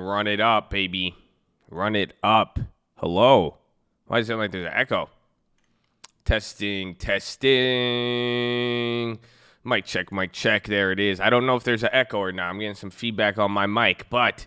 Run it up, baby. Run it up. Hello. Why does it sound like there's an echo? Testing. Mic check. There it is. I don't know if there's an echo or not. I'm getting some feedback on my mic, but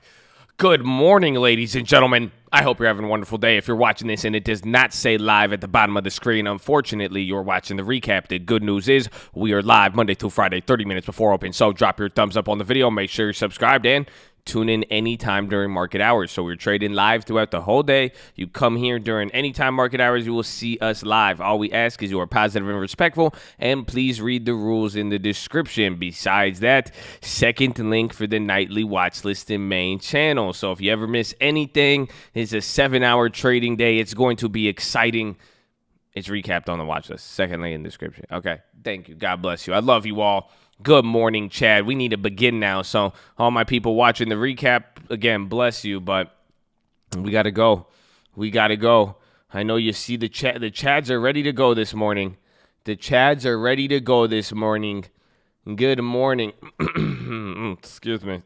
good morning, ladies and gentlemen. I hope you're having a wonderful day. If you're watching this and it does not say live at the bottom of the screen, unfortunately, you're watching the recap. The good news is we are live Monday through Friday, 30 minutes before open. So drop your thumbs up on the video. Make sure you're subscribed and tune in anytime during market hours. So we're trading live throughout the whole day. You come here during anytime market hours, you will see us live. All we ask is you are positive and respectful, and please read the rules in the description. Besides that, second link for the nightly watch list and main channel. So if you ever miss anything, it's a 7-hour trading day. It's going to be exciting. It's recapped on the watch list. Second link in the description. Okay. Thank you. God bless you. I love you all. Good morning, Chad. We need to begin now. So all my people watching the recap, again, bless you, but we got to go. I know you see the Chads are ready to go this morning. Good morning. Excuse me.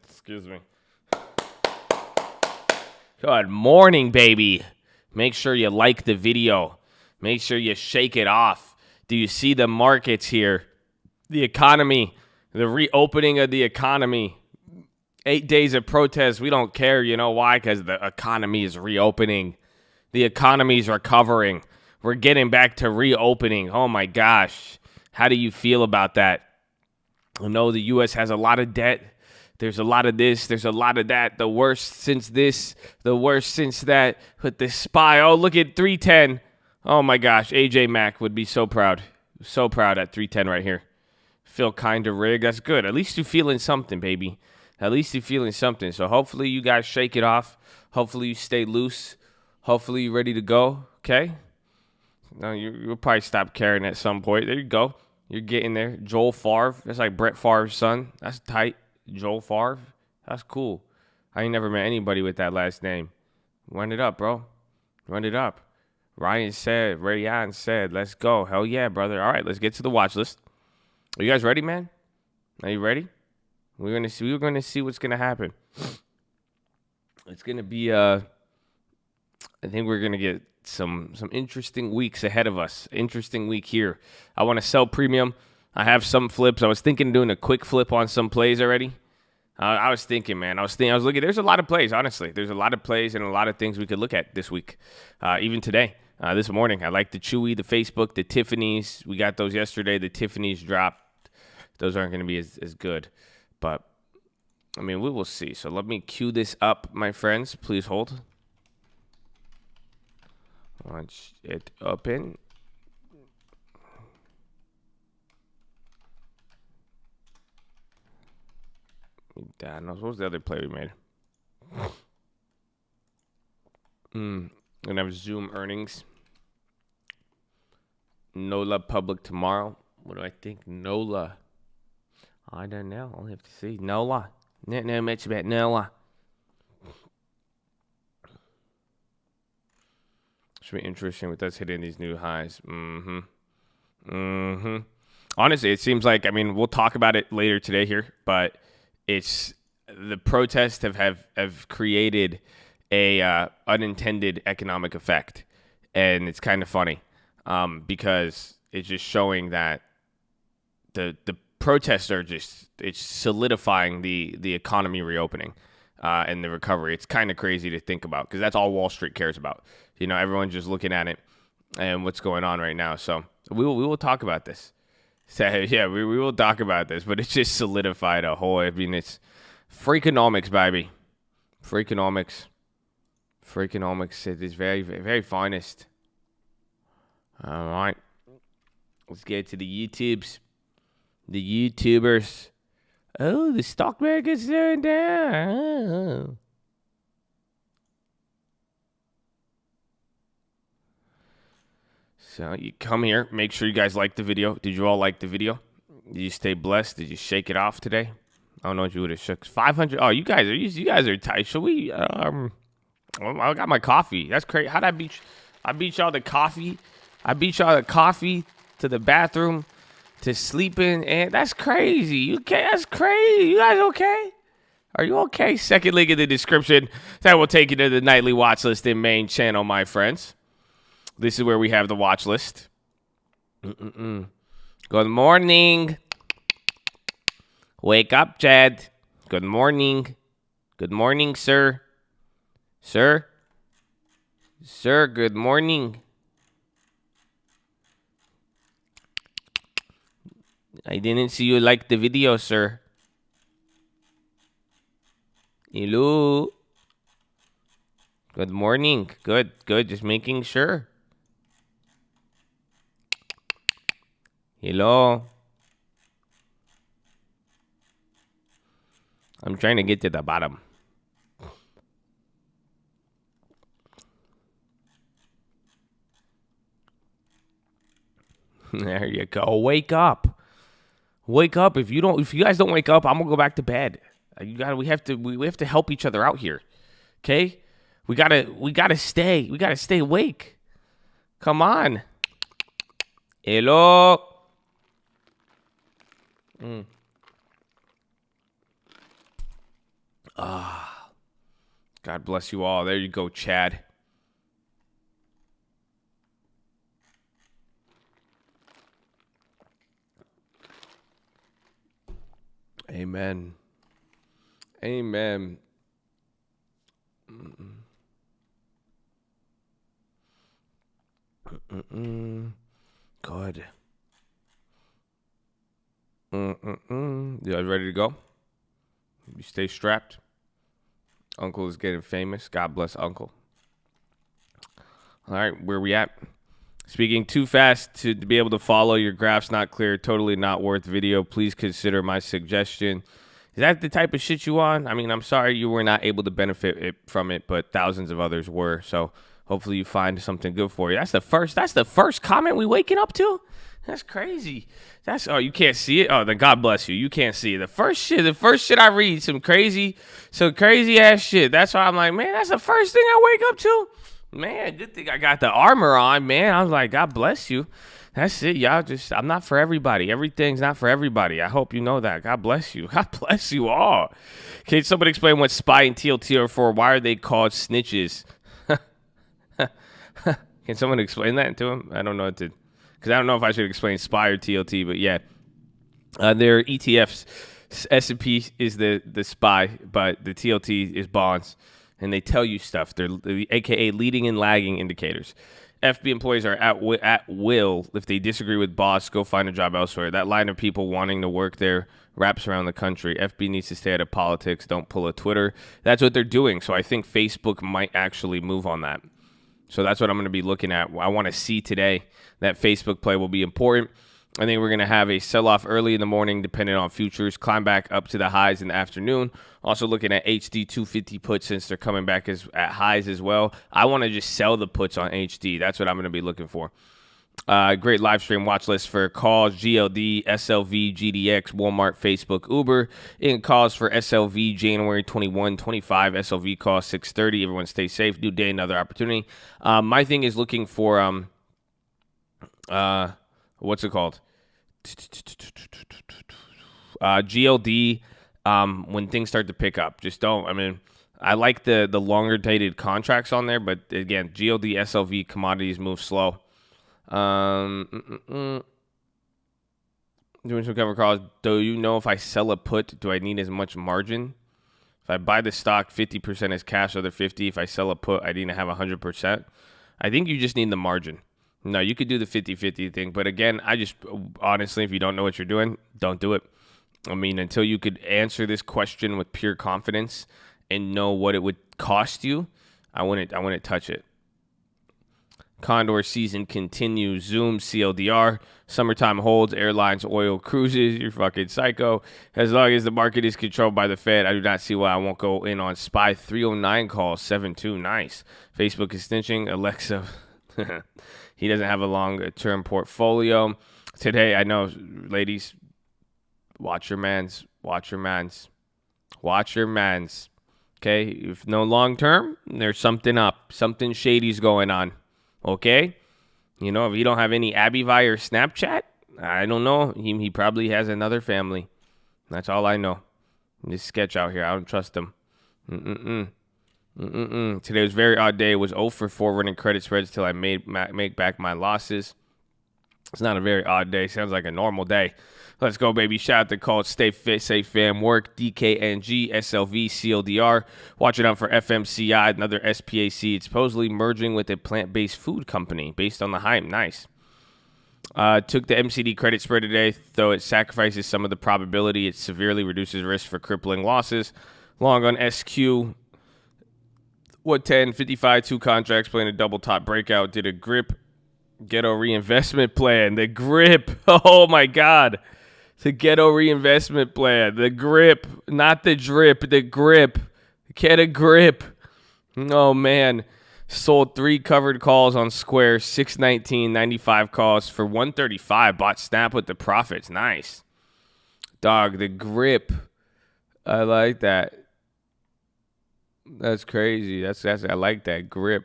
Good morning, baby. Make sure you like the video. Make sure you shake it off. Do you see the markets here? The economy. The reopening of the economy. 8 days of protest. We don't care. You know why? Because the economy is reopening. The economy is recovering. We're getting back to reopening. Oh, my gosh. How do you feel about that? I know the U.S. has a lot of debt. There's a lot of this. There's a lot of that. The worst since this. The worst since that. But the SPY. Oh, look at 310. Oh, my gosh. AJ Mack would be so proud. So proud at 310 right here. Feel kind of rigged. That's good. At least you're feeling something, baby. At least you're feeling something. So hopefully you guys shake it off. Hopefully you stay loose. Hopefully you're ready to go. Okay? No, you'll probably stop caring at some point. There you go. You're getting there. Joel Favre. That's like Brett Favre's son. That's tight. Joel Favre. That's cool. I ain't never met anybody with that last name. Run it up, bro. Run it up. Rayan said, let's go. Hell yeah, brother. All right, let's get to the watch list. Are you guys ready, man? Are you ready? We're gonna see what's gonna happen. It's gonna be I think we're gonna get some interesting weeks ahead of us. Interesting week here. I want to sell premium. I have some flips. I was thinking of doing a quick flip on some plays already. I was thinking, man. I was looking. There's a lot of plays, honestly. There's a lot of plays and a lot of things we could look at this week, even today. This morning, I like the Chewy, the Facebook, the Tiffany's. We got those yesterday. The Tiffany's dropped. Those aren't going to be as good. But, I mean, we will see. So let me cue this up, my friends. Please hold. Watch it open. What was the other play we made? We're going to have Zoom earnings. NOLA public tomorrow. What do I think? NOLA. I don't know. I'll have to see. NOLA. No much about NOLA. Should be interesting with us hitting these new highs. Honestly, it seems like, I mean, we'll talk about it later today here, but it's the protests have created a unintended economic effect, and it's kind of funny because it's just showing that the protests are it's solidifying the economy reopening and the recovery. It's kind of crazy to think about because that's all Wall Street cares about. You know, everyone's just looking at it and what's going on right now. So we will talk about this. So yeah, we will talk about this, but it's just solidified a whole. I mean, it's freakonomics, baby. Freakonomics at its very, very finest. All right, let's get to the YouTubes. The YouTubers. Oh, the stock market's going down. Oh. So you come here. Make sure you guys like the video. Did you all like the video? Did you stay blessed? Did you shake it off today? I don't know what you would have shook. 500. Oh, you guys are tight. Should we? I got my coffee. That's crazy. How'd I beat? I beat y'all the coffee. I beat y'all the coffee to the bathroom. To sleeping, and that's crazy. You okay? That's crazy. You guys okay? Are you okay? Second link in the description. That will take you to the nightly watch list in main channel, my friends. This is where we have the watch list. Good morning. Wake up, Chad. Good morning. Good morning, sir. Sir, good morning. I didn't see you like the video, sir. Hello. Good morning. Good. Just making sure. Hello. I'm trying to get to the bottom. There you go. Wake up. Wake up. If you guys don't wake up, I'm gonna go back to bed. We have to help each other out here. Okay? We gotta stay awake. Come on. Hello. God bless you all. There you go, Chad. Amen. Good. You guys ready to go? You stay strapped. Uncle is getting famous. God bless Uncle. All right, where we at? Speaking too fast to be able to follow. Your graph's not clear. Totally not worth video. Please consider my suggestion. Is that the type of shit you want? I mean, I'm sorry you were not able to benefit from it, but thousands of others were. So hopefully you find something good for you. That's the first comment we waking up to? That's crazy. You can't see it? Oh, then God bless you. You can't see it. The first shit I read, some crazy ass shit. That's why I'm like, man, that's the first thing I wake up to. Man, good thing I got the armor on, man. I was like, God bless you. That's it, y'all. I'm not for everybody. Everything's not for everybody. I hope you know that. God bless you. God bless you all. Can somebody explain what SPY and TLT are for? Why are they called snitches? Can someone explain that to him? I don't know because I don't know if I should explain SPY or TLT, but yeah. They're ETFs. S&P is the SPY, but the TLT is bonds. And they tell you stuff. They're AKA leading and lagging indicators. FB employees are at will. If they disagree with boss, go find a job elsewhere. That line of people wanting to work there wraps around the country. FB needs to stay out of politics. Don't pull a Twitter. That's what they're doing. So I think Facebook might actually move on that. So that's what I'm going to be looking at. I want to see today that Facebook play will be important. I think we're going to have a sell-off early in the morning, depending on futures, climb back up to the highs in the afternoon. Also looking at HD 250 puts since they're coming back at highs as well. I want to just sell the puts on HD. That's what I'm going to be looking for. Great live stream watch list for calls, GLD, SLV, GDX, Walmart, Facebook, Uber. In calls for SLV, January 21, 25. SLV call 6:30. Everyone stay safe. New day, another opportunity. My thing is looking for, what's it called? GLD when things start to pick up. I like the longer dated contracts on there, but again, GLD, SLV, commodities move slow. Doing some cover calls. Do you know if I sell a put, do I need as much margin? If I buy the stock, 50% is cash, other 50. If I sell a put, I need to have 100%. I think you just need the margin. No, you could do the 50-50 thing. But again, honestly, if you don't know what you're doing, don't do it. I mean, until you could answer this question with pure confidence and know what it would cost you, I wouldn't touch it. Condor season continues. Zoom, CLDR. Summertime holds. Airlines, oil, cruises. You're fucking psycho. As long as the market is controlled by the Fed, I do not see why I won't go in on SPY 309 call 7-2. Nice. Facebook is snitching. Alexa. He doesn't have a long-term portfolio. Today, I know, ladies, watch your mans. Watch your mans. Watch your mans. Okay? If no long-term, there's something up. Something shady's going on. Okay? You know, if you don't have any Abivai or Snapchat, I don't know. He probably has another family. That's all I know. This sketch out here, I don't trust him. Today was a very odd day. It was 0 for 4 running credit spreads till I make back my losses. It's not a very odd day. Sounds like a normal day. Let's go, baby. Shout out to Call It Stay Fit, Safe Fam Work, DKNG, SLV, CLDR. Watch it out for FMCI, another SPAC. It's supposedly merging with a plant-based food company based on the hype. Nice. Took the MCD credit spread today, though it sacrifices some of the probability. It severely reduces risk for crippling losses. Long on SQ. 110, 55, 2 contracts, playing a double top breakout. Did a grip. Ghetto reinvestment plan. The grip. Oh, my God. The ghetto reinvestment plan. The grip. Not the drip. The grip. Get a grip. Oh, man. Sold 3 covered calls on Square. 619, 95 calls for 135. Bought Snap with the profits. Nice. Dog, the grip. I like that. That's crazy. That's I like that grip.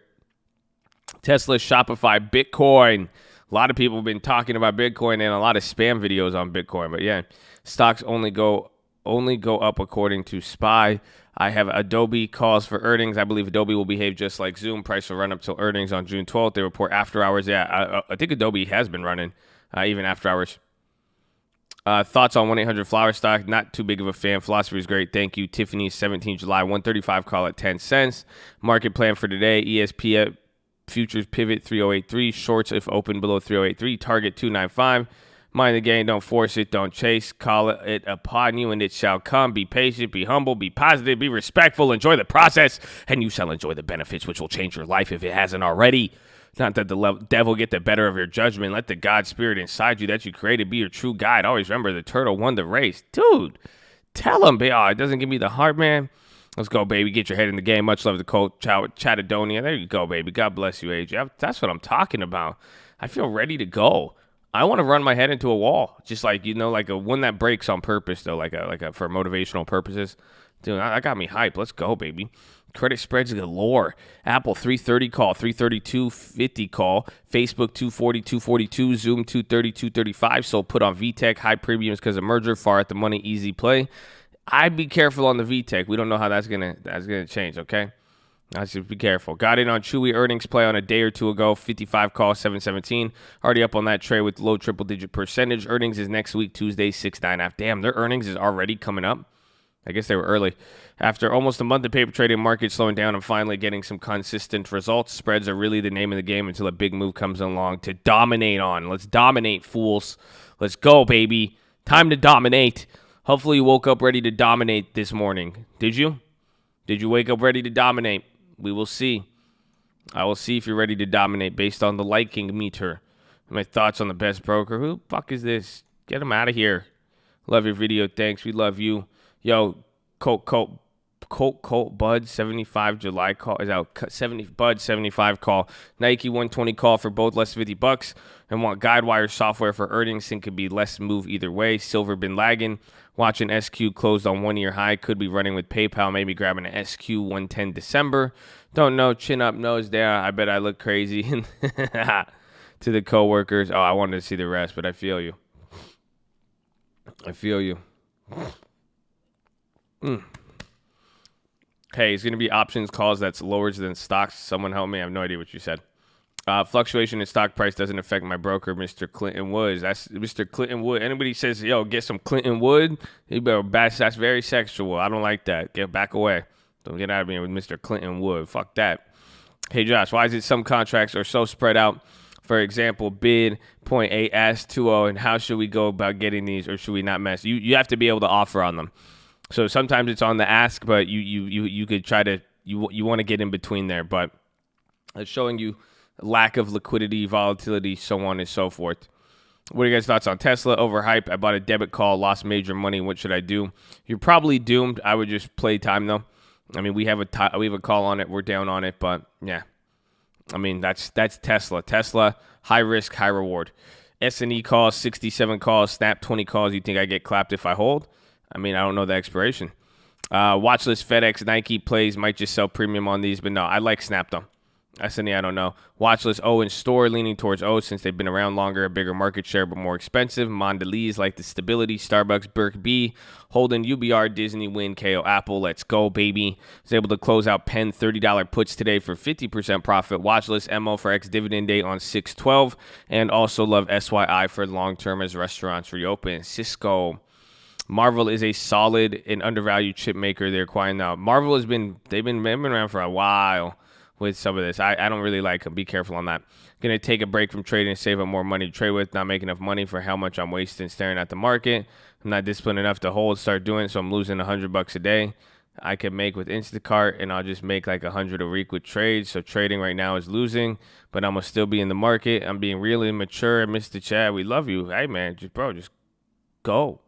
Tesla, Shopify, Bitcoin. A lot of people have been talking about Bitcoin and a lot of spam videos on Bitcoin. But yeah, stocks only go up according to SPY. I have Adobe calls for earnings. I believe Adobe will behave just like Zoom. Price will run up till earnings on June 12th. They report after hours. Yeah, I think Adobe has been running even after hours. Thoughts on 1-800 Flower stock? Not too big of a fan. Philosophy is great. Thank you. Tiffany, 17 July, 135 call at 10 cents. Market plan for today. ESP futures pivot 3083. Shorts if open below 3083. Target 295. Mind the game. Don't force it. Don't chase. Call it upon you and it shall come. Be patient. Be humble. Be positive. Be respectful. Enjoy the process and you shall enjoy the benefits which will change your life if it hasn't already. Not that the devil get the better of your judgment. Let the God spirit inside you that you created be your true guide. Always remember the turtle won the race. Dude, tell him, oh, it doesn't give me the heart, man. Let's go, baby. Get your head in the game. Much love to Coach Chattadonia. There you go, baby. God bless you, AJ. That's what I'm talking about. I feel ready to go. I want to run my head into a wall. Just like, like a one that breaks on purpose, though, like a for motivational purposes. Dude, that got me hyped. Let's go, baby. Credit spreads galore. Apple 330 call, 332.50 call. Facebook 240, 242. Zoom 230, 235. So put on VTech, high premiums because of merger, far at the money, easy play. I'd be careful on the VTech. We don't know how that's gonna change, okay? I should be careful. Got in on Chewy earnings play on a day or two ago. 55 call, 717. Already up on that trade with low triple-digit percentage. Earnings is next week, Tuesday, 6.9. Damn, their earnings is already coming up. I guess they were early. After almost a month of paper trading, market slowing down and finally getting some consistent results. Spreads are really the name of the game until a big move comes along to dominate on. Let's dominate, fools. Let's go, baby. Time to dominate. Hopefully you woke up ready to dominate this morning. Did you? Did you wake up ready to dominate? We will see. I will see if you're ready to dominate based on the liking meter. My thoughts on the best broker. Who the fuck is this? Get him out of here. Love your video. Thanks. We love you. Yo, Colt Bud 75 July call is out. 70 Bud 75 call. Nike 120 call for both less $50 and want Guidewire software for earnings and could be less move either way. Silver been lagging. Watching SQ closed on 1 year high. Could be running with PayPal. Maybe grabbing an SQ 110 December. Don't know. Chin up, nose down. I bet I look crazy to the coworkers. Oh, I wanted to see the rest, but I feel you. I feel you. Hey, it's going to be options calls that's lower than stocks. Someone help me. I have no idea what you said. Fluctuation in stock price doesn't affect my broker, Mr. Clinton Woods. That's Mr. Clinton Wood. Anybody says, yo, get some Clinton Wood, that's very sexual. I don't like that. Get back away. Don't get out of here with Mr. Clinton Wood. Fuck that. Hey, Josh, why is it some contracts are so spread out? For example, bid 0.8, ask 2.0, and how should we go about getting these, or should we not mess? You have to be able to offer on them. So sometimes it's on the ask, but you could try to you want to get in between there, but it's showing you lack of liquidity, volatility, so on and so forth. What are your guys' thoughts on Tesla? Overhype. I bought a debit call, lost major money. What should I do? You're probably doomed. I would just play time though. I mean, we have a call on it. We're down on it, but yeah. I mean, that's Tesla. Tesla, high risk, high reward. S&E calls, 67 calls, Snap 20 calls. You think I get clapped if I hold? I mean, I don't know the expiration. Watchlist, FedEx, Nike plays might just sell premium on these, but no, I like Snap though. S&E, I don't know. Watchlist O in store, leaning towards O since they've been around longer, a bigger market share, but more expensive. Mondelez like the stability. Starbucks, Burke B. Holden, UBR, Disney, Win, KO, Apple. Let's go, baby. Was able to close out Penn $30 puts today for 50% profit. Watchlist MO for ex-dividend date on 6/12. And also love SYI for long-term as restaurants reopen. Cisco. Marvel is a solid and undervalued chip maker they're acquiring now. Marvel they've been around for a while with some of this. I don't really like them. Be careful on that. Going to take a break from trading and save up more money to trade with. Not making enough money for how much I'm wasting staring at the market. I'm not disciplined enough to hold, start doing it, so I'm losing $100 a day. I can make with Instacart, and I'll just make like 100 a week with trades. So trading right now is losing, but I'm going to still be in the market. I'm being really mature. Mr. Chad, we love you. Hey, man, just go.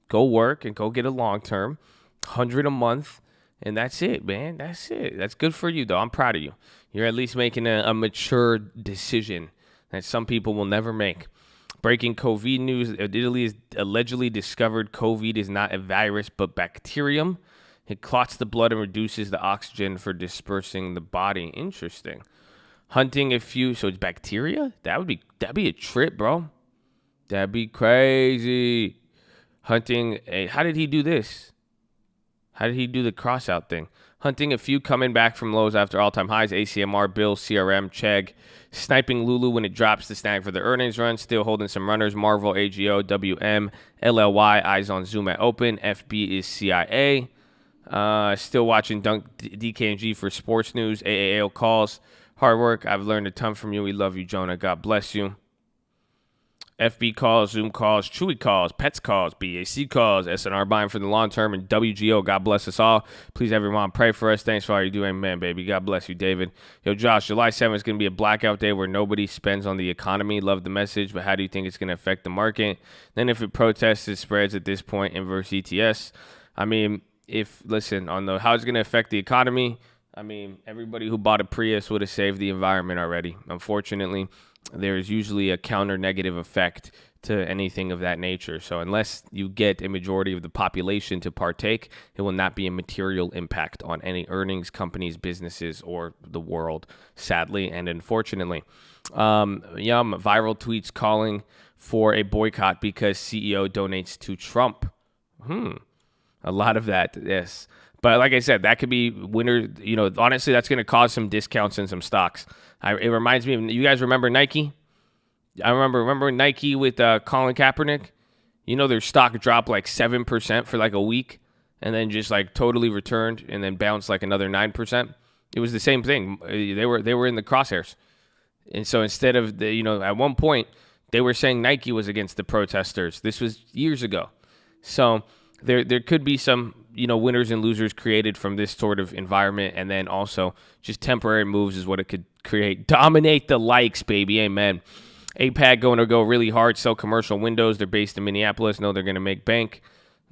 Go work and go get a long-term, 100 a month. And that's it, man. That's it. That's good for you, though. I'm proud of you. You're at least making a mature decision that some people will never make. Breaking COVID news. Italy has allegedly discovered COVID is not a virus, but bacterium. It clots the blood and reduces the oxygen for dispersing the body. Interesting. Hunting a few. So it's bacteria? That'd be a trip, bro. That'd be crazy. Hunting how did he do this? How did he do the cross-out thing? Hunting a few coming back from lows after all-time highs. ACMR, Bill, CRM, Chegg. Sniping Lulu when it drops to snag for the earnings run. Still holding some runners. Marvel, AGO, WM, LLY. Eyes on Zoom at open. FB is CIA. Still watching Dunk DKNG for sports news. AAL calls. Hard work. I've learned a ton from you. We love you, Jonah. God bless you. FB calls, Zoom calls, Chewy calls, Pets calls, BAC calls, SNR buying for the long term, and WGO. God bless us all. Please, everyone, pray for us. Thanks for all you do. Amen, baby. God bless you, David. Yo, Josh, July 7th is going to be a blackout day where nobody spends on the economy. Love the message, but how do you think it's going to affect the market? Then if it protests, it spreads at this point, inverse ETS. I mean, on how it's going to affect the economy, I mean, everybody who bought a Prius would have saved the environment already. Unfortunately, there is usually a counter negative effect to anything of that nature. So unless you get a majority of the population to partake, it will not be a material impact on any earnings, businesses, or the world, sadly and unfortunately. Viral tweets calling for a boycott because CEO donates to Trump. A lot of that, yes. But like I said, that could be winner. Honestly, that's going to cause some discounts in some stocks. It reminds me of, you guys remember Nike? I remember Nike with Colin Kaepernick? Their stock dropped like 7% for like a week and then just like totally returned and then bounced like another 9%. It was the same thing. They were in the crosshairs. And so instead of, at one point, they were saying Nike was against the protesters. This was years ago. So there could be some, winners and losers created from this sort of environment, and then also just temporary moves is what it could create. Dominate the likes, baby. Amen. APAC going to go really hard, sell commercial windows. They're based in Minneapolis. Know they're going to make bank.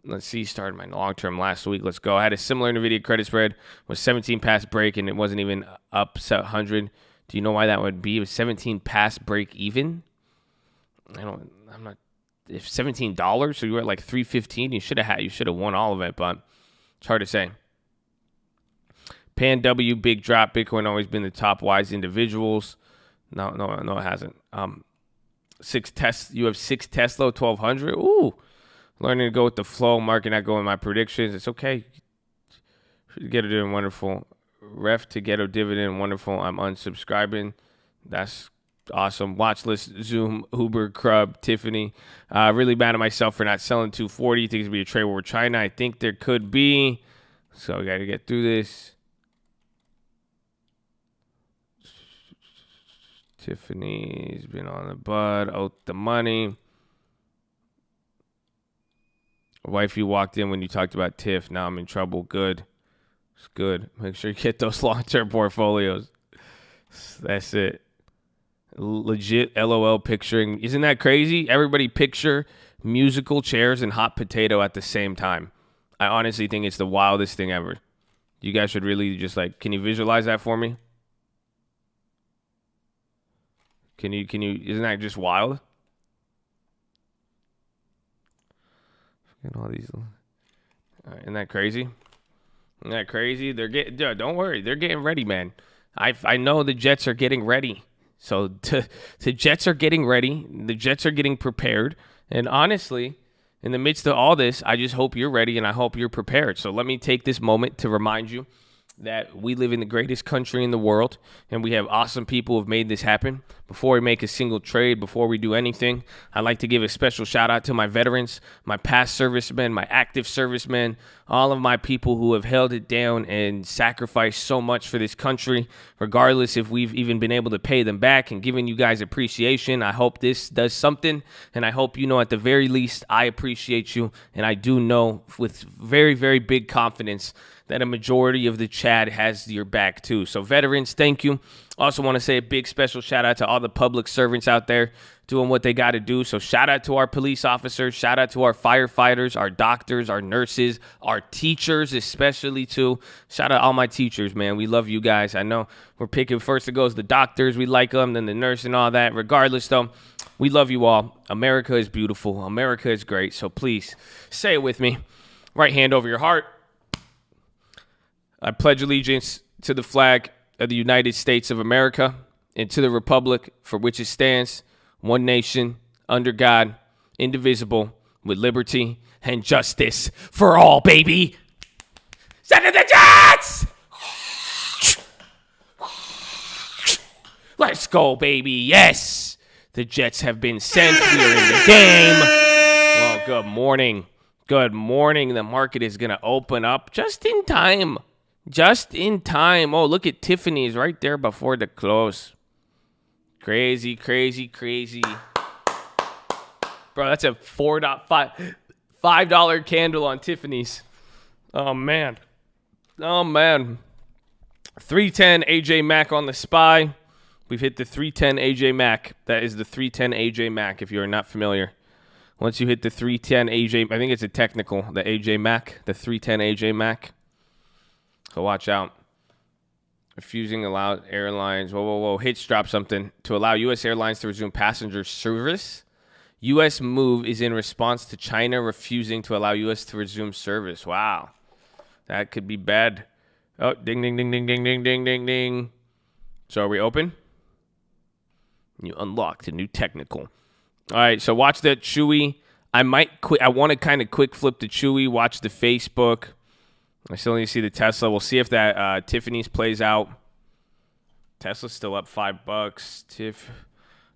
Let's see, started my long-term last week. Let's go. I had a similar NVIDIA credit spread. Was 17 past break, and it wasn't even up 100. Do you know why that would be? It was 17 past break even. I'm not. If $17, so you were at like $315, you should have won all of it, but it's hard to say. Pan W, big drop. Bitcoin always been the top wise individuals. No, it hasn't. You have 6 Tesla, 1200. Ooh, learning to go with the flow. Market not going with my predictions. It's okay. Ghetto Dividend, wonderful. Ref to Ghetto Dividend, wonderful. I'm unsubscribing. That's awesome. Watchlist, Zoom, Uber, Crub, Tiffany. Really mad at myself for not selling 240. Think it's going to be a trade war with China. I think there could be. So we got to get through this. Tiffany's been on the bud. Out the money. Wifey walked in when you talked about Tiff. Now I'm in trouble. Good. It's good. Make sure you get those long-term portfolios. That's it. Legit LOL picturing. Isn't that crazy? Everybody picture musical chairs and hot potato at the same time. I honestly think it's the wildest thing ever. You guys should really just can you visualize that for me? Can you, isn't that just wild? All these. Isn't that crazy? Isn't that crazy? They're getting, don't worry. They're getting ready, man. I know the Jets are getting ready. So the Jets are getting ready. The Jets are getting prepared. And honestly, in the midst of all this, I just hope you're ready and I hope you're prepared. So let me take this moment to remind you that we live in the greatest country in the world and we have awesome people who have made this happen. Before we make a single trade, before we do anything, I'd like to give a special shout out to my veterans, my past servicemen, my active servicemen, all of my people who have held it down and sacrificed so much for this country, regardless if we've even been able to pay them back and giving you guys appreciation. I hope this does something, and I hope you know at the very least I appreciate you, and I do know with very, very big confidence that a majority of the chat has your back too. So veterans, thank you. Also want to say a big special shout out to all the public servants out there doing what they got to do. So shout out to our police officers, shout out to our firefighters, our doctors, our nurses, our teachers especially too. Shout out all my teachers, man. We love you guys. I know we're picking first it goes the doctors, we like them, then the nurse and all that. Regardless though, we love you all. America is beautiful. America is great. So please say it with me. Right hand over your heart. I pledge allegiance to the flag of the United States of America and to the republic for which it stands, one nation, under God, indivisible, with liberty and justice for all, baby. Send it the Jets! Let's go, baby. Yes, the Jets have been sent. We are in the game. Well, good morning. Good morning. The market is going to open up just in time. Just in time. Oh, look at Tiffany's right there before the close. Crazy, crazy, crazy. Bro, that's a $5 candle on Tiffany's. Oh, man. Oh, man. 310 AJ Mack on the SPY. We've hit the 310 AJ Mack. That is the 310 AJ Mack if you're not familiar. Once you hit the 310 AJ, I think it's a technical, the AJ Mack, the 310 AJ Mack. So watch out. Refusing allowed airlines. Whoa. Hitch dropped something. To allow U.S. airlines to resume passenger service. U.S. move is in response to China refusing to allow U.S. to resume service. Wow. That could be bad. Oh, ding, ding, ding, ding, ding, ding, ding, ding, ding. So are we open? You unlocked a new technical. All right, so watch that Chewy. I want to kind of quick flip the Chewy. Watch the Facebook. I still need to see the Tesla. We'll see if that Tiffany's plays out. Tesla's still up $5.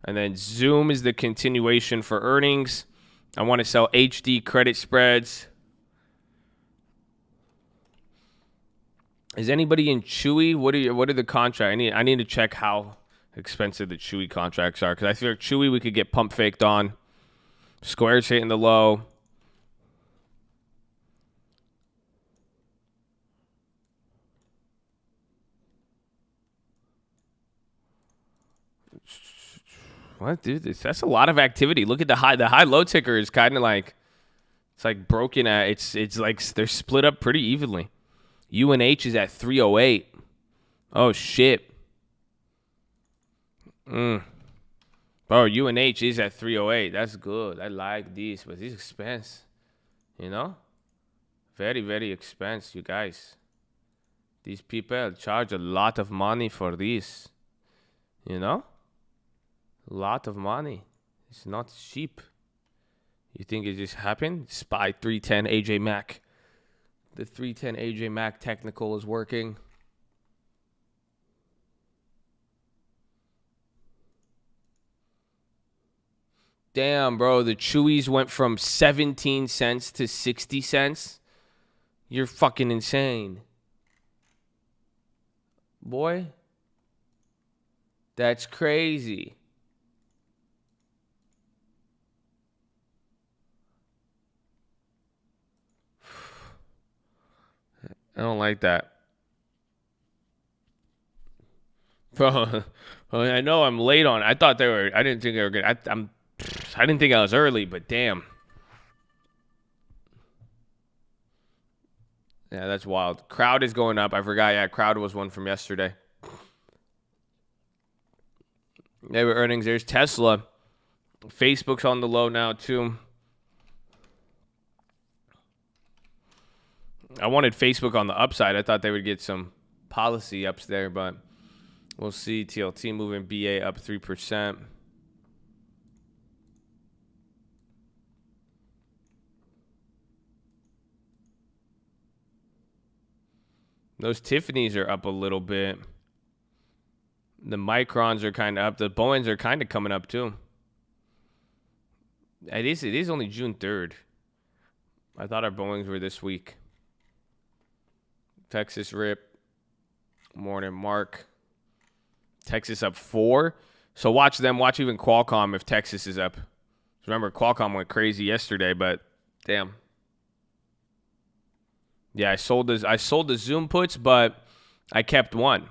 And then Zoom is the continuation for earnings. I want to sell HD credit spreads. Is anybody in Chewy? What are the contracts? I need to check how expensive the Chewy contracts are because I feel like Chewy we could get pump faked on. Square's hitting the low. What, dude? That's a lot of activity. Look at the high. The high-low ticker is kind of like it's like broken at. It's like they're split up pretty evenly. UNH is at 308. Oh shit. Bro, UNH is at 308. That's good. I like these, but these expense. You know, very very expensive, you guys. These people charge a lot of money for this. You know. A lot of money. It's not cheap. You think it just happened? SPY 310 AJ Mack. The 310 AJ Mack technical is working. Damn, bro. The Chewies went from 17 cents to 60 cents. You're fucking insane. Boy. That's crazy. I don't like that. Bro, I know I'm late on. I didn't think they were good. I didn't think I was early, but damn. Yeah, that's wild. Crowd is going up. I forgot. Yeah, Crowd was one from yesterday. They were earnings. There's Tesla. Facebook's on the low now, too. I wanted Facebook on the upside. I thought they would get some policy ups there, but We'll see. TLT moving BA up 3%. Those Tiffany's are up a little bit. The Microns are kind of up. The Boeings are kind of coming up too. It is only June 3rd. I thought our Boeings were this week. Texas rip. Morning mark. Texas up 4. So watch them. Watch even Qualcomm if Texas is up. Remember, Qualcomm went crazy yesterday, but damn. Yeah, I sold the Zoom puts, but I kept one.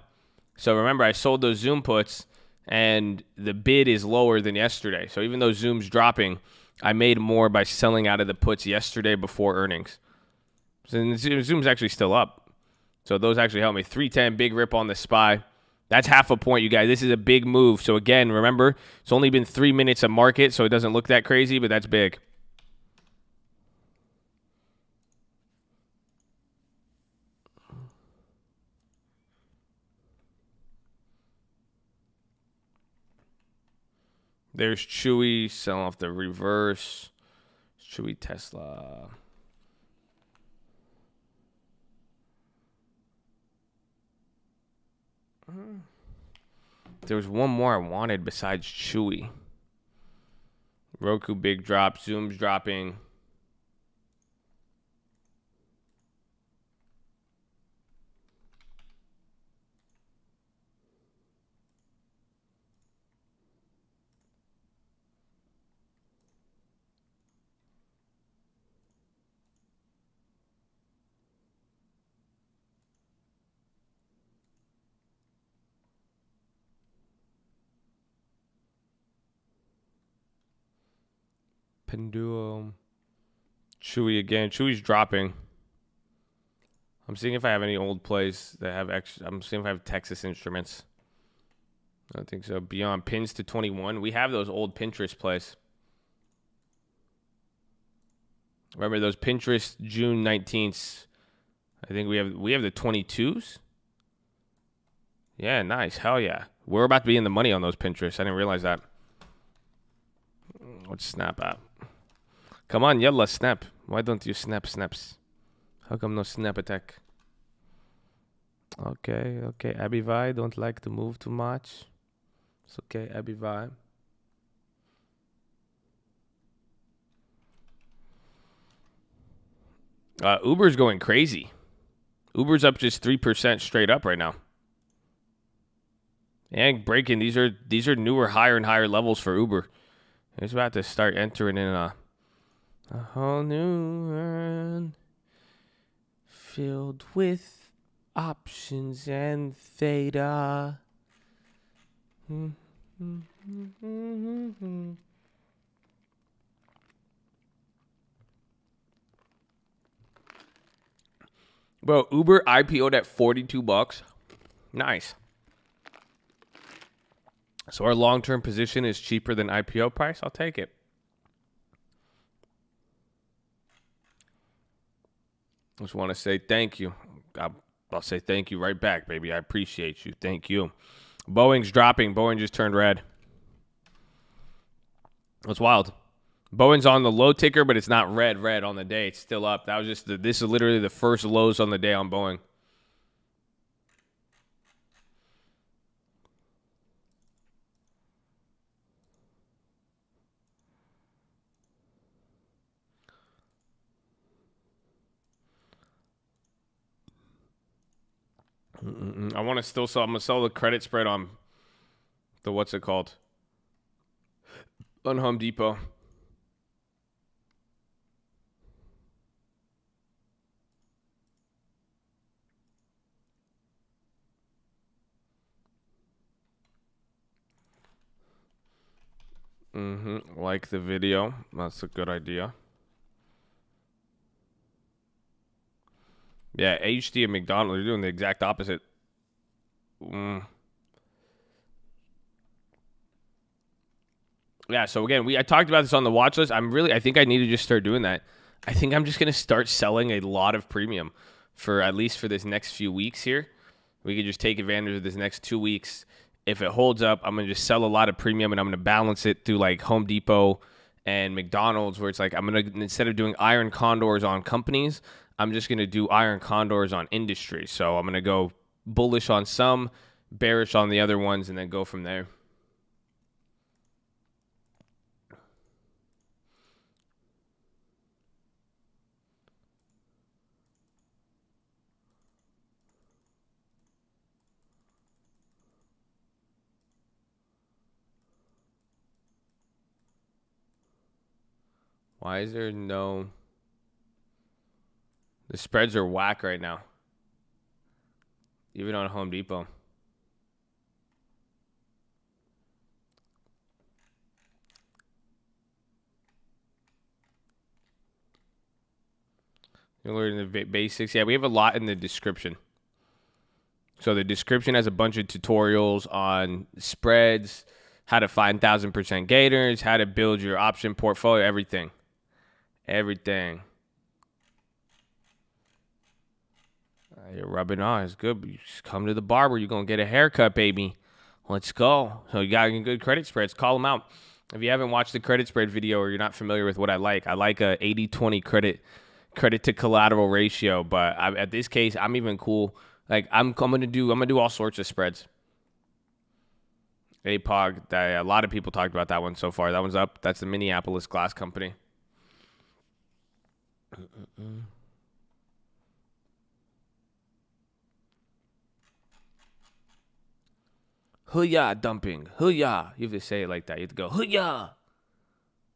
So remember, I sold those Zoom puts, and the bid is lower than yesterday. So even though Zoom's dropping, I made more by selling out of the puts yesterday before earnings. So Zoom's actually still up. So those actually helped me. 310, big rip on the SPY. That's half a point, you guys. This is a big move. So again, remember, it's only been 3 minutes of market, so it doesn't look that crazy, but that's big. There's Chewy selling off the reverse. Chewy Tesla. There was one more I wanted besides Chewy. Roku big drop. Zoom's dropping. Pendulum. Chewy again. Chewy's dropping. I'm seeing if I have any old plays that have extra. I'm seeing if I have Texas Instruments. I don't think so. Beyond pins to 21. We have those old Pinterest plays. Remember those Pinterest June 19th. I think we have the 22s. Yeah, nice. Hell yeah. We're about to be in the money on those Pinterest. I didn't realize that. Let's snap out. Come on, yalla, snap. Why don't you snap snaps? How come no snap attack? Okay. Abby Vi don't like to move too much. It's okay, Abby Vi. Uber's going crazy. Uber's up just 3% straight up right now. And breaking, these are newer, higher and higher levels for Uber. It's about to start entering in a whole new world filled with options and theta. Bro, Uber IPO'd at $42. Nice. So our long-term position is cheaper than IPO price. I'll take it. Just want to say thank you. I'll say thank you right back, baby. I appreciate you. Thank you. Boeing's dropping. Boeing just turned red. That's wild. Boeing's on the low ticker, but it's not red on the day. It's still up. That was just this is literally the first lows on the day on Boeing. I want to still sell. I'm gonna sell the credit spread on the what's it called? On Home Depot. Like the video. That's a good idea. Yeah, HD and McDonald's are doing the exact opposite. Yeah, so again, I talked about this on the watch list. I think I need to just start doing that. I think I'm just going to start selling a lot of premium for at least for this next few weeks here. We could just take advantage of this next 2 weeks. If it holds up, I'm going to just sell a lot of premium and I'm going to balance it through like Home Depot and McDonald's, where it's like I'm going to, instead of doing iron condors on companies, I'm just going to do iron condors on industry. So I'm going to go bullish on some, bearish on the other ones, and then go from there. Why is there no... The spreads are whack right now. Even on Home Depot. You're learning the basics. Yeah, we have a lot in the description. So the description has a bunch of tutorials on spreads, how to find 1,000% gainers, how to build your option portfolio, everything. Everything. You're rubbing on. It's good. But you just come to the barber. You're going to get a haircut, baby. Let's go. So you got good credit spreads. Call them out. If you haven't watched the credit spread video or you're not familiar with what I like a 80-20 credit to collateral ratio. But at this case, I'm even cool. Like I'm gonna do all sorts of spreads. APOG. A lot of people talked about that one so far. That one's up. That's the Minneapolis Glass Company. Hoo-yah dumping. Hoo-yah. You have to say it like that. You have to go, hoo-yah.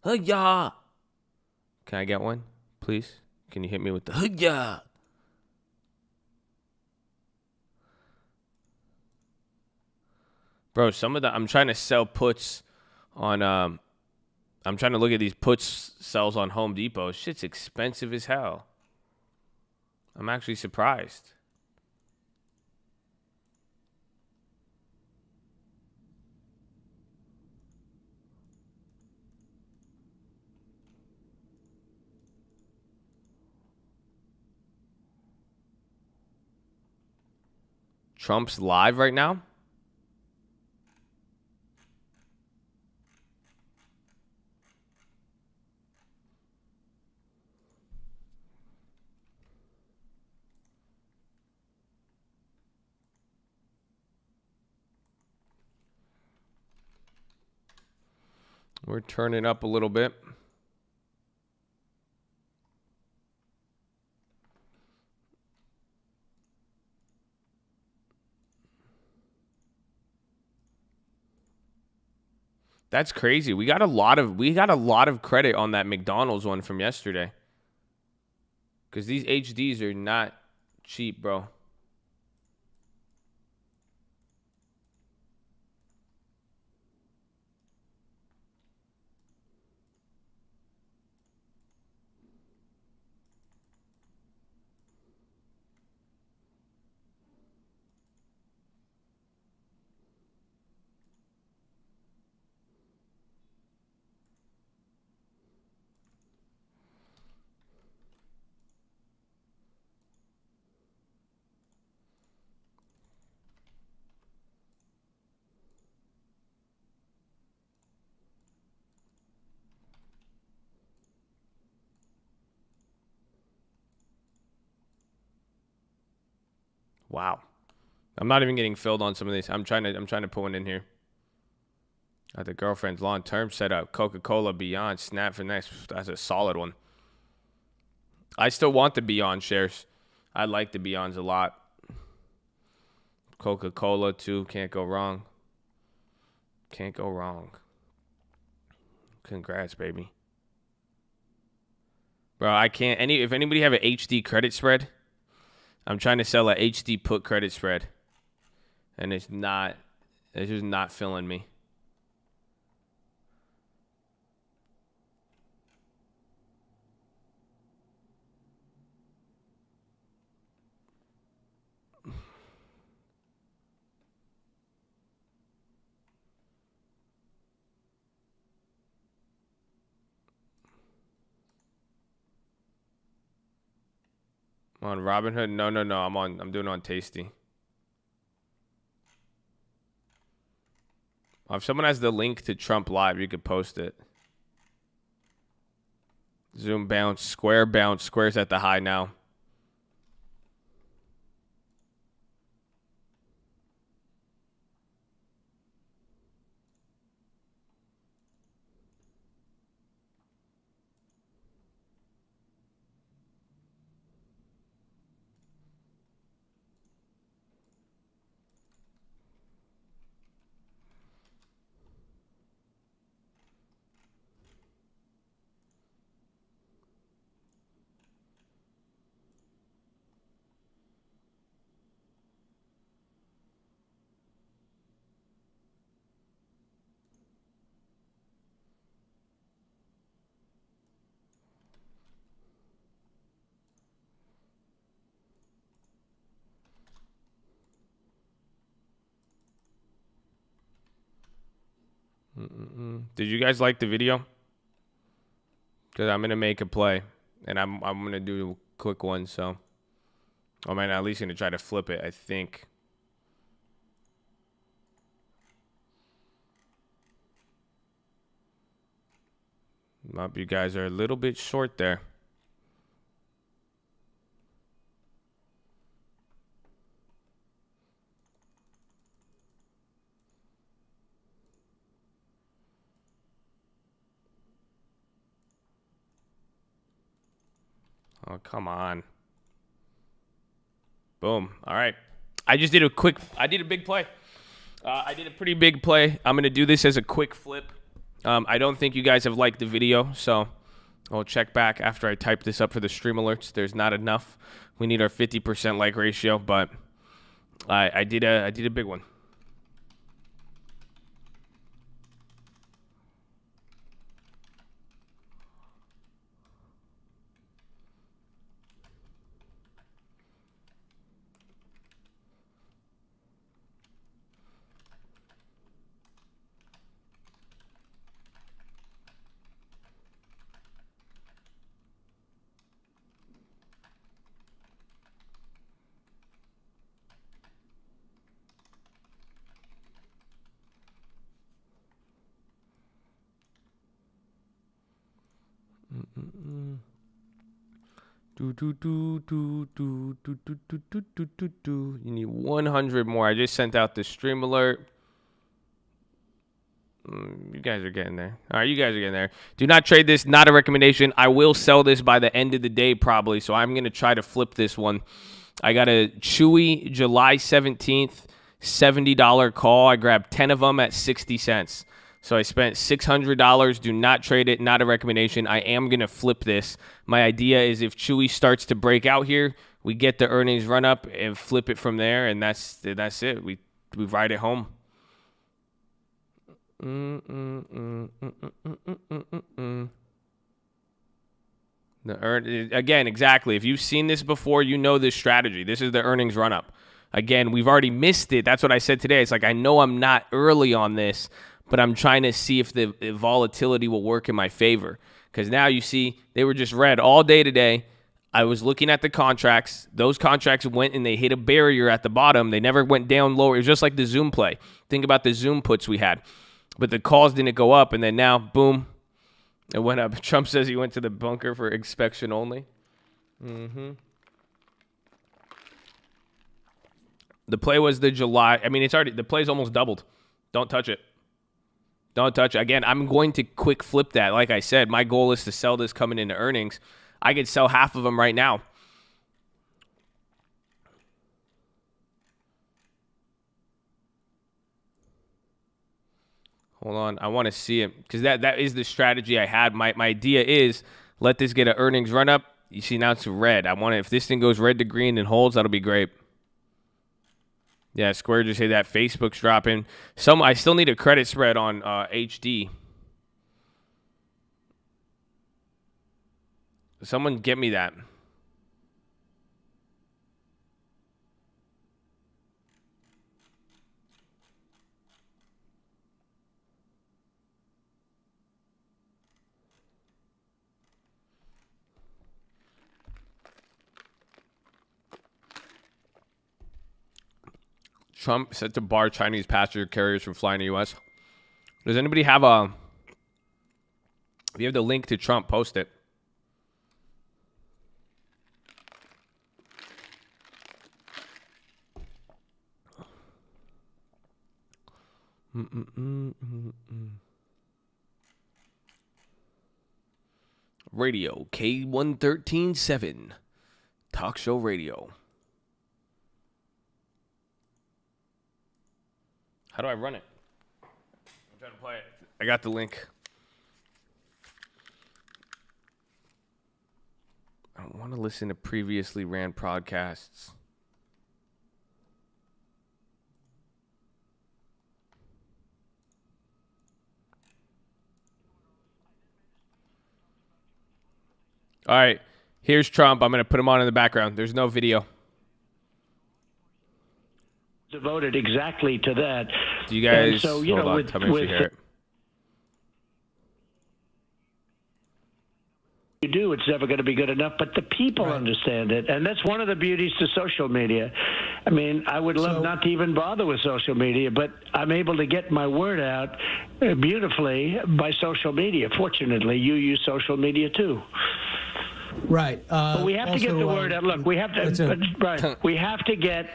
Hoo-yah. Can I get one, please? Can you hit me with the hoo-yah? Bro, I'm trying to sell puts on, I'm trying to look at these puts sells on Home Depot. Shit's expensive as hell. I'm actually surprised. Trump's live right now. We're turning up a little bit. That's crazy. We got a lot of credit on that McDonald's one from yesterday. Cuz these HDs are not cheap, bro. Wow. I'm not even getting filled on some of these. I'm trying to put one in here. At the girlfriend's long-term setup. Coca-Cola Beyond Snap for next. That's a solid one. I still want the Beyond shares. I like the Beyonds a lot. Coca-Cola too. Can't go wrong. Can't go wrong. Congrats, baby. Bro, I can't. If anybody have an HD credit spread, I'm trying to sell a HD put credit spread. And it's just not filling me. On Robinhood? No. I'm doing it on Tasty. If someone has the link to Trump Live, you could post it. Zoom bounce, square bounce. Square's at the high now. Did you guys like the video? Because I'm gonna make a play, and I'm gonna do a quick one. So, I'm at least gonna try to flip it. I think. You guys are a little bit short there. Oh, come on. Boom. All right. I did a big play. I did a pretty big play. I'm going to do this as a quick flip. I don't think you guys have liked the video, so I'll check back after I type this up for the stream alerts. There's not enough. We need our 50% like ratio, but I did a big one. You need 100 more. I just sent out the stream alert. You guys are getting there. All right, you guys are getting there. Do not trade this. Not a recommendation. I will sell this by the end of the day probably, so I'm going to try to flip this one. I got a Chewy July 17th $70 call. I grabbed 10 of them at 60 cents. So I spent $600. Do not trade it. Not a recommendation. I am going to flip this. My idea is if Chewy starts to break out here, we get the earnings run up and flip it from there, and that's it. We ride it home. Again, exactly. If you've seen this before, you know this strategy. This is the earnings run up. Again, we've already missed it. That's what I said today. It's like I know I'm not early on this, but I'm trying to see if the volatility will work in my favor. Because now you see they were just red all day today. I was looking at the contracts. Those contracts went and they hit a barrier at the bottom. They never went down lower. It was just like the Zoom play. Think about the Zoom puts we had. But the calls didn't go up, and then now, boom, it went up. Trump says he went to the bunker for inspection only. The play was the July. I mean, the play's almost doubled. Don't touch it. Don't touch it. Again, I'm going to quick flip that. Like I said, my goal is to sell this coming into earnings. I could sell half of them right now. Hold on. I want to see it because that is the strategy I had. My idea is let this get an earnings run up. You see now it's red. I want it. If this thing goes red to green and holds, that'll be great. Yeah, Square just hit that. Facebook's dropping. I still need a credit spread on HD. Someone get me that. Trump set to bar Chinese passenger carriers from flying to U.S. Does anybody have a... If you have the link to Trump, post it. Radio K1137 Talk Show Radio. How do I run it? I'm trying to play it. I got the link. I don't want to listen to previously ran podcasts. All right, here's Trump. I'm going to put him on in the background. There's no video. Devoted exactly to that. Do you guys so, hold on? Tell me if you hear it. You do, it's never going to be good enough, but the people understand it, and that's one of the beauties to social media. I mean, I would love not to even bother with social media, but I'm able to get my word out beautifully by social media. Fortunately, you use social media too. Right. But we have to get the word out. Look, we have to. We have to get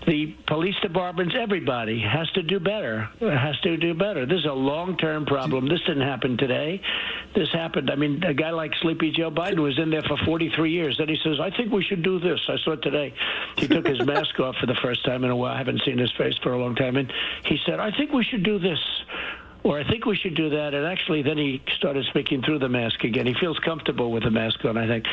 the police departments. Everybody has to do better. Has to do better. This is a long-term problem. This didn't happen today. This happened. I mean, a guy like Sleepy Joe Biden was in there for 43 years. Then he says, "I think we should do this." I saw it today. He took his mask off for the first time in a while. I haven't seen his face for a long time, and he said, "I think we should do this." Or I think we should do that. And actually, then he started speaking through the mask again. He feels comfortable with the mask on, I think.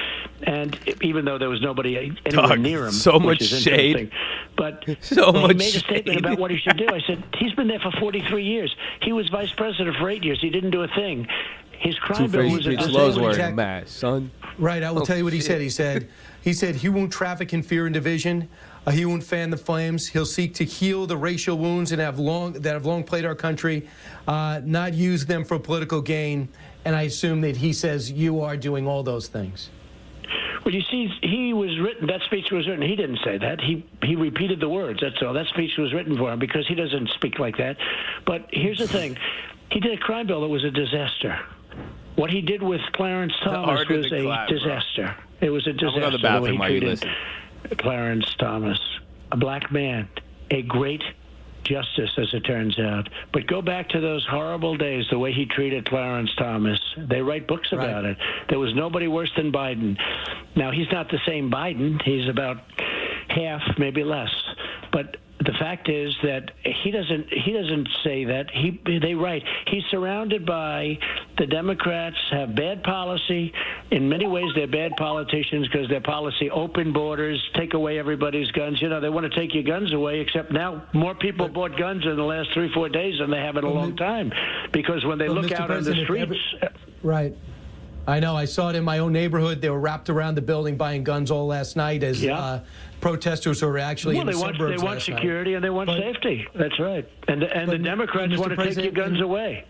And even though there was nobody anywhere near him. So much shade. But so much he made a statement about what he should do. I said, he's been there for 43 years. He was vice president for 8 years. He didn't do a thing. His crime bill was a disaster. Son. Right, I will tell you what he said. He said he won't traffic in fear and division. He won't fan the flames. He'll seek to heal the racial wounds that have long plagued our country, not use them for political gain. And I assume that he says you are doing all those things. Well, you see, that speech was written. He didn't say that. He repeated the words. That's all. That speech was written for him because he doesn't speak like that. But here's the thing. He did a crime bill that was a disaster. What he did with Clarence Thomas was a disaster. It was a disaster. I'll go to the bathroom while you listen. Clarence Thomas, a black man, a great justice, as it turns out. But go back to those horrible days, the way he treated Clarence Thomas. They write books about it. There was nobody worse than Biden. Now, he's not the same Biden. He's about half, maybe less. But the fact is that he doesn't say that. They write. He's surrounded by the Democrats have bad policy. In many ways, they're bad politicians because their policy open borders, take away everybody's guns. You know, they want to take your guns away, except now more people bought guns in the last 3-4 days than they have in a long time. Because when they look out on the streets... Right. I know. I saw it in my own neighborhood. They were wrapped around the building buying guns all last night as protesters who were actually in the suburbs. They want security and they want safety. That's right. And the Democrats want to take your guns away.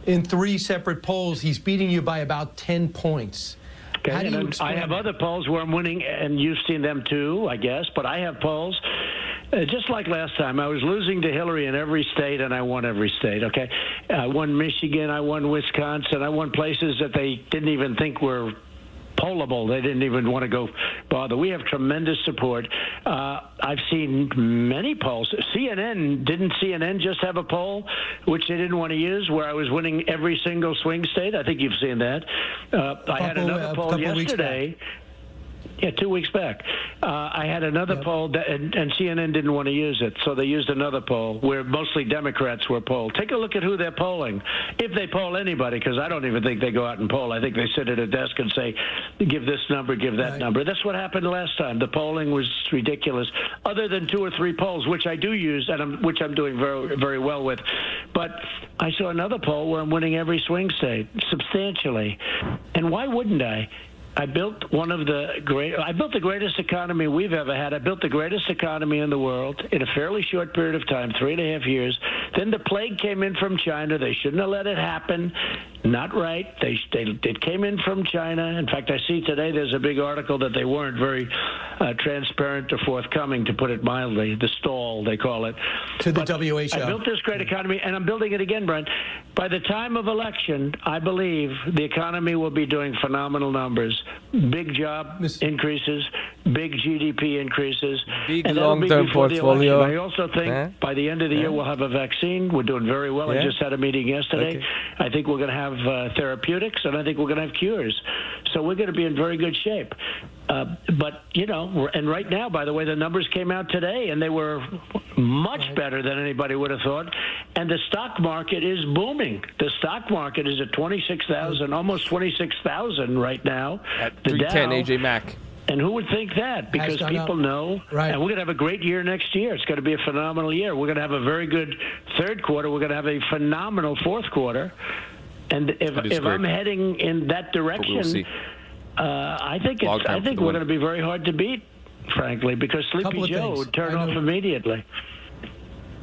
In 3 separate polls, he's beating you by about 10 points. Okay. How do you I have other polls where I'm winning, and you've seen them too, I guess. But I have polls. Just like last time, I was losing to Hillary in every state, and I won every state, okay? I won Michigan, I won Wisconsin, I won places that they didn't even think were pollable. They didn't even want to go bother. We have tremendous support. I've seen many polls. Didn't CNN just have a poll, which they didn't want to use, where I was winning every single swing state? I think you've seen that. I had another poll yesterday. Yeah, 2 weeks back. I had another poll, and CNN didn't want to use it, so they used another poll where mostly Democrats were polled. Take a look at who they're polling, if they poll anybody, because I don't even think they go out and poll. I think they sit at a desk and say, give this number, give that number. That's what happened last time. The polling was ridiculous, other than 2 or 3 polls, which I do use, and which I'm doing very, very well with. But I saw another poll where I'm winning every swing state, substantially. And why wouldn't I? I built the greatest economy we've ever had. I built the greatest economy in the world in a fairly short period of time, 3.5 years. Then the plague came in from China. They shouldn't have let it happen. Not right. It came in from China. In fact, I see today there's a big article that they weren't very transparent or forthcoming, to put it mildly. The stall, they call it. To the WHO. I built this great economy, and I'm building it again, Brent. By the time of election, I believe the economy will be doing phenomenal numbers. Big job increases, big GDP increases. Big and that'll be long-term before the portfolio. election. I also think by the end of the year, we'll have a vaccine. We're doing very well. I just had a meeting yesterday. Okay. I think we're going to have therapeutics, and I think we're going to have cures. So we're going to be in very good shape. But, and right now, by the way, the numbers came out today, and they were much better than anybody would have thought. And the stock market is booming. The stock market is at 26,000, almost 26,000 right now. At 310, AJ Mack. And who would think that? Because people know. Right. And we're going to have a great year next year. It's going to be a phenomenal year. We're going to have a very good third quarter. We're going to have a phenomenal fourth quarter. And if I'm heading in that direction, I think we're going to be very hard to beat, frankly, because Sleepy Joe would turn off immediately.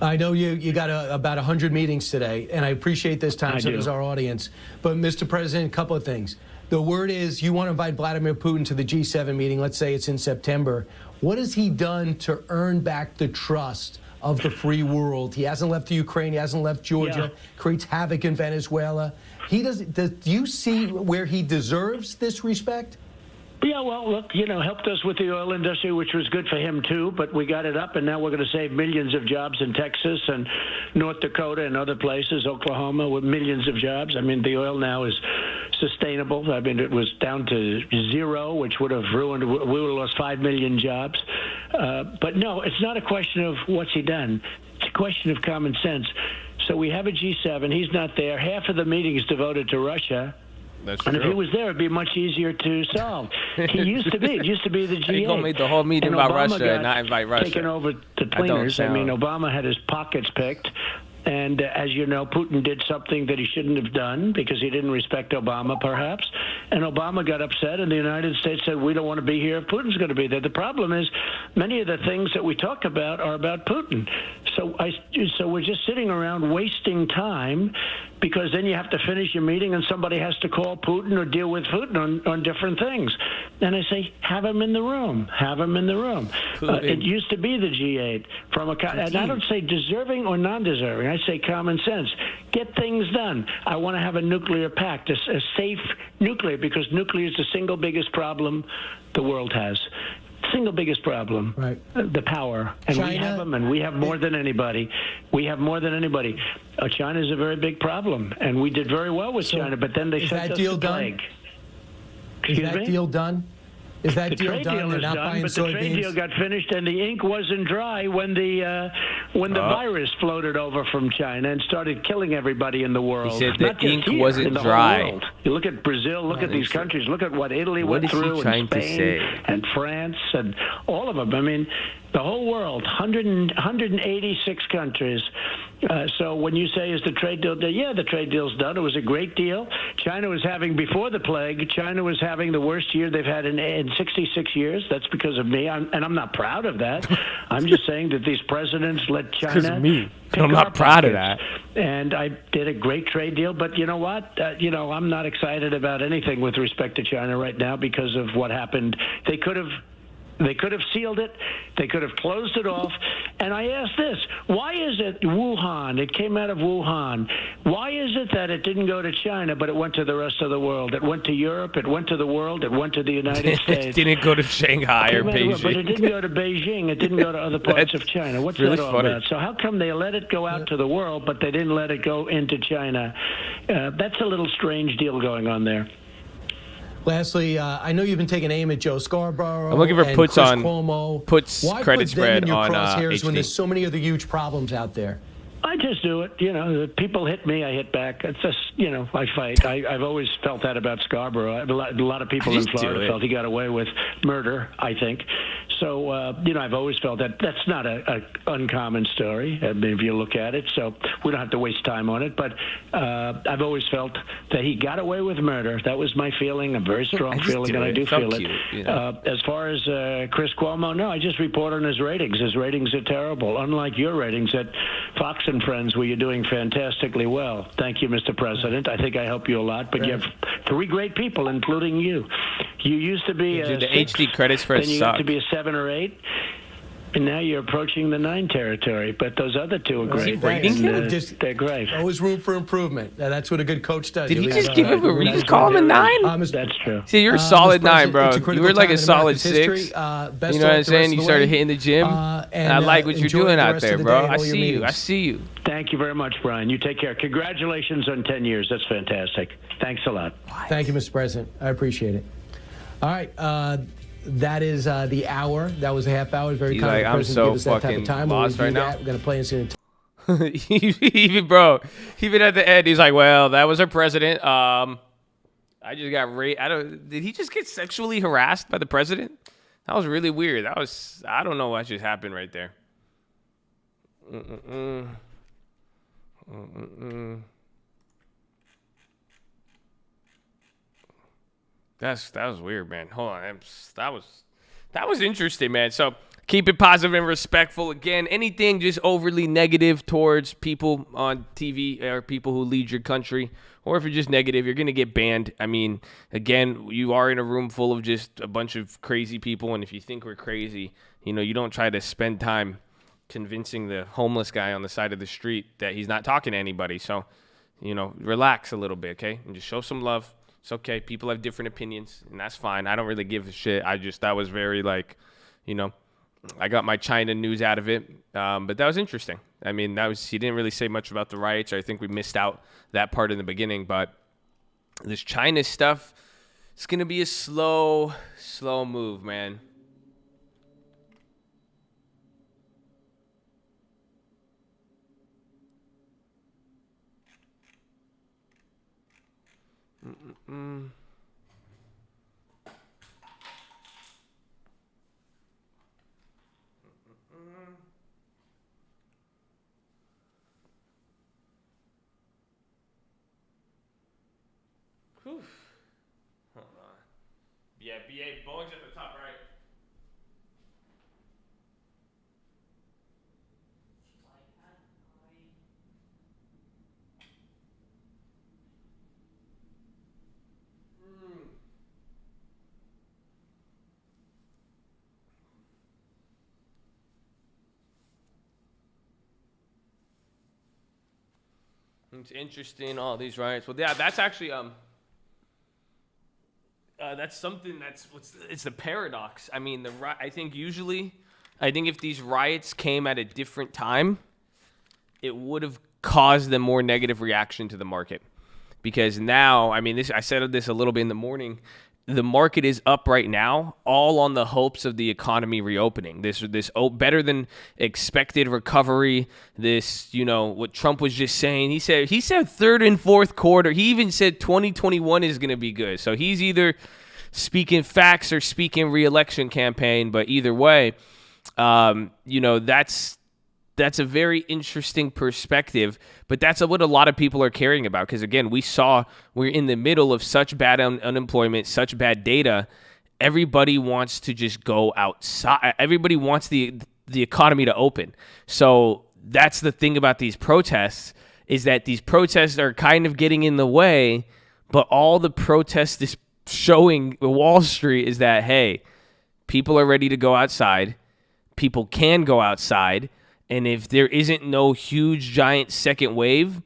I know you got about 100 meetings today, and I appreciate this time, so does our audience. But, Mr. President, a couple of things. The word is you want to invite Vladimir Putin to the G7 meeting. Let's say it's in September. What has he done to earn back the trust of the free world? He hasn't left the Ukraine. He hasn't left Georgia. Creates havoc in Venezuela. Do you see where he deserves this respect? Yeah, well, look, helped us with the oil industry, which was good for him, too. But we got it up, and now we're going to save millions of jobs in Texas and North Dakota and other places, Oklahoma, with millions of jobs. I mean, the oil now is sustainable. I mean, it was down to zero, which would have ruined, we would have lost 5 million jobs. But no, it's not a question of what's he done. It's a question of common sense. So we have a G7. He's not there. Half of the meeting is devoted to Russia. That's and true. if he was there, it'd be much easier to solve. It used to be the G8. He's going to make the whole meeting about Russia and not invite Russia. Taking over the cleaners. I mean, Obama had his pockets picked. And as you know, Putin did something that he shouldn't have done because he didn't respect Obama, perhaps. And Obama got upset, and the United States said, we don't want to be here if Putin's going to be there. The problem is many of the things that we talk about are about Putin. So we're just sitting around wasting time because then you have to finish your meeting and somebody has to call Putin or deal with Putin on different things. And I say, have him in the room. Have him in the room. It used to be the G8. And I don't say deserving or non-deserving. I say common sense. Get things done. I want to have a nuclear pact, a safe nuclear, because nuclear is the single biggest problem the world has. Single biggest problem, right? The power. And China, we have them, and we have more than anybody. We have more than anybody. China is a very big problem, and we did very well with China, but then they sent us the plague. Is that deal done? Is that deal done? Deal is done, but the trade deal got finished, and the ink wasn't dry when the virus floated over from China and started killing everybody in the world. He said the ink wasn't dry. You look at Brazil, look at these countries, look at what Italy went through, and Spain and France and all of them. I mean, the whole world, 186 countries. So when you say, is the trade deal done? Yeah, the trade deal's done. It was a great deal. China was having, before the plague, China was having the worst year they've had in 66 years. That's because of me, and I'm not proud of that. I'm just saying that these presidents let China because of me. I'm not proud of that. And I did a great trade deal, but you know what? I'm not excited about anything with respect to China right now because of what happened. They could have sealed it. They could have closed it off. And I ask this, why is it Wuhan? It came out of Wuhan. Why is it that it didn't go to China, but it went to the rest of the world? It went to Europe. It went to the world. It went to the United States. It didn't go to Shanghai or Beijing. But it didn't go to Beijing. It didn't go to other parts of China. What's really that all about? So how come they let it go out to the world, but they didn't let it go into China? That's a little strange deal going on there. Lastly, I know you've been taking aim at Joe Scarborough. I'm looking for puts Chris on Cuomo. puts Why credit put spread them in your on crosshairs HD? when there's so many other huge problems out there? I just do it. People hit me, I hit back. It's just, I fight. I've always felt that about Scarborough. A lot of people in Florida felt he got away with murder, I think. So, I've always felt that that's not a uncommon story. I mean, if you look at it, so we don't have to waste time on it. But I've always felt that he got away with murder. That was my feeling, a very strong feeling, and I do feel it. As far as Chris Cuomo, no, I just report on his ratings. His ratings are terrible, unlike your ratings at Fox and Friends, where you're doing fantastically well. Thank you, Mr. President. I think I help you a lot, but you have three great people, including you. You used to be the six, HD credit spread then you got to be a 7 or 8, and now you're approaching the 9 territory. But those other two are great. They're great. Always room for improvement. That's what a good coach does. Did he just give him a read? Just call him a 9? That's true. See, you're a solid 9, bro. You were like a solid 6. You know what I'm saying? You started hitting the gym. And I like what you're doing out there, bro. I see you. I see you. Thank you very much, Brian. You take care. Congratulations on 10 years. That's fantastic. Thanks a lot. Thank you, Mr. President. I appreciate it. All right. That is the hour. That was a half hour. Very kind of I'm so fucking lost right now. We're going to play in soon. Even at the end, he's like, well, that was our president. I just got did he just get sexually harassed by the president? That was really weird. I don't know what just happened right there. That was weird, man. Hold on. That was interesting, man. So keep it positive and respectful. Again, anything just overly negative towards people on TV or people who lead your country, or if you're just negative, you're going to get banned. I mean, again, you are in a room full of just a bunch of crazy people, and if you think we're crazy, you don't try to spend time convincing the homeless guy on the side of the street that he's not talking to anybody. So, relax a little bit, okay? And just show some love. It's okay. People have different opinions, and that's fine. I don't really give a shit. That was very I got my China news out of it, but that was interesting. I mean, he didn't really say much about the riots. I think we missed out that part in the beginning, but this China stuff, it's going to be a slow move, man. Whew. Hold on. Yeah, BA Boeing's at the top right. It's interesting, all these riots. Well, yeah, that's actually that's something it's the paradox. I mean, I think if these riots came at a different time, it would have caused a more negative reaction to the market. Because now, I mean, I said this a little bit in the morning. The market is up right now, all on the hopes of the economy reopening. This better than expected recovery. This, what Trump was just saying. He said third and fourth quarter. He even said 2021 is going to be good. So he's either speaking facts or speaking re-election campaign. But either way, that's a very interesting perspective, but that's what a lot of people are caring about. Because again, we're in the middle of such bad unemployment, such bad data. Everybody wants to just go outside. Everybody wants the economy to open. So that's the thing about these protests, is that these protests are kind of getting in the way, but all the protests is showing Wall Street is that, hey, people are ready to go outside. People can go outside. And if there isn't no huge, giant second wave,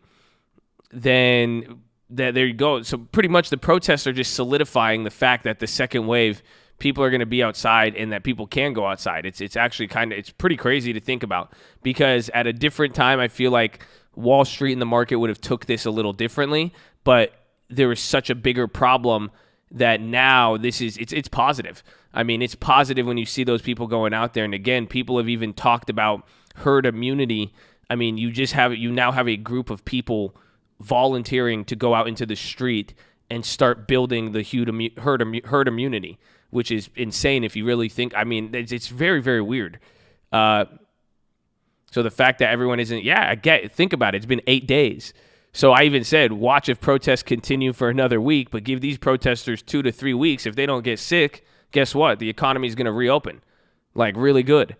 then there you go. So pretty much the protests are just solidifying the fact that the second wave, people are going to be outside and that people can go outside. It's actually it's pretty crazy to think about, because at a different time, I feel like Wall Street and the market would have took this a little differently, but there was such a bigger problem that now it's positive. I mean, it's positive when you see those people going out there. And again, people have even talked about herd immunity. I mean, you now have a group of people volunteering to go out into the street and start building the herd immunity, which is insane if you really think. I mean, it's very, very weird. So the fact that everyone isn't, think about it. It's been 8 days. So I even said, watch if protests continue for another week, but give these protesters 2 to 3 weeks. If they don't get sick, guess what? The economy is going to reopen. Like, really good.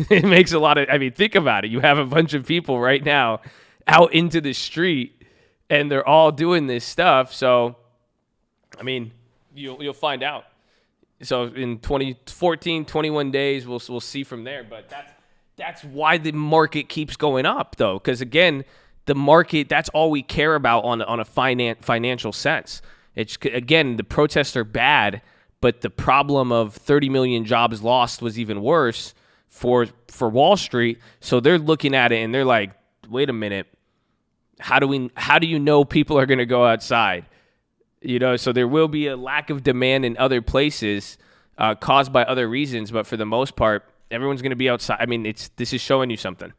It makes a lot of, think about it. You have a bunch of people right now out into the street, and they're all doing this stuff. So, you'll find out. So in 21 days, we'll see from there. But that's why the market keeps going up, though. Because, again, the market, that's all we care about on a financial sense. It's, again, the protests are bad, but the problem of 30 million jobs lost was even worse for Wall Street. So they're looking at it and they're like, wait a minute, how do you know people are going to go outside? So there will be a lack of demand in other places caused by other reasons, but for the most part, everyone's going to be outside. This is showing you something.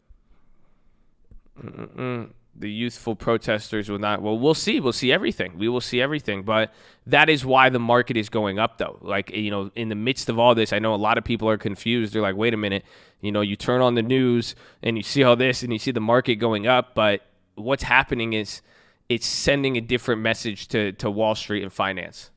The youthful protesters will not. Well, we'll see. We'll see everything. We will see everything. But that is why the market is going up, though. Like, in the midst of all this, I know a lot of people are confused. They're like, wait a minute. You turn on the news and you see all this and you see the market going up. But what's happening is it's sending a different message to Wall Street and finance.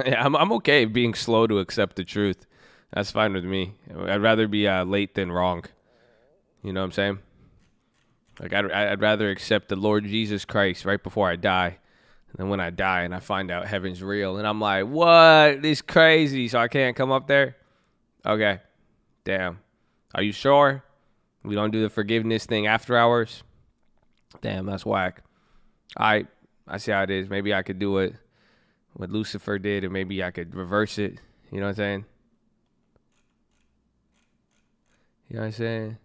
Yeah, I'm okay being slow to accept the truth. That's fine with me. I'd rather be late than wrong. You know what I'm saying? Like, I'd rather accept the Lord Jesus Christ right before I die than when I die and I find out heaven's real. And I'm like, what? This is crazy, so I can't come up there? Okay. Damn. Are you sure? We don't do the forgiveness thing after hours? Damn, that's whack. I see how it is. Maybe I could do it what Lucifer did, and maybe I could reverse it. You know what I'm saying? You know what I'm saying?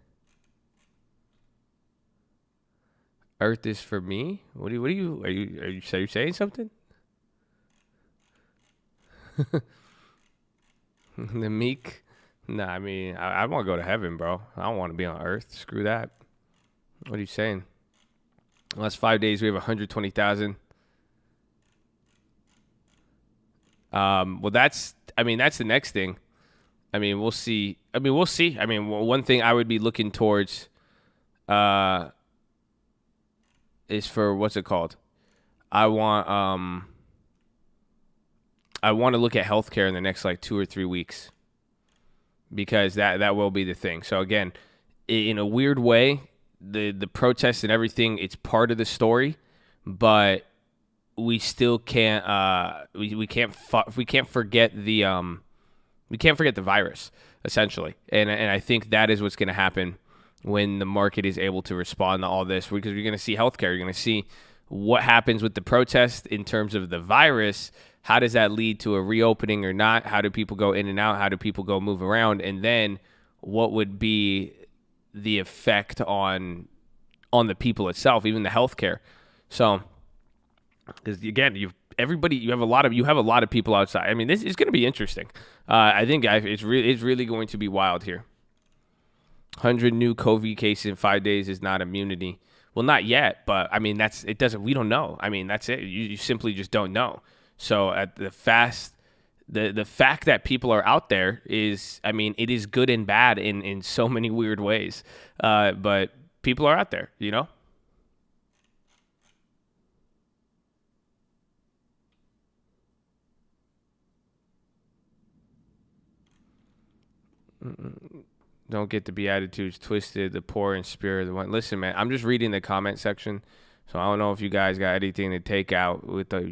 Earth is for me? Are you saying something? The meek? Nah, I want to go to heaven, bro. I don't want to be on earth. Screw that. What are you saying? Last 5 days, we have 120,000. Well, that's the next thing. We'll see. One thing I would be looking towards, is for, what's it called? I want to look at healthcare in the next 2 or 3 weeks, because that will be the thing. So again, in a weird way, the protests and everything, it's part of the story, but we still can't we can't forget the virus, essentially. And I think that is what's going to happen when the market is able to respond to all this, because you're going to see healthcare. You're going to see what happens with the protest in terms of the virus. How does that lead to a reopening or not? How do people go in and out? How do people go move around? And then what would be the effect on the people itself, even the healthcare? So, because again, you have a lot of people outside. This is going to be interesting. I think it's really going to be wild here. 100 new COVID cases in 5 days is not immunity. Well, not yet, but we don't know. That's it. You simply just don't know. So at the fact that people are out there is, it is good and bad in so many weird ways. But people are out there, Don't get the Beatitudes twisted. The poor in spirit. The one. Listen, man, I'm just reading the comment section, so I don't know if you guys got anything to take out with the,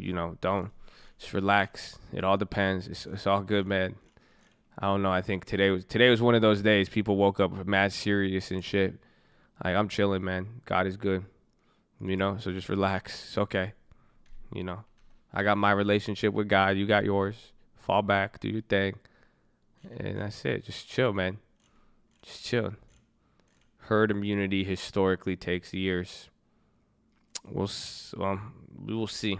don't. Just relax. It all depends. It's all good, man. I don't know. I think today was one of those days people woke up mad serious and shit. Like, I'm chilling, man. God is good. So just relax. It's okay. I got my relationship with God. You got yours. Fall back. Do your thing. And that's it. Just chill, man. Just chill. Herd immunity historically takes years. Well, We will see.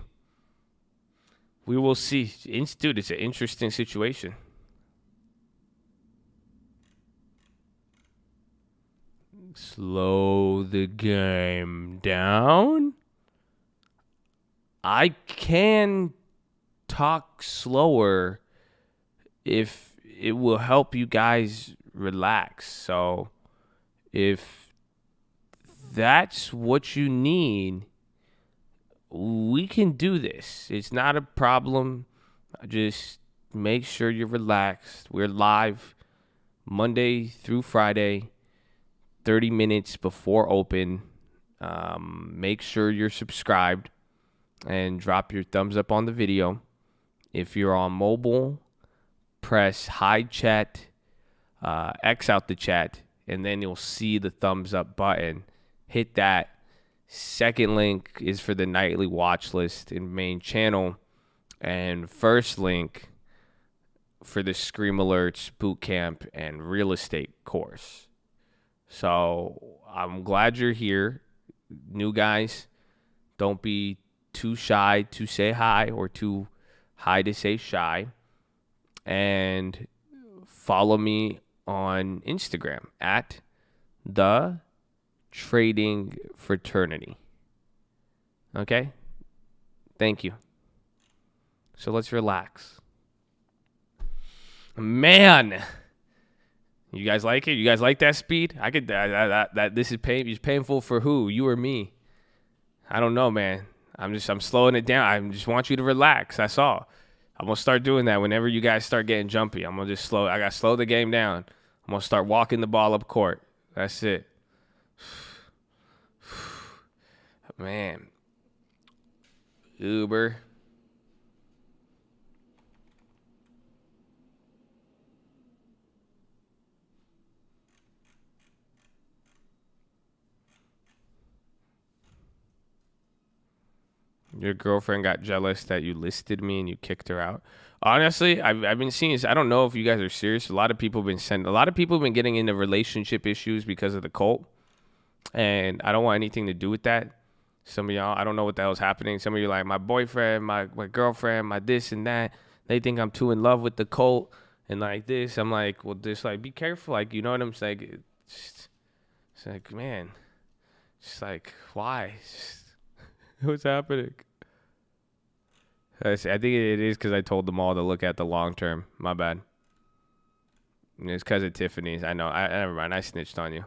We will see. Dude, it's an interesting situation. Slow the game down. I can talk slower if it will help you guys relax. So if that's what you need, we can do this. It's not a problem. Just make sure you're relaxed. We're live Monday through Friday, 30 minutes before open. Make sure you're subscribed and drop your thumbs up on the video. If you're on mobile, press hide chat, X out the chat, and then you'll see the thumbs up button. Hit that. Second link is for the nightly watch list in main channel. And first link for the Scream Alerts bootcamp and real estate course. So I'm glad you're here. New guys, don't be too shy to say hi or too high to say shy. And follow me on Instagram at the Trading Fraternity. Okay? Thank you. So let's relax. Man, you guys like it? You guys like that speed? I could that this is painful for who? You or me? I don't know, man. I'm slowing it down. I just want you to relax. That's all. I'm gonna start doing that whenever you guys start getting jumpy. I gotta slow the game down. I'm gonna start walking the ball up court. That's it. Man. Uber. Your girlfriend got jealous that you listed me and you kicked her out. Honestly, I've been seeing this. I don't know if you guys are serious. A lot of people have been getting into relationship issues because of the cult. And I don't want anything to do with that. Some of y'all, I don't know what the hell's happening. Some of you are like, my boyfriend, my girlfriend, my this and that. They think I'm too in love with the cult and like this. I'm like, well, just like, be careful. Like, you know what I'm saying? It's like, man, just like, why? What's happening? I think it is because I told them all to look at the long term. My bad. It's because of Tiffany's. I know. Never mind. I snitched on you.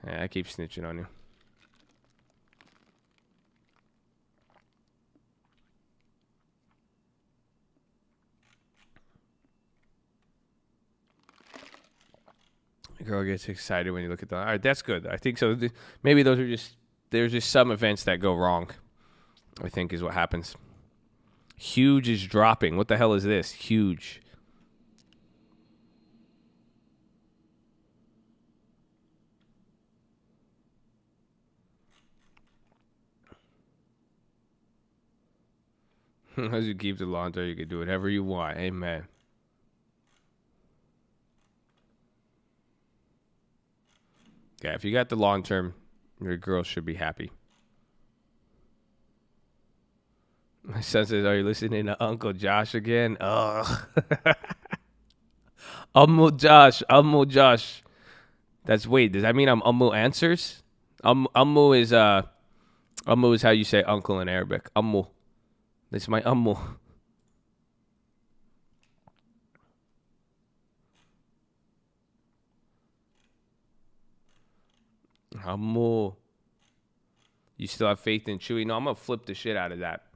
Yeah, I keep snitching on you. The girl gets excited when you look at the. All right, that's good. I think so. Maybe there's just some events that go wrong. I think is what happens. Huge is dropping. What the hell is this? Huge. As you keep the long term, you can do whatever you want. Amen. Yeah, if you got the long term, your girl should be happy. My son says, are you listening to Uncle Josh again? Oh. Uncle Josh. Wait, does that mean I'm Ummu Answers? Ummu is how you say uncle in Arabic. Ummu. This is my Ummu. Ummu. You still have faith in Chewy? No, I'm gonna flip the shit out of that.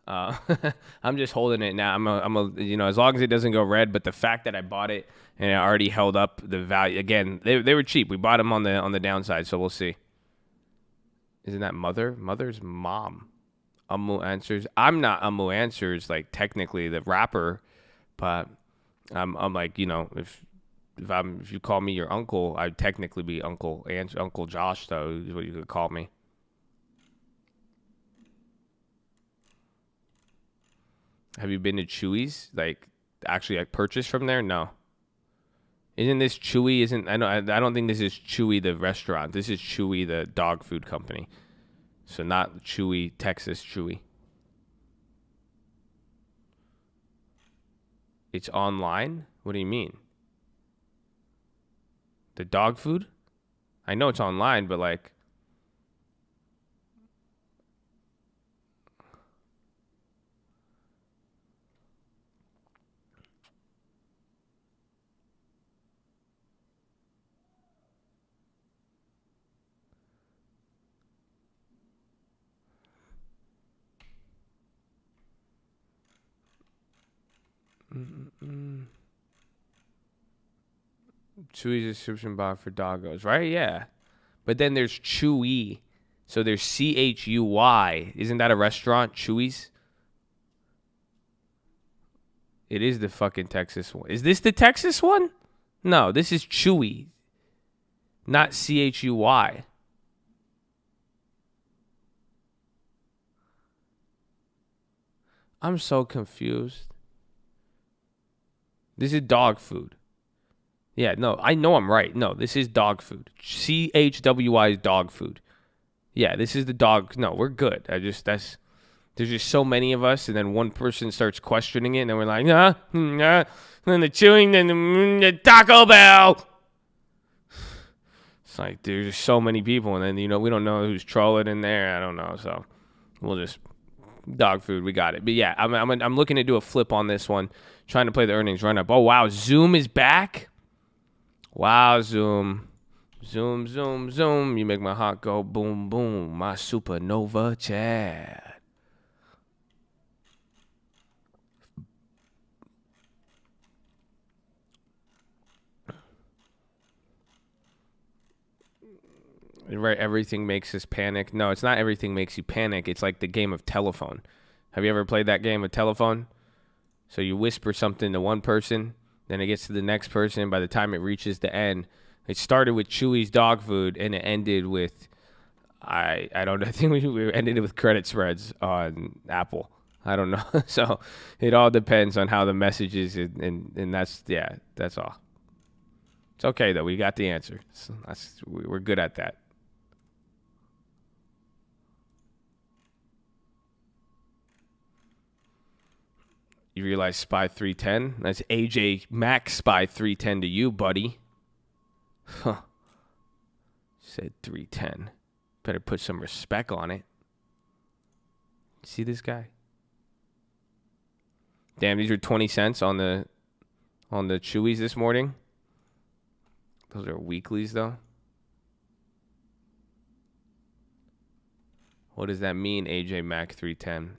I'm just holding it now. As long as it doesn't go red. But the fact that I bought it and it already held up the value again, they were cheap. We bought them on the downside, so we'll see. Isn't that mother? Mother's mom. Ummu Answers. I'm not Ummu Answers, like technically the rapper, but I'm like, if you call me your uncle, I'd technically be Uncle Josh, though, is what you could call me. Have you been to Chewy's? Like, actually like purchase from there? No. Isn't this Chewy? I don't think this is Chewy the restaurant. This is Chewy the dog food company. So not Chewy, Texas Chewy. It's online? What do you mean? The dog food? I know it's online, but like... Chewy's subscription box for doggos, right? Yeah. But then there's Chewy. So there's CHUY. Isn't that a restaurant? Chewy's? It is the fucking Texas one. Is this the Texas one? No, this is Chewy. Not CHUY. I'm so confused. This is dog food. Yeah, no, I know I'm right. No, this is dog food. CHWY is dog food. Yeah, this is the dog. No, we're good. There's just so many of us, and then one person starts questioning it, and then we're like, nah, and then the chewing, then the Taco Bell. It's like there's just so many people, and then we don't know who's trolling in there. I don't know, so we'll just dog food. We got it. But yeah, I'm looking to do a flip on this one, trying to play the earnings run up. Oh wow, Zoom is back. Wow, Zoom. Zoom, zoom, zoom. You make my heart go boom, boom. My supernova Chad. Right, everything makes us panic. No, it's not everything makes you panic. It's like the game of telephone. Have you ever played that game of telephone? So you whisper something to one person, then it gets to the next person. By the time it reaches the end, it started with Chewy's dog food, and it ended with, I don't know, I think we ended it with credit spreads on Apple. I don't know. So it all depends on how the message is, and that's all. It's okay, though. We got the answer. So we're good at that. You realize Spy 310? That's AJ Max Spy 310 to you, buddy. Huh. Said 310. Better put some respect on it. See this guy? Damn, these are 20 cents on the Chewies this morning. Those are weeklies, though. What does that mean, AJ Mac 310?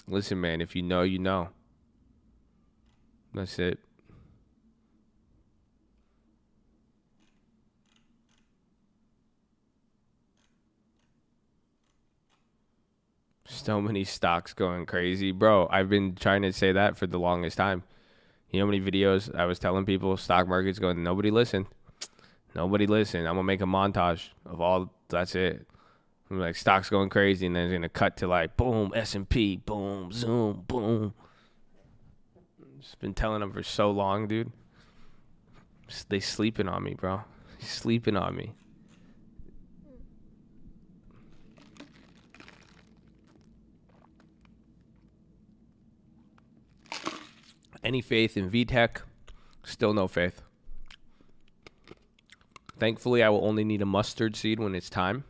Listen, man, if you know, you know. That's it. So many stocks going crazy. Bro, I've been trying to say that for the longest time. You know how many videos I was telling people stock market's going, nobody listened. Nobody listened. I'm going to make a montage of all, that's it. I'm like, stock's going crazy, and then it's going to cut to like, boom, S&P, boom, Zoom, boom. Just been telling them for so long, dude. They sleeping on me, bro. Sleeping on me. Any faith in VTech? Still no faith. Thankfully, I will only need a mustard seed when it's time.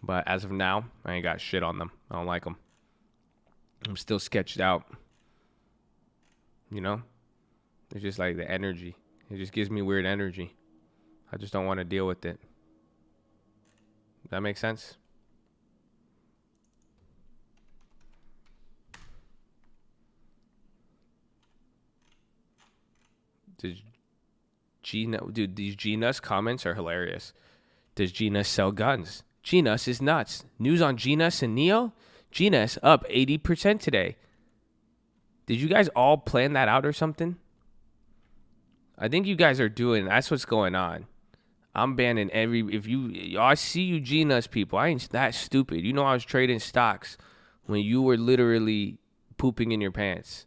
But as of now, I ain't got shit on them. I don't like them. I'm still sketched out. You know? It's just like the energy. It just gives me weird energy. I just don't want to deal with it. Does that make sense? Dude, these G-Nuss comments are hilarious. Does G-Nuss sell guns? G-Nuss is nuts. News on G-Nuss and Neo? G-Nuss up 80% today. Did you guys all plan that out or something? I think you guys are doing, that's what's going on. I'm banning I see you G-Nuss people. I ain't that stupid. You know I was trading stocks when you were literally pooping in your pants.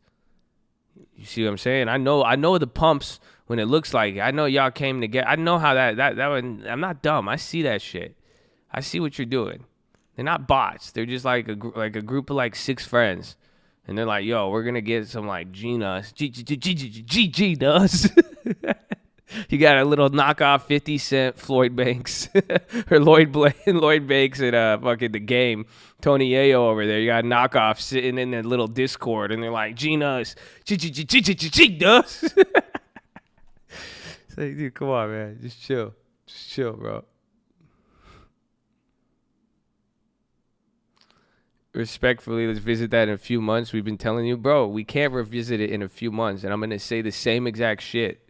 You see what I'm saying? I know the pumps when it looks like it. I know y'all came together. I know how that I'm not dumb. I see that shit. I see what you're doing. They're not bots. They're just like a group of like 6 friends. And they're like, yo, we're going to get some like G-Nuts. G-Nuts. You got a little knockoff 50 Cent Floyd Banks or Lloyd Banks at fucking The Game. Tony Yayo over there. You got a knockoff sitting in that little Discord, and they're like, G-Nuts. G-Nuts. It's like, dude, come on, man. Just chill. Just chill, bro. Respectfully, let's visit that in a few months. We've been telling you, bro, we can't revisit it in a few months, and I'm going to say the same exact shit.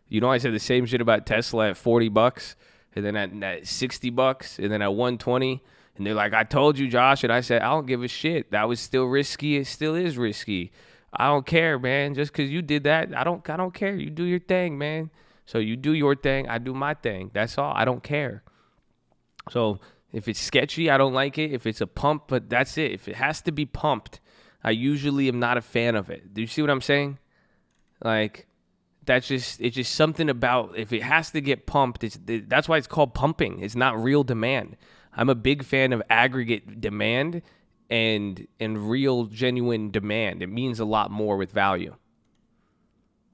You know, I said the same shit about Tesla at $40, and then at $60, and then at $120, and they're like, I told you, Josh, and I said, I don't give a shit. That was still risky. It still is risky. I don't care, man. Just because you did that, I don't care. You do your thing, man. So you do your thing, I do my thing. That's all. I don't care. So if it's sketchy, I don't like it. If it's a pump, but that's it. If it has to be pumped, I usually am not a fan of it. Do you see what I'm saying? Like, it's just something about, if it has to get pumped, that's why it's called pumping. It's not real demand. I'm a big fan of aggregate demand and real genuine demand. It means a lot more with value.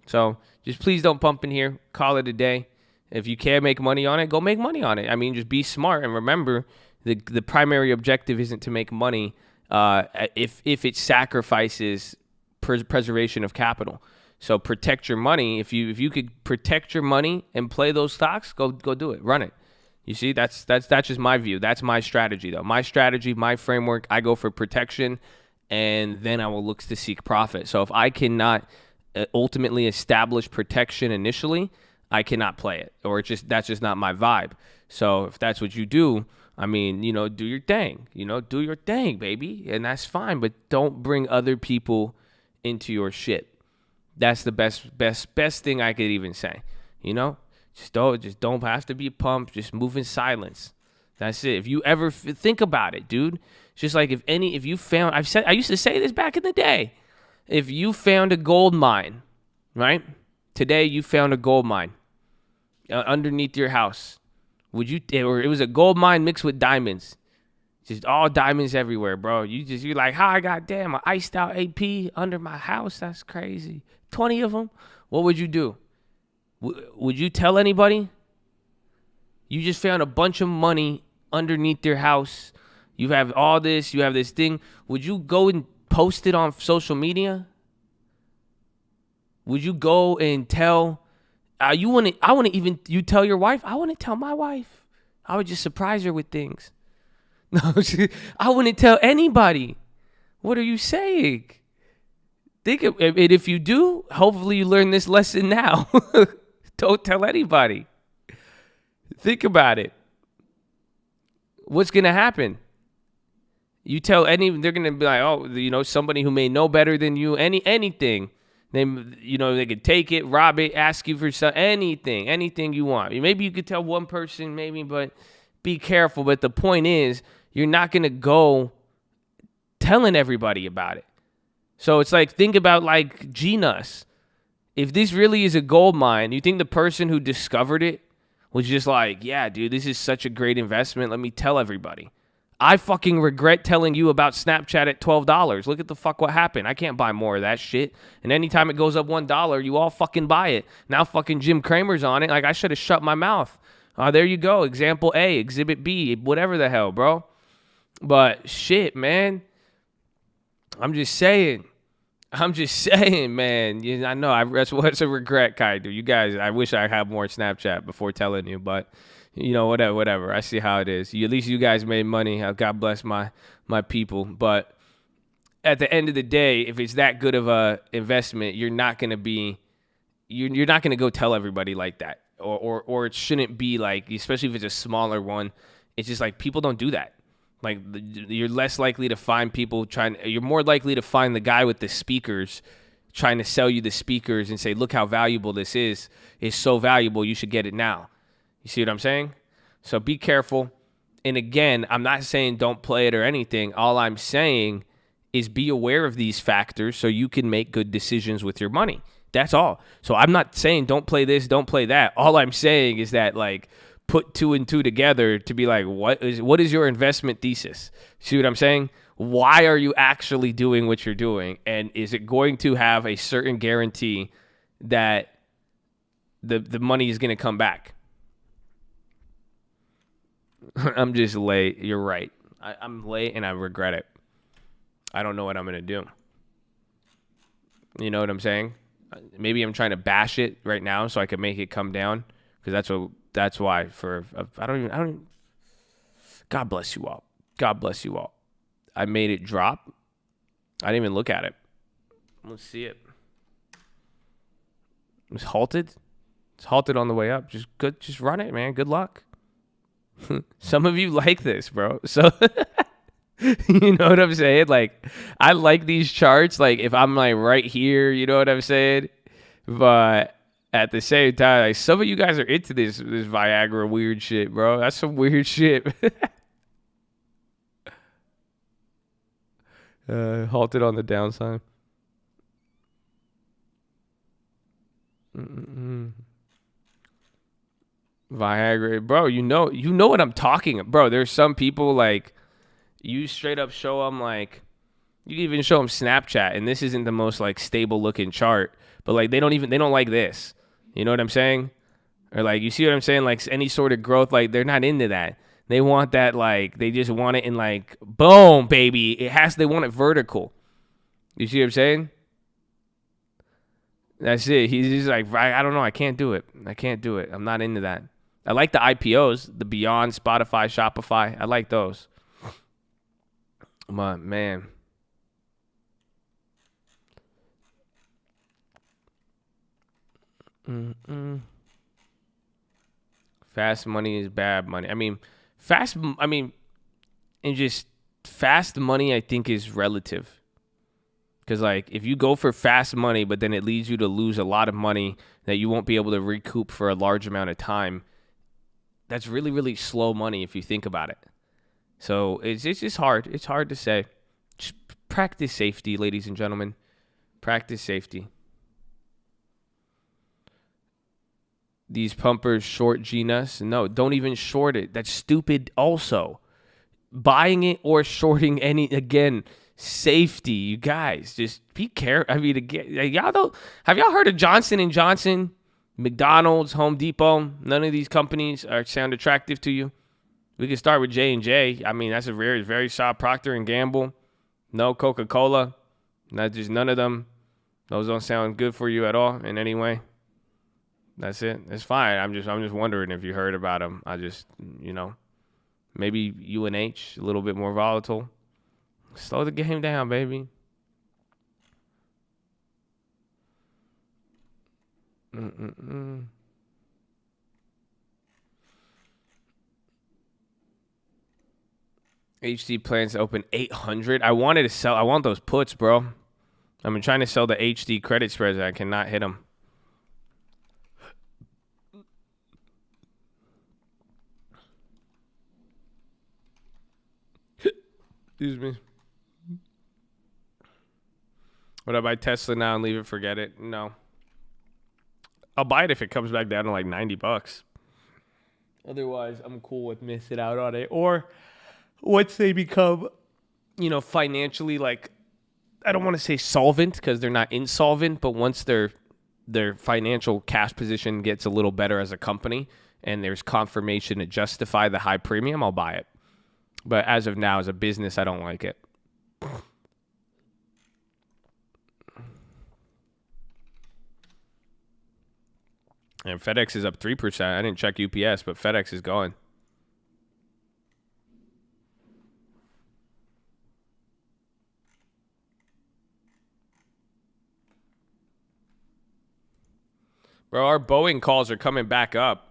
So just please don't pump in here. Call it a day. If you can make money on it, go make money on it. I mean, just be smart and remember the primary objective isn't to make money if it sacrifices preservation of capital. So protect your money. If you could protect your money and play those stocks, go do it. Run it. You see, that's just my view. That's my strategy, though. My strategy, my framework, I go for protection, and then I will look to seek profit. So if I cannot ultimately establish protection initially, I cannot play it, or that's just not my vibe. So if that's what you do, I mean, you know, do your thing. You know, do your thing, baby, and that's fine. But don't bring other people into your shit. That's the best thing I could even say. You know, just don't have to be pumped. Just move in silence. That's it. If you ever think about it, dude, it's just like if you found, I used to say this back in the day. If you found a gold mine, right? Today you found a gold mine underneath your house. Or it was a gold mine mixed with diamonds. Just all diamonds everywhere, bro. You're like, how goddamn, an iced out AP under my house? That's crazy. 20 of them. What would you do? Would you tell anybody? You just found a bunch of money underneath your house. You have all this. You have this thing. Would you go and post it on social media? Would you go and tell? You tell your wife? I wouldn't tell my wife. I would just surprise her with things. No, I wouldn't tell anybody. What are you saying? If you do, hopefully you learn this lesson now. Don't tell anybody. Think about it. What's going to happen? You tell they're going to be like, oh, you know, somebody who may know better than you, anything. They could take it, rob it, ask you for anything you want. Maybe you could tell one person, but be careful. But the point is, you're not going to go telling everybody about it. So it's like, think about like G-Nuts. If this really is a gold mine, you think the person who discovered it was just like, yeah, dude, this is such a great investment. Let me tell everybody. I fucking regret telling you about Snapchat at $12. Look at what happened. I can't buy more of that shit. And anytime it goes up $1, you all fucking buy it. Now fucking Jim Cramer's on it. Like, I should have shut my mouth. There you go. Example A, exhibit B, whatever the hell, bro. But shit, man. I'm just saying, man. I know that's what's a regret, kind of. You guys, I wish I had more Snapchat before telling you, but you know, whatever. I see how it is. At least you guys made money. God bless my people. But at the end of the day, if it's that good of a investment, you're not gonna go tell everybody like that, or it shouldn't be like, especially if it's a smaller one. It's just like people don't do that. Like, you're less likely to find people you're more likely to find the guy with the speakers trying to sell you the speakers and say, look how valuable this is. It's so valuable, you should get it now. You see what I'm saying? So be careful. And again, I'm not saying don't play it or anything. All I'm saying is be aware of these factors so you can make good decisions with your money. That's all. So I'm not saying don't play this, don't play that. All I'm saying is that, like, put 2 and 2 together to be like, what is your investment thesis? See what I'm saying? Why are you actually doing what you're doing? And is it going to have a certain guarantee that the money is going to come back? I'm just late. You're right. I'm late and I regret it. I don't know what I'm going to do. You know what I'm saying? Maybe I'm trying to bash it right now so I can make it come down, because that's why I don't even God bless you all. God bless you all. I made it drop. I didn't even look at it. Let's see it. It's halted. It's halted on the way up. Just run it, man. Good luck. Some of you like this, bro. So you know what I'm saying? Like, I like these charts. Like, if I'm like right here, you know what I'm saying? But at the same time, like, some of you guys are into this Viagra weird shit, bro. That's some weird shit. Halted on the downside. Viagra, bro. You know what I'm talking about, bro. There's some people, like, you straight up show them, like, you can even show them Snapchat, and this isn't the most, like, stable looking chart, but, like, they don't like this. You know what I'm saying? Or, like, you see what I'm saying? Like, any sort of growth, like, they're not into that. They want that, like, they just want it in, like, boom, baby. They want it vertical. You see what I'm saying? That's it. He's just like, I don't know. I can't do it. I'm not into that. I like the IPOs, the Beyond, Spotify, Shopify. I like those. But, man. Fast money is bad money. Fast money, I think, is relative. Because, like, if you go for fast money, but then it leads you to lose a lot of money that you won't be able to recoup for a large amount of time, that's really, really slow money if you think about it. So it's just hard. It's hard to say. Just practice safety, ladies and gentlemen. Practice safety. These pumpers short Genus. No, don't even short it. That's stupid also. Buying it or shorting again, safety, you guys. Just be careful. Again, have y'all heard of Johnson & Johnson, McDonald's, Home Depot? None of these companies sound attractive to you. We can start with J&J. That's a very, very solid. Procter & Gamble. No Coca-Cola. Just none of them. Those don't sound good for you at all in any way. That's it. It's fine. I'm just wondering if you heard about them. Maybe UNH, a little bit more volatile. Slow the game down, baby. HD plans to open 800. I want those puts, bro. I've been trying to sell the HD credit spreads. I cannot hit them. Excuse me. Would I buy Tesla now and leave it, forget it? No. I'll buy it if it comes back down to like $90. Otherwise, I'm cool with missing out on it. Or once they become, financially, like, I don't want to say solvent because they're not insolvent, but once their financial cash position gets a little better as a company and there's confirmation to justify the high premium, I'll buy it. But as of now, as a business, I don't like it. And FedEx is up 3%. I didn't check UPS, but FedEx is going. Bro, our Boeing calls are coming back up.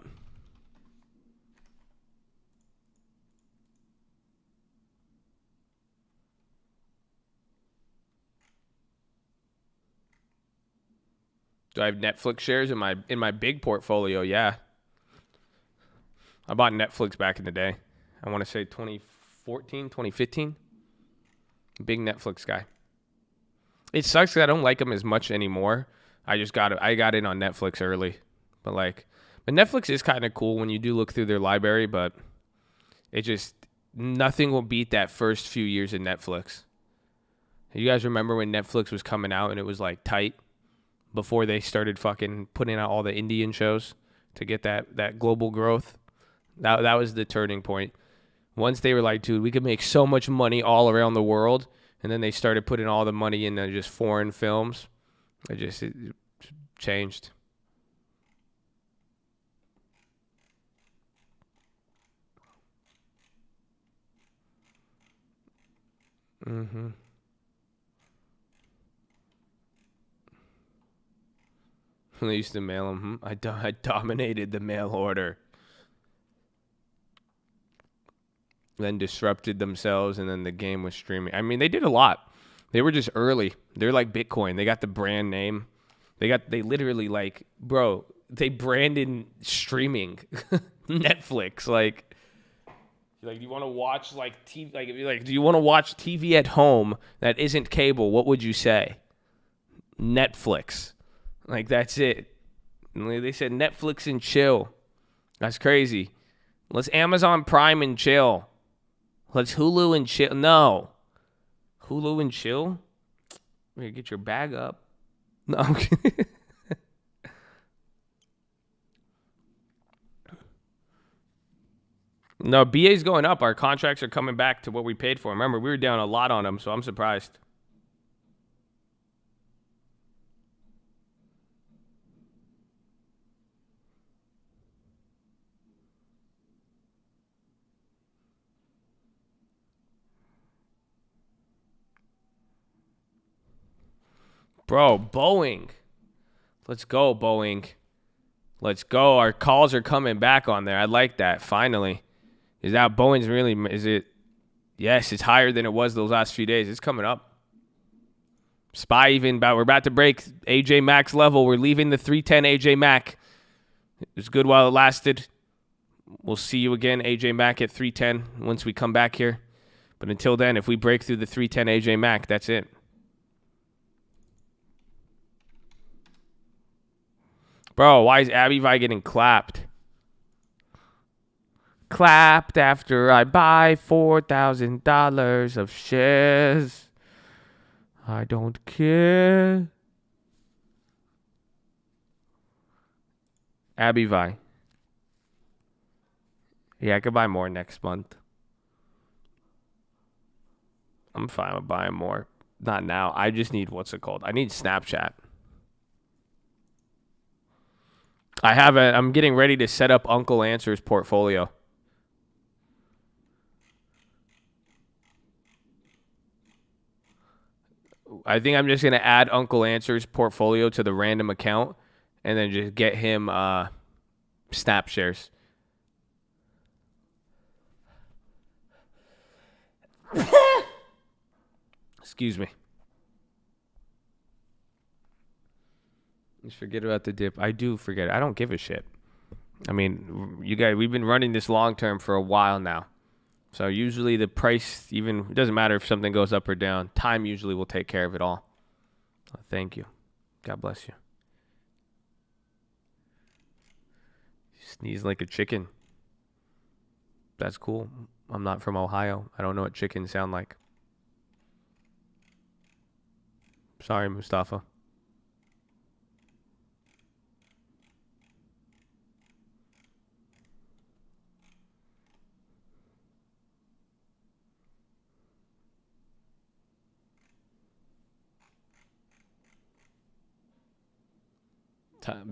Do I have Netflix shares in my big portfolio? Yeah. I bought Netflix back in the day. I want to say 2014, 2015. Big Netflix guy. It sucks that I don't like him as much anymore. I got in on Netflix early. But Netflix is kind of cool when you do look through their library, but nothing will beat that first few years of Netflix. You guys remember when Netflix was coming out and it was like tight before they started fucking putting out all the Indian shows to get that global growth? That was the turning point. Once they were like, dude, we could make so much money all around the world, and then they started putting all the money into just foreign films, it changed. Mm-hmm. They used to mail them. I dominated the mail order. Then disrupted themselves, and then the game was streaming. I mean, they did a lot. They were just early. They're like Bitcoin. They got the brand name. They literally they branded streaming. Netflix. Like, do you want to watch TV? Do you want to watch TV at home that isn't cable? What would you say? Netflix. Like, that's it. And they said Netflix and chill. That's crazy. Let's Amazon Prime and chill. Let's Hulu and chill. No. Hulu and chill? Wait, get your bag up. No, I'm kidding. No, BA's going up. Our contracts are coming back to what we paid for. Remember, we were down a lot on them, so I'm surprised. Bro, Boeing. Let's go, Boeing. Let's go. Our calls are coming back on there. I like that. Finally. Is that Boeing's really, is it? Yes, it's higher than it was those last few days. It's coming up. We're about to break AJ Mack's level. We're leaving the 310 AJ Mack. It was good while it lasted. We'll see you again, AJ Mack, at 310 once we come back here. But until then, if we break through the 310 AJ Mack, that's it. Bro, why is Abby getting clapped? Clapped after I buy $4,000 of shares. I don't care. Abby Vi. Yeah, I could buy more next month. I'm fine with buying more. Not now. I just need, I need Snapchat. I'm getting ready to set up Uncle Answer's portfolio. I think I'm just going to add Uncle Answer's portfolio to the random account and then just get him Snap shares. Excuse me. Just forget about the dip. I do forget it. I don't give a shit. I mean, you guys, we've been running this long term for a while now. So usually the price, it doesn't matter if something goes up or down. Time usually will take care of it all. Thank you. God bless you. You sneeze like a chicken. That's cool. I'm not from Ohio. I don't know what chickens sound like. Sorry, Mustafa.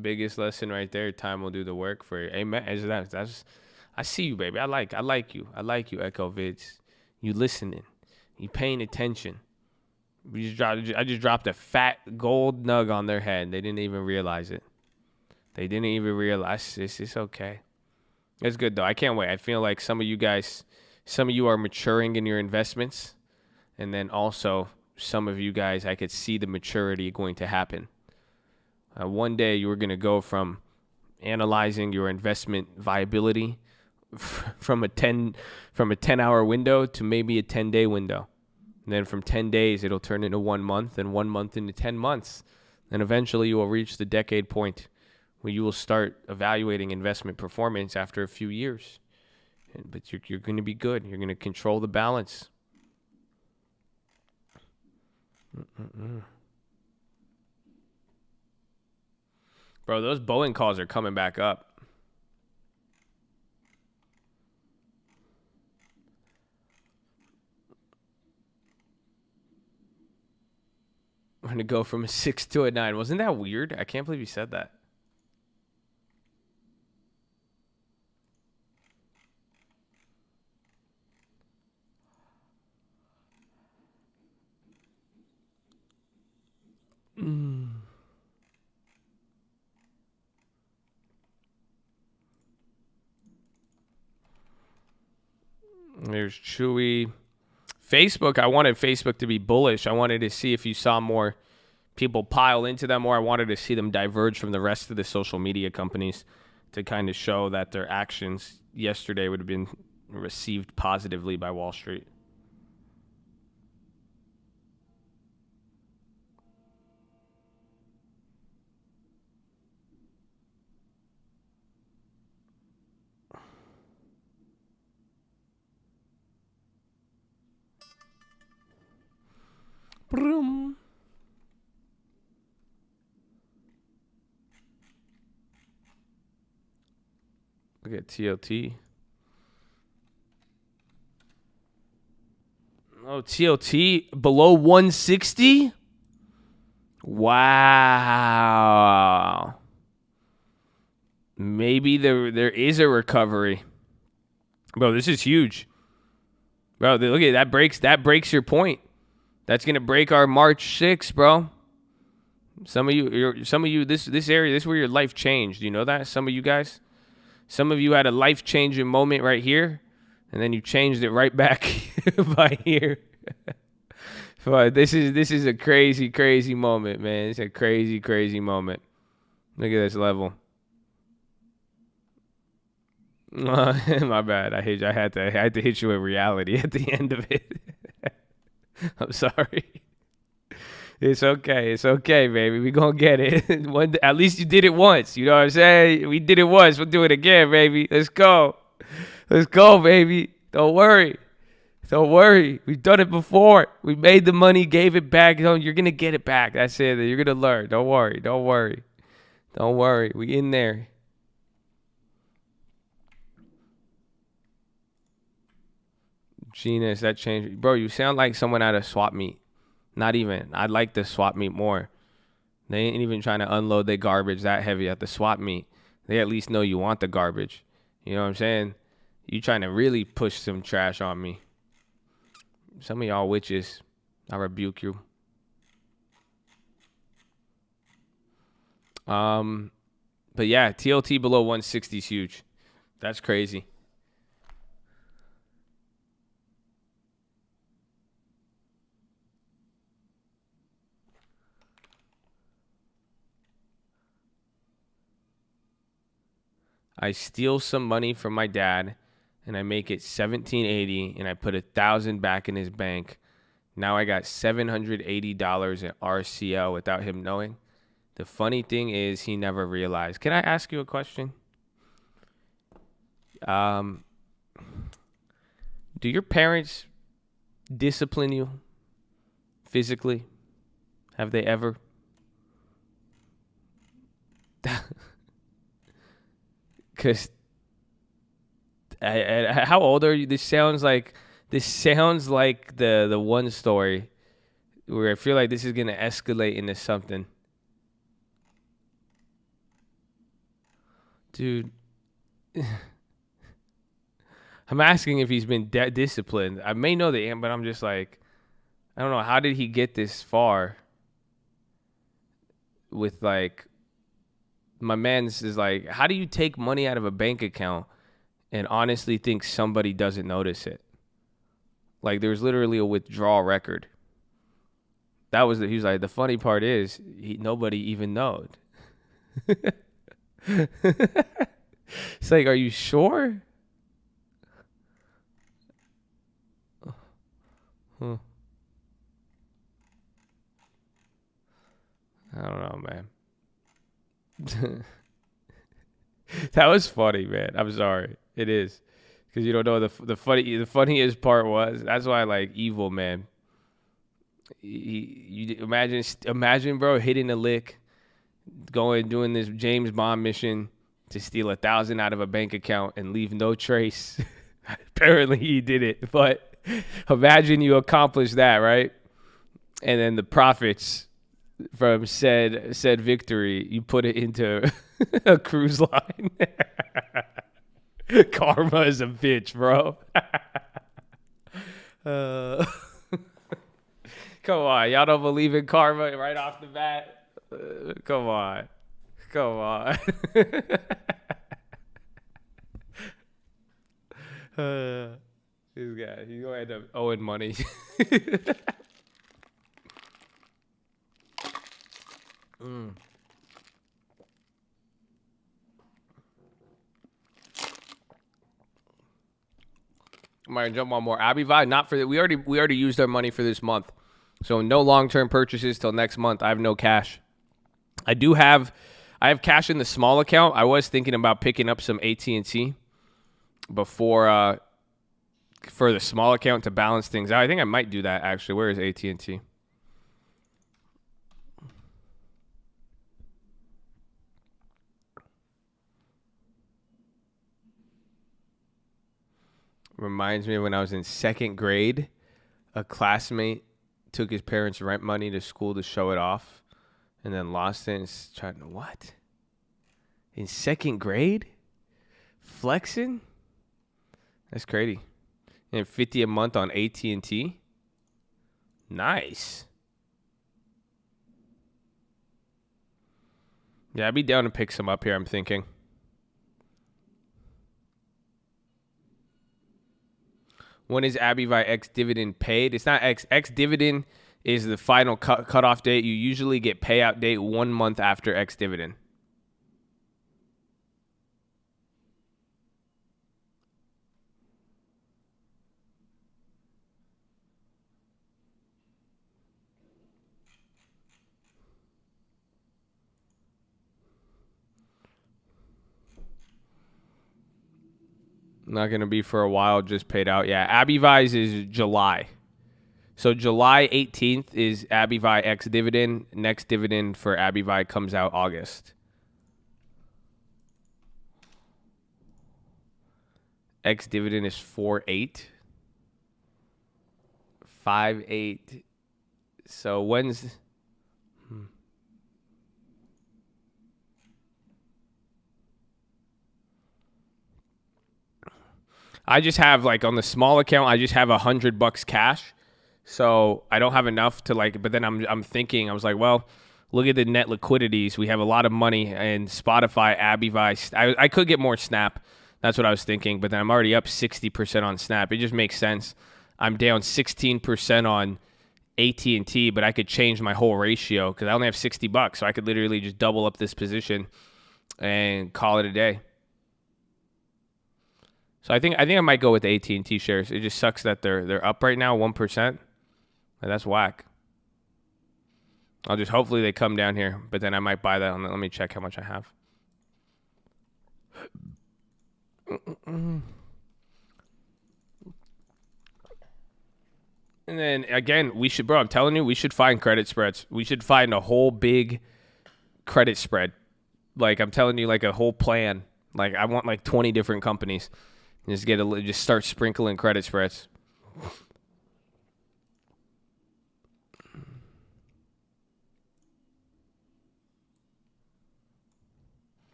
Biggest lesson right there. Time will do the work for you. Amen. I see you, baby. I like you. I like you, Echo Vids. You listening. You paying attention. I just dropped a fat gold nug on their head. They didn't even realize it. They didn't even realize this. It's okay. It's good, though. I can't wait. I feel like some of you are maturing in your investments. And then also, some of you guys, I could see the maturity going to happen. One day you were going to go from analyzing your investment viability from a 10-hour window to maybe a 10-day window. And then from 10 days, it'll turn into 1 month, and 1 month into 10 months. And eventually you will reach the decade point where you will start evaluating investment performance after a few years. But you're going to be good. You're going to control the balance. Bro, those Boeing calls are coming back up. We're going to go from a 6 to a 9. Wasn't that weird? I can't believe you said that. There's Chewy. Facebook, I wanted Facebook to be bullish. I wanted to see if you saw more people pile into them, or I wanted to see them diverge from the rest of the social media companies to kind of show that their actions yesterday would have been received positively by Wall Street. Broom. Look at TLT. Oh, TLT below 160? Wow. Maybe there is a recovery. Bro, this is huge. Bro, look at that breaks your point. That's gonna break our March 6th, bro. Some of you, this area, this is where your life changed. You know that? Some of you guys, some of you had a life changing moment right here, and then you changed it right back by here. But this is a crazy moment, man. It's a crazy moment. Look at this level. My bad. I had to hit you with reality at the end of it. I'm sorry. It's okay, baby. We gonna get it. At least you did it once. You know what I'm saying? We did it once. We'll do it again, baby. Let's go, baby. Don't worry. We've done it before. We made the money, gave it back. You're gonna get it back. That's it. You're gonna learn. Don't worry. We in there. Genius, that changed. Bro, you sound like someone at a swap meet. Not even. I like the swap meet more. They ain't even trying to unload their garbage that heavy at the swap meet. They at least know you want the garbage. You know what I'm saying? You trying to really push some trash on me. Some of y'all witches. I rebuke you. But yeah, TLT below 160 is huge. That's crazy. I steal some money from my dad and I make it $1,780 and I put $1,000 back in his bank. Now I got $780 in RCL without him knowing. The funny thing is he never realized. Can I ask you a question? Do your parents discipline you physically? Have they ever? Because how old are you? This sounds like the one story where I feel like this is going to escalate into something. Dude, I'm asking if he's been disciplined. I may know the answer, but I'm just like, I don't know. How did he get this far with like, my man's is like, how do you take money out of a bank account and honestly think somebody doesn't notice it? Like, there's literally a withdrawal record. He was like, the funny part is nobody even knowed. It's like, are you sure? That was funny, man. I'm sorry. It is. Because you don't know the funniest part was, that's why I like Evil, man. You imagine, bro, hitting a lick, doing this James Bond mission to steal 1,000 out of a bank account and leave no trace. Apparently he did it, but imagine you accomplish that, right? And then the profits from said victory, you put it into a cruise line. Karma is a bitch, bro. Come on, y'all don't believe in karma right off the bat? Come on. This guy, he's gonna end up owing money. I might jump on more Abivi. Not for we already used our money for this month, so no long-term purchases till next month. I have no cash. I have cash in the small account. I was thinking about picking up some AT&T before for the small account to balance things out. I think I might do that actually. Where is AT&T? Reminds me of when I was in second grade, a classmate took his parents' rent money to school to show it off and then lost it and tried to, what? In second grade? Flexing? That's crazy. And $50 a month on AT&T? Nice. Yeah, I'd be down to pick some up here, I'm thinking. When is Abivi X dividend paid? It's not X dividend is the final cutoff date. You usually get payout date 1 month after X dividend. Not going to be for a while, just paid out. Yeah, Abivi's is July. So July 18th is Abivi X dividend. Next dividend for Abivi comes out August. X dividend is 4.8. 5.8. So when's... I just have, like, on the small account, I just have $100 cash. So I don't have enough to, like, but then I'm thinking, I was like, well, look at the net liquidities. We have a lot of money, and Spotify, Abivi, I could get more Snap. That's what I was thinking, but then I'm already up 60% on Snap. It just makes sense. I'm down 16% on AT&T, but I could change my whole ratio because I only have $60, so I could literally just double up this position and call it a day. So I think I might go with the AT&T shares. It just sucks that they're up right now, 1%. That's whack. I'll just hopefully they come down here, but then I might buy that. Let me check how much I have. And then again, I'm telling you, we should find credit spreads. We should find a whole big credit spread. Like, I'm telling you, like a whole plan. Like, I want like 20 different companies. Just start sprinkling credit spreads.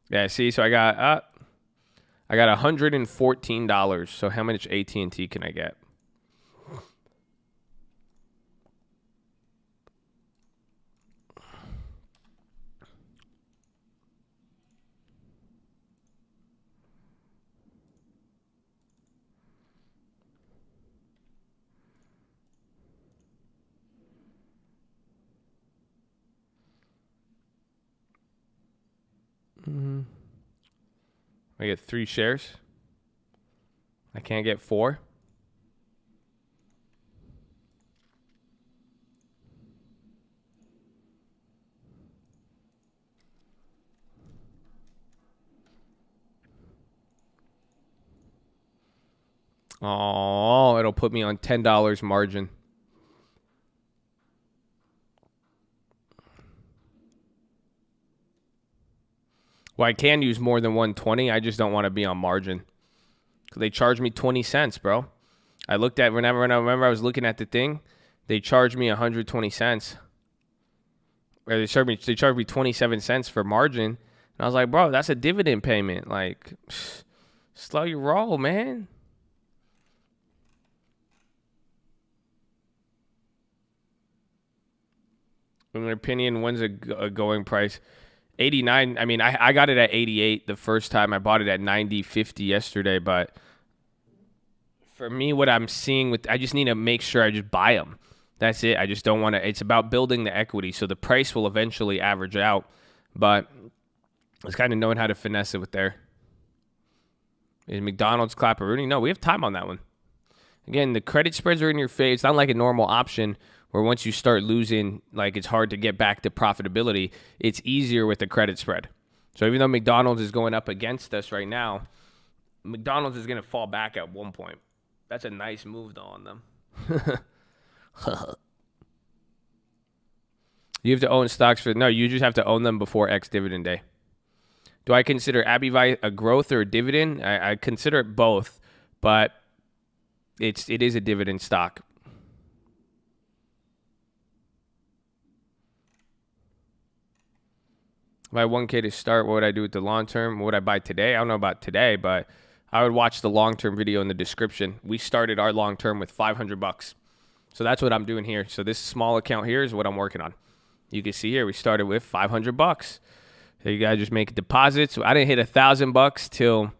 Yeah, see, so I got $114. So how much AT&T can I get? I get 3 shares. I can't get 4. Oh, it'll put me on $10 margin. Well, I can use more than 120. I just don't want to be on margin. They charge me 20 cents, bro. I looked at whenever I was looking at the thing, they charged me 120 cents. Or they charged me 27 cents for margin. And I was like, bro, that's a dividend payment. Like, slow your roll, man. In my opinion, when's a going price? 89. I mean, I got it at 88 the first time. I bought it at 90.50 yesterday. But for me, what I'm seeing I just need to make sure I just buy them. That's it. I just don't want to. It's about building the equity. So the price will eventually average out. But it's kind of knowing how to finesse it with there. Is McDonald's clapperoonie? No, we have time on that one. Again, the credit spreads are in your face. It's not like a normal option where once you start losing, like it's hard to get back to profitability. It's easier with the credit spread. So even though McDonald's is going up against us right now, McDonald's is going to fall back at one point. That's a nice move, though, on them. You have to own stocks no, you just have to own them before ex-dividend day. Do I consider Abivite a growth or a dividend? I consider it both, but it is a dividend stock. If I had 1K to start, what would I do with the long term? What would I buy today? I don't know about today, but I would watch the long term video in the description. We started our long term with $500. So that's what I'm doing here. So this small account here is what I'm working on. You can see here we started with $500. So you guys just make deposits. I didn't hit $1,000 till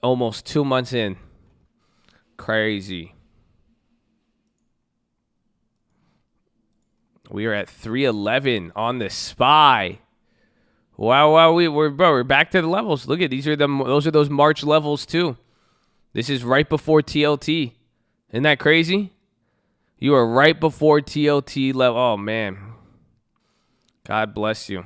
almost 2 months in. Crazy. We are at 311 on the SPY. Wow, we're back to the levels. Look at those are those March levels too. This is right before TLT. Isn't that crazy? You are right before TLT level. Oh man. God bless you.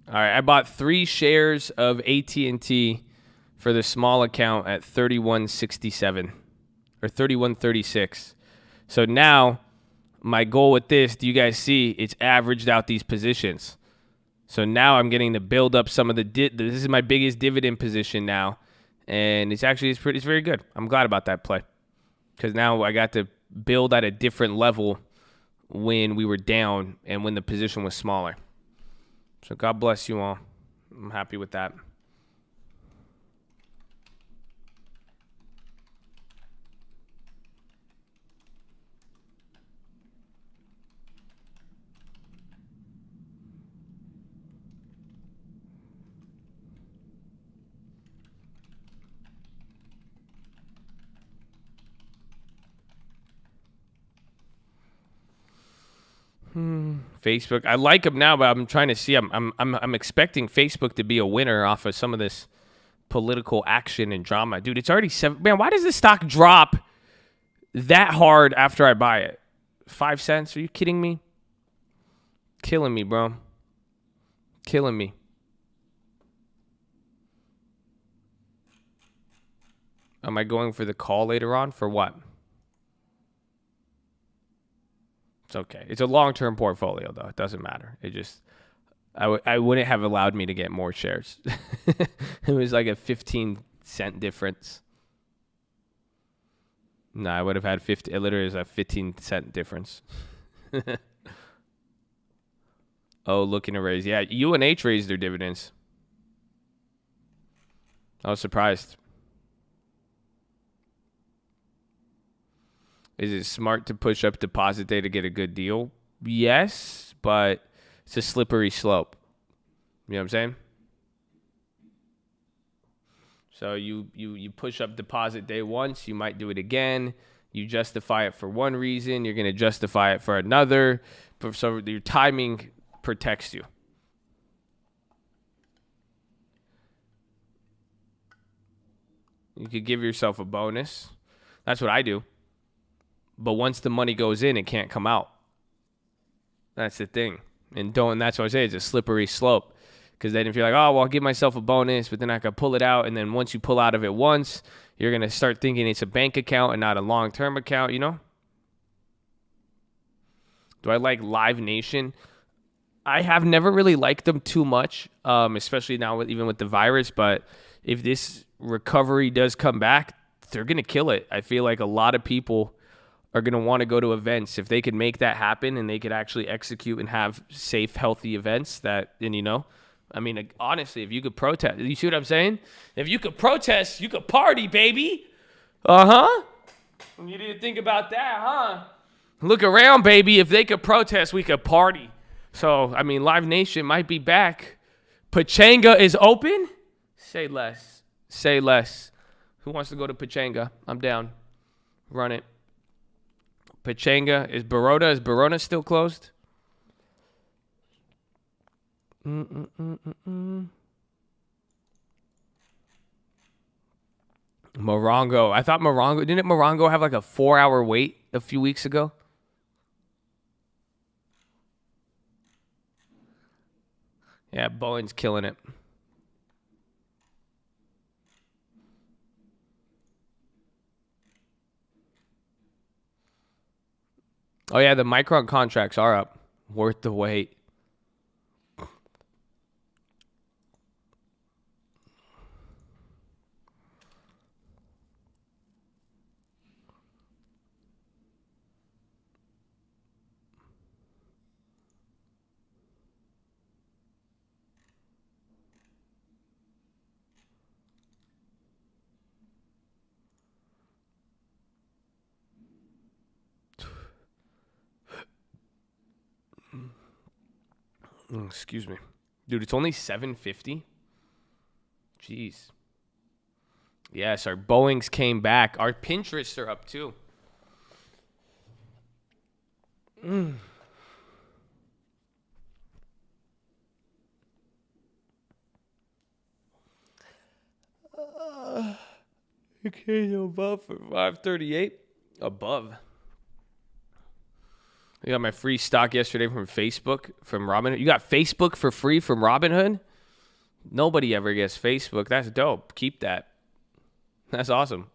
All right, I bought 3 shares of AT&T for the small account at $31.67 or $31.36. So now my goal with this, do you guys see? It's averaged out these positions. So now I'm getting to build up some of this is my biggest dividend position now, and it's very good. I'm glad about that play because now I got to build at a different level when we were down and when the position was smaller. So God bless you all. I'm happy with that. Facebook. I like them now, but I'm trying to see. I'm expecting Facebook to be a winner off of some of this political action and drama. Dude, it's already 7. Man, why does this stock drop that hard after I buy it? 5 cents? Are you kidding me? Killing me, bro. Killing me. Am I going for the call later on? For what? It's okay. It's a long-term portfolio, though. It doesn't matter. It just, I wouldn't have allowed me to get more shares. It was like a 15-cent difference. No, I would have had 50. It literally is a 15-cent difference. Oh, looking to raise. Yeah, UNH raised their dividends. I was surprised. Is it smart to push up deposit day to get a good deal? Yes, but it's a slippery slope. You know what I'm saying? So you push up deposit day once, you might do it again. You justify it for one reason, you're going to justify it for another. So your timing protects you. You could give yourself a bonus. That's what I do. But once the money goes in, it can't come out. That's the thing. And that's what I say, it's a slippery slope. Because then if you're like, oh, well, I'll give myself a bonus, but then I could pull it out. And then once you pull out of it once, you're going to start thinking it's a bank account and not a long-term account, you know? Do I like Live Nation? I have never really liked them too much, especially now even with the virus. But if this recovery does come back, they're going to kill it. I feel like a lot of people are going to want to go to events. If they could make that happen and they could actually execute and have safe, healthy events I mean, honestly, if you could protest, you see what I'm saying? If you could protest, you could party, baby. Uh-huh. You need to think about that, huh? Look around, baby. If they could protest, we could party. So, I mean, Live Nation might be back. Pachanga is open? Say less. Say less. Who wants to go to Pachanga? I'm down. Run it. Pachanga. Is Barona still closed? Morongo. I thought Morongo. Didn't Morongo have like a 4-hour wait a few weeks ago? Yeah, Bowen's killing it. Oh, yeah, the Micron contracts are up. Worth the wait. Excuse me. Dude, it's only $7.50. Jeez. Yes, our Boeings came back. Our Pinterests are up too. Okay, above for 538. Above. I got my free stock yesterday from Facebook, from Robinhood. You got Facebook for free from Robinhood? Nobody ever gets Facebook. That's dope. Keep that. That's awesome.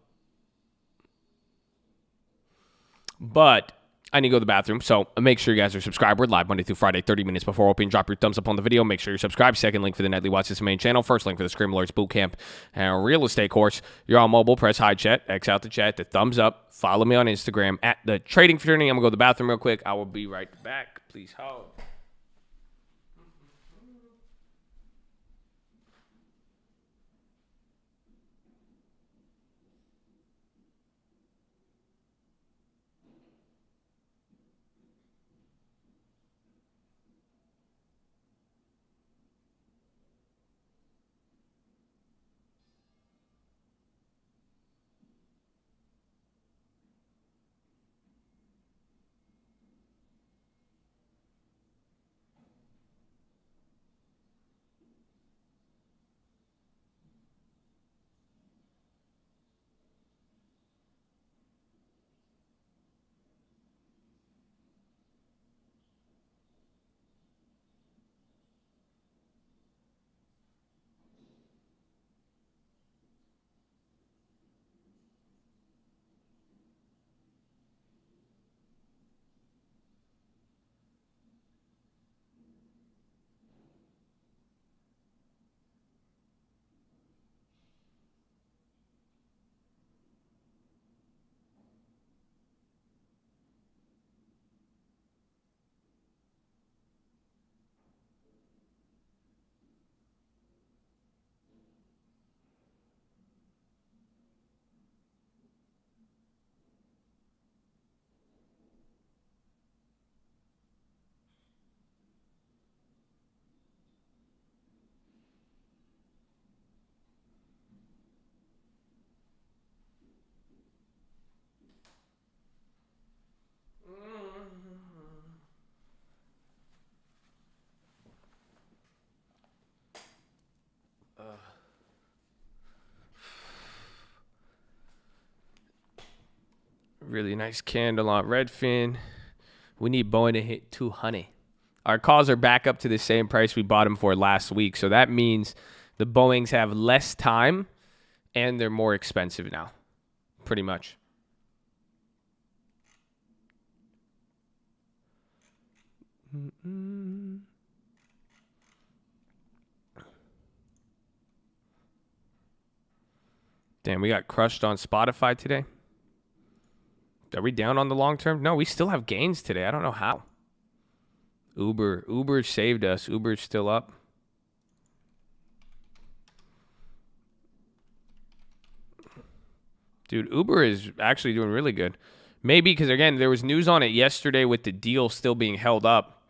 But I need to go to the bathroom, so make sure you guys are subscribed. We're live Monday through Friday, 30 minutes before opening. Drop your thumbs up on the video. Make sure you're subscribed. Second link for the Nightly Watchlist main channel. First link for the Scream Alerts Bootcamp and real estate course. You're on mobile. Press hide chat. X out the chat. The thumbs up. Follow me on Instagram at the Trading Fraternity. I'm going to go to the bathroom real quick. I will be right back. Please hold. Really nice candle on Redfin. We need Boeing to hit 200. Our calls are back up to the same price we bought them for last week. So that means the Boeings have less time and they're more expensive now. Pretty much. Damn, we got crushed on Spotify today. Are we down on the long term? No, we still have gains today. I don't know how. Uber saved us. Uber's still up. Dude, Uber is actually doing really good. Maybe because, again, there was news on it yesterday with the deal still being held up.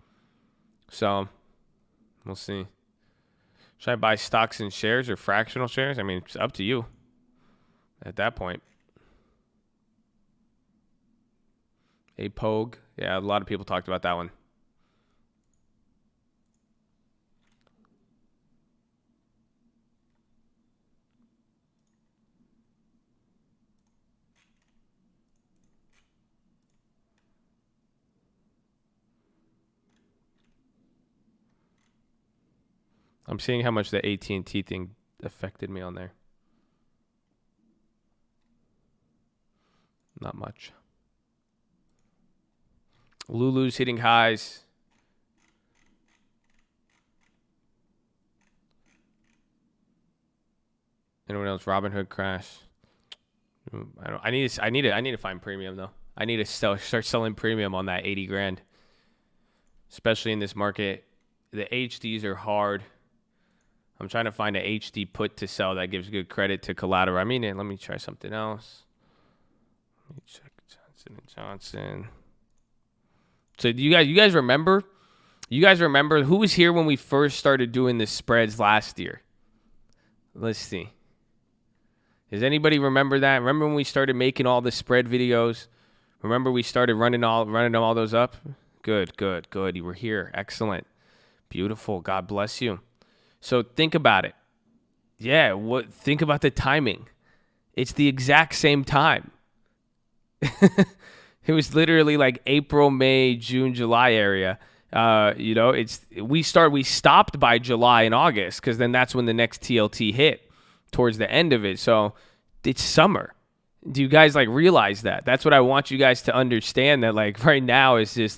So, we'll see. Should I buy stocks and shares or fractional shares? I mean, it's up to you at that point. A Pogue. Yeah, a lot of people talked about that one. I'm seeing how much the AT&T thing affected me on there. Not much. Lulu's hitting highs. Anyone else? Robinhood crash. I need to find premium though. I need to start selling premium on that 80 grand. Especially in this market. The HDs are hard. I'm trying to find an HD put to sell that gives good credit to collateral. I mean, let me try something else. Let me check Johnson & Johnson. So do you guys remember? You guys remember who was here when we first started doing the spreads last year? Let's see. Does anybody remember that? Remember when we started making all the spread videos? Remember we started running all those up? Good. You were here. Excellent. Beautiful. God bless you. So think about it. Yeah, think about the timing. It's the exact same time. It was literally like April, May, June, July area. We stopped by July and August because then that's when the next TLT hit towards the end of it. So it's summer. Do you guys realize that? That's what I want you guys to understand, that right now it's just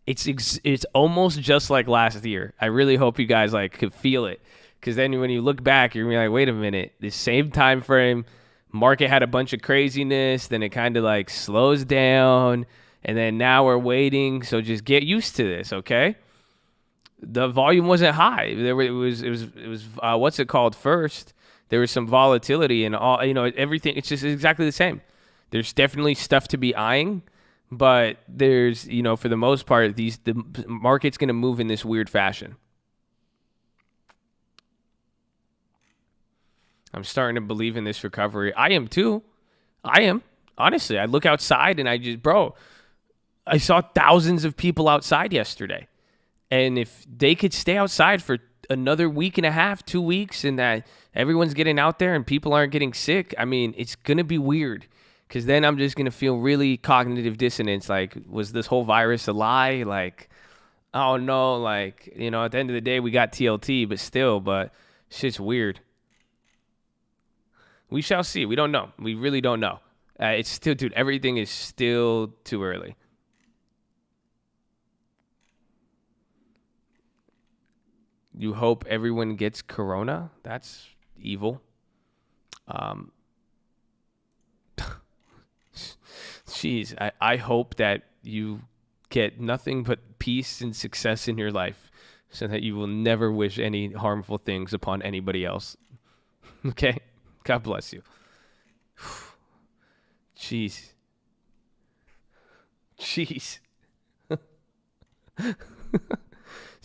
it's almost just like last year. I really hope you guys could feel it, because then when you look back, you're gonna be like, wait a minute, the same time frame, market had a bunch of craziness, then it kind of slows down, and then now we're waiting. So just get used to this, okay? The volume wasn't high. It was what's it called first? There was some volatility and all, everything. It's just exactly the same. There's definitely stuff to be eyeing, but there's, for the most part, the market's going to move in this weird fashion. I'm starting to believe in this recovery. I am too. I am. Honestly, I look outside and I saw thousands of people outside yesterday. And if they could stay outside for another week and a half, 2 weeks, and that everyone's getting out there and people aren't getting sick, I mean, it's going to be weird. Because then I'm just going to feel really cognitive dissonance. Was this whole virus a lie? Oh no, at the end of the day, we got TLT, but shit's weird. We shall see. We don't know. We really don't know. It's still, dude, everything is still too early. You hope everyone gets corona? That's evil. Jeez, I hope that you get nothing but peace and success in your life so that you will never wish any harmful things upon anybody else. Okay? God bless you. Jeez.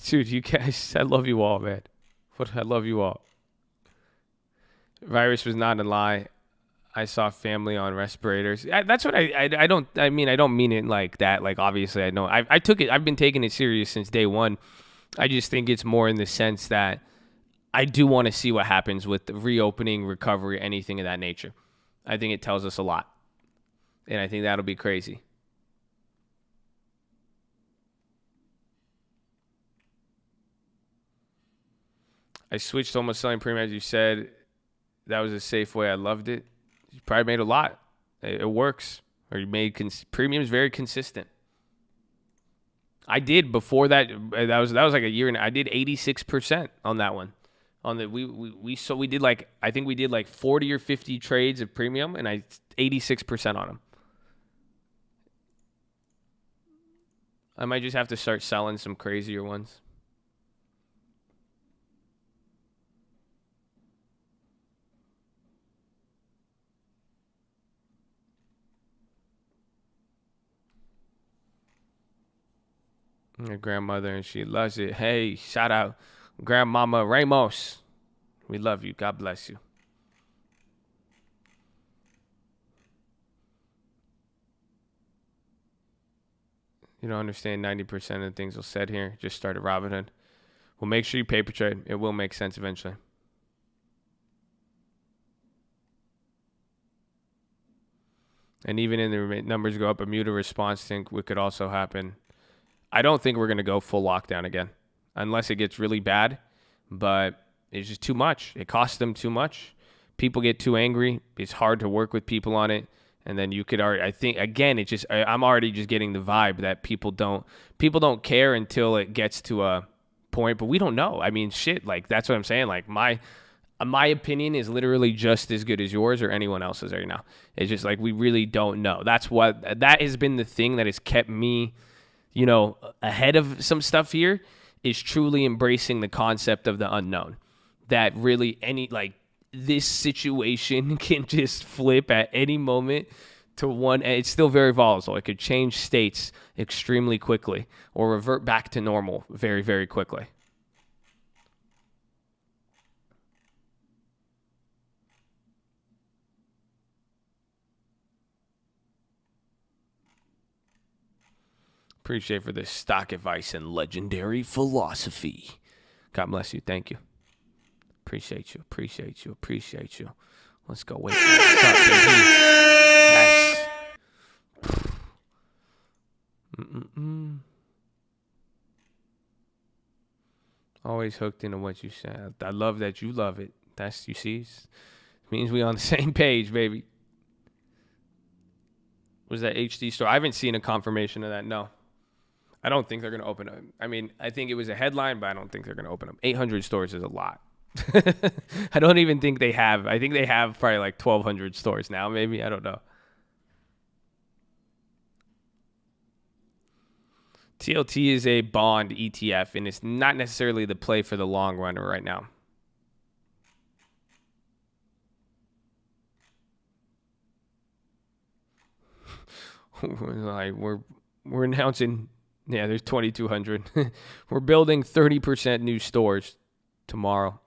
Dude, you guys, I love you all, man. I love you all. Virus was not a lie. I saw family on respirators. That's what I don't mean it like that. Obviously I know. I took it. I've been taking it serious since day one. I just think it's more in the sense that I do want to see what happens with the reopening, recovery, anything of that nature. I think it tells us a lot. And I think that'll be crazy. I switched almost selling premium, as you said. That was a safe way. I loved it. You probably made a lot. It works. Or you made premium is very consistent. I did before that. That was like a year, and I did 86% on that one. On the we did like, I think we did like 40 or 50 trades of premium, and I 86% on them. I might just have to start selling some crazier ones. Your grandmother, and she loves it. Hey, shout out Grandmama Ramos. We love you. God bless you. You don't understand 90% of the things we'll said here. Just started Robinhood. Well, make sure you paper trade. It will make sense eventually. And even in the numbers go up, a muted response think what could also happen. I don't think we're going to go full lockdown again unless it gets really bad, but it's just too much. It costs them too much. People get too angry. It's hard to work with people on it. And then you could already, I think, again, it's just, I'm already just getting the vibe that people don't care until it gets to a point, but we don't know. I mean, shit, like, that's what I'm saying. Like, my opinion is literally just as good as yours or anyone else's right now. It's just like, we really don't know. That has been the thing that has kept me, ahead of some stuff here, is truly embracing the concept of the unknown. That really this situation can just flip at any moment to one. It's still very volatile. It could change states extremely quickly or revert back to normal very, very quickly. Appreciate for this stock advice and legendary philosophy. God bless you. Thank you. Appreciate you. Let's go. Wait. What's up, baby? Yes. Always hooked into what you said. I love that you love it. You see? It means we on the same page, baby. Was that HD store? I haven't seen a confirmation of that. No. I don't think they're going to open them. I mean, I think it was a headline, but I don't think they're going to open them. 800 stores is a lot. I don't even think they have. I think they have probably like 1,200 stores now, maybe. I don't know. TLT is a bond ETF, and it's not necessarily the play for the long run right now. We're announcing... Yeah, there's 2,200. We're building 30% new stores tomorrow.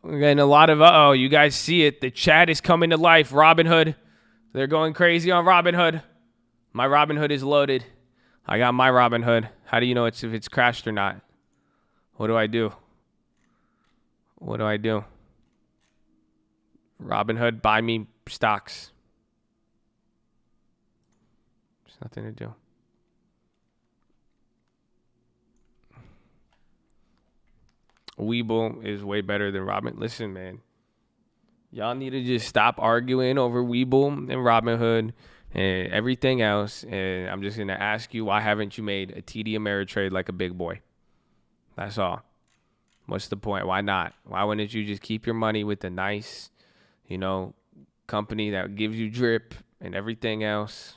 We're getting a lot of, you guys see it. The chat is coming to life. Robinhood. They're going crazy on Robinhood. My Robinhood is loaded. I got my Robinhood. How do you know if it's crashed or not? What do I do? Robinhood, buy me stocks. Nothing to do. Webull is way better than Robin. Listen, man. Y'all need to just stop arguing over Webull and Robinhood and everything else. And I'm just going to ask you, why haven't you made a TD Ameritrade like a big boy? That's all. What's the point? Why not? Why wouldn't you just keep your money with a nice, company that gives you drip and everything else?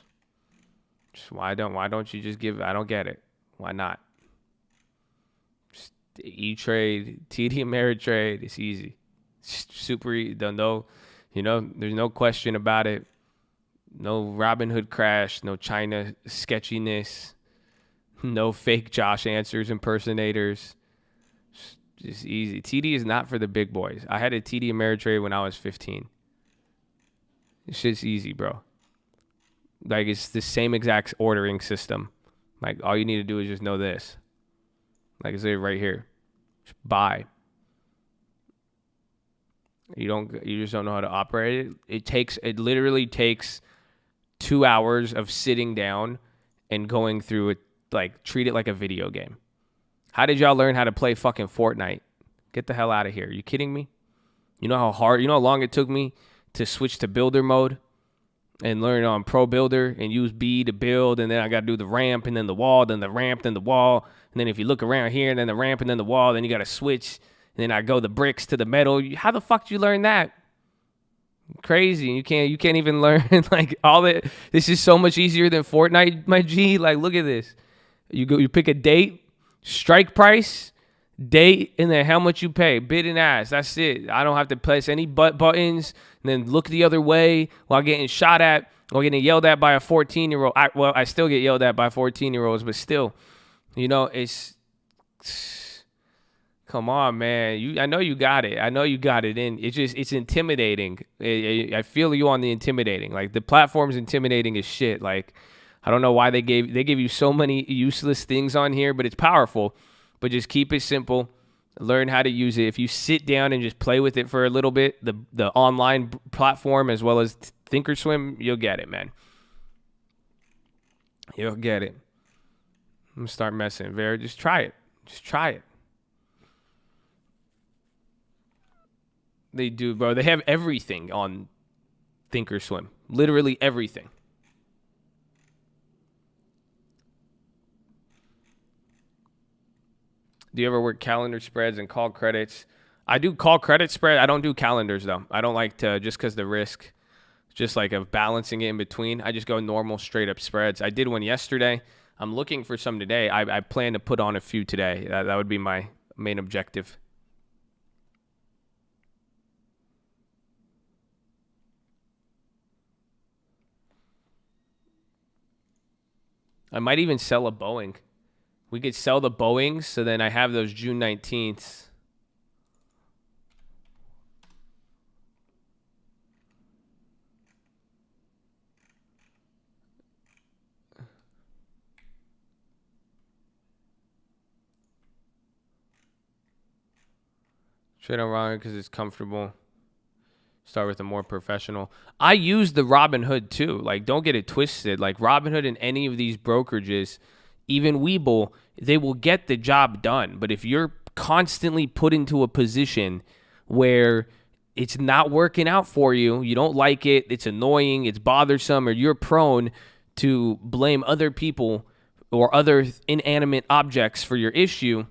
Why don't you just give? I don't get it. Why not? Just E-Trade, TD Ameritrade. It's easy. It's super easy. There's no question about it. No Robinhood crash. No China sketchiness. No fake Josh Answers impersonators. Just easy. TD is not for the big boys. I had a TD Ameritrade when I was 15. It's just easy, bro. Like, it's the same exact ordering system. Like, all you need to do is just know this. Like, it's right here. Just buy. You just don't know how to operate it. It literally takes 2 hours of sitting down and going through it, like treat it like a video game. How did y'all learn how to play fucking Fortnite? Get the hell out of here. Are you kidding me? You know how long it took me to switch to builder mode and learn on Pro Builder and use B to build, and then I got to do the ramp and then the wall, then the ramp, then the wall, and then if you look around here, and then the ramp and then the wall, then you got to switch, and then I go the bricks to the metal. How the fuck did you learn that? Crazy. You can't even learn like all that. This is so much easier than Fortnite, my G. Like, look at this. You pick a date, strike price, date, and then how much you pay. Bid and ask. That's it. I don't have to press any buttons and then look the other way while getting shot at or getting yelled at by a 14-year-old. I still get yelled at by 14-year-olds, but still, it's come on, man. I know you got it. I know you got it in. It's intimidating. I feel you on the intimidating. Like, the platform's intimidating as shit. Like, I don't know why they give you so many useless things on here, but it's powerful. But just keep it simple. Learn how to use it. If you sit down and just play with it for a little bit, the online platform as well as Thinkorswim, you'll get it, man. You'll get it. I'm gonna start messing. Just try it. Just try it. They do, bro. They have everything on Thinkorswim. Literally everything. Do you ever work calendar spreads and call credits? I do call credit spread. I don't do calendars, though. I don't like to, just because the risk, just like of balancing it in between. I just go normal, straight up spreads. I did one yesterday. I'm looking for some today. I plan to put on a few today. That would be my main objective. I might even sell a Boeing. We could sell the Boeings, so then I have those June 19th. Trade on Robinhood because it's comfortable. Start with a more professional. I use the Robinhood too. Like, don't get it twisted. Like, Robinhood and any of these brokerages, even Webull, they will get the job done. But if you're constantly put into a position where it's not working out for you, you don't like it, it's annoying, it's bothersome, or you're prone to blame other people or other inanimate objects for your issue,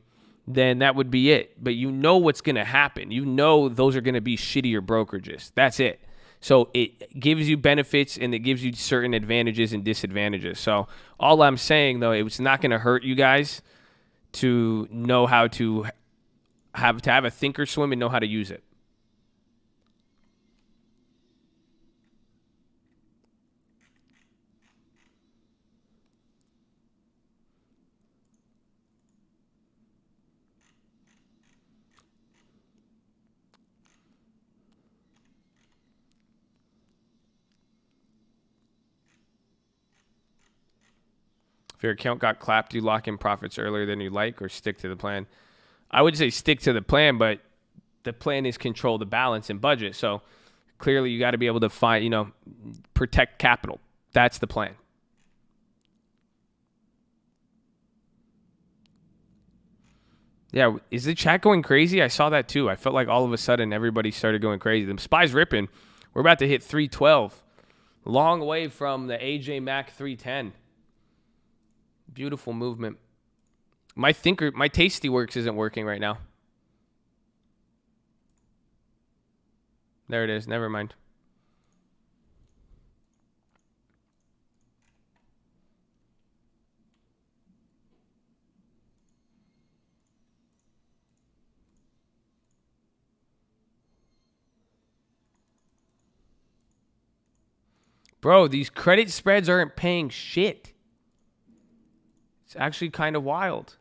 then that would be it. But you know what's going to happen. You know those are going to be shittier brokerages. That's it. So it gives you benefits and it gives you certain advantages and disadvantages. So all I'm saying, though, it's not going to hurt you guys to know how to have a Thinkorswim and know how to use it. If your account got clapped, do you lock in profits earlier than you like or stick to the plan? I would say stick to the plan, but the plan is control the balance and budget. So clearly you got to be able to find, protect capital. That's the plan. Yeah, is the chat going crazy? I saw that too. I felt like all of a sudden everybody started going crazy. The SPY's ripping. We're about to hit 312. Long way from the AJ Mac 310. Beautiful movement. My Tastyworks isn't working right now. There it is. Never mind. Bro, these credit spreads aren't paying shit. It's actually kind of wild.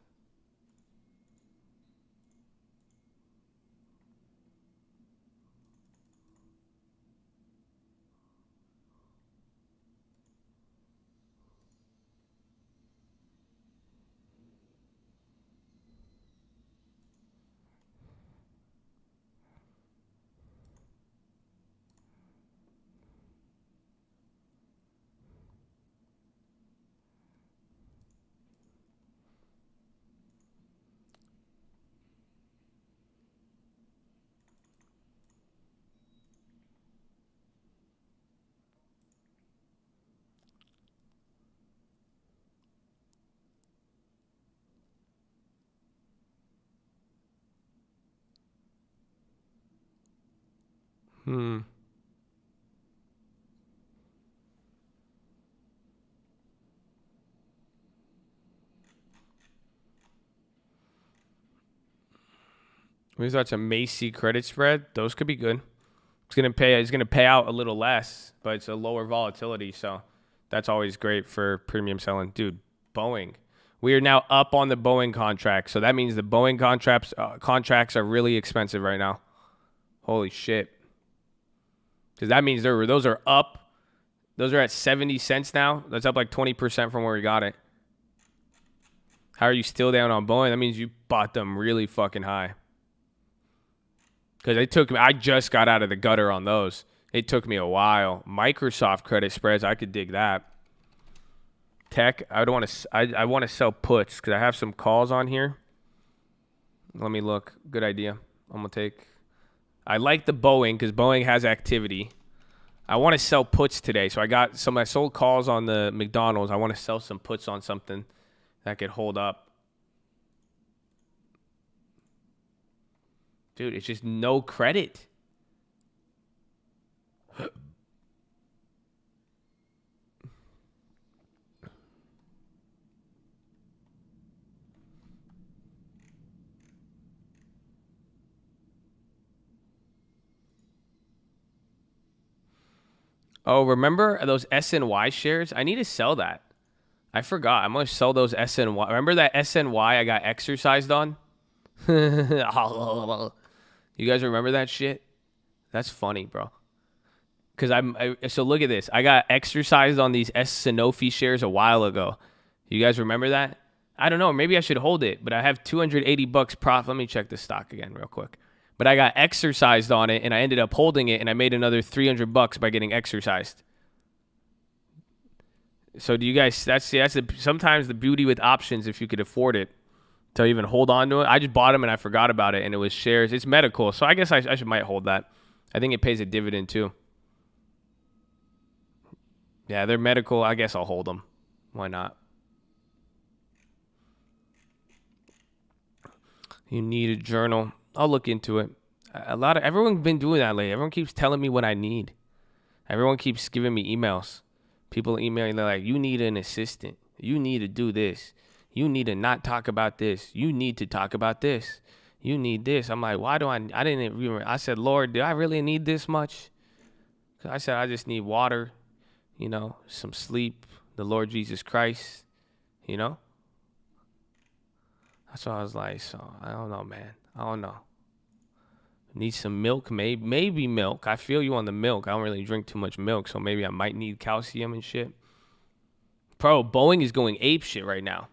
We thought a Macy credit spread. Those could be good. It's gonna pay out a little less, but it's a lower volatility, so that's always great for premium selling. Dude, Boeing. We are now up on the Boeing contract, so that means the Boeing contracts are really expensive right now. Holy shit. Because that means those are up. Those are at 70 cents now. That's up like 20% from where we got it. How are you still down on Boeing? That means you bought them really fucking high. Because I just got out of the gutter on those. It took me a while. Microsoft credit spreads, I could dig that. Tech, I want to sell puts because I have some calls on here. Let me look. Good idea. I'm going to take. I like the Boeing because Boeing has activity. I want to sell puts today. So I sold calls on the McDonald's. I want to sell some puts on something that could hold up. Dude, it's just no credit. Oh, remember those SNY shares? I need to sell that. I forgot. I'm going to sell those SNY. Remember that SNY I got exercised on? You guys remember that shit? That's funny, bro. So look at this. I got exercised on these Sanofi shares a while ago. You guys remember that? I don't know. Maybe I should hold it, but I have $280 profit. Let me check the stock again real quick. But I got exercised on it, and I ended up holding it, and I made another $300 by getting exercised. So do you guys? Sometimes the beauty with options, if you could afford it, to even hold on to it. I just bought them and I forgot about it, and it was shares. It's medical, so I guess I might hold that. I think it pays a dividend too. Yeah, they're medical. I guess I'll hold them. Why not? You need a journal. I'll look into it. Everyone's been doing that lately. Everyone keeps telling me what I need. Everyone keeps giving me emails. People emailing, they're like, you need an assistant. You need to do this. You need to not talk about this. You need to talk about this. You need this. I'm like, why do I didn't even, I said, Lord, do I really need this much? I said, I just need water, some sleep, the Lord Jesus Christ, That's what I was like, so I don't know, man. I don't know. Need some milk, maybe milk. I feel you on the milk. I don't really drink too much milk, so maybe I might need calcium and shit. Bro, Boeing is going ape shit right now.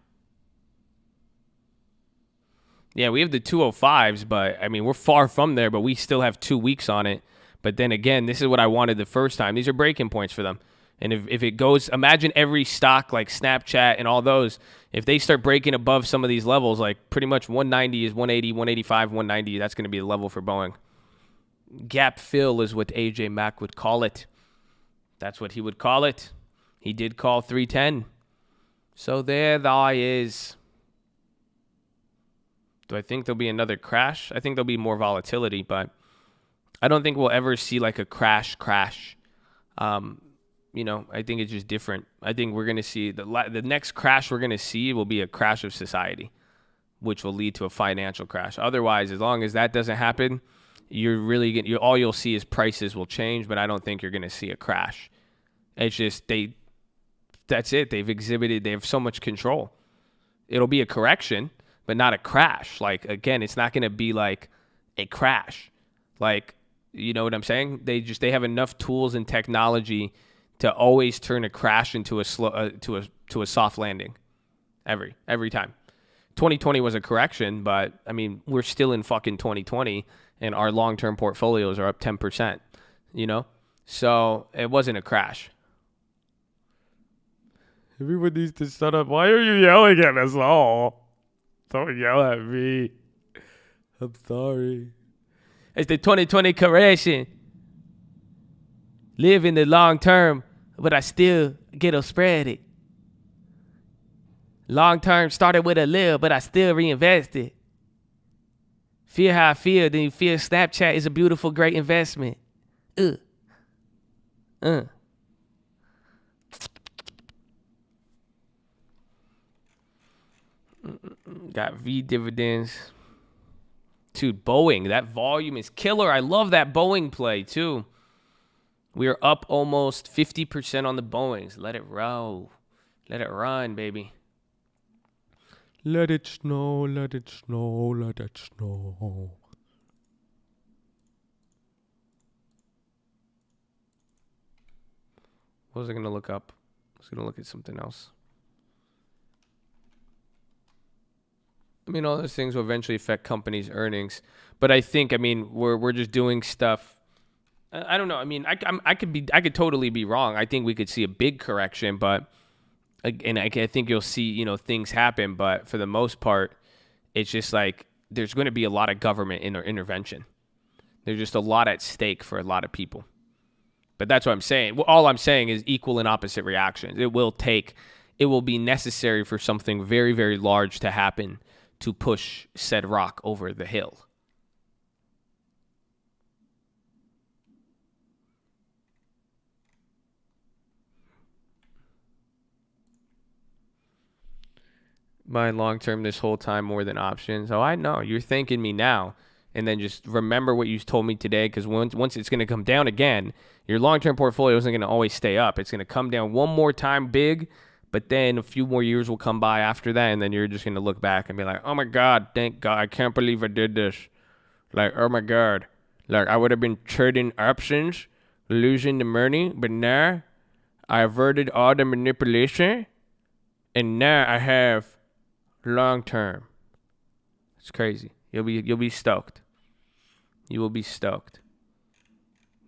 Yeah, we have the 205s, but I mean, we're far from there, but we still have 2 weeks on it. But then again, this is what I wanted the first time. These are breaking points for them. And if it goes, imagine every stock like Snapchat and all those, if they start breaking above some of these levels, like pretty much 190 is 180, 185, 190, that's going to be the level for Boeing. Gap fill is what AJ Mack would call it. That's what he would call it. He did call 310. So there thou is. Do I think there'll be another crash? I think there'll be more volatility, but I don't think we'll ever see like a crash. I think it's just different. I think we're going to see the next crash we're going to see will be a crash of society, which will lead to a financial crash. Otherwise, as long as that doesn't happen, all you'll see is prices will change, but I don't think you're going to see a crash. It's just that's it. They have so much control. It'll be a correction, but not a crash. Like, again, it's not going to be like a crash. Like, you know what I'm saying? They have enough tools and technology to always turn a crash into a soft landing every time. 2020 was a correction, but I mean, we're still in fucking 2020 and our long-term portfolios are up 10%, So it wasn't a crash. Everyone needs to shut up. Why are you yelling at us all? Don't yell at me. I'm sorry. It's the 2020 correction. Live in the long term, but I still ghetto spread it. Long term started with a little, but I still reinvested. Feel how I feel, then you feel Snapchat is a beautiful, great investment. Got V dividends. Dude, Boeing, that volume is killer. I love that Boeing play, too. We are up almost 50% on the Boeings. Let it roll. Let it run, baby. Let it snow, let it snow, let it snow. What was I going to look up? I was going to look at something else. I mean, all those things will eventually affect companies' earnings. But I think, I mean, we're just doing stuff. I don't know. I mean, I could totally be wrong. I think we could see a big correction, but and I think you'll see, you know, things happen. But for the most part, it's just like there's going to be a lot of government intervention. There's just a lot at stake for a lot of people. But that's what I'm saying. Well, all I'm saying is equal and opposite reactions. It will be necessary for something very, very large to happen to push said rock over the hill. Buy long term this whole time more than options. Oh, I know. You're thanking me now. And then just remember what you told me today, because once it's going to come down again, your long-term portfolio isn't going to always stay up. It's going to come down one more time big, but then a few more years will come by after that, and then you're just going to look back and be like, oh, my God, thank God. I can't believe I did this. Like, oh, my God. Like, I would have been trading options, losing the money, but now I averted all the manipulation, and now I have long-term. It's crazy. You'll be stoked. You will be stoked.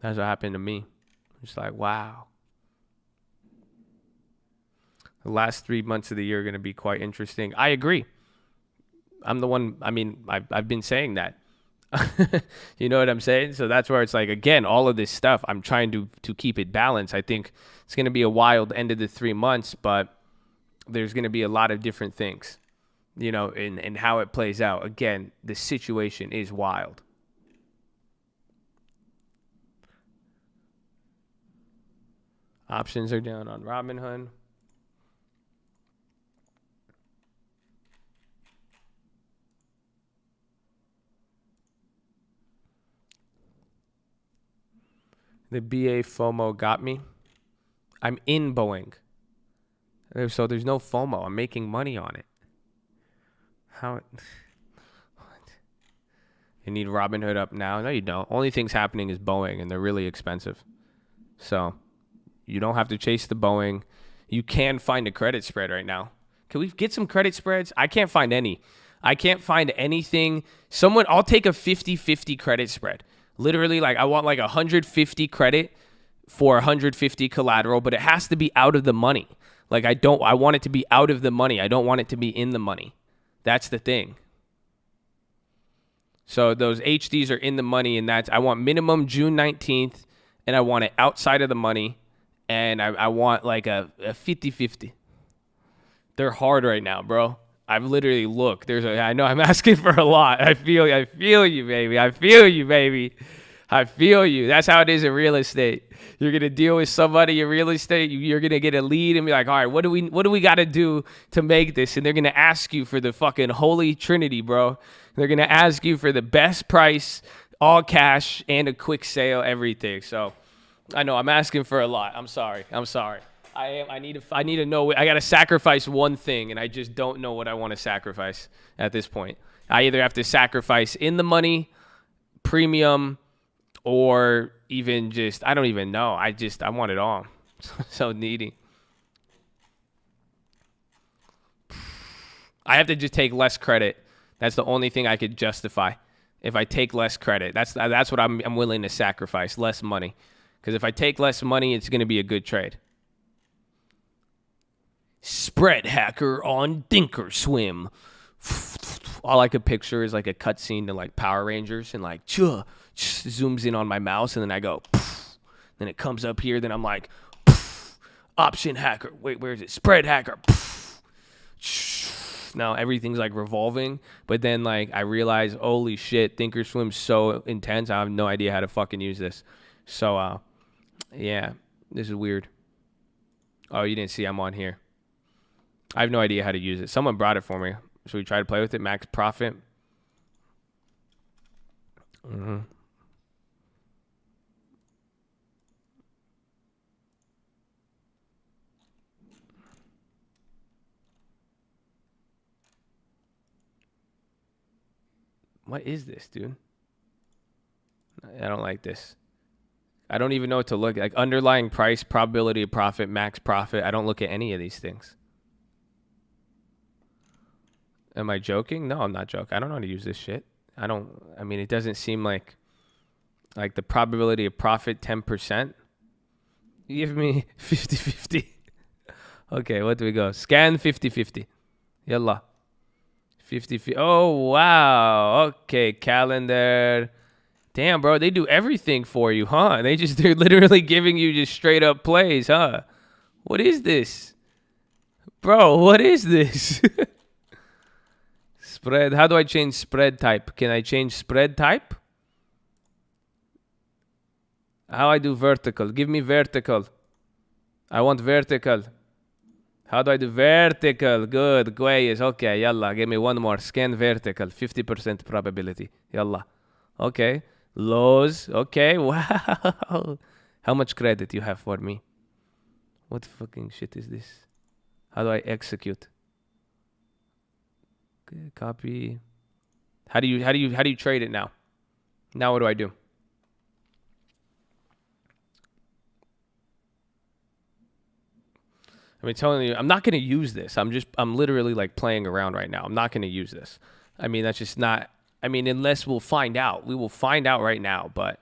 That's what happened to me. It's like, wow. The last 3 months of the year are going to be quite interesting. I agree. I'm the one, I mean, I've been saying that. You know what I'm saying? So that's where it's like, again, all of this stuff, I'm trying to keep it balanced. I think it's going to be a wild end of the 3 months, but there's going to be a lot of different things, you know, and how it plays out. Again, the situation is wild. Options are down on Robinhood. The BA FOMO got me. I'm in Boeing. So there's no FOMO. I'm making money on it. How? What? You need Robinhood up now? No, you don't. Only thing's happening is Boeing, and they're really expensive. So you don't have to chase the Boeing. You can find a credit spread right now. Can we get some credit spreads? I can't find any. I can't find anything. I'll take a 50-50 credit spread. Literally, like I want like 150 credit for 150 collateral, but it has to be out of the money. Like I want it to be out of the money. I don't want it to be in the money. That's the thing. So those HDs are in the money, and I want minimum June 19th, and I want it outside of the money, and I want like a 50-50. They're hard right now, bro. I've literally looked. I know I'm asking for a lot. I feel you, baby. I feel you, baby. I feel you. That's how it is in real estate. You're gonna deal with somebody in real estate. You're gonna get a lead and be like, all right, what do we got to do to make this? And they're gonna ask you for the fucking holy trinity, bro. They're gonna ask you for the best price, all cash, and a quick sale, everything. So, I know I'm asking for a lot. I'm sorry. I need to know. I got to sacrifice one thing, and I just don't know what I want to sacrifice at this point. I either have to sacrifice in the money, premium, or even just, I don't even know. I want it all. So needy. I have to just take less credit. That's the only thing I could justify. If I take less credit, that's what I'm willing to sacrifice, less money. Because if I take less money, it's going to be a good trade. Spread hacker on Thinkorswim. All I could picture is like a cutscene to like Power Rangers, and like zooms in on my mouse, and then I go, then it comes up here, then I'm like, option hacker. Wait, where is it? Spread hacker. now everything's like revolving. But then like I realized, holy shit, Thinkorswim's so intense. I have no idea how to fucking use this. So yeah, this is weird. Oh, you didn't see I'm on here. I have no idea how to use it. Someone brought it for me. Should we try to play with it? Max profit. What is this, dude? I don't like this. I don't even know what to look at. Like underlying price, probability of profit, max profit. I don't look at any of these things. Am I joking? No, I'm not joking. I don't know how to use this shit. I mean, it doesn't seem like the probability of profit 10%. Give me 50-50. Okay, what do we go? Scan 50-50. Yalla. 50. Oh, wow. Okay, calendar. Damn, bro, they do everything for you, huh? They're literally giving you just straight up plays, huh? What is this? Bro, what is this? Spread. How do I change spread type? Can I change spread type? How I do vertical? Give me vertical. I want vertical. How do I do vertical? Good. Guayas. Okay, yalla. Give me one more. Scan vertical. 50% probability. Yalla. Okay. Lows. Okay. Wow. How much credit you have for me? What fucking shit is this? How do I execute? Okay, copy. How do you trade it now? Now what do I do? I mean, telling you, I'm not going to use this. I'm literally like playing around right now. I'm not going to use this. I mean, that's just not, I mean, unless we'll find out. We will find out right now, but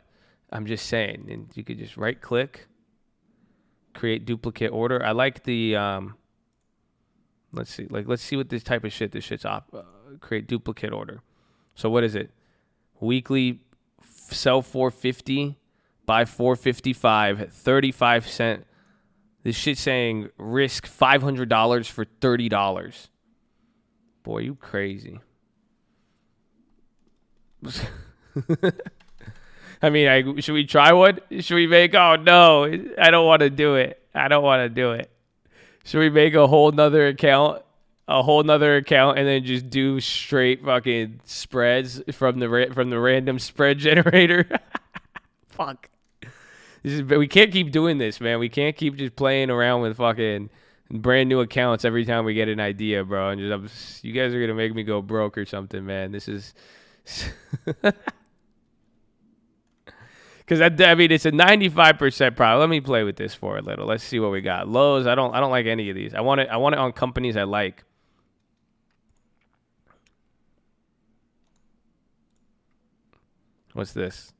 I'm just saying. And you could just right click, create duplicate order. I like the, let's see what this type of shit, this shit's off. Create duplicate order. So what is it? Weekly sell 450, buy 455, 35 cent. This shit saying risk $500 for $30. Boy, you crazy. I mean, should we try one? Should we make, oh no, I don't want to do it. Should we make a whole nother account and then just do straight fucking spreads from the random spread generator? Fuck. We can't keep doing this, man. We can't keep just playing around with fucking brand new accounts every time we get an idea, bro. And you guys are gonna make me go broke or something, man. This is because I mean it's a 95% problem. Let me play with this for a little. Let's see what we got. Lows. I don't like any of these. I want it on companies I like. What's this?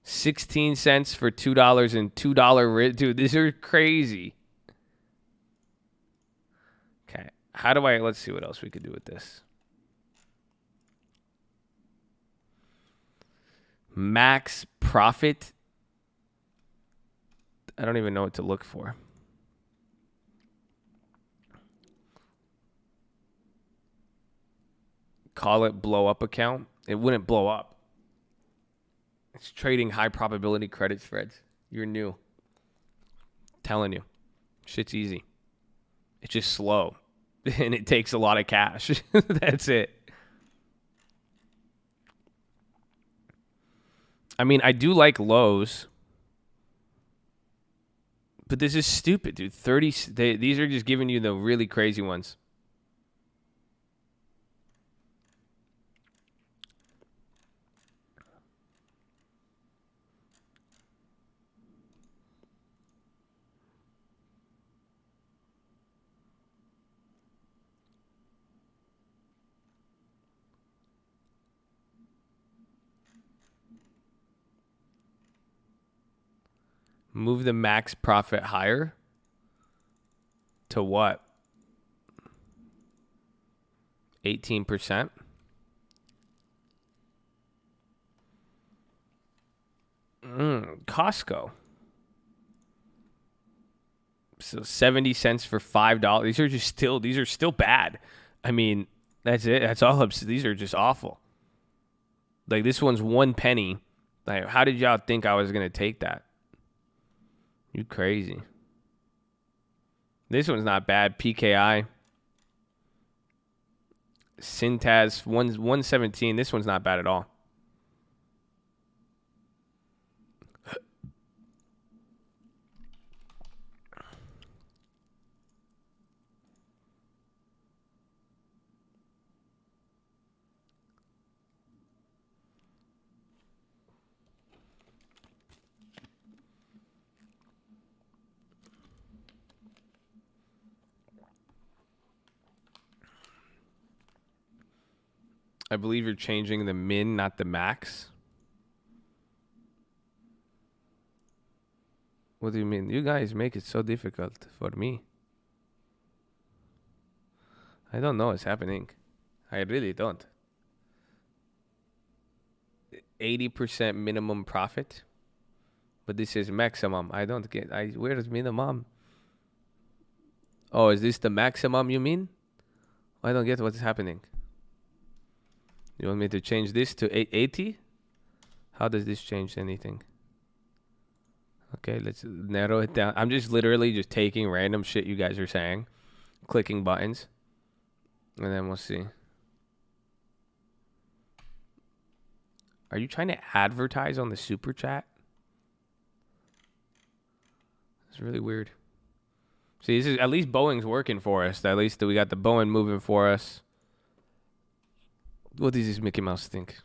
16 cents for $2 and $2 dude, these are crazy. Okay, let's see what else we could do with this. Max profit. I don't even know what to look for. Call it blow up account. It wouldn't blow up. It's trading high probability credit spreads. You're new. Telling you. Shit's easy. It's just slow. And it takes a lot of cash. That's it. I mean, I do like lows. But this is stupid, dude. These are just giving you the really crazy ones. Move the max profit higher to what? 18%. Costco. So 70 cents for $5. These are still bad. I mean, that's it. That's all. These are just awful. Like, this one's 1 penny. Like, how did y'all think I was going to take that? You crazy. This one's not bad. PKI. Syntaz, 117. This one's not bad at all. I believe you're changing the min, not the max. What do you mean? You guys make it so difficult for me. I don't know what's happening. I really don't. 80% minimum profit. But this is maximum. I don't get. Where's minimum? Oh, is this the maximum you mean? I don't get what's happening. You want me to change this to 80? How does this change anything? Okay, let's narrow it down. I'm just literally just taking random shit you guys are saying, clicking buttons, and then we'll see. Are you trying to advertise on the super chat? It's really weird. See, this is at least Boeing's working for us. At least we got the Boeing moving for us. What does this Mickey Mouse think?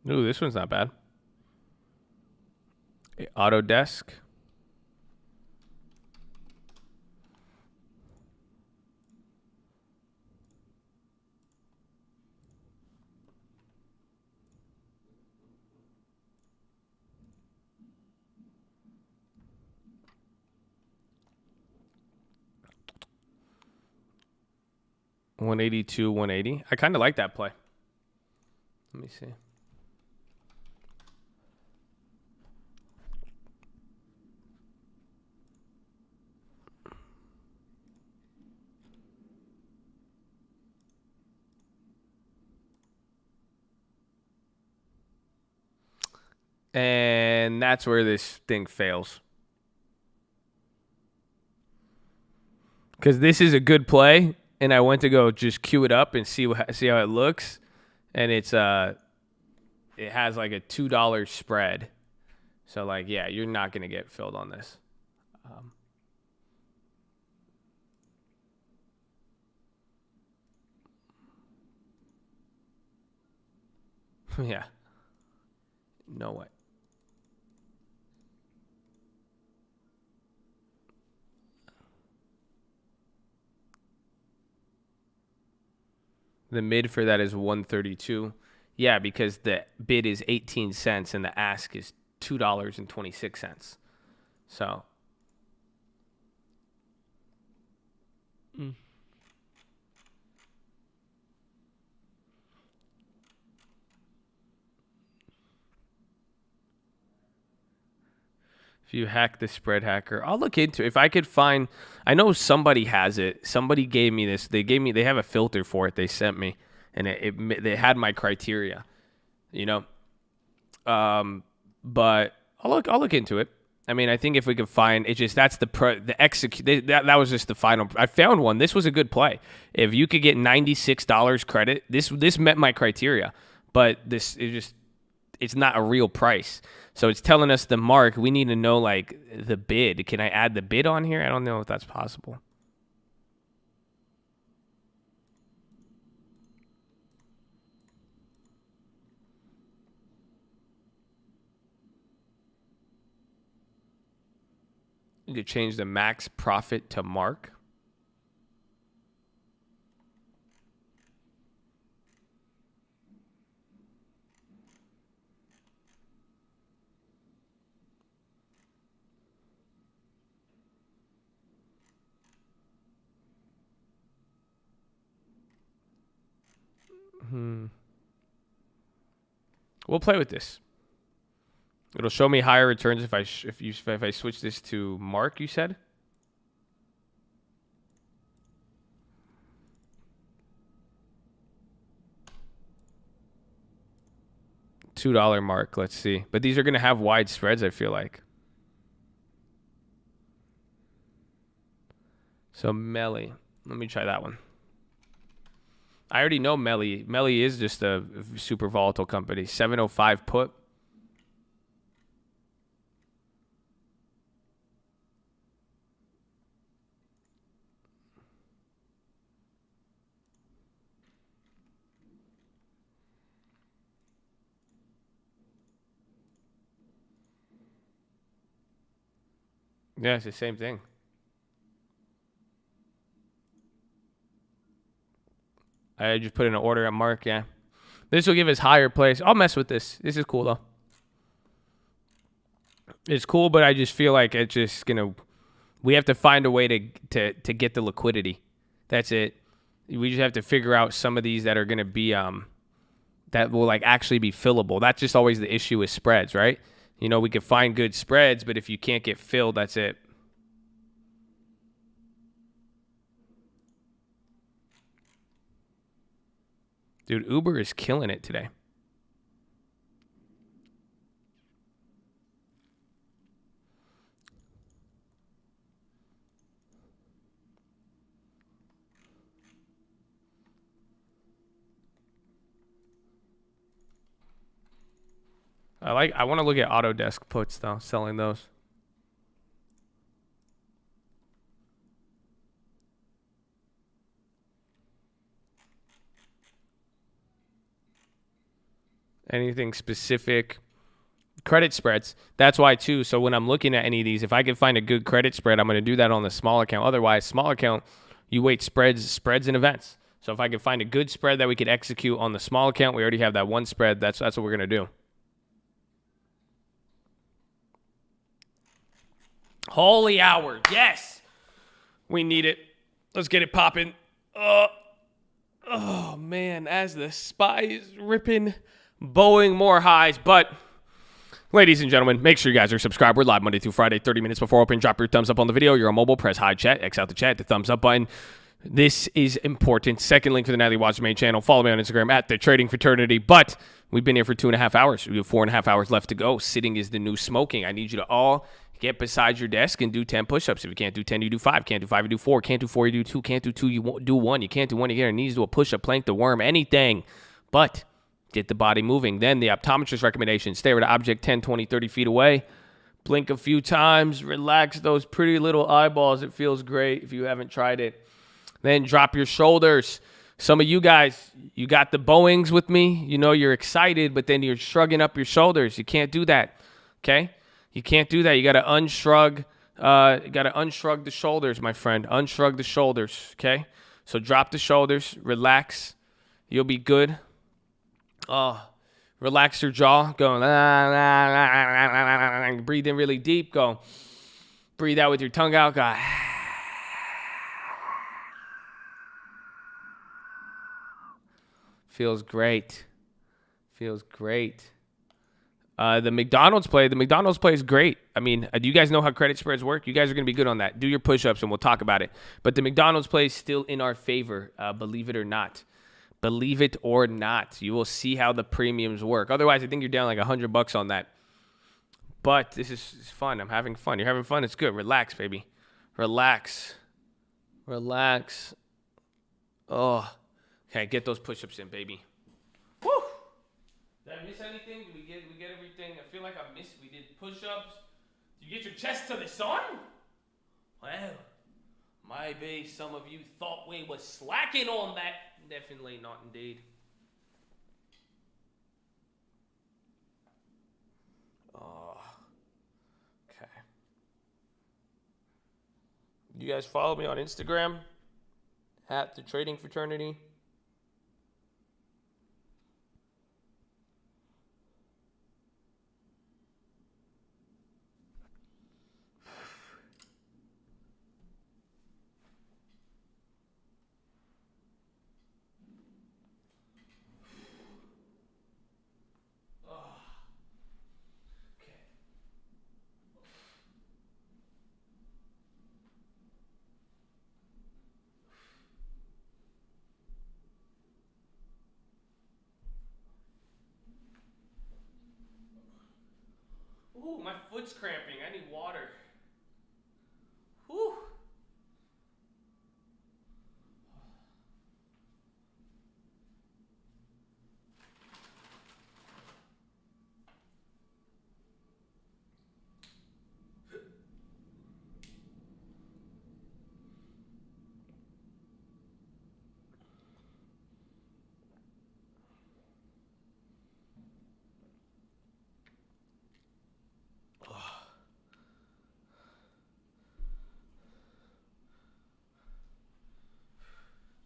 Ooh, this one's not bad. Autodesk. $182, $180. I kind of like that play. Let me see. And that's where this thing fails. Because this is a good play, and I went to go just queue it up and see how it looks, and it has like a $2 spread. So like, yeah, you're not gonna get filled on this. Yeah. No way. The mid for that is 132. Yeah, because the bid is 18 cents and the ask is $2.26. So. If you hack the spread hacker, I'll look into it. If I could find, I know somebody has it. Somebody gave me this. They have a filter for it. They sent me, and they had my criteria, you know. But I'll look into it. I mean, I think if we could find it, just that's the execute. That was just the final. I found one. This was a good play. If you could get $96 credit, this met my criteria. But it's not a real price. So it's telling us the mark. We need to know like the bid. Can I add the bid on here? I don't know if that's possible. You could change the max profit to mark. We'll play with this. It'll show me higher returns if I switch this to mark, you said? $2 mark, let's see. But these are going to have wide spreads, I feel like. So Melly. Let me try that one. I already know Melly. Melly is just a super volatile company. 705 put. Yeah, it's the same thing. I just put in an order at mark, yeah. This will give us higher place. I'll mess with this. This is cool, though. It's cool, but I just feel like it's just going to... We have to find a way to get the liquidity. That's it. We just have to figure out some of these that are going to be... that will like actually be fillable. That's just always the issue with spreads, right? You know, we can find good spreads, but if you can't get filled, that's it. Dude, Uber is killing it today. I want to look at Autodesk puts though, selling those. Anything specific? Credit spreads. That's why too. So when I'm looking at any of these, if I can find a good credit spread, I'm going to do that on the small account. Otherwise, small account, you wait spreads and events. So if I can find a good spread that we could execute on the small account, we already have that one spread. That's what we're going to do. Holy hour. Yes. We need it. Let's get it popping. Oh, man. As the SPY is ripping, bowing more highs. But, ladies and gentlemen, make sure you guys are subscribed. We're live Monday through Friday, 30 minutes before open. Drop your thumbs up on the video. You're on mobile. Press hide chat. X out the chat. The thumbs up button. This is important. Second link for the Nightly Watch main channel. Follow me on Instagram at The Trading Fraternity. But we've been here for 2.5 hours. We have 4.5 hours left to go. Sitting is the new smoking. I need you to all get beside your desk and do 10 push-ups. If you can't do 10, you do 5. Can't do 5, you do 4. Can't do 4, you do 2. Can't do 2, you do 1. You can't do 1, you get on your knees, do a push-up, plank, the worm, anything. But get the body moving. Then the optometrist recommendation. Stare at an object 10, 20, 30 feet away. Blink a few times. Relax those pretty little eyeballs. It feels great if you haven't tried it. Then drop your shoulders. Some of you guys, you got the Boeings with me. You know you're excited, but then you're shrugging up your shoulders. You can't do that, okay? You can't do that. You got to unshrug. You got to unshrug the shoulders, my friend. Unshrug the shoulders, okay? So drop the shoulders. Relax. You'll be good. Relax your jaw. Go. Breathe in really deep. Go. Breathe out with your tongue out. Go. Feels great. Feels great. The McDonald's play is great. I mean, do you guys know how credit spreads work? You guys are going to be good on that. Do your push-ups and we'll talk about it. But the McDonald's play is still in our favor, believe it or not. Believe it or not. You will see how the premiums work. Otherwise, I think you're down like $100 on that. But this is fun. I'm having fun. You're having fun. It's good. Relax, baby. Relax. Relax. Oh. Okay, get those push-ups in, baby. Woo! Did I miss anything? Did we get everything? I feel like I missed. We did push-ups. Did you get your chest to the sun? Well, maybe some of you thought we were slacking on that. Definitely not indeed. Oh. Okay. You guys follow me on Instagram at the Trading Fraternity. Ooh, my foot's cramping. I need water. Whew.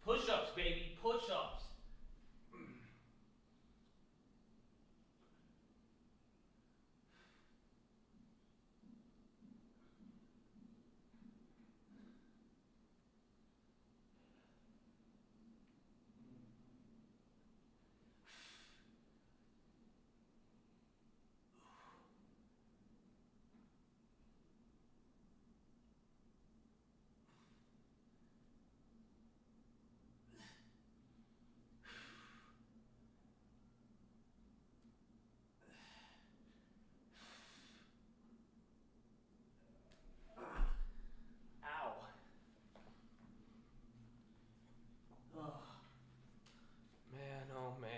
Push-ups, baby, push-ups. Ow. Oh. Man, oh man.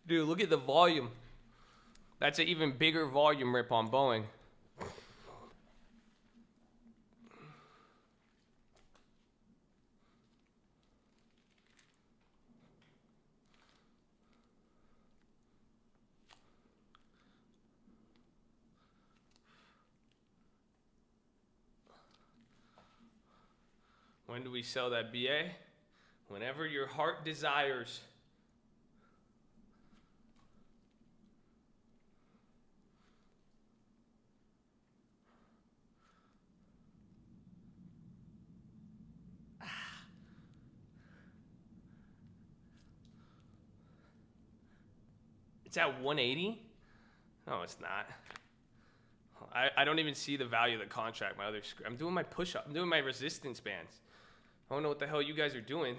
Dude, look at the volume. That's an even bigger volume rip on Boeing. When do we sell that BA? Whenever your heart desires. It's at 180? No, it's not. I don't even see the value of the contract. My other screen. I'm doing my push-up. I'm doing my resistance bands. I don't know what the hell you guys are doing.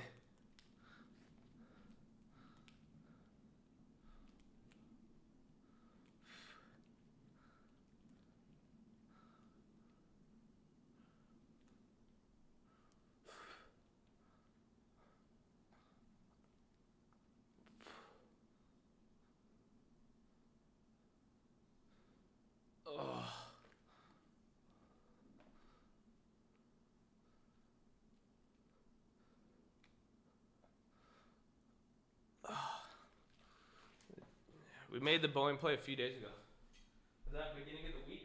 We made the Boeing play a few days ago. Was that beginning of the week?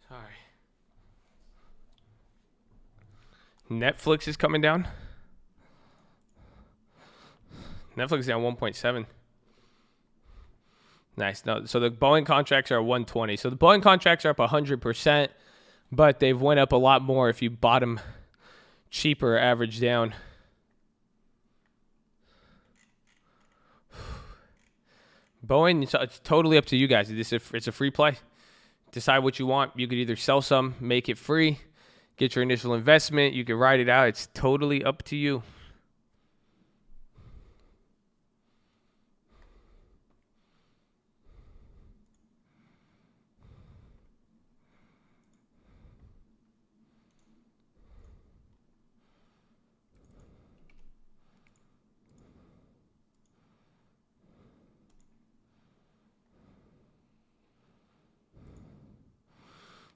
Sorry. Netflix is coming down. Netflix is down 1.7. Nice. No, so the Boeing contracts are 120. So the Boeing contracts are up 100%, but they've went up a lot more if you bought them cheaper, average down. Boeing, it's totally up to you guys. It's a free play. Decide what you want. You could either sell some, make it free. get your initial investment. You can ride it out. It's totally up to you.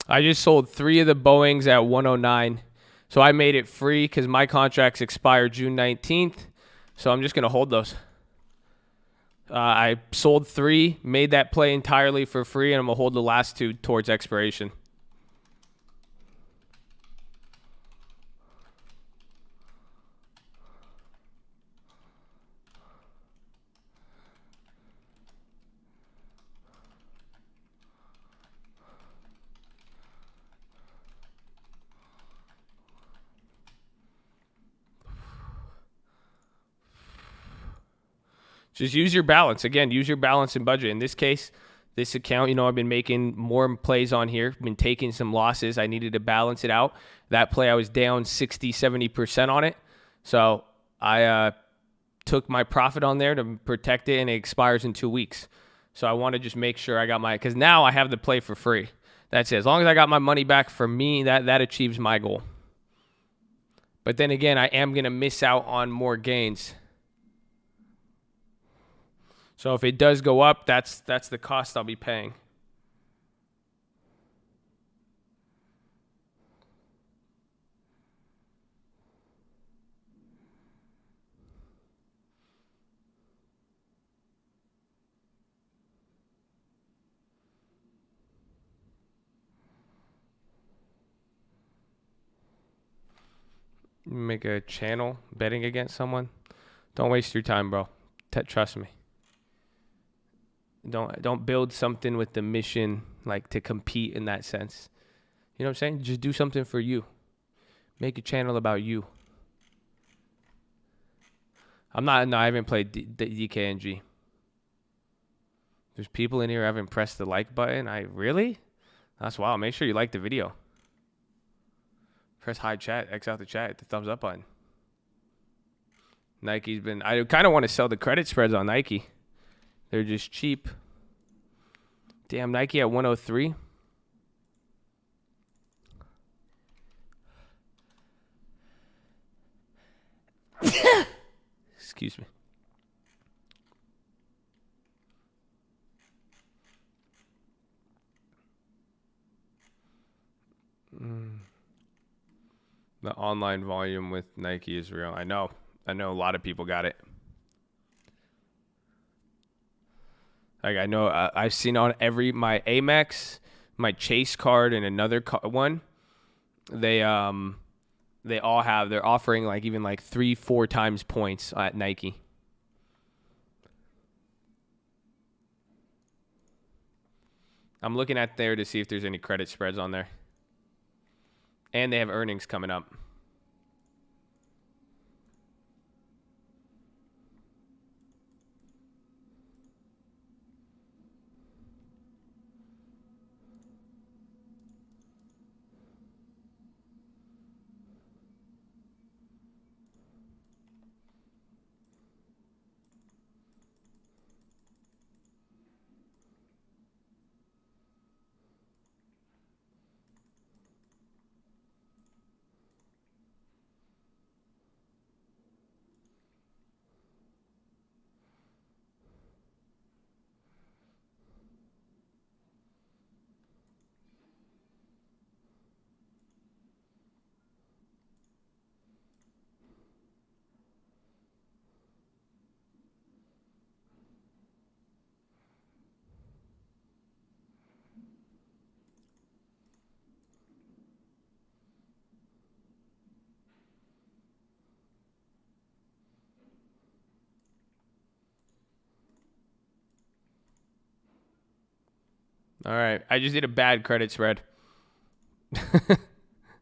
I just sold 3 of the Boeings at 109. So I made it free because my contracts expire June 19th. So I'm just going to hold those. I sold 3, made that play entirely for free, and I'm going to hold the last 2 towards expiration. Just use your balance. Again, use your balance and budget. In this case, this account, I've been making more plays on here, been taking some losses. I needed to balance it out. That play, I was down 60, 70% on it. So I took my profit on there to protect it, and it expires in 2 weeks. So I want to just make sure I got because now I have the play for free. That's it. As long as I got my money back for me, that achieves my goal. But then again, I am going to miss out on more gains. So if it does go up, that's the cost I'll be paying. Make a channel betting against someone. Don't waste your time, bro. Trust me. Don't build something with the mission like to compete in that sense. You know what I'm saying? Just do something for you. Make a channel about you. I haven't played DKNG. There's people in here who haven't pressed the like button. Really? That's wild. Make sure you like the video. Press hide chat, X out the chat, hit the thumbs up button. Nike's been, I kind of want to sell the credit spreads on Nike. They're just cheap. Damn, Nike at 103. Excuse me. The online volume with Nike is real. I know a lot of people got it. Like I know I've seen on my Amex, my Chase card, and another one. They're offering like even like 3-4 times points at Nike. I'm looking at there to see if there's any credit spreads on there. And they have earnings coming up. All right. I just did a bad credit spread.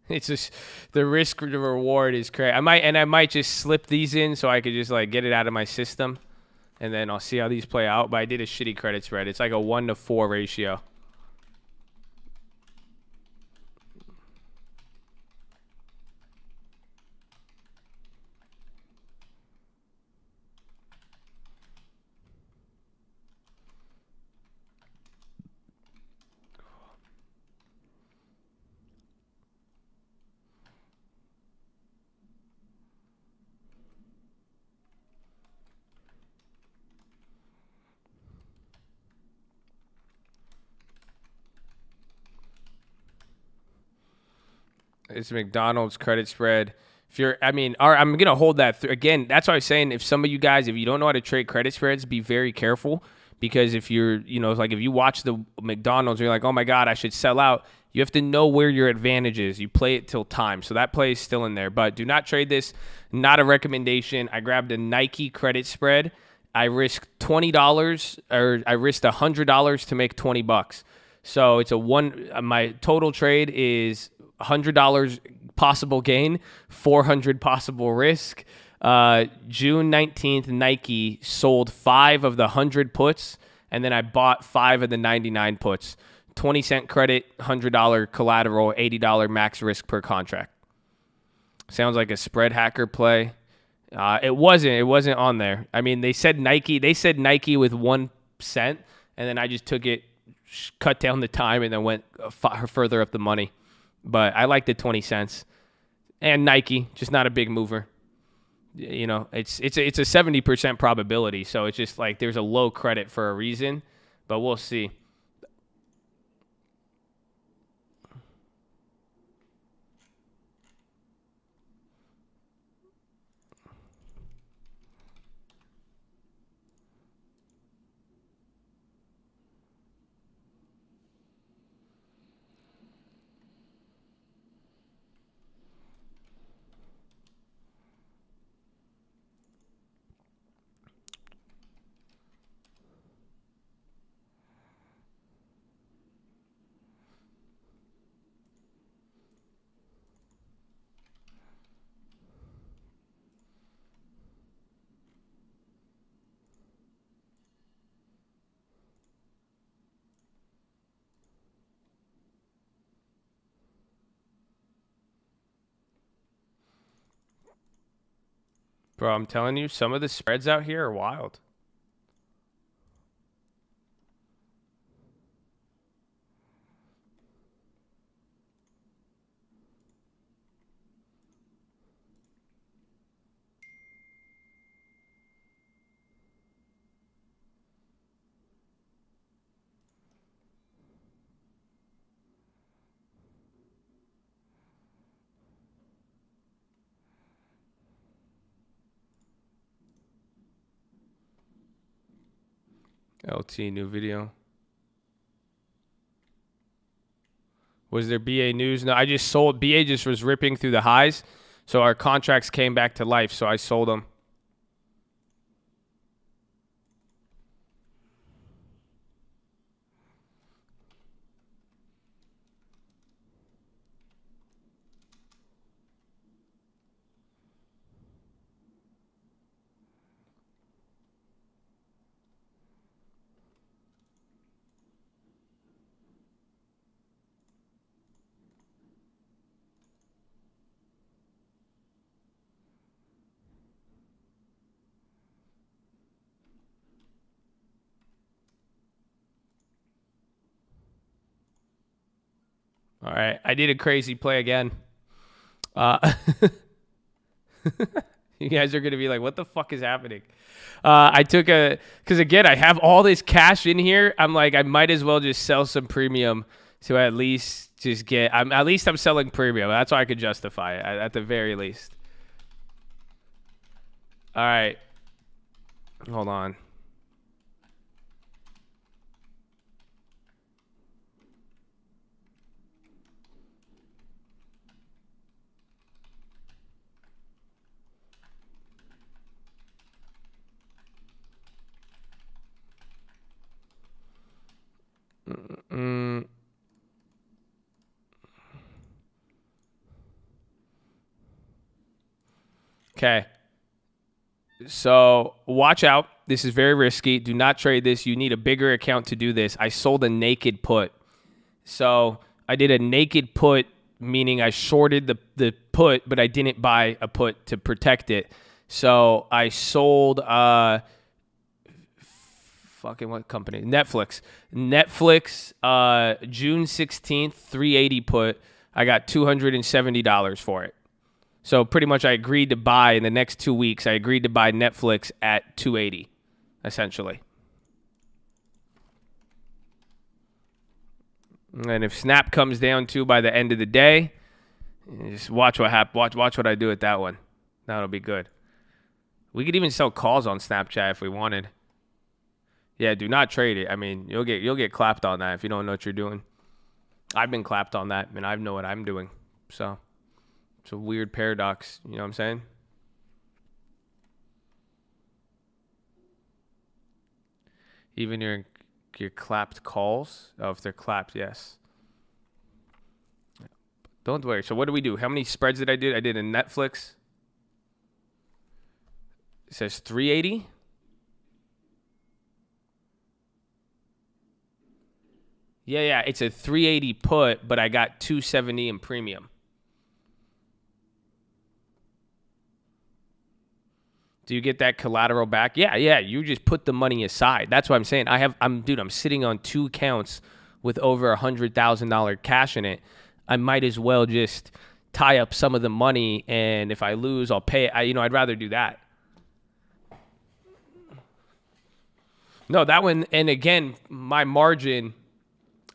It's just the risk to reward is crazy. I might just slip these in so I could just like get it out of my system, and then I'll see how these play out. But I did a shitty credit spread. It's like a 1-to-4 ratio. It's McDonald's credit spread. If you're, I mean, I'm going to hold that through. Again, that's why I was saying, if some of you guys, if you don't know how to trade credit spreads, be very careful. Because if you're, like if you watch the McDonald's, you're like, oh my God, I should sell out. You have to know where your advantage is. You play it till time. So that play is still in there. But do not trade this. Not a recommendation. I grabbed a Nike credit spread. I risked $20 or I risked $100 to make $20. So it's my total trade is $100 possible gain, $400 possible risk. June 19th, Nike sold 5 of the 100 puts, and then I bought 5 of the 99 puts. 20-cent credit, $100 collateral, $80 max risk per contract. Sounds like a spread hacker play. It wasn't on there. I mean, they said Nike with 1 cent, and then I just took it, cut down the time, and then went further up the money. But I like the 20 cents. And Nike, just not a big mover. It's a 70% probability, so it's just like there's a low credit for a reason, but we'll see. Bro, I'm telling you, some of the spreads out here are wild. LT new video. Was there BA news? No, I just sold. BA just was ripping through the highs. So our contracts came back to life. So I sold them. All right, I did a crazy play again. You guys are going to be like, what the fuck is happening? I took because again, I have all this cash in here. I'm like, I might as well just sell some premium to at least just get, at least I'm selling premium. That's why I could justify it at the very least. All right. Hold on. Okay. So watch out. This is very risky. Do not trade this. You need a bigger account to do this. I sold a naked put. So I did a naked put, meaning I shorted the put, but I didn't buy a put to protect it. So I sold fucking what company? Netflix. June 16th, 380 put. I got $270 for it. So pretty much I agreed to buy in the next 2 weeks. I agreed to buy Netflix at 280, essentially. And if Snap comes down to by the end of the day, Just watch what happens. Watch what I do with that one. That'll be good. We could even sell calls on Snapchat if we wanted. Yeah, do not trade it. I mean, you'll get clapped on that if you don't know what you're doing. I've been clapped on that, and I know what I'm doing. So it's a weird paradox. You know what I'm saying? Even your clapped calls? Oh, if they're clapped, yes. Don't worry. So what do we do? How many spreads did I do? I did in Netflix. It says 380. Yeah, it's a 380 put, but I got 270 in premium. Do you get that collateral back? Yeah, you just put the money aside. That's what I'm saying. I'm sitting on 2 accounts with over $100,000 cash in it. I might as well just tie up some of the money, and if I lose, I'll pay it. I'd rather do that. No, that one, and again, my margin,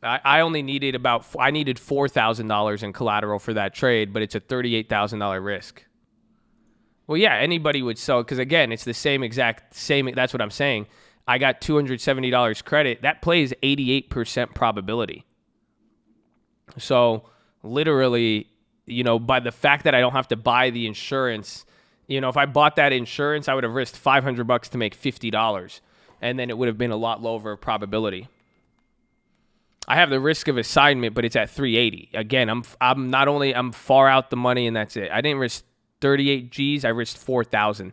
I only needed I needed $4,000 in collateral for that trade, but it's a $38,000 risk. Well, yeah, anybody would sell, because again, it's the same, that's what I'm saying. I got $270 credit. That plays 88% probability. So literally, by the fact that I don't have to buy the insurance, if I bought that insurance, I would have risked $500 to make $50, and then it would have been a lot lower probability. I have the risk of assignment, but it's at 380. Again, I'm far out the money, and that's it. I didn't risk 38 G's. I risked 4,000.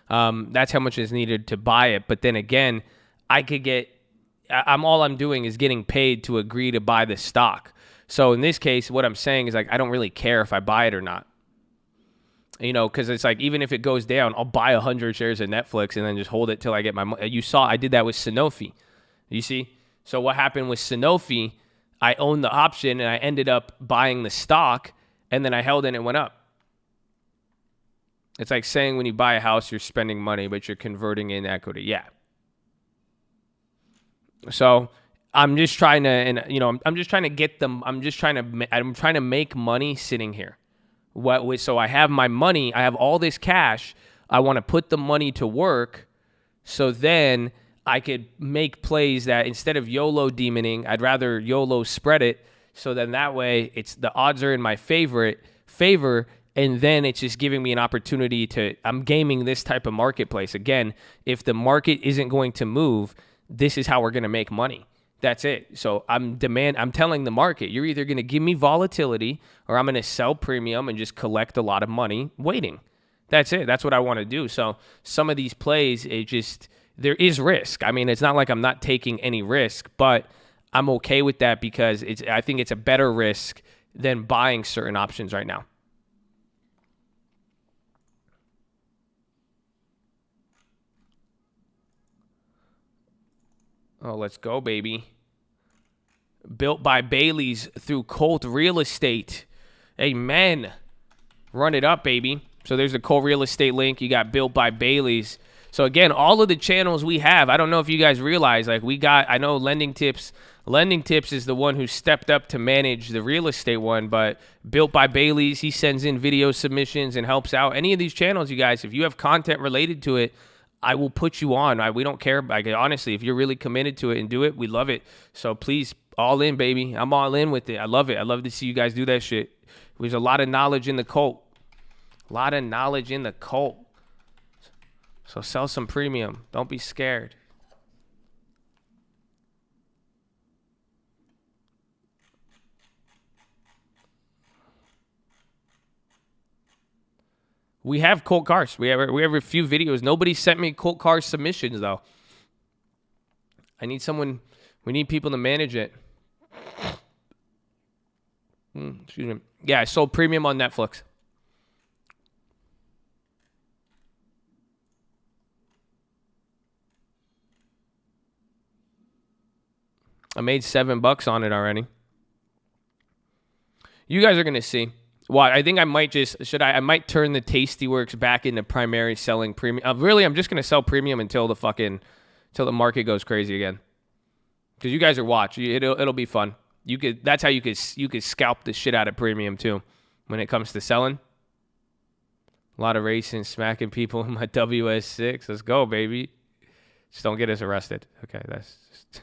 That's how much is needed to buy it. But then again, all I'm doing is getting paid to agree to buy the stock. So in this case, what I'm saying is I don't really care if I buy it or not. Because it's even if it goes down, I'll buy 100 shares of Netflix and then just hold it till I get my money. You saw I did that with Sanofi. You see? So what happened with Sanofi, I owned the option and I ended up buying the stock, and then I held it and it went up. It's like saying when you buy a house, you're spending money, but you're converting in equity. Yeah. So I'm just trying to, I'm just trying to get them. I'm trying to make money sitting here. So I have my money. I have all this cash. I want to put the money to work. So then I could make plays that instead of YOLO demoning, I'd rather YOLO spread it. So then that way the odds are in my favor. And then it's just giving me an opportunity I'm gaming this type of marketplace. Again, if the market isn't going to move, this is how we're going to make money. That's it. So I'm telling the market, you're either going to give me volatility or I'm going to sell premium and just collect a lot of money waiting. That's it. That's what I want to do. So some of these plays, there is risk. I mean, it's not like I'm not taking any risk, but I'm okay with that because I think it's a better risk than buying certain options right now. Oh, let's go, baby. Built by Bailey's through Colt Real Estate. Amen. Run it up, baby. So there's the Colt Real Estate link. You got Built by Bailey's. So again, all of the channels we have, I don't know if you guys realize, I know Lending Tips. Lending Tips is the one who stepped up to manage the real estate one, but Built by Bailey's, he sends in video submissions and helps out. Any of these channels, you guys, if you have content related to it, I will put you on. We don't care. Honestly, if you're really committed to it and do it, we love it. So please, all in, baby. I'm all in with it. I love it. I love to see you guys do that shit. There's a lot of knowledge in the cult. So sell some premium. Don't be scared. We have Colt cars. We have a few videos. Nobody sent me Colt car submissions though. We need people to manage it. Excuse me. Yeah, I sold premium on Netflix. I made $7 on it already. You guys are gonna see. Well, I think I might I might turn the Tastyworks back into primary selling premium. Really, I'm just gonna sell premium until the market goes crazy again. Because you guys are it'll be fun. That's how you could scalp the shit out of premium too. when it comes to selling. A lot of racing, smacking people in my WS6. Let's go, baby. Just don't get us arrested. Okay, that's just...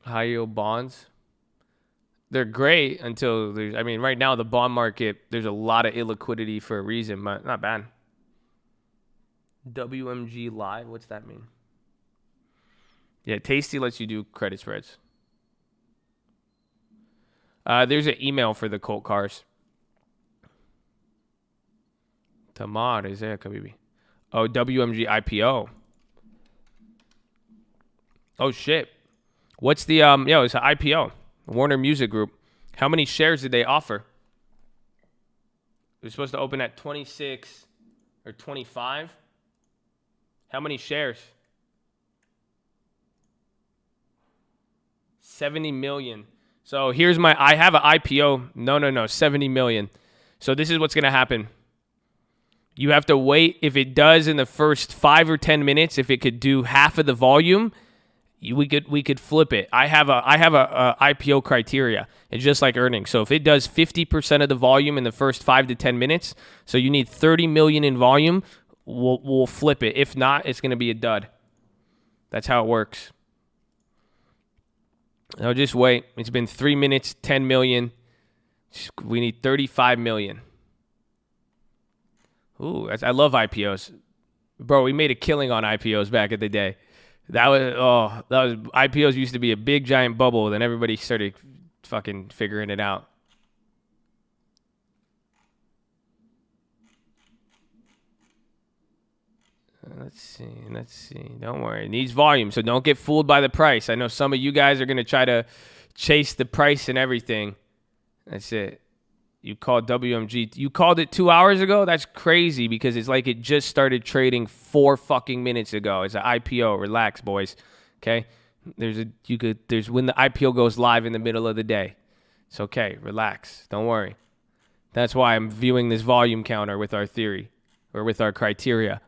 High yield bonds. They're great until there's, I mean, right now the bond market, there's a lot of illiquidity for a reason, but not bad. WMG Live, what's that mean? Yeah, Tasty lets you do credit spreads. There's an email for the Colt cars. Tamar is there, Kabibi. Oh, WMG IPO. Oh shit. What's the it's an IPO. Warner Music Group. How many shares did they offer? It was supposed to open at 26 or 25. How many shares? 70 million. So here's I have an IPO. No, 70 million. So this is what's going to happen. You have to wait. If it does in the first 5 or 10 minutes, if it could do half of the volume, we could flip it. I have a IPO criteria. It's just like earnings. So if it does 50% of the volume in the first 5 to 10 minutes, so you need 30 million in volume, we'll flip it. If not, it's going to be a dud. That's how it works. No, just wait. It's been 3 minutes, 10 million. We need 35 million. Ooh, I love IPOs. Bro, we made a killing on IPOs back in the day. That was IPOs used to be a big giant bubble, then everybody started fucking figuring it out. Let's see. Don't worry. It needs volume, so don't get fooled by the price. I know some of you guys are going to try to chase the price and everything. That's it. You called WMG. You called it 2 hours ago? That's crazy because it's like it just started trading 4 fucking minutes ago. It's an IPO. Relax, boys. Okay? There's when the IPO goes live in the middle of the day. It's okay. Relax. Don't worry. That's why I'm viewing this volume counter with our theory or with our criteria.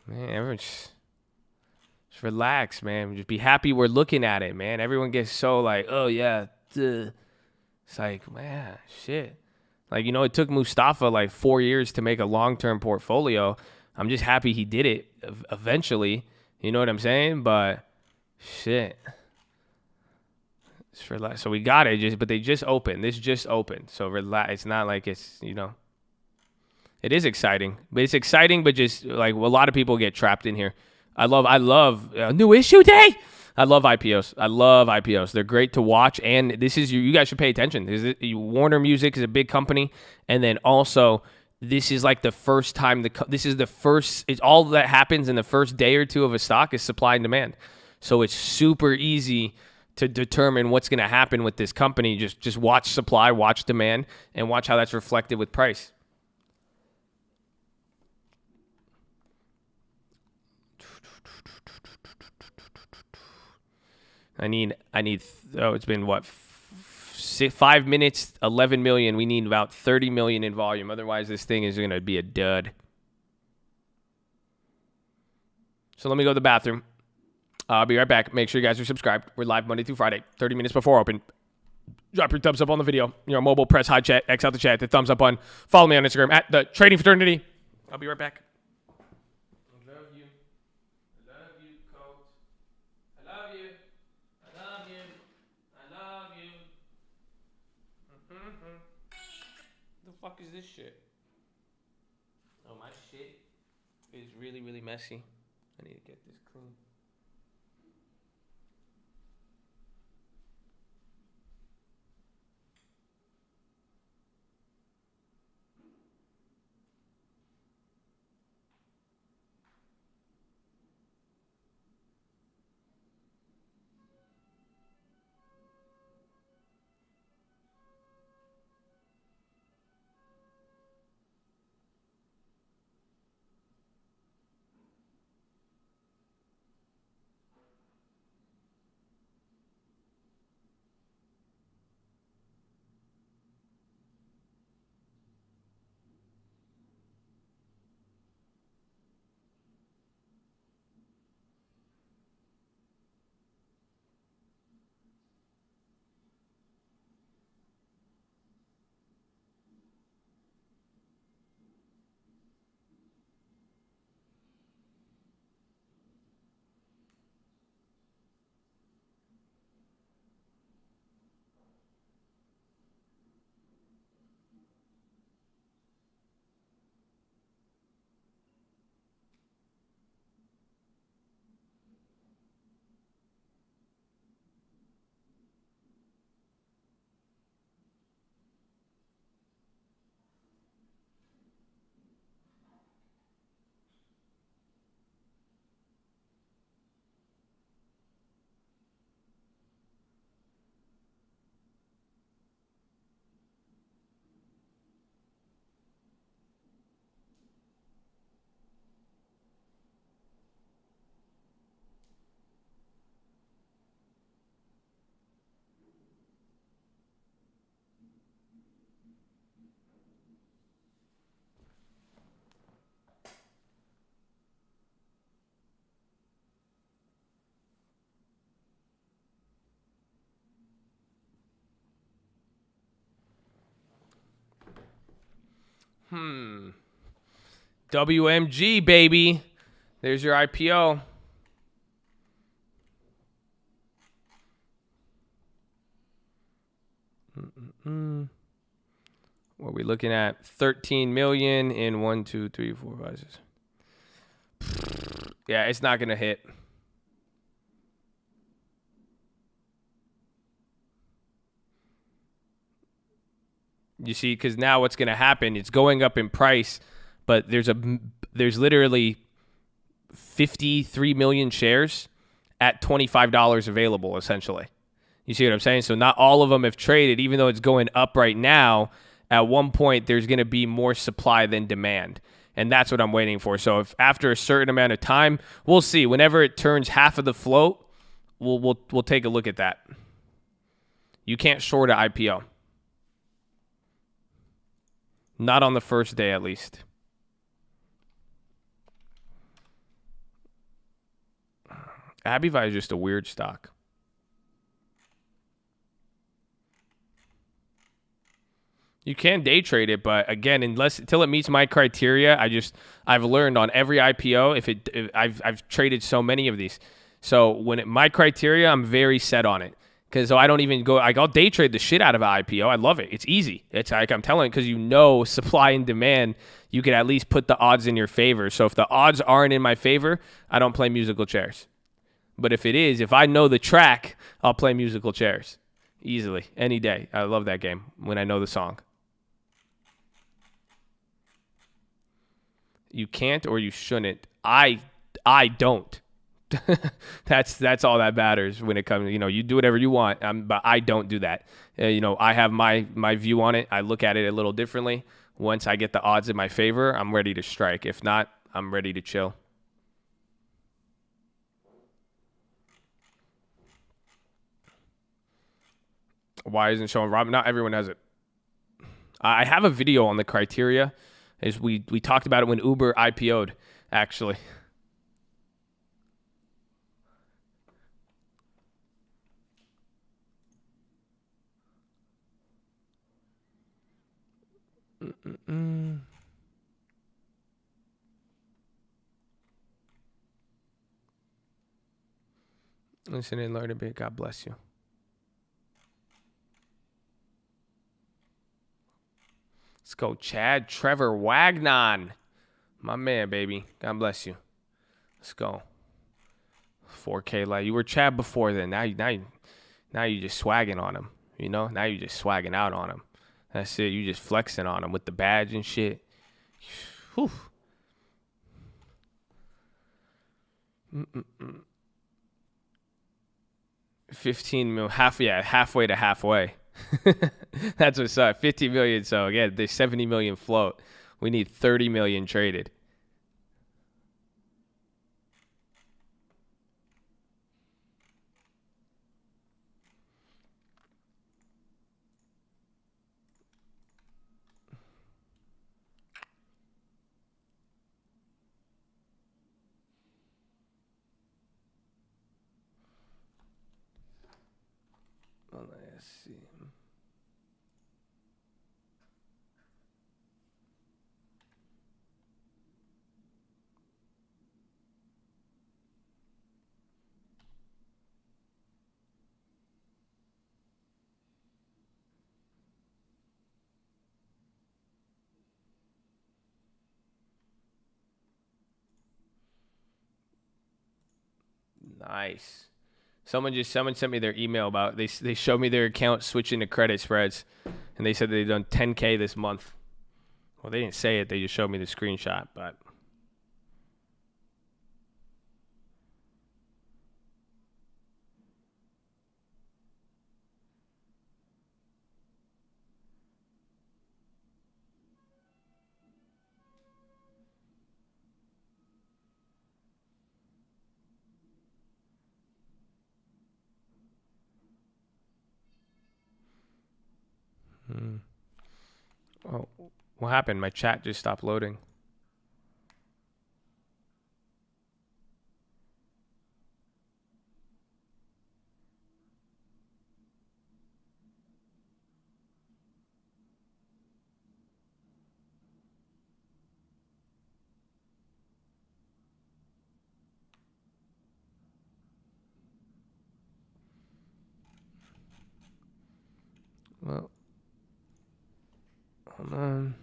Man, everyone just relax, man. Just be happy we're looking at it, man. Everyone gets so like, oh yeah, duh. It's like, man, shit. Like, it took Mustafa like 4 years to make a long-term portfolio. I'm just happy he did it eventually. You know what I'm saying? But shit. Just relax. So we got it, but they just opened. This just opened. So relax. It's not like it's, It is exciting. But it's exciting, but just like a lot of people get trapped in here. I love new issue day. I love IPOs. They're great to watch, and this is you guys should pay attention. Warner Music is a big company, and then also this is like the first time it's all that happens in the first day or two of a stock is supply and demand. So it's super easy to determine what's going to happen with this company. Just watch supply, watch demand, and watch how that's reflected with price. It's been 5 minutes, 11 million. We need about 30 million in volume. Otherwise, this thing is going to be a dud. So let me go to the bathroom. I'll be right back. Make sure you guys are subscribed. We're live Monday through Friday, 30 minutes before open. Drop your thumbs up on the video. Mobile, press high chat, X out the chat, the thumbs up on. Follow me on Instagram at The Trading Fraternity. I'll be right back. Fuck is this shit? Oh, my shit is really, really messy. I need to get this clean. WMG, baby. There's your IPO. What are we looking at? 13 million in 1, 2, 3, 4, 5, 6. Yeah, it's not going to hit. You see, because now what's going to happen, it's going up in price, but there's literally 53 million shares at $25 available, essentially. You see what I'm saying? So not all of them have traded, even though it's going up right now. At one point, there's going to be more supply than demand. And that's what I'm waiting for. So if after a certain amount of time, we'll see. Whenever it turns half of the float, we'll take a look at that. You can't short an IPO. Not on the first day, at least. Abivai is just a weird stock. You can day trade it, but again, until it meets my criteria, I've learned on every IPO. I've traded so many of these, so my criteria, I'm very set on it, because I don't even go. I'll day trade the shit out of an IPO. I love it. It's easy. It's like I'm telling, because supply and demand. You can at least put the odds in your favor. So if the odds aren't in my favor, I don't play musical chairs. But if I know the track, I'll play musical chairs easily any day. I love that game when I know the song. You can't or you shouldn't. I don't. That's all that matters when it comes. You do whatever you want, but I don't do that. I have my view on it. I look at it a little differently. Once I get the odds in my favor, I'm ready to strike. If not, I'm ready to chill. Why isn't showing Robin? Not everyone has it. I have a video on the criteria. We talked about it when Uber IPO'd, actually. Listen and learn a bit. God bless you. Let's go, Chad Trevor Wagnon. My man, baby. God bless you. Let's go. 4K light. You were Chad before then. Now you just swagging on him. Now you just swagging out on him. That's it. You just flexing on him with the badge and shit. Whew. 15 mil. Halfway to halfway. That's what's up. 50 million. So again, there's 70 million float. We need 30 million traded. Let's see. Nice. Someone sent me their email about they showed me their account switching to credit spreads, and they said they've done 10K this month. Well, they didn't say it. They just showed me the screenshot, but. Oh, what happened? My chat just stopped loading. Well, hold on.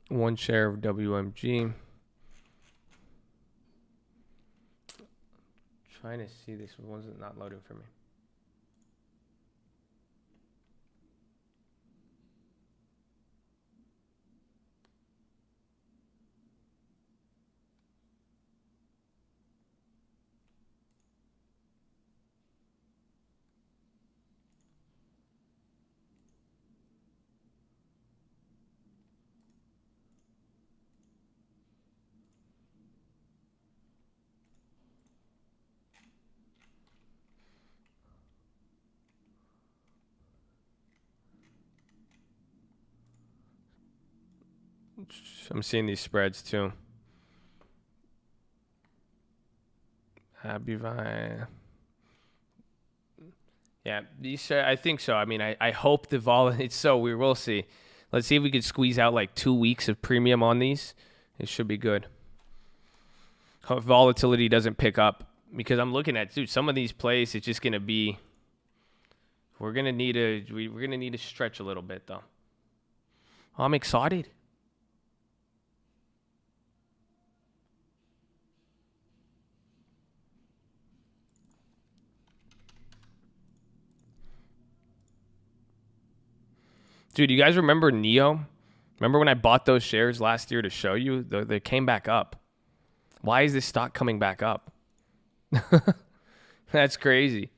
One share of WMG. Trying to see this one's not loading for me. I'm seeing these spreads too. Happy Vine. Yeah, I think so. I mean, I hope the vol. It's so we will see. Let's see if we could squeeze out like 2 weeks of premium on these. It should be good. Hope volatility doesn't pick up because I'm looking at some of these plays. It's just gonna be. We're gonna need to stretch a little bit though. I'm excited. Dude, you guys remember Neo? Remember when I bought those shares last year to show you? They came back up. Why is this stock coming back up? That's crazy.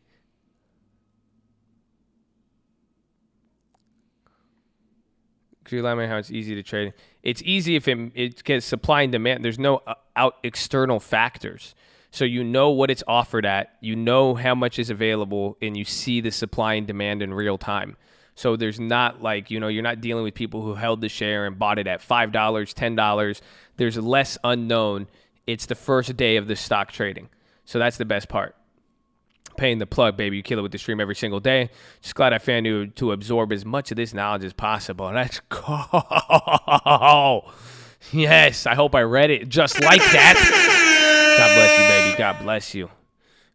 Could you elaborate how it's easy to trade? It's easy if it gets supply and demand. There's no out external factors. So you know what it's offered at. You know how much is available, and you see the supply and demand in real time. So there's not like, you're not dealing with people who held the share and bought it at $5, $10. There's less unknown. It's the first day of the stock trading. So that's the best part. Paying the plug, baby. You kill it with the stream every single day. Just glad I found you to absorb as much of this knowledge as possible. Let's go. Yes, I hope I read it just like that. God bless you, baby. God bless you.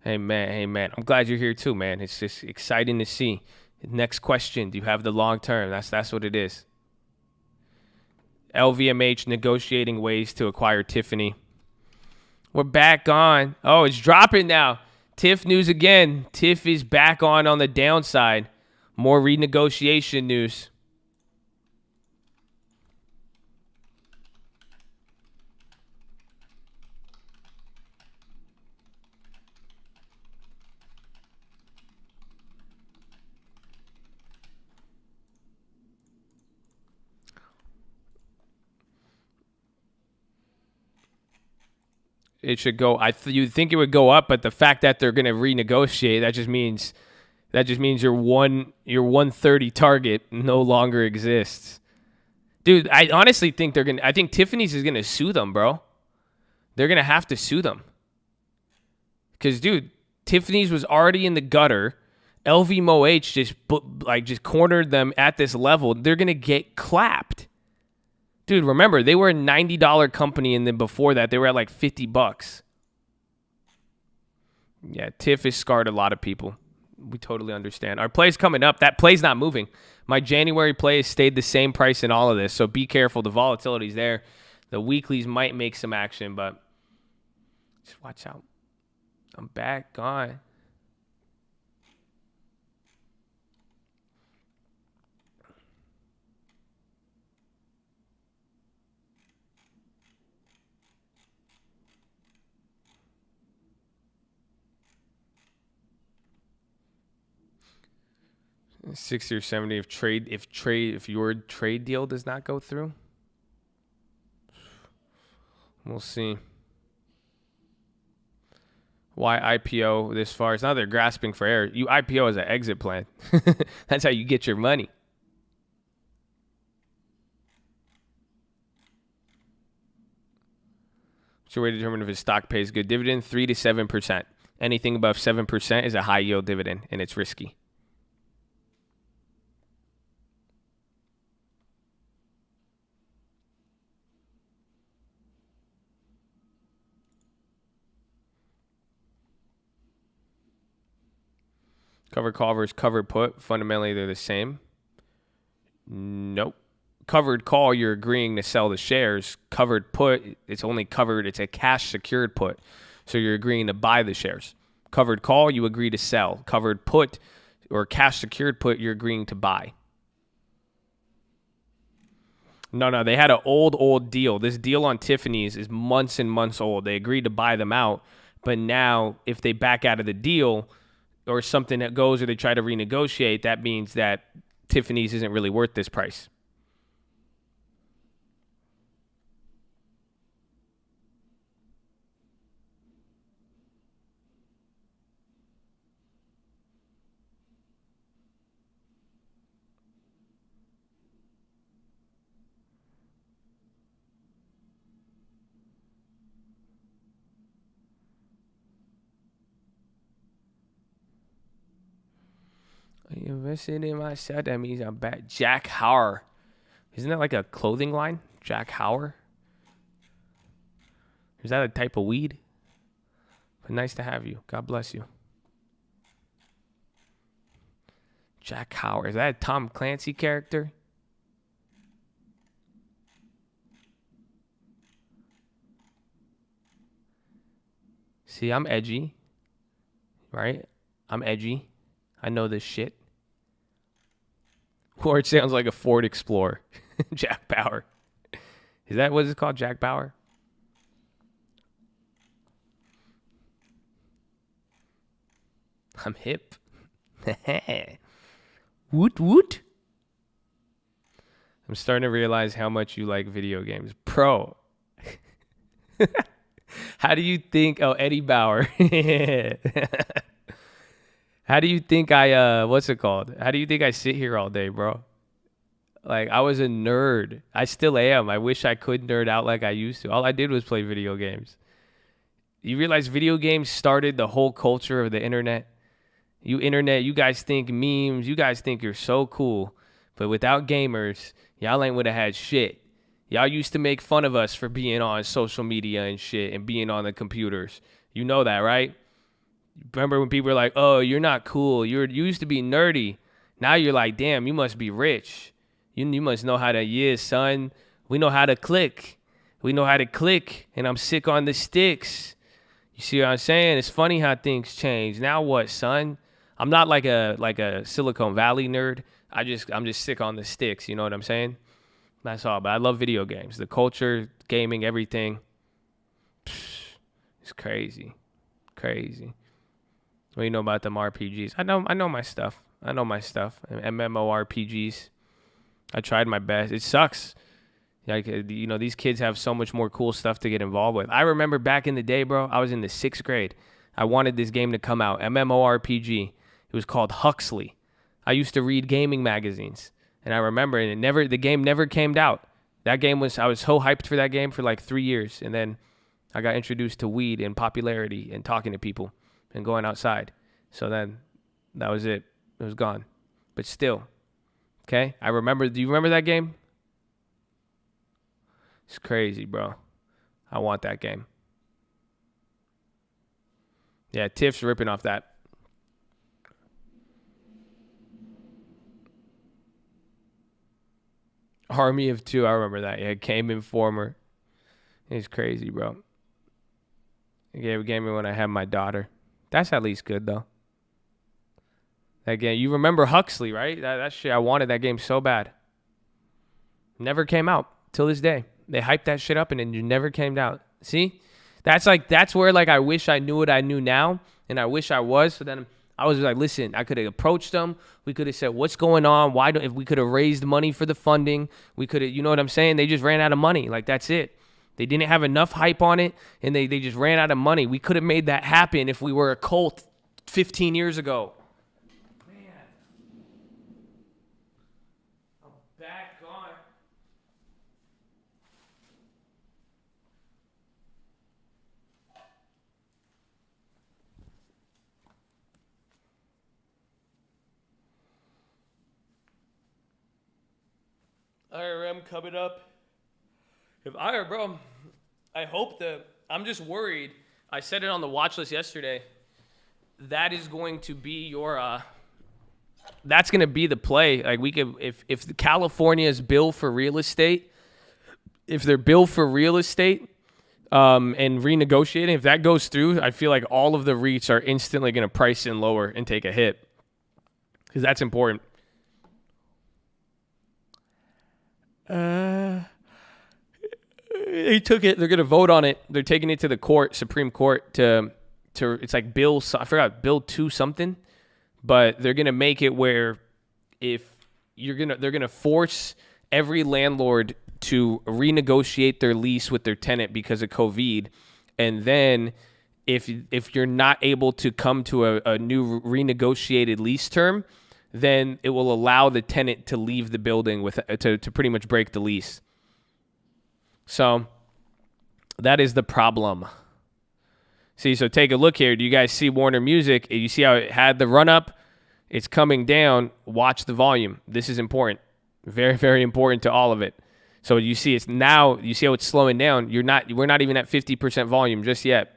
Amen. Amen. I'm glad you're here too, man. It's just exciting to see. Next question. Do you have the long term? That's what it is. LVMH negotiating ways to acquire Tiffany. We're back on. Oh, it's dropping now. Tiff news again. Tiff is back on the downside. More renegotiation news. It should go. You'd think it would go up, but the fact that they're going to renegotiate, that just means your 130 target no longer exists. Dude, I honestly think I think Tiffany's is going to sue them, bro. They're going to have to sue them. Cuz dude, Tiffany's was already in the gutter. LVMH just cornered them at this level. They're going to get clapped. Dude, remember, they were a $90 company, and then before that, they were at like $50. Yeah, Tiff has scarred a lot of people. We totally understand. Our play's coming up. That play's not moving. My January play has stayed the same price in all of this, so be careful. The volatility's there. The weeklies might make some action, but just watch out. I'm back on. $60 or $70 if your trade deal does not go through. We'll see. Why IPO this far? It's not they're grasping for air. You IPO as an exit plan. That's how you get your money. What's your way to determine if a stock pays good dividend? 3 to 7%. Anything above 7% is a high yield dividend, and it's risky. Covered call versus covered put. Fundamentally, they're the same. Nope. Covered call, you're agreeing to sell the shares. Covered put, it's only covered. It's a cash secured put. So you're agreeing to buy the shares. Covered call, you agree to sell. Covered put or cash secured put, you're agreeing to buy. No, they had an old deal. This deal on Tiffany's is months and months old. They agreed to buy them out. But now if they back out of the deal, or something that goes, or they try to renegotiate, that means that Tiffany's isn't really worth this price. I invested in myself. That means I'm back. Jack Hauer. Isn't that like a clothing line? Jack Hauer? Is that a type of weed? But nice to have you. God bless you. Jack Hauer. Is that a Tom Clancy character? See, I'm edgy. Right? I'm edgy. I know this shit. Or it sounds like a Ford Explorer. Jack Bauer. Is that what it's called? Jack Bauer? I'm hip. Woot woot. I'm starting to realize how much you like video games. Pro. How do you think... Oh, Eddie Bauer. How do you think what's it called? How do you think I sit here all day, bro? Like, I was a nerd. I still am. I wish I could nerd out like I used to. All I did was play video games. You realize video games started the whole culture of the internet? You guys think memes. You guys think you're so cool. But without gamers, y'all ain't would have had shit. Y'all used to make fun of us for being on social media and shit and being on the computers. You know that, right? Remember when people were like, oh, you're not cool. You used to be nerdy. Now you're like, damn, you must be rich. You must know how to, yeah, son. We know how to click. We know how to click. And I'm sick on the sticks. You see what I'm saying? It's funny how things change. Now what, son? I'm not like a Silicon Valley nerd. I'm just sick on the sticks. You know what I'm saying? That's all. But I love video games. The culture, gaming, everything. It's crazy. Crazy. What do you know about them RPGs? I know my stuff. MMORPGs. I tried my best. It sucks. Like, you know, these kids have so much more cool stuff to get involved with. I remember back in the day, bro, I was in the 6th grade. I wanted this game to come out, MMORPG. It was called Huxley. I used to read gaming magazines, and I remember the game never came out. I was so hyped for that game for like 3 years, and then I got introduced to weed and popularity and talking to people and going outside. So then that was it. It was gone. But still, okay? Do you remember that game? It's crazy, bro. I want that game. Yeah, Tiff's ripping off that. Army of Two, I remember that. Yeah, Game Informer. It's crazy, bro. It gave me when I had my daughter. That's at least good, though. That game, you remember Huxley, right? That shit, I wanted that game so bad. Never came out till this day. They hyped that shit up and it never came out. See? That's where like I wish I knew what I knew now, and I wish I was. So then I was like, listen, I could have approached them. We could have said, what's going on? If we could have raised money for the funding, we could have, you know what I'm saying? They just ran out of money. Like, that's it. They didn't have enough hype on it, and they just ran out of money. We could have made that happen if we were a cult 15 years ago. Man. I'm back on. IRM coming up. If bro, I hope I'm just worried. I said it on the watch list yesterday. That is going to be that's going to be the play. Like we could, if California's bill for real estate, if their bill for real estate, and renegotiating, if that goes through, I feel like all of the REITs are instantly going to price in lower and take a hit. Because that's important. They took it. They're going to vote on it. They're taking it to the Supreme Court to it's like I forgot, Bill 2 something, but they're going to make it where they're going to force every landlord to renegotiate their lease with their tenant because of COVID. And then if you're not able to come to a new renegotiated lease term, then it will allow the tenant to leave the building to pretty much break the lease. So that is the problem. See, so take a look here. Do you guys see Warner Music? You see how it had the run up? It's coming down. Watch the volume. This is important. Very, very important to all of it. So you see you see how it's slowing down. We're not even at 50% volume just yet.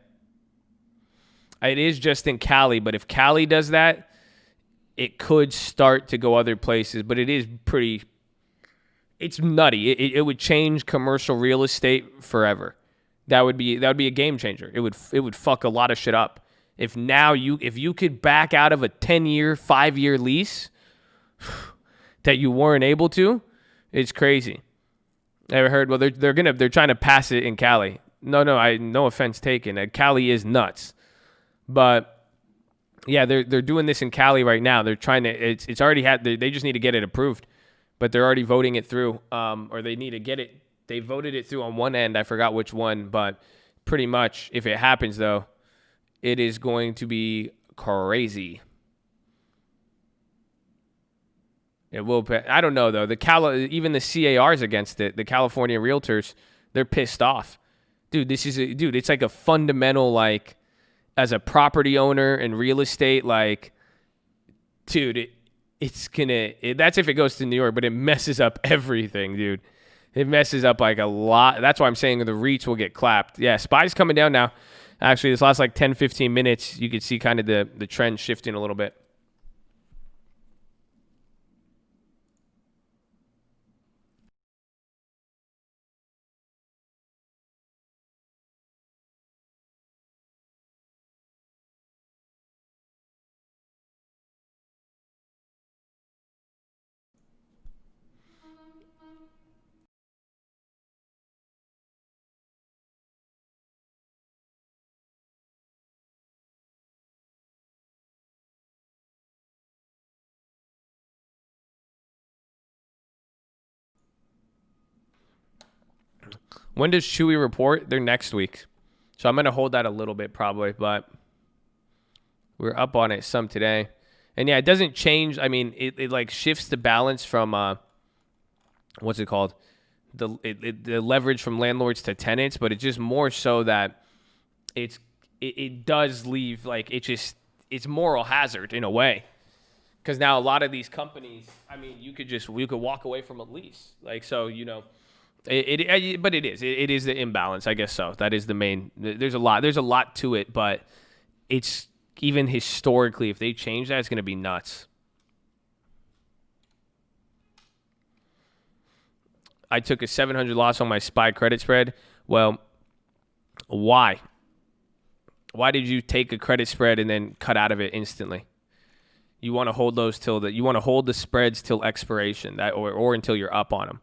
It is just in Cali, but if Cali does that, it could start to go other places, but it is it's nutty. It would change commercial real estate forever. That would be a game changer. It would fuck a lot of shit up. If you could back out of a 10-year, 5-year lease that you weren't able to, it's crazy. Ever heard? Well, they're trying to pass it in Cali. No offense taken. Cali is nuts, but yeah, they're doing this in Cali right now. They're trying to. It's already had. They just need to get it approved, but they're already voting it through. Or they need to get it. They voted it through on one end. I forgot which one, but pretty much, if it happens though, it is going to be crazy. It will. I don't know though. Even the CAR's against it. The California Realtors, they're pissed off, dude. It's like a fundamental like. As a property owner and real estate, like, dude, that's if it goes to New York, but it messes up everything, dude. It messes up like a lot. That's why I'm saying the REITs will get clapped. Yeah, SPY's coming down now. Actually, this last like 10, 15 minutes, you could see kind of the trend shifting a little bit. When does Chewy report? They're next week. So I'm going to hold that a little bit probably, but we're up on it some today. And yeah, it doesn't change. I mean, it like shifts the balance from, what's it called? The leverage from landlords to tenants, but it's just more so that it does leave, like, it's moral hazard in a way. Because now a lot of these companies, I mean, you could walk away from a lease. Like, so, you know, but it is the imbalance, I guess so. That is the main, there's a lot to it, but it's even historically, if they change that, it's going to be nuts. I took a 700 loss on my SPY credit spread. Well, why? Why did you take a credit spread and then cut out of it instantly? You want to hold those you want to hold the spreads till expiration, or until you're up on them.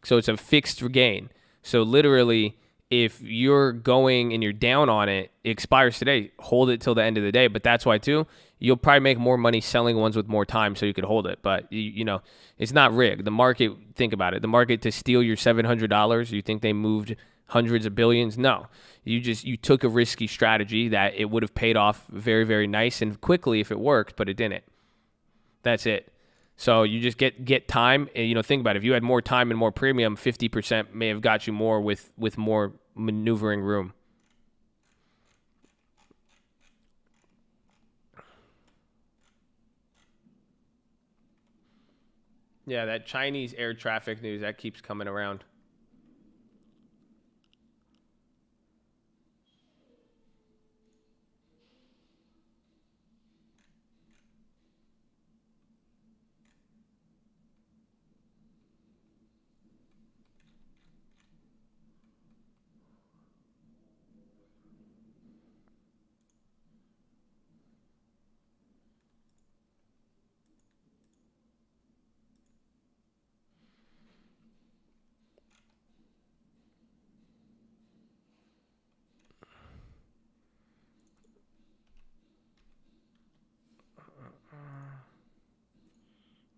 So it's a fixed gain. So literally, if you're going and you're down on it, it expires today. Hold it till the end of the day. But that's why, too, you'll probably make more money selling ones with more time so you could hold it. But, you know, it's not rigged. The market, think about it. The market to steal your $700, you think they moved hundreds of billions? No. You took a risky strategy that it would have paid off very, very nice and quickly if it worked, but it didn't. That's it. So you just get time. And, you know, think about it. If you had more time and more premium, 50% may have got you more with more maneuvering room. Yeah, that Chinese air traffic news, that keeps coming around.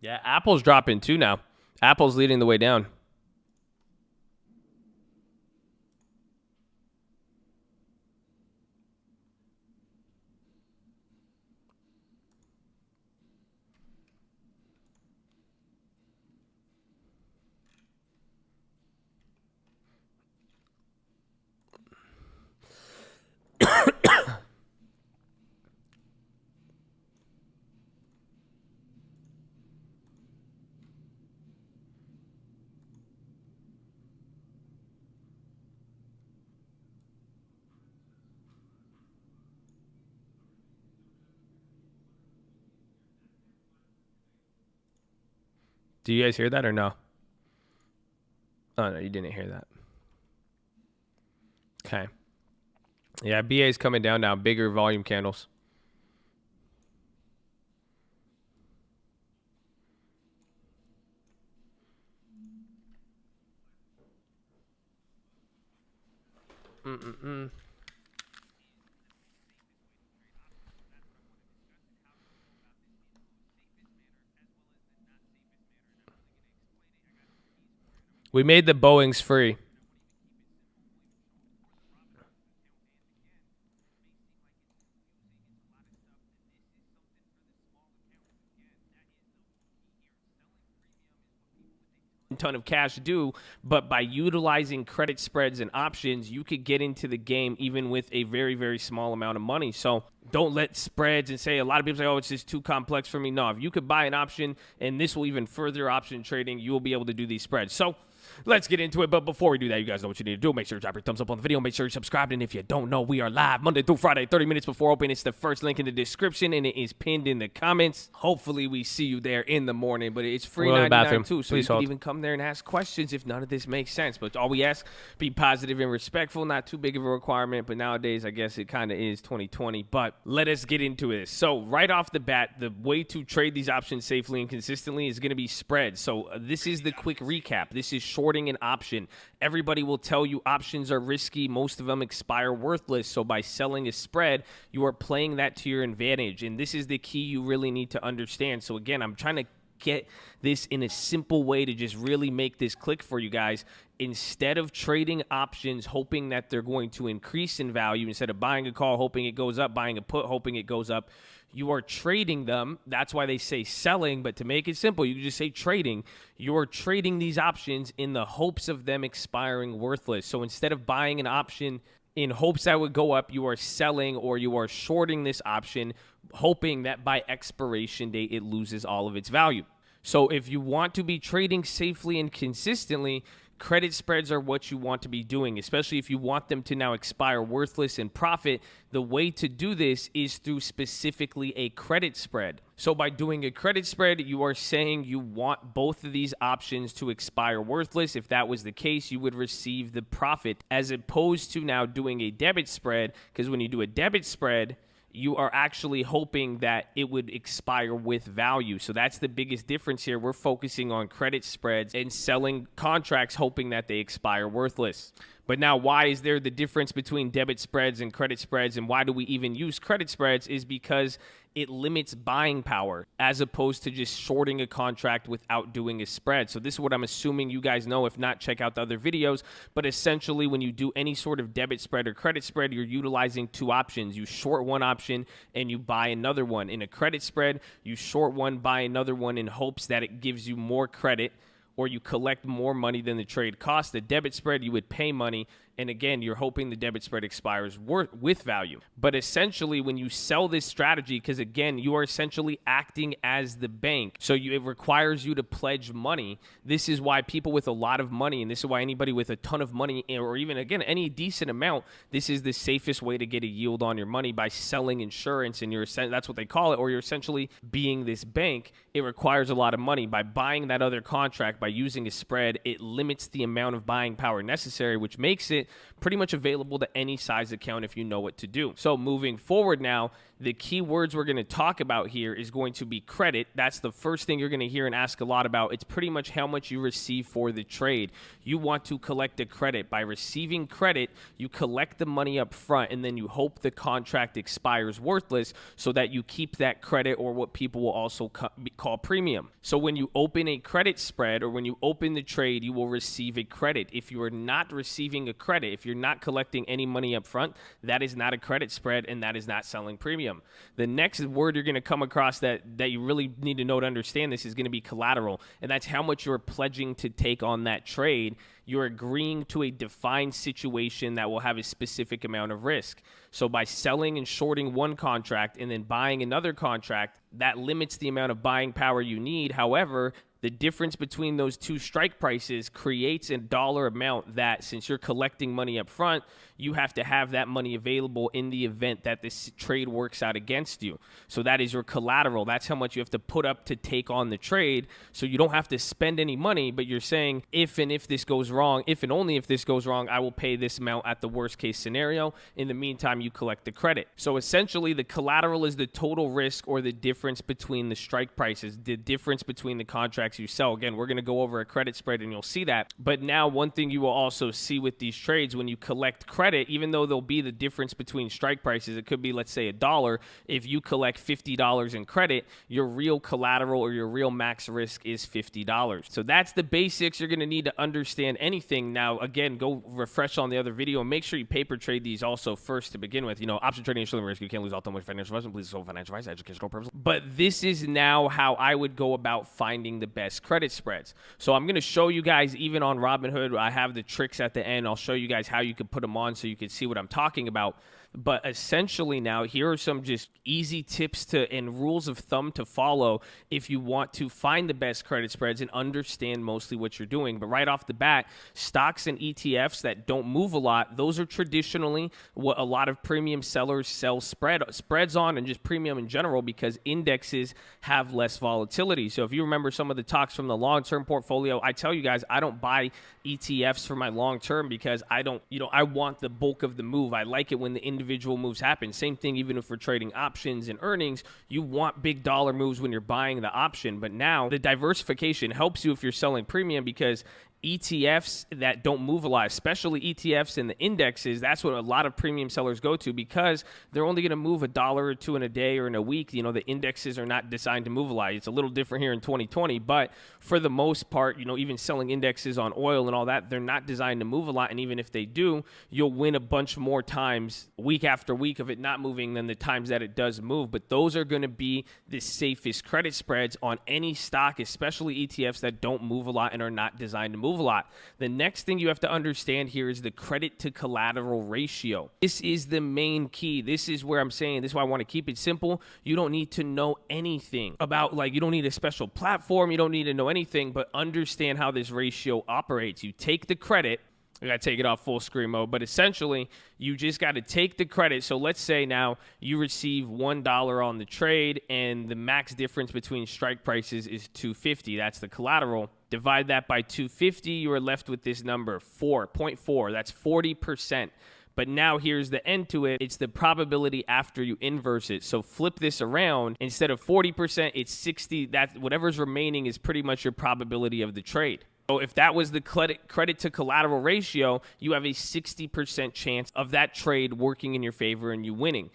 Yeah, Apple's dropping too now. Apple's leading the way down. Do you guys hear that or no? Oh, no, you didn't hear that. Okay. Yeah, BA's coming down now. Bigger volume candles. We made the Boeings free. Ton of cash do, but by utilizing credit spreads and options, you could get into the game even with a very, very small amount of money. So don't let spreads and say, a lot of people say, oh, it's just too complex for me. No, if you could buy an option and this will even further option trading, you will be able to do these spreads. So let's get into it. But before we do that, you guys know what you need to do. Make sure to drop your thumbs up on the video. Make sure you're subscribed. And if you don't know, we are live Monday through Friday, 30 minutes before open. It's the first link in the description, and it is pinned in the comments. Hopefully, we see you there in the morning. But it's free $99 too, so you can even come there and ask questions if none of this makes sense. But all we ask, be positive and respectful. Not too big of a requirement, but nowadays, I guess it kind of is 2020. But let us get into this. So right off the bat, the way to trade these options safely and consistently is going to be spread. So this is the quick recap. This is shorting an option. Everybody will tell you options are risky. Most of them expire worthless. So by selling a spread, you are playing that to your advantage. And this is the key you really need to understand. So again, I'm trying to get this in a simple way to just really make this click for you guys. Instead of trading options hoping that they're going to increase in value, instead of buying a call hoping it goes up, buying a put hoping it goes up, you are trading them. That's why they say selling, but to make it simple, you can just say trading. You're trading these options in the hopes of them expiring worthless. So instead of buying an option in hopes that would go up, you are selling or you are shorting this option, hoping that by expiration date, it loses all of its value. So if you want to be trading safely and consistently, credit spreads are what you want to be doing, especially if you want them to now expire worthless and profit. The way to do this is through specifically a credit spread. So by doing a credit spread, you are saying you want both of these options to expire worthless. If that was the case, you would receive the profit, as opposed to now doing a debit spread, because when you do a debit spread, you are actually hoping that it would expire with value. So that's the biggest difference here. We're focusing on credit spreads and selling contracts hoping that they expire worthless. But now, why is there the difference between debit spreads and credit spreads, and why do we even use credit spreads is because it limits buying power as opposed to just shorting a contract without doing a spread. So this is what I'm assuming you guys know. If not, check out the other videos. But essentially, when you do any sort of debit spread or credit spread, you're utilizing two options. You short one option and you buy another one. In a credit spread, you short one, buy another one in hopes that it gives you more credit, or you collect more money than the trade cost. The debit spread, you would pay money, and again, you're hoping the debit spread expires with value. But essentially, when you sell this strategy, because again, you are essentially acting as the bank, so it requires you to pledge money. This is why people with a lot of money, and this is why anybody with a ton of money, or even, again, any decent amount, this is the safest way to get a yield on your money, by selling insurance, and that's what they call it, or you're essentially being this bank. It requires a lot of money. By buying that other contract, by using a spread, it limits the amount of buying power necessary, which makes it pretty much available to any size account if you know what to do. So moving forward now, the key words we're going to talk about here is going to be credit. That's the first thing you're going to hear and ask a lot about. It's pretty much how much you receive for the trade. You want to collect a credit. By receiving credit, you collect the money up front, and then you hope the contract expires worthless so that you keep that credit, or what people will also call premium. So when you open a credit spread, or when you open the trade, you will receive a credit. If you are not receiving a credit, if you're not collecting any money up front, that is not a credit spread, and that is not selling premium. The next word you're going to come across that you really need to know to understand this is going to be collateral, and that's how much you're pledging to take on that trade. You're agreeing to a defined situation that will have a specific amount of risk. So by selling and shorting one contract and then buying another contract, that limits the amount of buying power you need. However, the difference between those two strike prices creates a dollar amount that, since you're collecting money up front, you have to have that money available in the event that this trade works out against you. So that is your collateral. That's how much you have to put up to take on the trade. So you don't have to spend any money, but you're saying, if this goes wrong, if and only if this goes wrong, I will pay this amount at the worst case scenario. In the meantime, you collect the credit. So essentially, the collateral is the total risk, or the difference between the strike prices, the difference between the contracts you sell. Again, we're going to go over a credit spread and you'll see that. But now, one thing you will also see with these trades, when you collect credit, even though there'll be the difference between strike prices, it could be, let's say, $1. If you collect $50 in credit, your real collateral, or your real max risk, is $50. So that's the basics. You're going to need to understand anything. Now, again, go refresh on the other video, and make sure you paper trade these also first to begin with. Option trading is risk. You can't lose all too much financial investment. Please solve financial advice, educational purposes. But this is now how I would go about finding the best credit spreads. So I'm going to show you guys, even on Robinhood, I have the tricks at the end. I'll show you guys how you can put them on so you can see what I'm talking about. But essentially now, here are some just easy tips and rules of thumb to follow if you want to find the best credit spreads and understand mostly what you're doing. But right off the bat, stocks and ETFs that don't move a lot, those are traditionally what a lot of premium sellers sell spreads on, and just premium in general, because indexes have less volatility. So if you remember some of the talks from the long-term portfolio, I tell you guys, I don't buy ETFs for my long-term because I want the bulk of the move. I like it when the individual moves happen. Same thing, even if we're trading options and earnings, you want big dollar moves when you're buying the option. But now the diversification helps you if you're selling premium, because ETFs that don't move a lot, especially ETFs and the indexes, that's what a lot of premium sellers go to, because they're only going to move $1 or $2 in a day or in a week. The indexes are not designed to move a lot. It's a little different here in 2020, but for the most part, even selling indexes on oil and all that, they're not designed to move a lot. And even if they do, you'll win a bunch more times week after week of it not moving than the times that it does move. But those are going to be the safest credit spreads on any stock, especially ETFs that don't move a lot and are not designed to move a lot. The next thing you have to understand here is the credit to collateral ratio. This is the main key. This is where I'm saying, this is why I want to keep it simple. You don't need to know anything about, you don't need a special platform. You don't need to know anything, but understand how this ratio operates. You take the credit. I got to take it off full screen mode, but essentially you just got to take the credit. So let's say now you receive $1 on the trade, and the max difference between strike prices is $2.50. That's the collateral. Divide that by 250, you are left with this number, 4.4. That's 40%. But now here's the end to it. It's the probability after you inverse it. So flip this around. Instead of 40%, it's 60. That whatever's remaining is pretty much your probability of the trade. So if that was the credit to collateral ratio, you have a 60% chance of that trade working in your favor and you winning.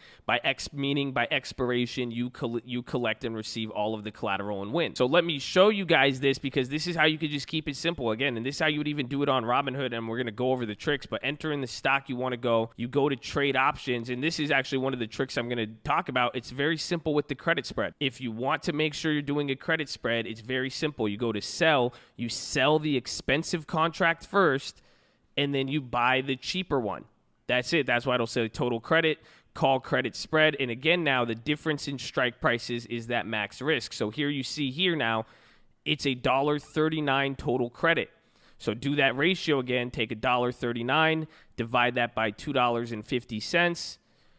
Meaning by expiration, you collect and receive all of the collateral and win. So let me show you guys this, because this is how you could just keep it simple again. And this is how you would even do it on Robinhood. And we're going to go over the tricks, but enter in the stock you want to go. You go to trade options. And this is actually one of the tricks I'm going to talk about. It's very simple with the credit spread. If you want to make sure you're doing a credit spread, it's very simple. You go to sell, you sell the expensive contract first, and then you buy the cheaper one. That's it. That's why it'll say total credit, call credit spread. And again, now the difference in strike prices is that max risk. So here you see here now, it's $1.39 total credit. So do that ratio again, take $1.39, divide that by $2.50.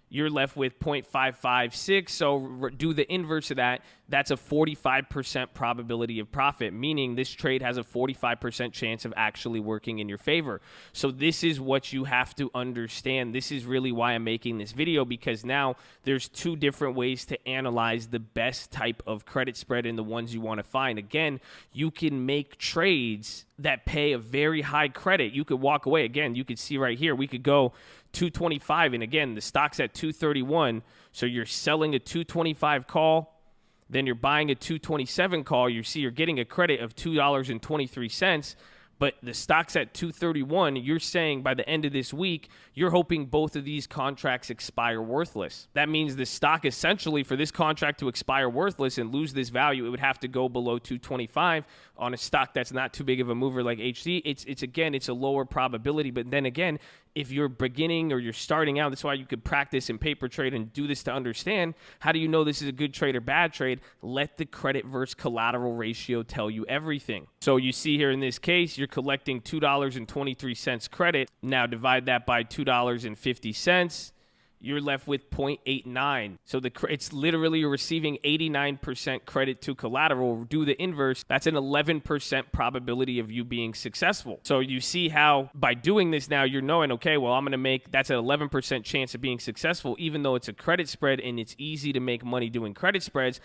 You're left with 0.556. So do the inverse of that. That's a 45% probability of profit, meaning this trade has a 45% chance of actually working in your favor. So this is what you have to understand. This is really why I'm making this video, because now there's two different ways to analyze the best type of credit spread and the ones you want to find. Again, you can make trades that pay a very high credit. You could walk away. Again, you could see right here, we could go 225, and again, the stock's at 231, so you're selling a 225 call, then you're buying a 227 call. You see you're getting a credit of $2.23, but the stock's at 231. You're saying by the end of this week, you're hoping both of these contracts expire worthless. That means the stock essentially, for this contract to expire worthless and lose this value, it would have to go below 225 on a stock that's not too big of a mover like HD. It's a lower probability. But then again, if you're beginning or you're starting out, that's why you could practice in paper trade and do this to understand. How do you know this is a good trade or bad trade? Let the credit versus collateral ratio tell you everything. So you see here in this case, you're collecting $2.23 credit. Now divide that by $2.50. You're left with 0.89. So it's literally you're receiving 89% credit to collateral. Do the inverse. That's an 11% probability of you being successful. So you see how by doing this now, you're knowing, okay, well, I'm going to make, that's an 11% chance of being successful, even though it's a credit spread and it's easy to make money doing credit spreads.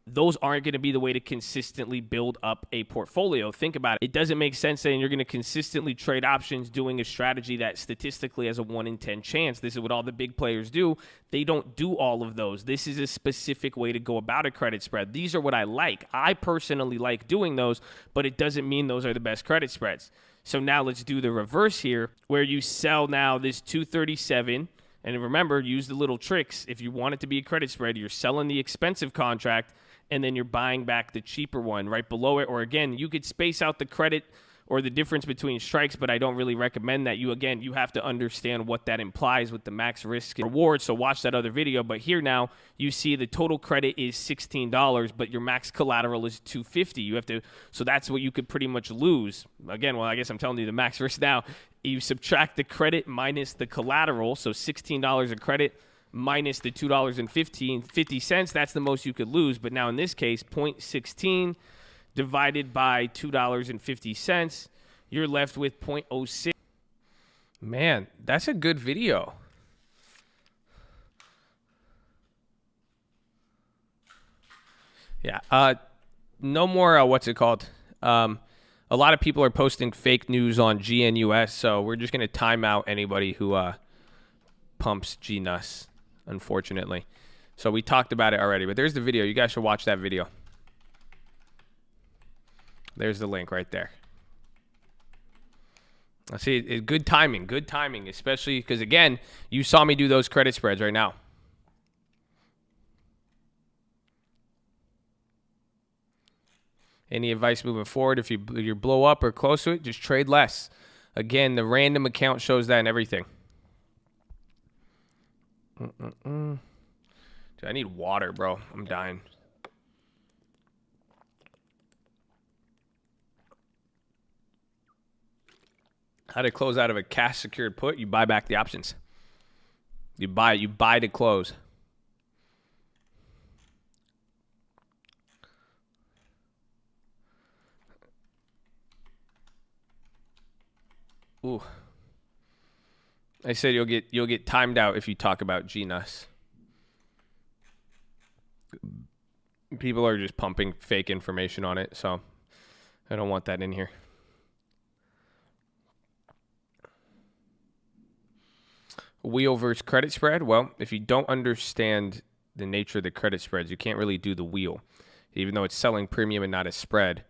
Those aren't going to be the way to consistently build up a portfolio. Think about it. It doesn't make sense saying you're going to consistently trade options doing a strategy that statistically has a 1 in 10 chance. This is what all the big players do. They don't do all of those. This is a specific way to go about a credit spread. These are what I like. I personally like doing those, but it doesn't mean those are the best credit spreads. So now let's do the reverse here, where you sell now this 237. And remember, use the little tricks. If you want it to be a credit spread, you're selling the expensive contract, and then you're buying back the cheaper one right below it. Or again, you could space out the credit or the difference between strikes, but I don't really recommend that. You have to understand what that implies with the max risk and reward. So watch that other video. But here now, you see the total credit is $16, but your max collateral is $250. So that's what you could pretty much lose. Again, well, I guess I'm telling you the max risk now. You subtract the credit minus the collateral, so $16 of credit minus the $2.50, that's the most you could lose. But now in this case, 0.16 divided by $2.50, you're left with 0.06. Man, that's a good video. Yeah. No more, what's it called? A lot of people are posting fake news on GNUS, so we're just going to time out anybody who pumps GNUS. Unfortunately. So we talked about it already, but there's the video. You guys should watch that video. There's the link right there. I see good timing, especially because, again, you saw me do those credit spreads right now. Any advice moving forward? If you blow up or close to it, just trade less. Again, the random account shows that and everything. Dude, I need water, bro. I'm dying. How to close out of a cash secured put? You buy back the options. You buy to close. Ooh. I said you'll get timed out if you talk about GNUS. People are just pumping fake information on it, so I don't want that in here. Wheel versus credit spread. Well, if you don't understand the nature of the credit spreads, you can't really do the wheel, even though it's selling premium and not a spread.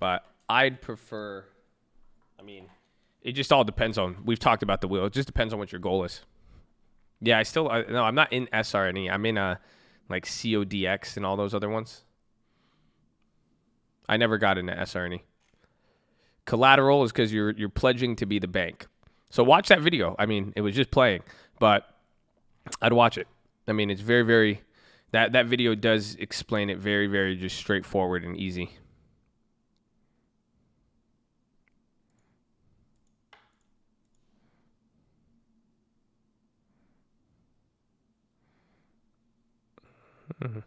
But I'd prefer, I mean, it just all depends on, we've talked about the wheel. It just depends on what your goal is. Yeah, no, I'm not in SRNE. I'm in like CODX and all those other ones. I never got into SRNE. Collateral is because you're pledging to be the bank. So watch that video. I mean, it was just playing, but I'd watch it. I mean, it's very, very, that video does explain it very, very just straightforward and easy. Mm-hmm.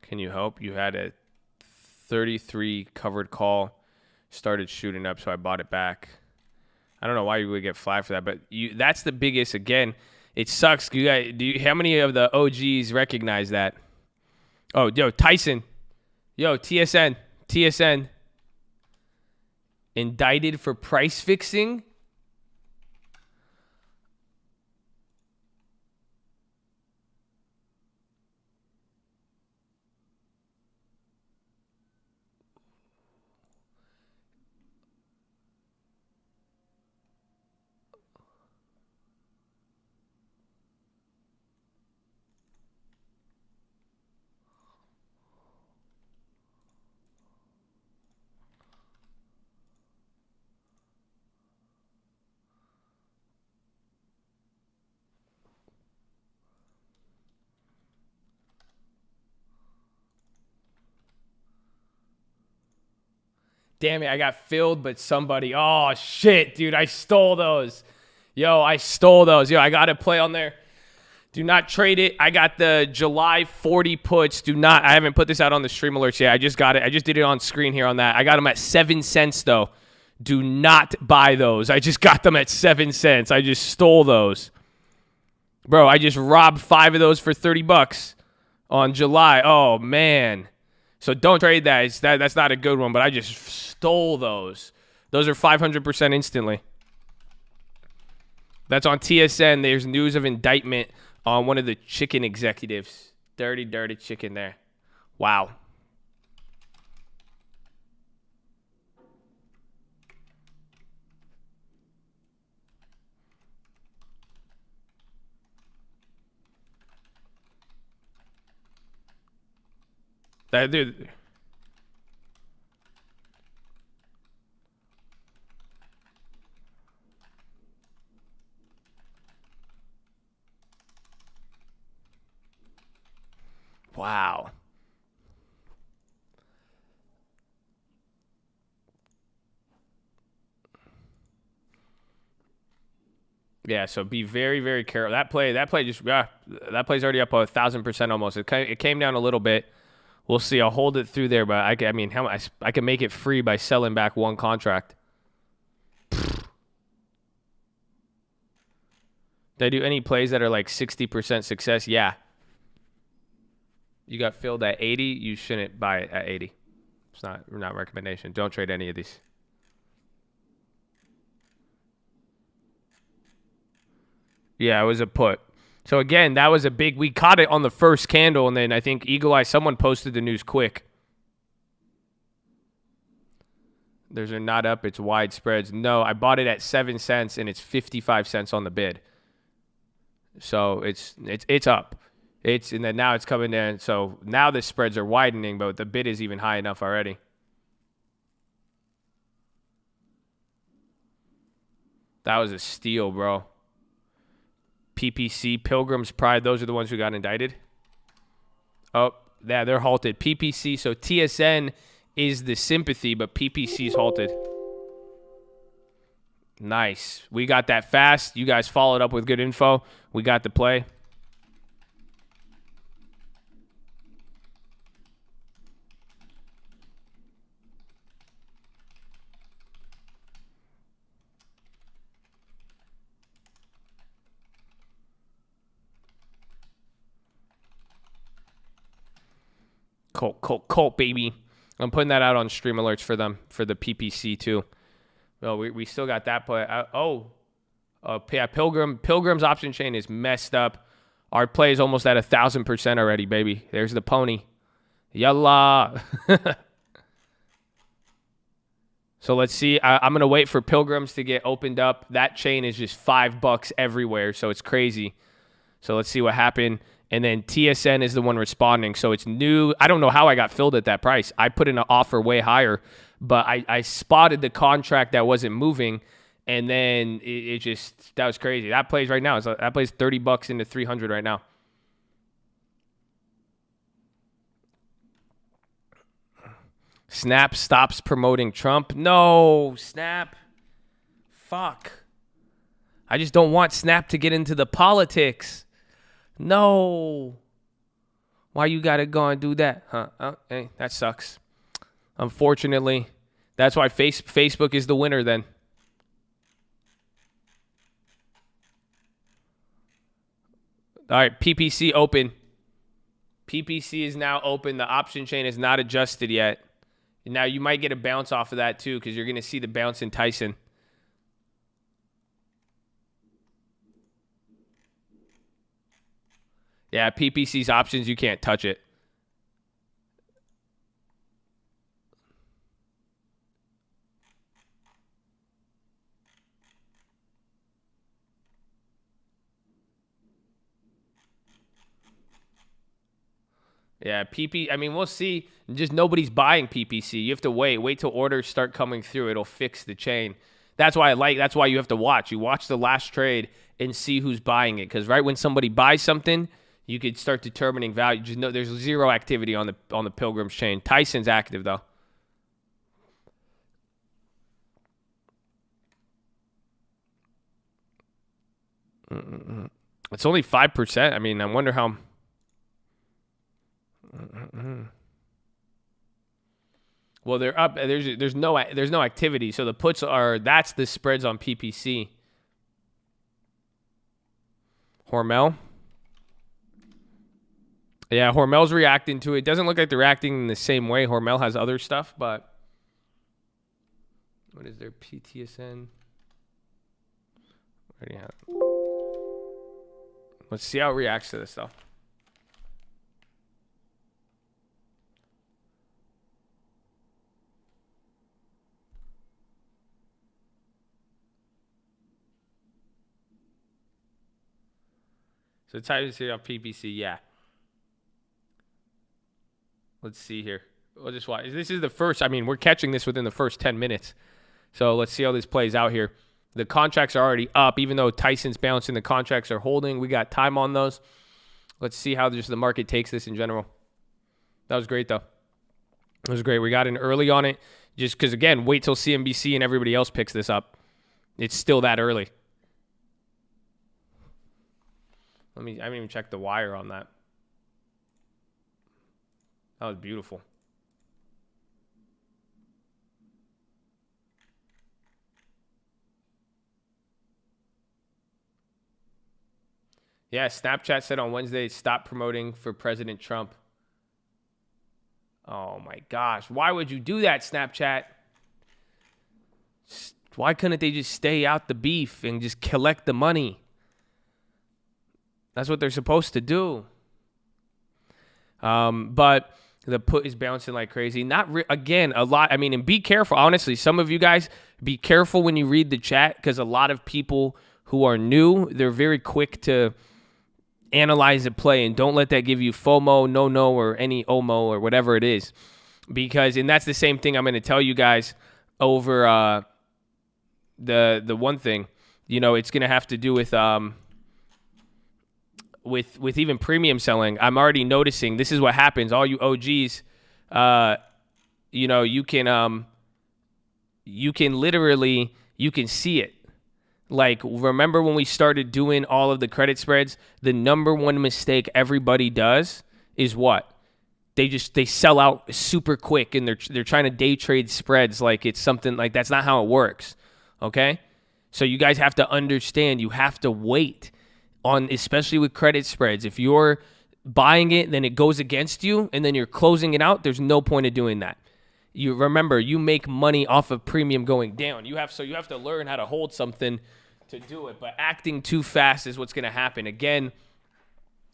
Can you help? You had a 33 covered call, started shooting up, so I bought it back. I don't know why you would get flagged for that, but that's the biggest. Again, it sucks. How many of the OGs recognize that? Oh, yo, Tyson. Yo, TSN. Indicted for price fixing? Damn it, I got filled, but somebody. Oh, shit, dude, I stole those. Yo, I got to play on there. Do not trade it. I got the July 40 puts. I haven't put this out on the stream alerts yet. I just got it. I just did it on screen here on that. I got them at 7 cents, though. Do not buy those. I just got them at 7 cents. I just stole those. Bro, I just robbed 5 of those for $30 on July. Oh, man. So don't trade that. That's not a good one, but I just stole those. Those are 500% instantly. That's on TSN. There's news of indictment on one of the chicken executives. Dirty, dirty chicken there. Wow. That dude. Wow. Yeah, so be very, very careful. That play's already up 1,000% almost. It came down a little bit. We'll see. I'll hold it through there, but I mean, how much I can make it free by selling back one contract. Did I do any plays that are like 60% success? Yeah. You got filled at 80. You shouldn't buy it at 80. It's not a recommendation. Don't trade any of these. Yeah, it was a put. So again, that was we caught it on the first candle, and then I think Eagle Eye, someone posted the news quick. Those are not up, it's wide spreads. No, I bought it at 7 cents, and it's 55 cents on the bid. So it's up. And then now it's coming down. So now the spreads are widening, but the bid is even high enough already. That was a steal, bro. PPC, Pilgrim's Pride, those are the ones who got indicted. Oh, yeah, they're halted. PPC, so TSN is the sympathy, but PPC's halted. Nice. We got that fast. You guys followed up with good info. We got the play. Colt, baby. I'm putting that out on stream alerts for them for the PPC too. Well, we still got that play. Yeah, Pilgrim's option chain is messed up. Our play is almost at 1,000% already, baby. There's the pony. Yalla. So let's see. I'm going to wait for Pilgrims to get opened up. That chain is just $5 everywhere, so it's crazy. So let's see what happened. And then TSN is the one responding. So it's new. I don't know how I got filled at that price. I put in an offer way higher, but I spotted the contract that wasn't moving, and then it just, that was crazy. That plays right now. That plays $30 into 300 right now. Snap stops promoting Trump. No, Snap. Fuck. I just don't want Snap to get into the politics. No. Why you gotta go and do that? Huh? Oh, hey, that sucks. Unfortunately, that's why Facebook is the winner then. All right, PPC open. PPC is now open. The option chain is not adjusted yet. Now, you might get a bounce off of that, too, because you're going to see the bounce in Tyson. Yeah, PPC's options, you can't touch it. Yeah, I mean, we'll see. Just nobody's buying PPC. You have to wait till orders start coming through. It'll fix the chain. That's why you have to watch. You watch the last trade and see who's buying it. Because right when somebody buys something, you could start determining value. Just know there's zero activity on the Pilgrim's chain. Tyson's active though. It's only 5%. I mean, I wonder how. Well, they're up. There's no activity. So the puts that's the spreads on PPC. Hormel. Yeah, Hormel's reacting to it. Doesn't look like they're reacting in the same way. Hormel has other stuff, but what is their PTSN? Where do you have it? Let's see how it reacts to this though. So type this here on PPC, yeah. Let's see here. We'll just watch. This is the first. I mean, we're catching this within the first 10 minutes. So let's see how this plays out here. The contracts are already up, even though Tyson's bouncing. The contracts are holding. We got time on those. Let's see how just the market takes this in general. That was great, though. It was great. We got in early on it just because, again, wait till CNBC and everybody else picks this up. It's still that early. I haven't even checked the wire on that. That was beautiful. Yeah, Snapchat said on Wednesday, stop promoting for President Trump. Oh my gosh. Why would you do that, Snapchat? Why couldn't they just stay out the beef and just collect the money? That's what they're supposed to do. But the put is bouncing like crazy. Again, a lot. I mean, and be careful. Honestly, some of you guys, be careful when you read the chat because a lot of people who are new, they're very quick to analyze a play, and don't let that give you FOMO, no, or any OMO or whatever it is. And that's the same thing I'm going to tell you guys over the one thing. You know, it's going to have to do with even premium selling. I'm already noticing this is what happens. All you OGs, you know, you can literally see it. Like, remember when we started doing all of the credit spreads, the number one mistake everybody does is what? They sell out super quick, and they're trying to day trade spreads like it's something like that's not how it works. Okay? So you guys have to understand, you have to wait on, especially with credit spreads. If you're buying it, then it goes against you, and then you're closing it out, there's no point of doing that. You remember, you make money off of premium going down. You have to learn how to hold something to do it. But acting too fast is what's going to happen. Again,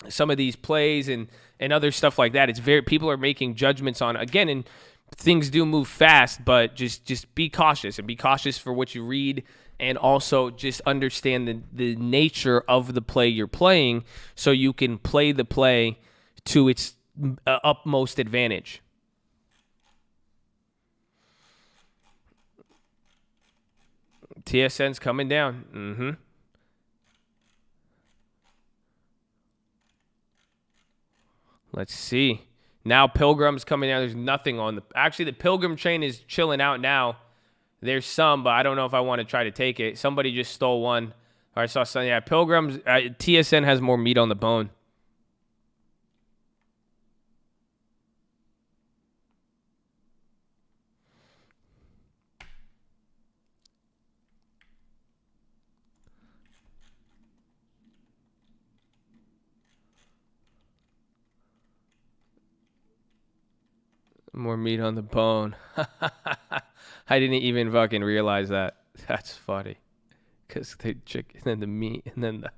some of these plays and other stuff like that, people are making judgments on, again, and things do move fast, but just be cautious, and be cautious for what you read, and also just understand the nature of the play you're playing so you can play the play to its utmost advantage. TSN's coming down. Let's see. Now Pilgrim's coming down. There's nothing on actually, the Pilgrim train is chilling out now. There's some, but I don't know if I want to try to take it. Somebody just stole one. I saw some. Yeah, Pilgrim's, TSN has more meat on the bone. More meat on the bone. I didn't even fucking realize that. That's funny. Because the chicken, and then the meat, and then the...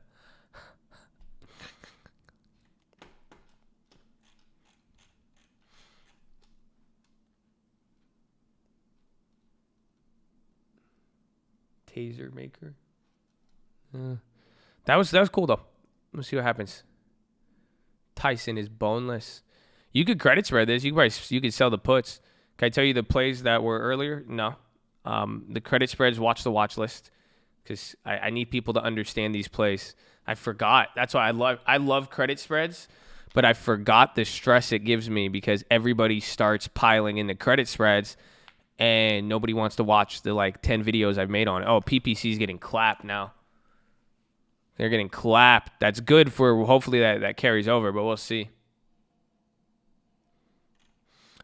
Taser maker. That was cool, though. Let's see what happens. Tyson is boneless. You could credit spread this. You could sell the puts. Can I tell you the plays that were earlier? No. The credit spreads, watch the watch list, because I need people to understand these plays. I forgot. That's why I love credit spreads, but I forgot the stress it gives me because everybody starts piling into credit spreads and nobody wants to watch the 10 videos I've made on it. Oh, PPC is getting clapped now. They're getting clapped. That's good for hopefully that carries over, but we'll see.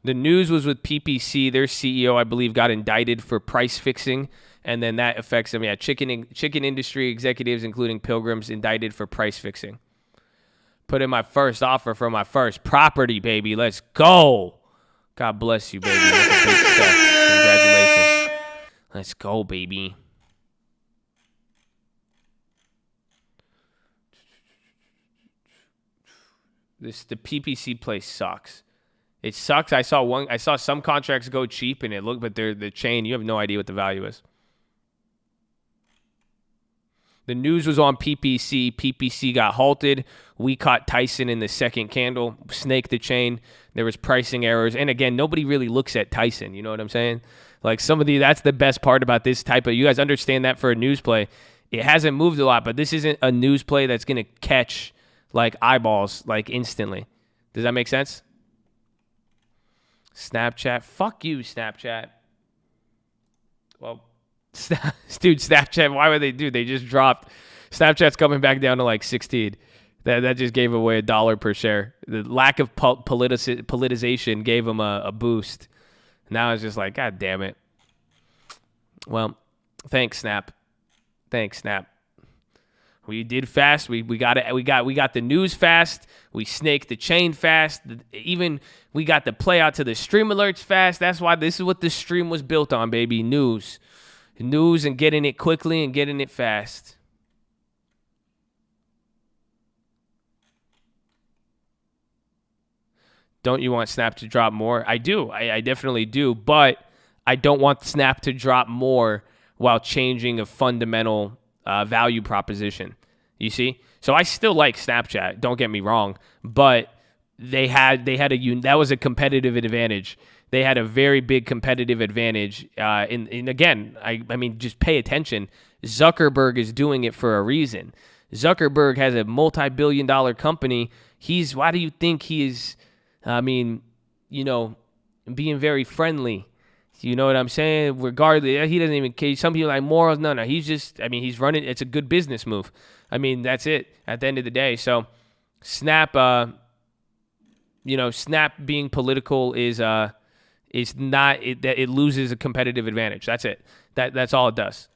The news was with PPC. Their CEO, I believe, got indicted for price fixing, and then that affects them. Yeah, chicken industry executives, including Pilgrims, indicted for price fixing. Put in my first offer for my first property, baby. Let's go. God bless you, baby. That's a big step. Congratulations. Let's go, baby. The PPC place sucks. It sucks. I saw some contracts go cheap and but they're the chain. You have no idea what the value is. The news was on PPC. PPC got halted. We caught Tyson in the second candle, snaked the chain. There was pricing errors. And again, nobody really looks at Tyson. You know what I'm saying? That's the best part about this type of, you guys understand that for a news play. It hasn't moved a lot, but this isn't a news play that's going to catch eyeballs instantly. Does that make sense? Snapchat. Fuck you, Snapchat. Well, dude, Snapchat, why would they do? They just dropped. Snapchat's coming back down to 16. That just gave away $1 per share. The lack of politicization gave them a boost. Now it's just God damn it. Well, thanks, Snap. We did fast. We got it. We got the news fast. We snaked the chain fast. Even we got the play out to the stream alerts fast. That's why this is what the stream was built on, baby. News and getting it quickly and getting it fast. Don't you want Snap to drop more? I do. I definitely do. But I don't want Snap to drop more while changing a fundamental value proposition. You see? So I still like Snapchat, don't get me wrong, but that was a competitive advantage. They had a very big competitive advantage. And again, I mean, just pay attention. Zuckerberg is doing it for a reason. Zuckerberg has a multi-billion-dollar company. Why do you think he is, being very friendly? You know what I'm saying? Regardless, he doesn't even care. Some people are like morals. No, he's just, he's running. It's a good business move. That's it at the end of the day. So Snap, Snap being political is not, it loses a competitive advantage. That's it. That's all it does.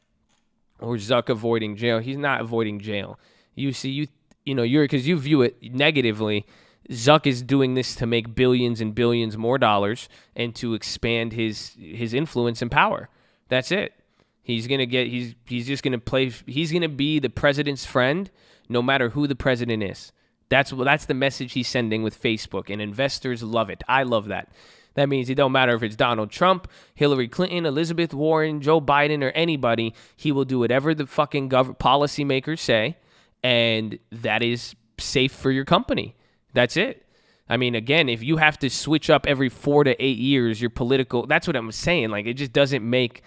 Or Zuck avoiding jail. He's not avoiding jail. You see, because you view it negatively. Zuck is doing this to make billions and billions more dollars and to expand his influence and power. That's it. He's going to get he's just going to play he's going to be the president's friend no matter who the president is. That's the message he's sending with Facebook, and investors love it. I love that. That means it don't matter if it's Donald Trump, Hillary Clinton, Elizabeth Warren, Joe Biden, or anybody. He will do whatever the fucking policymakers say, and that is safe for your company. That's it. I mean, again, if you have to switch up every 4 to 8 years, your political, that's what I'm saying. Like, it just doesn't make,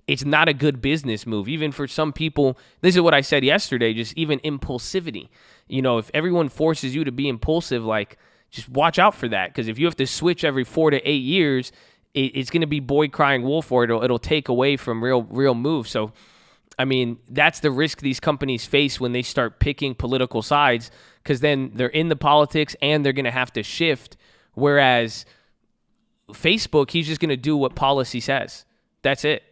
it's not a good business move. Even for some people, this is what I said yesterday, just even impulsivity. You know, if everyone forces you to be impulsive, like, just watch out for that. Because if you have to switch every 4 to 8 years, it's going to be boy crying wolf, or it'll take away from real moves. So, I mean, that's the risk these companies face when they start picking political sides, because then they're in the politics and they're going to have to shift. Whereas Facebook, he's just going to do what policy says. That's it.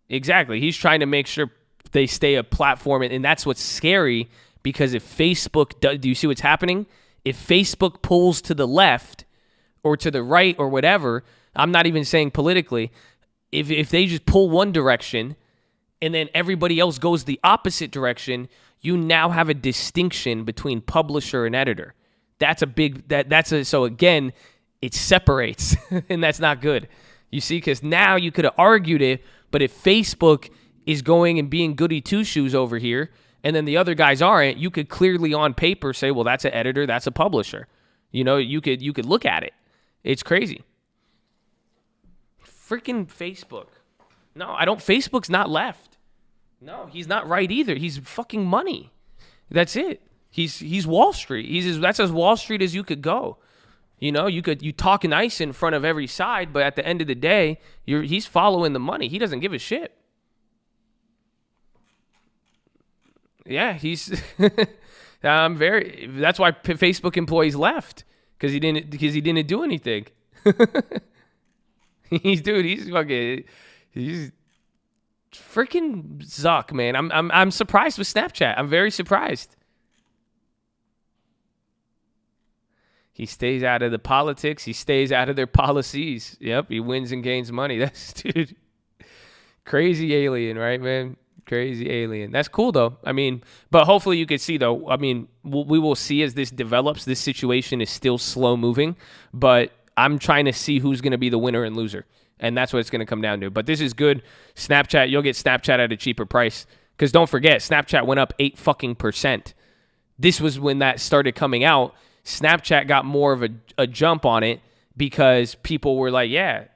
Exactly. He's trying to make sure they stay a platform, and that's what's scary, because if Facebook, do you see what's happening? If Facebook pulls to the left or to the right or whatever, I'm not even saying politically, if they just pull one direction and then everybody else goes the opposite direction, you now have a distinction between publisher and editor. That's a big, so again, it separates and that's not good. You see, because now you could have argued it, but if Facebook is going and being goody two-shoes over here and then the other guys aren't, you could clearly on paper say, well, that's an editor, that's a publisher. You know, you could look at it. It's crazy. Freaking Facebook. No, Facebook's not left. No, he's not right either. He's fucking money. That's it. He's Wall Street. That's as Wall Street as you could go. You know, you talk nice in front of every side, but at the end of the day, he's following the money. He doesn't give a shit. Yeah, that's why Facebook employees left, because he didn't do anything. He's freaking Zuck, man. I'm surprised with Snapchat. I'm very surprised. He stays out of the politics. He stays out of their policies. Yep, he wins and gains money. That's, dude, crazy alien, right, man? Crazy alien. That's cool, though. I mean, but hopefully you could see, though. I mean, we will see as this develops. This situation is still slow moving, but I'm trying to see who's going to be the winner and loser, and that's what it's going to come down to. But this is good. Snapchat, you'll get Snapchat at a cheaper price, because don't forget, Snapchat went up 8%. This was when that started coming out. Snapchat got more of a jump on it because people were like, yeah,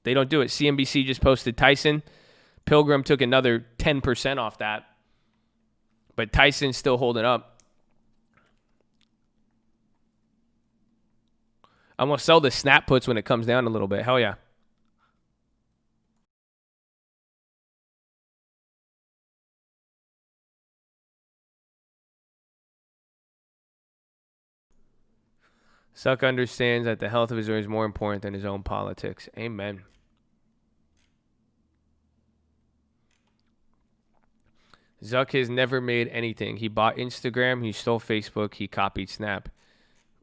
they don't do it. CNBC just posted Tyson. Pilgrim took another 10% off that. But Tyson's still holding up. I'm going to sell the snap puts when it comes down a little bit. Hell yeah. Zuck understands that the health of his own is more important than his own politics. Amen. Zuck has never made anything. He bought Instagram. He stole Facebook. He copied Snap,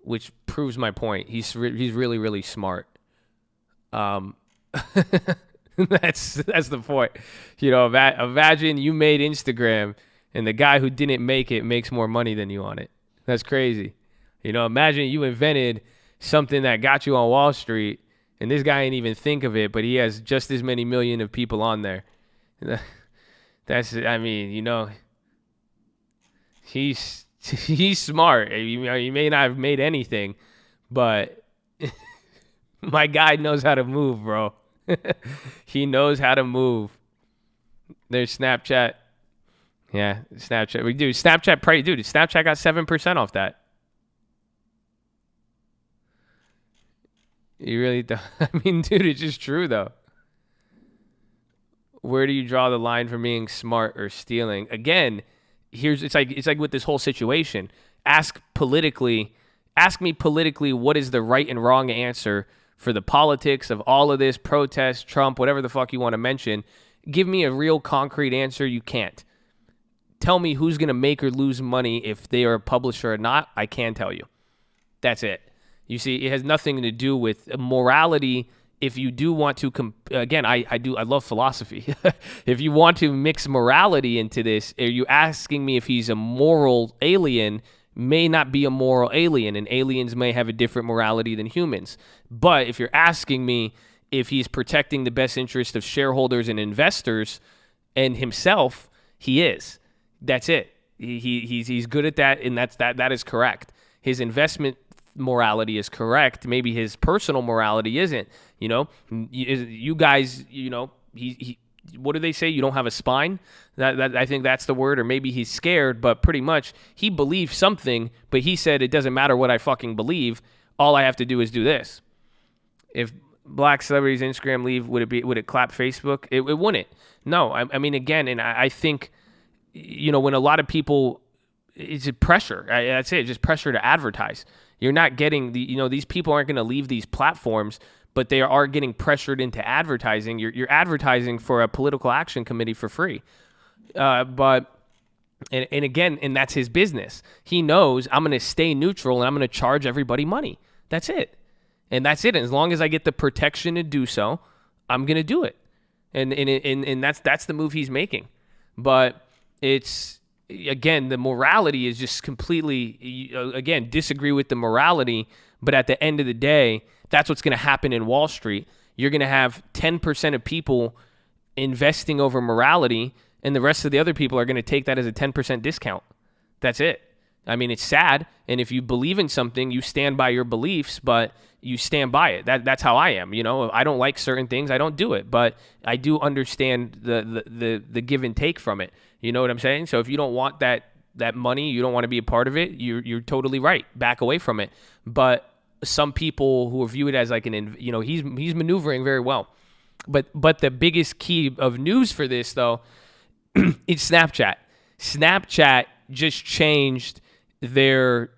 which proves my point. He's really, really smart. That's the point. You know, imagine you made Instagram and the guy who didn't make it makes more money than you on it. That's crazy. You know, imagine you invented something that got you on Wall Street and this guy ain't even think of it, but he has just as many million of people on there. That's, I mean, you know, he's smart. You know, he may not have made anything, but my guy knows how to move, bro. He knows how to move. There's Snapchat. Yeah, Snapchat. Snapchat price, dude. Snapchat got 7% off that. You really don't. I mean, dude, it's just true though. Where do you draw the line from being smart or stealing? Again, it's like with this whole situation. Ask me politically what is the right and wrong answer for the politics of all of this, protest, Trump, whatever the fuck you want to mention. Give me a real concrete answer. You can't. tell me who's going to make or lose money if they are a publisher or not, I can tell you. That's it. You see, it has nothing to do with morality. If you do want to, again, I love philosophy. If you want to mix morality into this, are you asking me if he's a moral alien? May not be a moral alien, and aliens may have a different morality than humans. But if you're asking me if he's protecting the best interest of shareholders and investors and himself, he is. That's it. He's good at that, and that is correct. His investment morality is correct. Maybe his personal morality isn't. You guys, he what do they say? You don't have a spine? That I think that's the word, or maybe he's scared, but pretty much he believes something, but he said it doesn't matter what I fucking believe. All I have to do is do this. If black celebrities Instagram leave, would it clap Facebook? It wouldn't. No, I mean, again, and I think, when a lot of people, it's a pressure. That's it, just pressure to advertise. You're not getting these people aren't going to leave these platforms, but they are getting pressured into advertising. You're advertising for a political action committee for free. But again, that's his business. He knows I'm going to stay neutral and I'm going to charge everybody money. That's it. And that's it. And as long as I get the protection to do so, I'm going to do it. And that's the move he's making. But it's, again, the morality is just completely, again, disagree with the morality. But at the end of the day, that's what's going to happen in Wall Street. You're going to have 10% of people investing over morality, and the rest of the other people are going to take that as a 10% discount. That's it. I mean, it's sad. And if you believe in something, you stand by your beliefs, but you stand by it. That's how I am. I don't like certain things. I don't do it, but I do understand the give and take from it. You know what I'm saying? So if you don't want that money, you don't want to be a part of it, you're totally right. Back away from it. But some people who view it as like he's maneuvering very well. But the biggest key of news for this, though, it's Snapchat. Snapchat just changed their,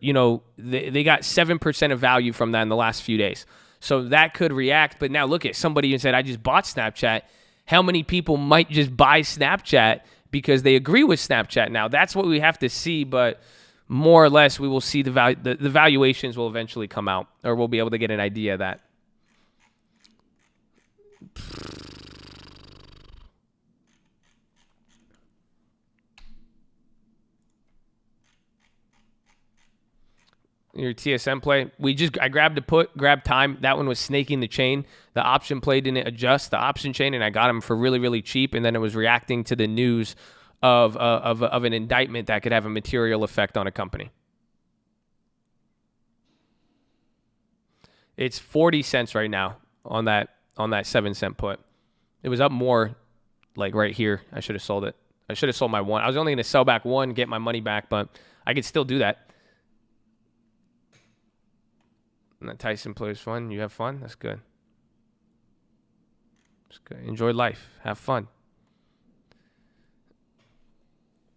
they got 7% of value from that in the last few days. So that could react. But now look at somebody who said, I just bought Snapchat. How many people might just buy Snapchat because they agree with Snapchat? Now that's what we have to see, but more or less we will see the valuations will eventually come out, or we'll be able to get an idea of that. Your TSM play, I grabbed a put, grabbed time. That one was snaking the chain. The option play didn't adjust the option chain, and I got him for really, really cheap. And then it was reacting to the news of an indictment that could have a material effect on a company. It's 40 cents right now on that 7-cent put. It was up more, like right here. I should have sold it. I should have sold my one. I was only going to sell back one, get my money back, but I could still do that. And that Tyson plays fun. You have fun? That's good. That's good. Enjoy life. Have fun.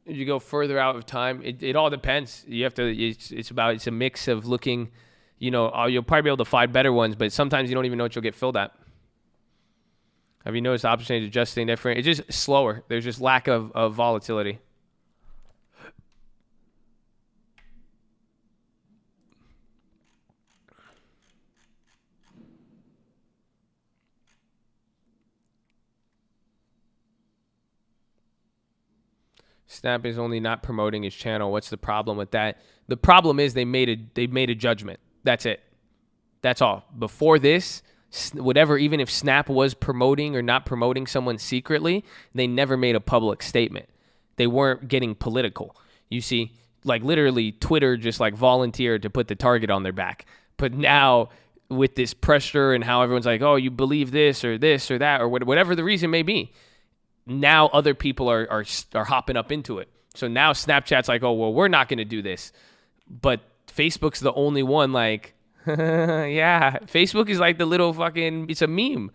If you go further out of time, it all depends. You have to. It's a mix of looking. You'll probably be able to find better ones, but sometimes you don't even know what you'll get filled at. Have you noticed the option change adjusting different? It's just slower. There's just lack of volatility. Snap is only not promoting his channel. What's the problem with that? The problem is they made a judgment. That's it. That's all. Before this, whatever, even if Snap was promoting or not promoting someone secretly, they never made a public statement. They weren't getting political. You see, like literally Twitter just like volunteered to put the target on their back. But now with this pressure and how everyone's like, oh, you believe this or that or whatever the reason may be, now other people are hopping up into it. So now Snapchat's like, oh, well, we're not going to do this. But Facebook's the only one like, yeah. Facebook is like the little it's a meme.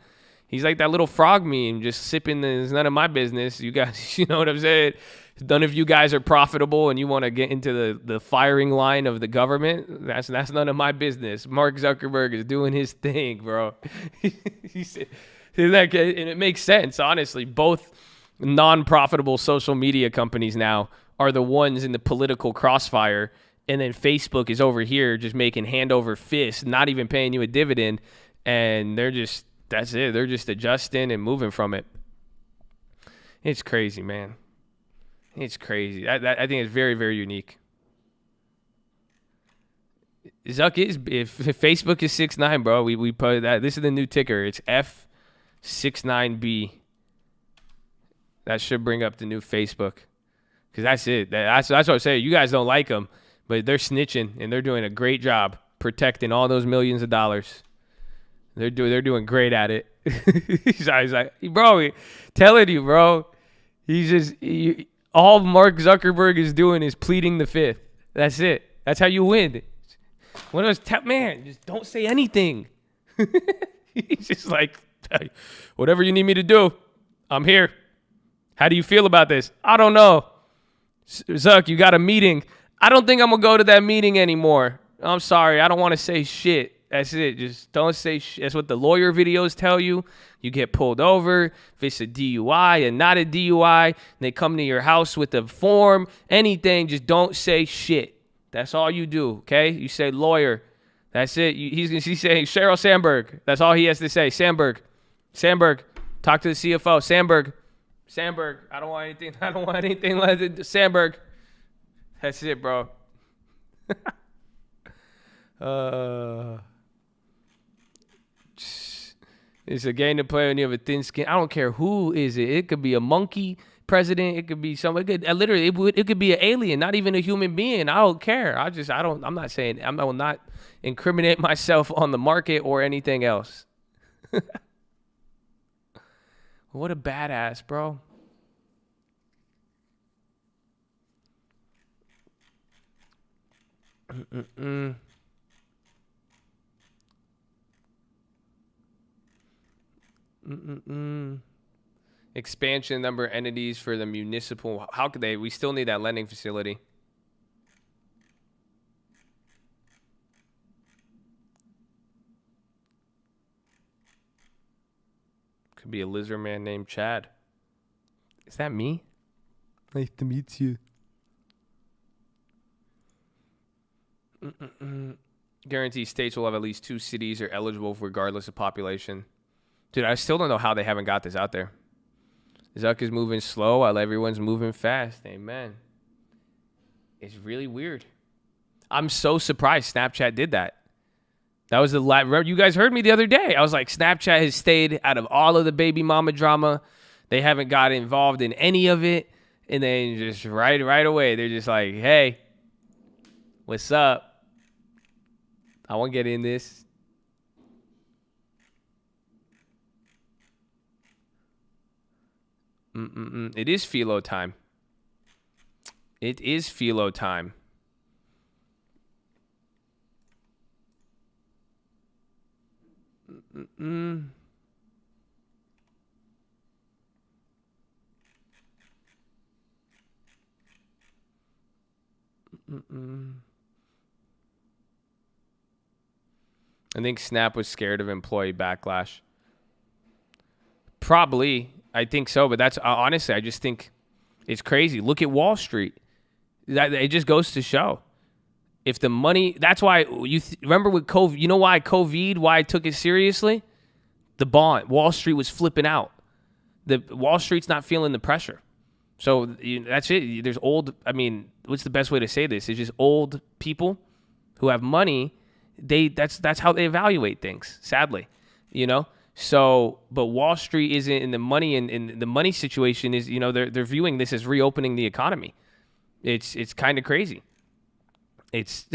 He's like that little frog meme, just sipping it's none of my business. You guys, you know what I'm saying? None of you guys are profitable and you want to get into the firing line of the government. That's none of my business. Mark Zuckerberg is doing his thing, bro. And it makes sense, honestly. Both non-profitable social media companies now are the ones in the political crossfire, and then Facebook is over here just making hand over fist, not even paying you a dividend, and that's it. They're just adjusting and moving from it. It's crazy, man. It's crazy. I think it's very, very unique. Zuck is, if Facebook is 6'9", bro, we put that. This is the new ticker. It's F69B. That should bring up the new Facebook. Because that's it. That's what I'm saying. You guys don't like them, but they're snitching, and they're doing a great job protecting all those millions of dollars. They're doing great at it. He's like, bro, telling you, bro. All Mark Zuckerberg is doing is pleading the fifth. That's it. That's how you win. One of those man, just don't say anything. He's just like, hey, whatever you need me to do, I'm here. How do you feel about this? I don't know. Zuck, you got a meeting. I don't think I'm going to go to that meeting anymore. I'm sorry. I don't want to say shit. That's it. Just don't say shit. That's what the lawyer videos tell you. You get pulled over. If it's a DUI and not a DUI, they come to your house with a form, anything, just don't say shit. That's all you do, okay? You say lawyer. That's it. He's saying Sheryl Sandberg. That's all he has to say. Sandberg, talk to the CFO. Sandberg. I don't want anything like it. Sandberg. That's it, bro. It's a game to play when you have a thin skin. I don't care who is it. It could be a monkey president. It could be someone. It could be an alien, not even a human being. I don't care. I'm not saying. I will not incriminate myself on the market or anything else. What a badass, bro. Expansion number of entities for the municipal. How could they? We still need that lending facility. Could be a lizard man named Chad. Is that me? Nice to meet you. Guarantee states will have at least 2 cities are eligible regardless of population. Dude, I still don't know how they haven't got this out there. Zuck is moving slow while everyone's moving fast. Amen. It's really weird. I'm so surprised Snapchat did that. That was remember, you guys heard me the other day. I was like, Snapchat has stayed out of all of the baby mama drama. They haven't got involved in any of it. And then just right away, they're just like, hey, what's up? I want to get in this. It is philo time. It is philo time. I think Snap was scared of employee backlash. Probably. I think so, but that's honestly, I just think it's crazy. Look at Wall Street. It just goes to show. If the money, that's why remember with COVID, you know why I took it seriously? The bond. Wall Street was flipping out. Wall Street's not feeling the pressure. So that's it. There's what's the best way to say this? It's just old people who have money. That's how they evaluate things, sadly, So, but Wall Street isn't in the money, and the money situation is, they're viewing this as reopening the economy. It's kind of crazy. It's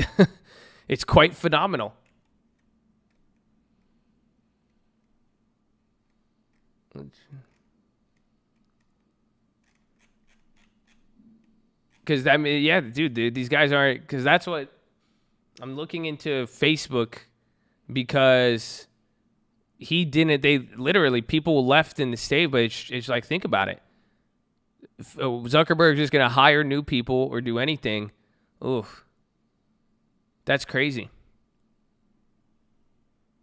it's quite phenomenal. Because dude, these guys aren't. Because that's what I'm looking into Facebook, because he didn't. They literally, people left in the state, but it's like, think about it. Zuckerberg's just gonna hire new people or do anything. Oof, that's crazy.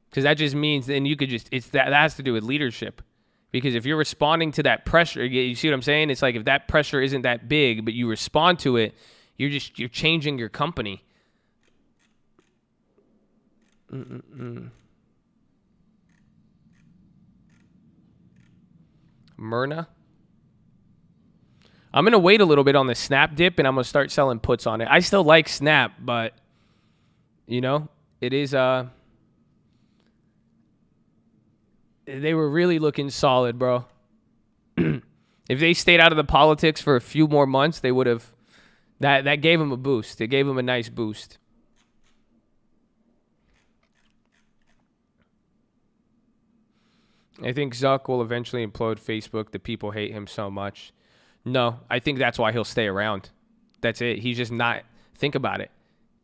Because that just means then you could just that has to do with leadership. Because if you're responding to that pressure, you see what I'm saying? It's like if that pressure isn't that big, but you respond to it, you're changing your company. Myrna. I'm going to wait a little bit on the Snap dip, and I'm going to start selling puts on it. I still like Snap, but, you know, it is, they were really looking solid, bro. If they stayed out of the politics for a few more months, they would have, that gave them a boost. It gave them a nice boost. I think Zuck will eventually implode Facebook. The people hate him so much. No, I think that's why he'll stay around. That's it. He's just not. Think about it.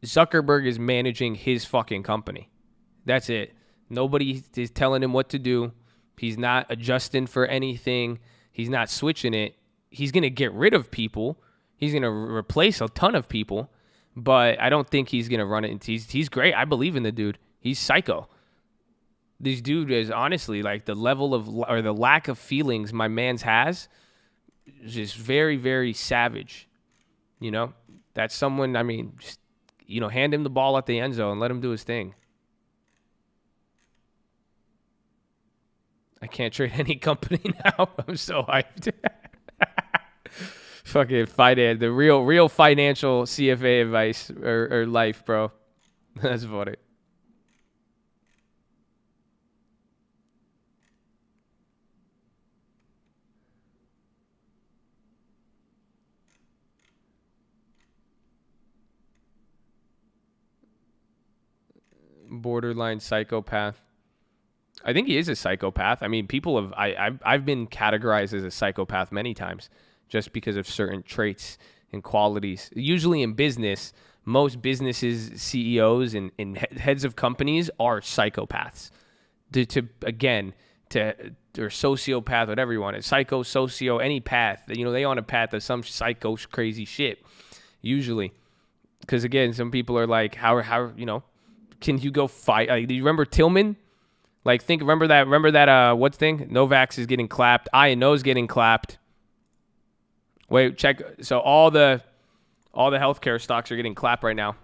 Zuckerberg is managing his fucking company. That's it. Nobody is telling him what to do. He's not adjusting for anything. He's not switching it. He's going to get rid of people. He's going to replace a ton of people. But I don't think he's going to run it. He's great. I believe in the dude. He's psycho. This dude is honestly like the level of, or the lack of feelings my man's has is just very, very savage. You know, that's someone, I mean, just, you know, hand him the ball at the end zone and let him do his thing. I can't trade any company now. I'm so hyped. Fucking finance, the real financial CFA advice or life, bro. That's funny. Borderline psychopath. I think he is a psychopath. I mean, people have. I've been categorized as a psychopath many times, just because of certain traits and qualities. Usually in business, most businesses, CEOs, and heads of companies are psychopaths. Or sociopath, whatever you want it. Psycho, socio, any path. You know, they on a path of some psycho crazy shit. Usually, because again, some people are like, how you know. Can you go fight? Like, do you remember Tillman? Like, remember that, what thing? Novak's is getting clapped. INO's getting clapped. Wait, check. So all the healthcare stocks are getting clapped right now.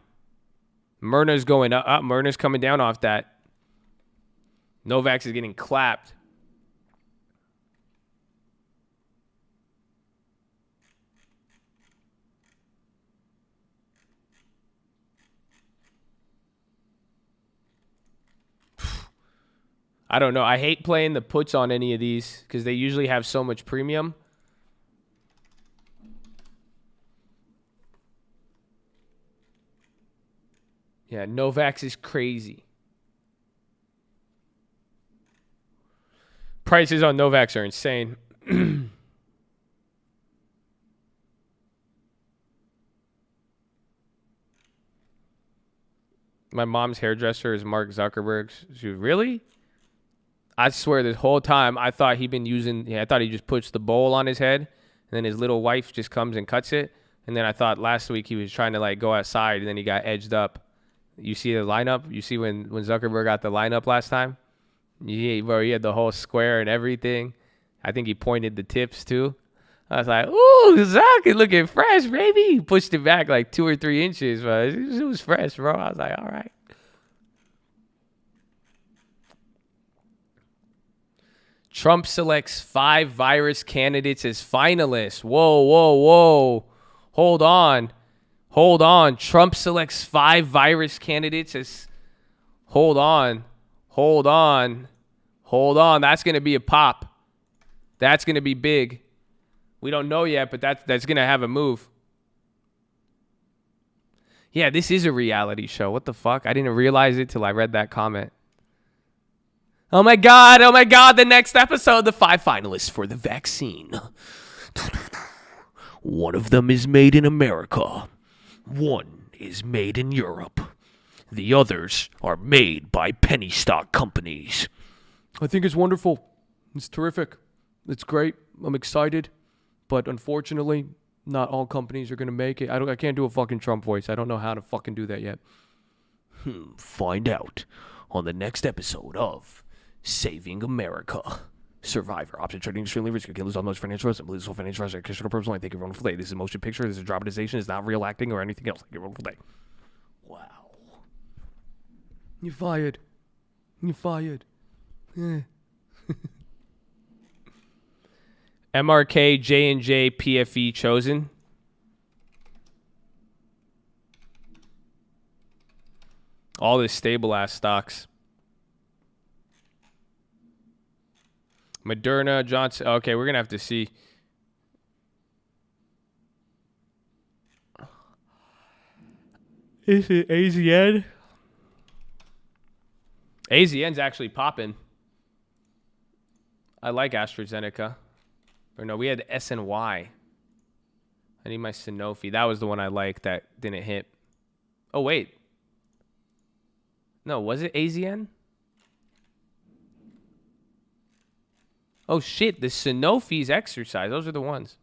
Myrna's going up. Myrna's coming down off that. Novak's is getting clapped. I don't know. I hate playing the puts on any of these because they usually have so much premium. Yeah, Novak's is crazy. Prices on Novak's are insane. My mom's hairdresser is Mark Zuckerberg's. Really? I swear this whole time I thought he'd been I thought he just puts the bowl on his head and then his little wife just comes and cuts it. And then I thought last week he was trying to like go outside and then he got edged up. You see the lineup? You see when Zuckerberg got the lineup last time? Yeah, bro, he had the whole square and everything. I think he pointed the tips too. I was like, ooh, Zuck is looking fresh, baby. He pushed it back like 2 or 3 inches, but it was fresh, bro. I was like, all right. Trump selects 5 virus candidates as finalists. Whoa. Hold on. Trump selects 5 virus candidates as... Hold on. That's going to be a pop. That's going to be big. We don't know yet, but that's going to have a move. Yeah, this is a reality show. What the fuck? I didn't realize it till I read that comment. Oh my God, the next episode, the 5 finalists for the vaccine. One of them is made in America. One is made in Europe. The others are made by penny stock companies. I think it's wonderful. It's terrific. It's great. I'm excited. But unfortunately, not all companies are going to make it. I can't do a fucking Trump voice. I don't know how to fucking do that yet. Find out on the next episode of Saving America. Survivor. Option trading extremely risky. You can lose all most financial risk and lose all financial risk. Conditional purpose only. Thank you, wonderful day. This is a motion picture. This is dramatization. It's not real acting or anything else. Thank you, wonderful day. Wow. You're fired. You're fired. Yeah. MRK, J&J, PFE chosen. All the stable ass stocks. Moderna, Johnson. Okay, we're going to have to see. Is it AZN? AZN's actually popping. I like AstraZeneca. Or no, we had SNY. I need my Sanofi. That was the one I liked that didn't hit. Oh, wait. No, was it AZN? Oh, shit. The Sanofi's exercise. Those are the ones.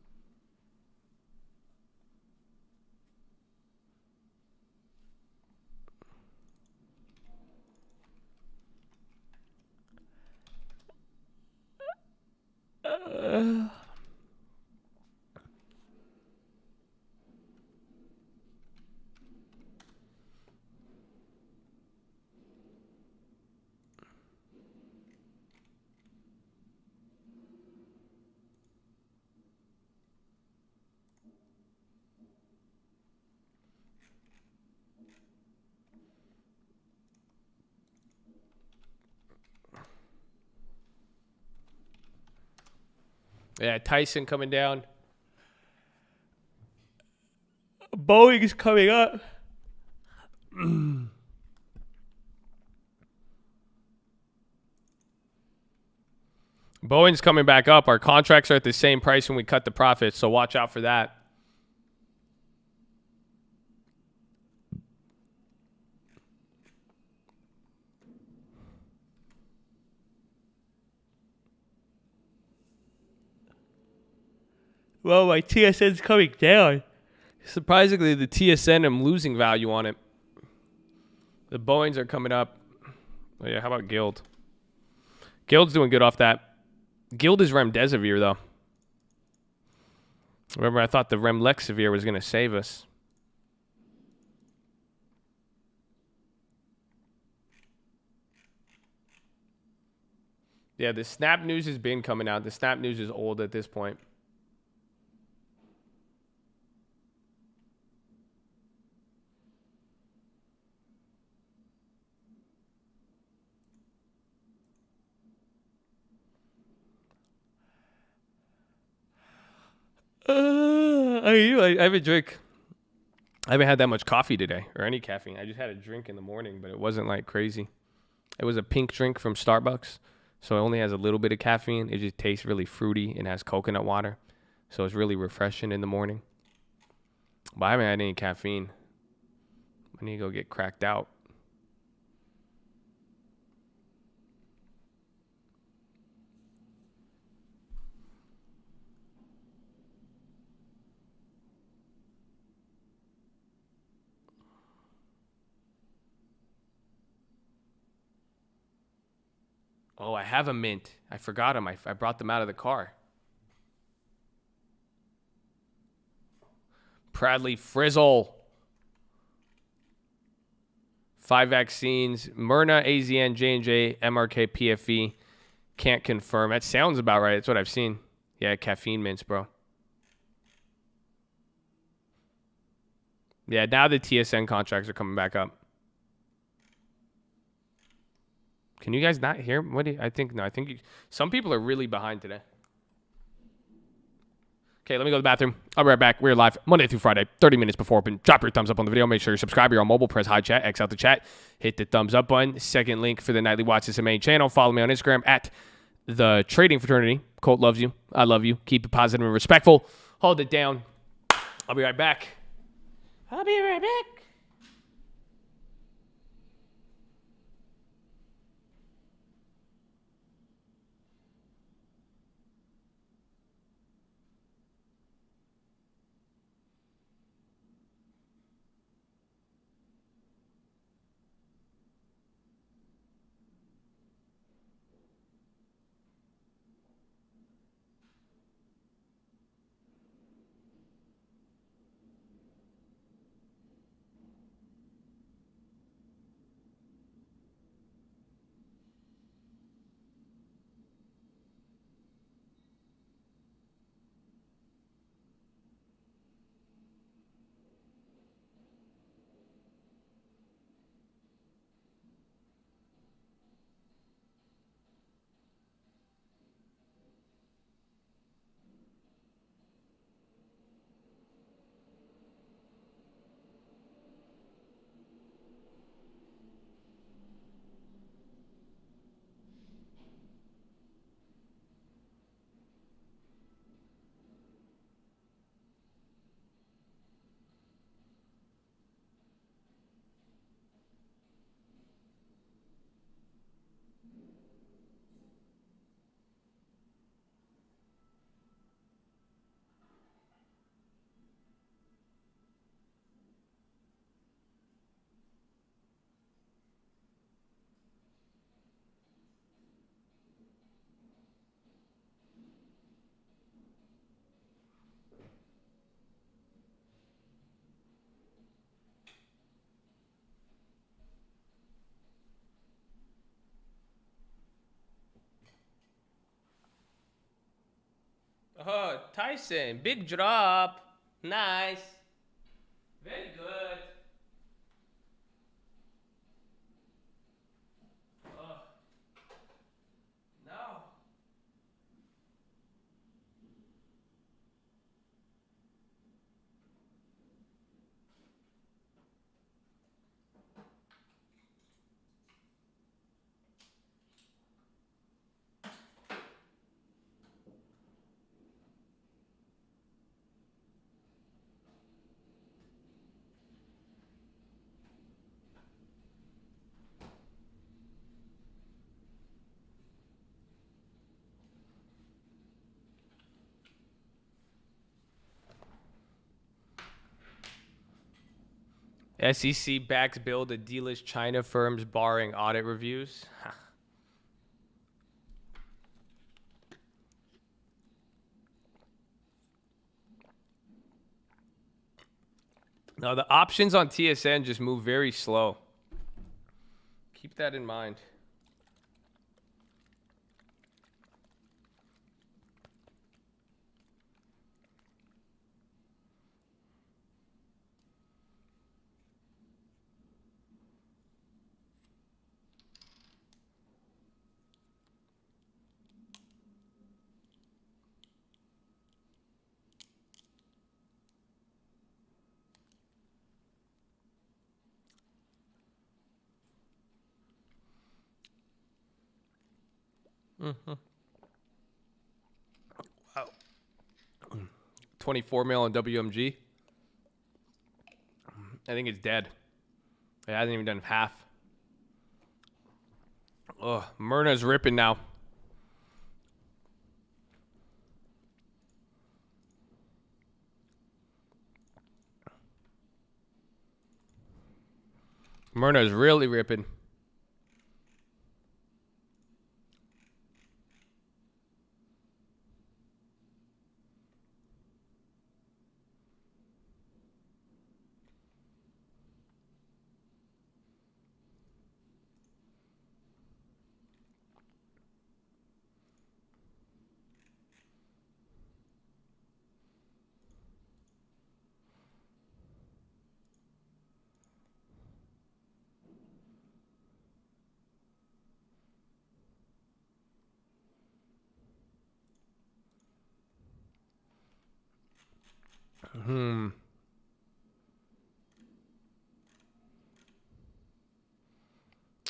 Yeah, Tyson coming down. Boeing's coming up. Boeing's coming back up. Our contracts are at the same price when we cut the profits, so watch out for that. Well, my TSN's coming down. Surprisingly, the TSN, I'm losing value on it. The Boeings are coming up. Oh, yeah, how about Guild? Guild's doing good off that. Guild is remdesivir, though. Remember, I thought the remlexivir was going to save us. Yeah, the Snap news has been coming out. The Snap news is old at this point. I haven't drank. I haven't had that much coffee today or any caffeine. I just had a drink in the morning, but it wasn't like crazy. It was a pink drink from Starbucks, so it only has a little bit of caffeine. It just tastes really fruity and has coconut water, so it's really refreshing in the morning. But I haven't had any caffeine. I need to go get cracked out. Oh, I have a mint. I forgot them. I brought them out of the car. Proudly Frizzle. 5 vaccines. Myrna, AZN, J&J, MRK, PFE. Can't confirm. That sounds about right. That's what I've seen. Yeah, caffeine mints, bro. Yeah, now the TSN contracts are coming back up. Can you guys not hear? What do you, I think? No, I think some people are really behind today. Okay, let me go to the bathroom. I'll be right back. We're live Monday through Friday, 30 minutes before open. Drop your thumbs up on the video. Make sure you subscribe. You're on mobile. Press high chat. X out the chat. Hit the thumbs up button. Second link for the nightly watch is the main channel. Follow me on Instagram at the Trading Fraternity. Colt loves you. I love you. Keep it positive and respectful. Hold it down. I'll be right back. I'll be right back. Oh, Tyson, big drop. Nice. Very good. Oh, no. SEC backs bill to delist China firms barring audit reviews. No, the options on TSN just move very slow. Keep that in mind. Wow. 24 mil on WMG. I think it's dead. It hasn't even done half. Oh, Myrna's ripping now. Myrna's really ripping.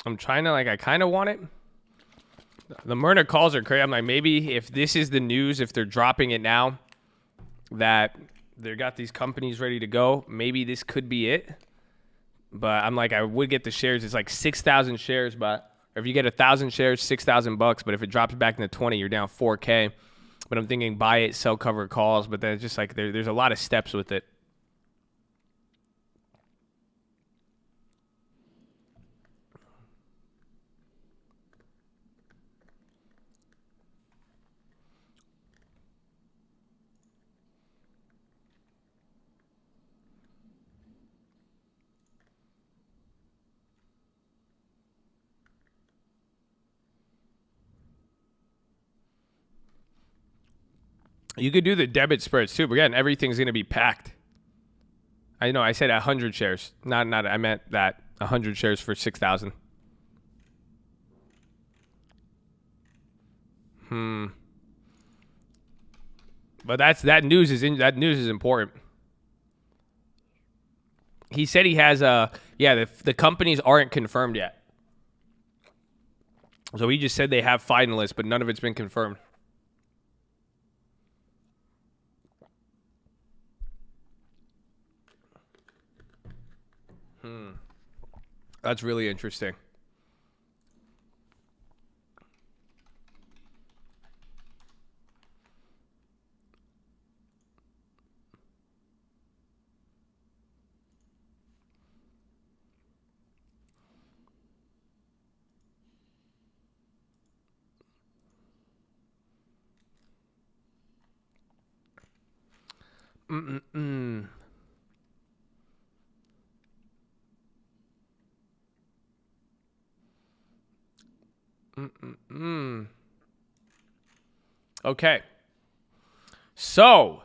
I'm trying to, I kind of want it. The Myrna calls are crazy. I'm like, maybe if this is the news, if they're dropping it now, that they got these companies ready to go, maybe this could be it. But I'm like, I would get the shares. It's like 6,000 shares, but or if you get 1,000 shares, $6,000. But if it drops back into 20, you're down 4K. But I'm thinking buy it, sell cover calls. But then it's just like there's a lot of steps with it. You could do the debit spreads too, but again, everything's going to be packed. I know I said 100 shares. Not I meant that 100 shares for 6,000. But that news is important. He said he has the companies aren't confirmed yet. So he just said they have finalists, but none of it's been confirmed. That's really interesting. Okay. So,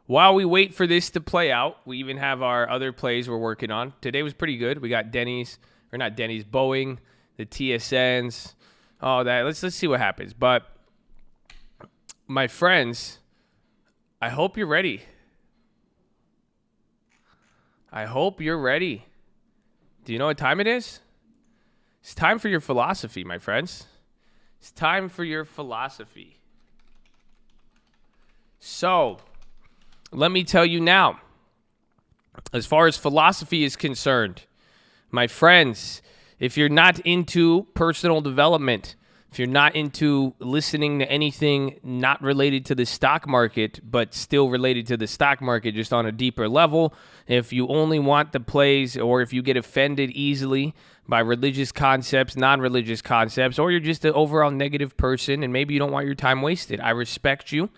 while we wait for this to play out, we even have our other plays we're working on. Today was pretty good. We got Boeing, the TSNs, all that. Let's see what happens. But my friends, I hope you're ready. I hope you're ready. Do you know what time it is? It's time for your philosophy, my friends. It's time for your philosophy. So, let me tell you now, as far as philosophy is concerned, my friends, if you're not into personal development, if you're not into listening to anything not related to the stock market, but still related to the stock market just on a deeper level, if you only want the plays, or if you get offended easily by religious concepts, non-religious concepts, or you're just an overall negative person and maybe you don't want your time wasted, I respect you.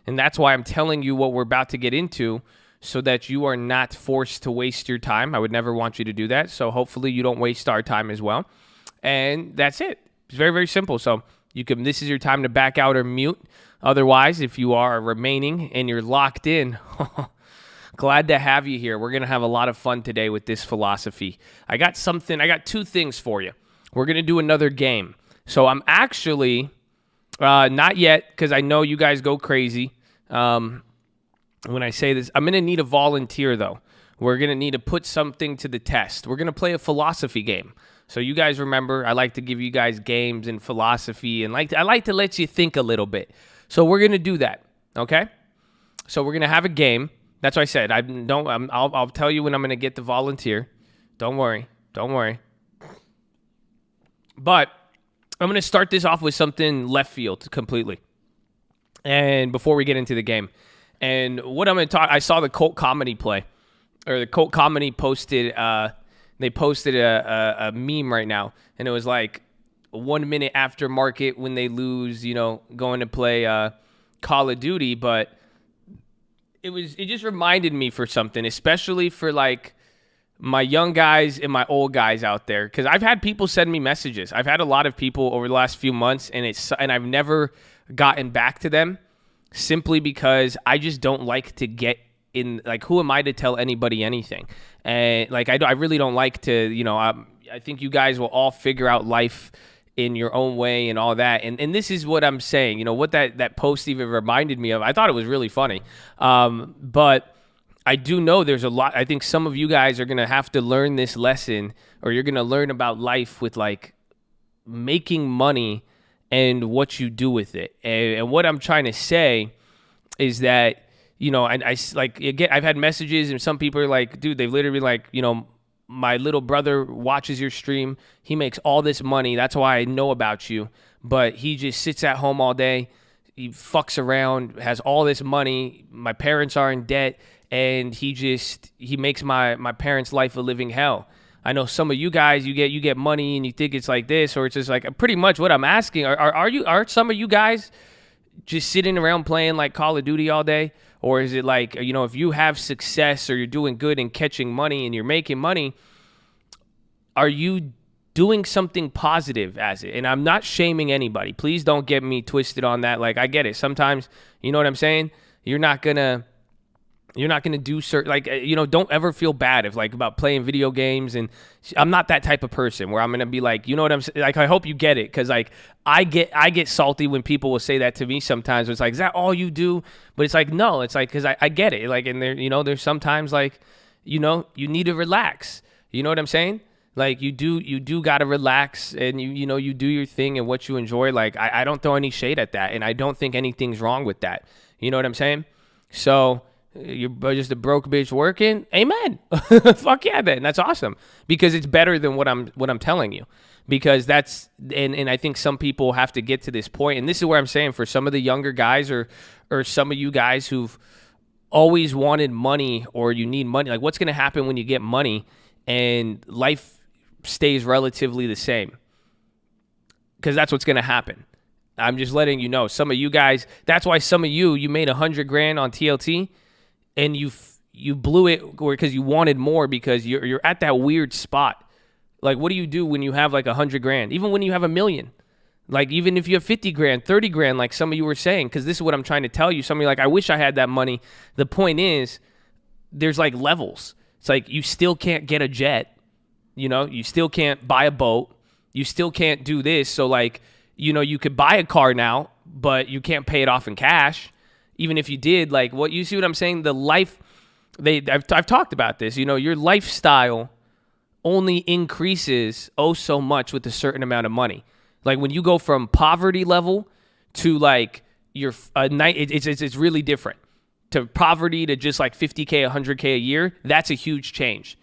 And that's why I'm telling you what we're about to get into, so that you are not forced to waste your time. I would never want you to do that. So hopefully you don't waste our time as well. And that's it. It's very, very simple. So this is your time to back out or mute. Otherwise, if you are remaining and you're locked in, glad to have you here. We're going to have a lot of fun today with this philosophy. I got two things for you. We're going to do another game. So I'm actually, not yet, because I know you guys go crazy when I say this. I'm going to need a volunteer, though. We're going to need to put something to the test. We're going to play a philosophy game. So you guys remember, I like to give you guys games and philosophy, and I like to let you think a little bit. So we're going to do that, okay? So we're going to have a game. That's what I said. I'll tell you when I'm going to get the volunteer. Don't worry. But I'm going to start this off with something left field completely. And before we get into the game. And what I'm going to talk, I saw the Cult Comedy play, or the Cult Comedy posted, they posted a meme right now. And it was like 1 minute after market when they lose, going to play Call of Duty. But it just reminded me for something, especially for like my young guys and my old guys out there, because I've had people send me messages. I've had a lot of people over the last few months, and I've never gotten back to them simply because I just don't like to get in. Like, who am I to tell anybody anything? And like, I really don't like to. I think you guys will all figure out life in your own way and all that. And this is what I'm saying. What that post even reminded me of. I thought it was really funny, but I do know there's a lot. I think some of you guys are going to have to learn this lesson, or you're going to learn about life with like making money and what you do with it. And what I'm trying to say is that, and I like, again, I've had messages and some people are like, dude, they've literally been like, my little brother watches your stream. He makes all this money. That's why I know about you. But he just sits at home all day. He fucks around, has all this money. My parents are in debt. And he makes my parents' life a living hell. I know some of you guys, you get money and you think it's like this, or it's just like pretty much what I'm asking. Are some of you guys just sitting around playing like Call of Duty all day? Or is it like, if you have success or you're doing good and catching money and you're making money, are you doing something positive as it? And I'm not shaming anybody. Please don't get me twisted on that. Like, I get it. Sometimes, you know what I'm saying? You're not going to do certain, like, don't ever feel bad if like about playing video games. And I'm not that type of person where I'm going to be like, what I'm saying? Like, I hope you get it. Cause like, I get salty when people will say that to me sometimes. It's like, is that all you do? But it's like, no, it's like, cause I get it. Like, and there, there's sometimes like, you need to relax. You know what I'm saying? Like you do got to relax, and you do your thing and what you enjoy. Like, I don't throw any shade at that. And I don't think anything's wrong with that. You know what I'm saying? So, you're just a broke bitch working. Amen. Fuck yeah, then that's awesome, because it's better than what I'm telling you. Because that's and I think some people have to get to this point, and this is where I'm saying for some of the younger guys or some of you guys who've always wanted money, or you need money. Like, what's going to happen when you get money and life stays relatively the same? Because that's what's going to happen. I'm just letting you know. Some of you guys, that's why some of you made $100,000 on TLT. And you blew it because you wanted more, because you're at that weird spot. Like, what do you do when you have like $100,000? Even when you have $1 million, Like, even if you have 50 grand, 30 grand, like some of you were saying, because this is what I'm trying to tell you. Some of you are like, I wish I had that money. The point is, there's like levels. It's like you still can't get a jet. You know, you still can't buy a boat. You still can't do this. So, like, you know, you could buy a car now, but you can't pay it off in cash. Even if you did, like, what you see what I'm saying? The life, I've talked about this. You know, your lifestyle only increases so much with a certain amount of money. Like, when you go from poverty level to like it's really different. To poverty to just like 50K, 100K a year, that's a huge change.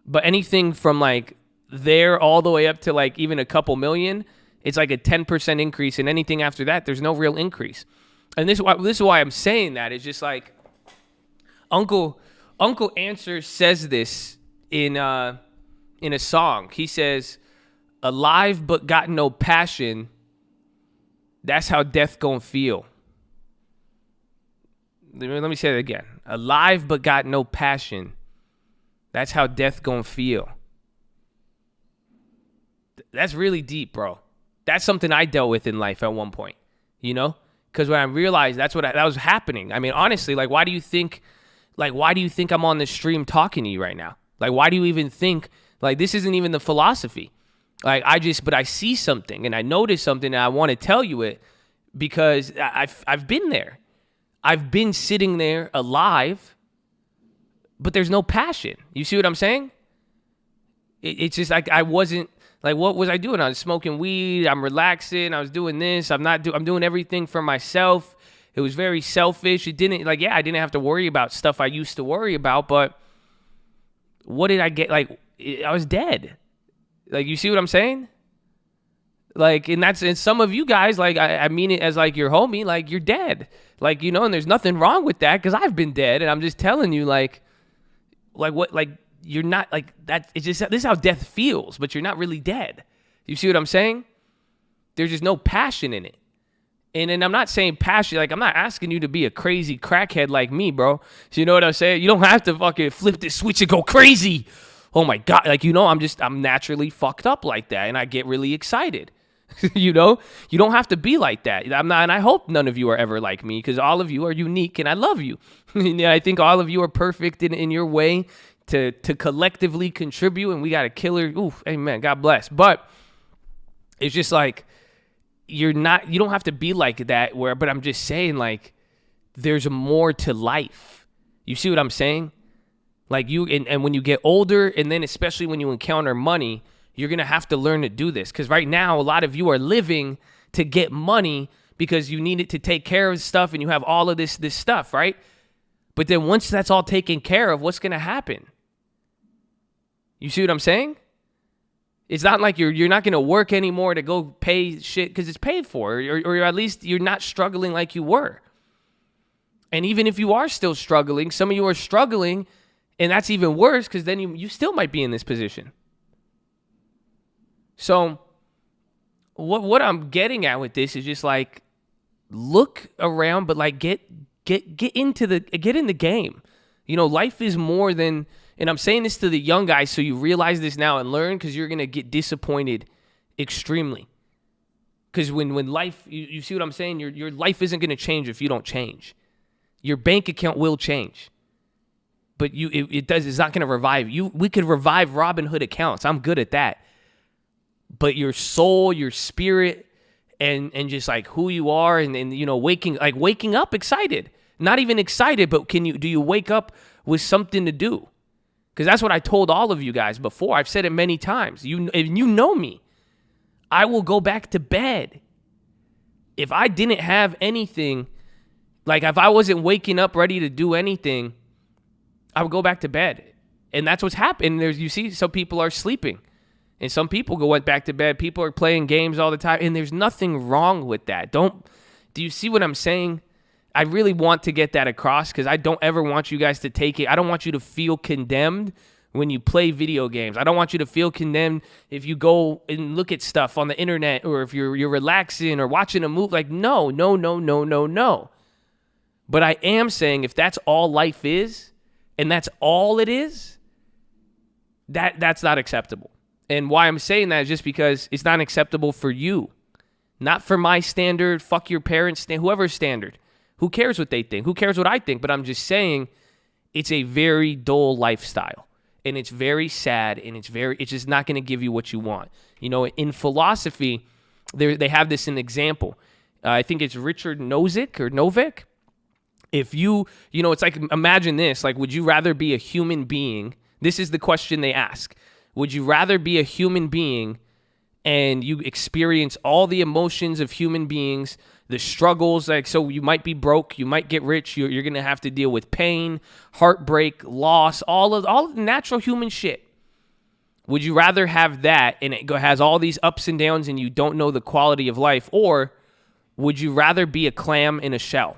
But anything from like there all the way up to like even a couple million, it's like a 10% increase. And anything after that, there's no real increase. And this is why I'm saying that. It's just like Uncle Answer says this in a song. He says, alive but got no passion, that's how death gonna feel. Let me say that again. Alive but got no passion, that's how death gonna feel. That's really deep, bro. That's something I dealt with in life at one point, you know? Because when I realized that was happening. I mean, honestly, like, why do you think I'm on this stream talking to you right now? Like, why do you even think, like, this isn't even the philosophy? Like, but I see something and I notice something and I want to tell you it because I've been there. I've been sitting there alive, but there's no passion. You see what I'm saying? It's just like I wasn't, like, what was I doing? I was smoking weed. I'm relaxing. I was doing this. I'm doing everything for myself. It was very selfish. I didn't have to worry about stuff I used to worry about, but what did I get? Like, I was dead. Like, you see what I'm saying? Like, and some of you guys, like, I mean it as like your homie, like, you're dead. Like, you know, and there's nothing wrong with that because I've been dead, and I'm just telling you, like what, like, you're not, like, that. It's just, this is how death feels, but you're not really dead. You see what I'm saying? There's just no passion in it. And I'm not saying passion, like, I'm not asking you to be a crazy crackhead like me, bro. So you know what I'm saying? You don't have to fucking flip this switch and go crazy. Oh my God. Like, you know, I'm naturally fucked up like that, and I get really excited. You know, you don't have to be like that. I'm not, and I hope none of you are ever like me because all of you are unique and I love you. I think all of you are perfect in your way to collectively contribute, and we got a killer. Oof, amen. God bless. But it's just like, you don't have to be like that but I'm just saying, like, there's more to life. You see what I'm saying? Like, and when you get older, and then especially when you encounter money, you're going to have to learn to do this. Because right now, a lot of you are living to get money because you need it to take care of stuff and you have all of this stuff, right? But then once that's all taken care of, what's going to happen? You see what I'm saying? It's not like you're not going to work anymore to go pay shit because it's paid for, or at least you're not struggling like you were. And even if you are still struggling, some of you are struggling, and that's even worse because then you still might be in this position. So what I'm getting at with this is just like, look around, but like get in the game. You know, life is more than, and I'm saying this to the young guys so you realize this now and learn, because you're going to get disappointed extremely. Because when life, you see what I'm saying? Your life isn't going to change if you don't change. Your bank account will change. But it's not going to revive you. We could revive Robinhood accounts. I'm good at that. But your soul, your spirit, and just like who you are, and you know, waking up excited. Not even excited, but do you wake up with something to do? Because that's what I told all of you guys before. I've said it many times. If you know me, I will go back to bed. If I didn't have anything, like if I wasn't waking up ready to do anything, I would go back to bed. And that's what's happened. You see, some people are sleeping. And some people went back to bed. People are playing games all the time. And there's nothing wrong with that. Do you see what I'm saying? I really want to get that across because I don't ever want you guys to take it. I don't want you to feel condemned when you play video games. I don't want you to feel condemned if you go and look at stuff on the internet, or if you're relaxing or watching a movie. Like, no. But I am saying, if that's all life is, and that's all it is, that's not acceptable. And why I'm saying that is just because it's not acceptable for you. Not for my standard, fuck your parents' standard, whoever's standard. Who cares what they think? Who cares what I think? But I'm just saying it's a very dull lifestyle. And it's very sad, and it's just not going to give you what you want. You know, in philosophy, they have this in example. I think it's Richard Novick. If it's like, imagine this, like, would you rather be a human being? This is the question they ask. Would you rather be a human being and you experience all the emotions of human beings, the struggles, like, so you might be broke, you might get rich, you're going to have to deal with pain, heartbreak, loss, all of the natural human shit. Would you rather have that and it has all these ups and downs and you don't know the quality of life, or would you rather be a clam in a shell?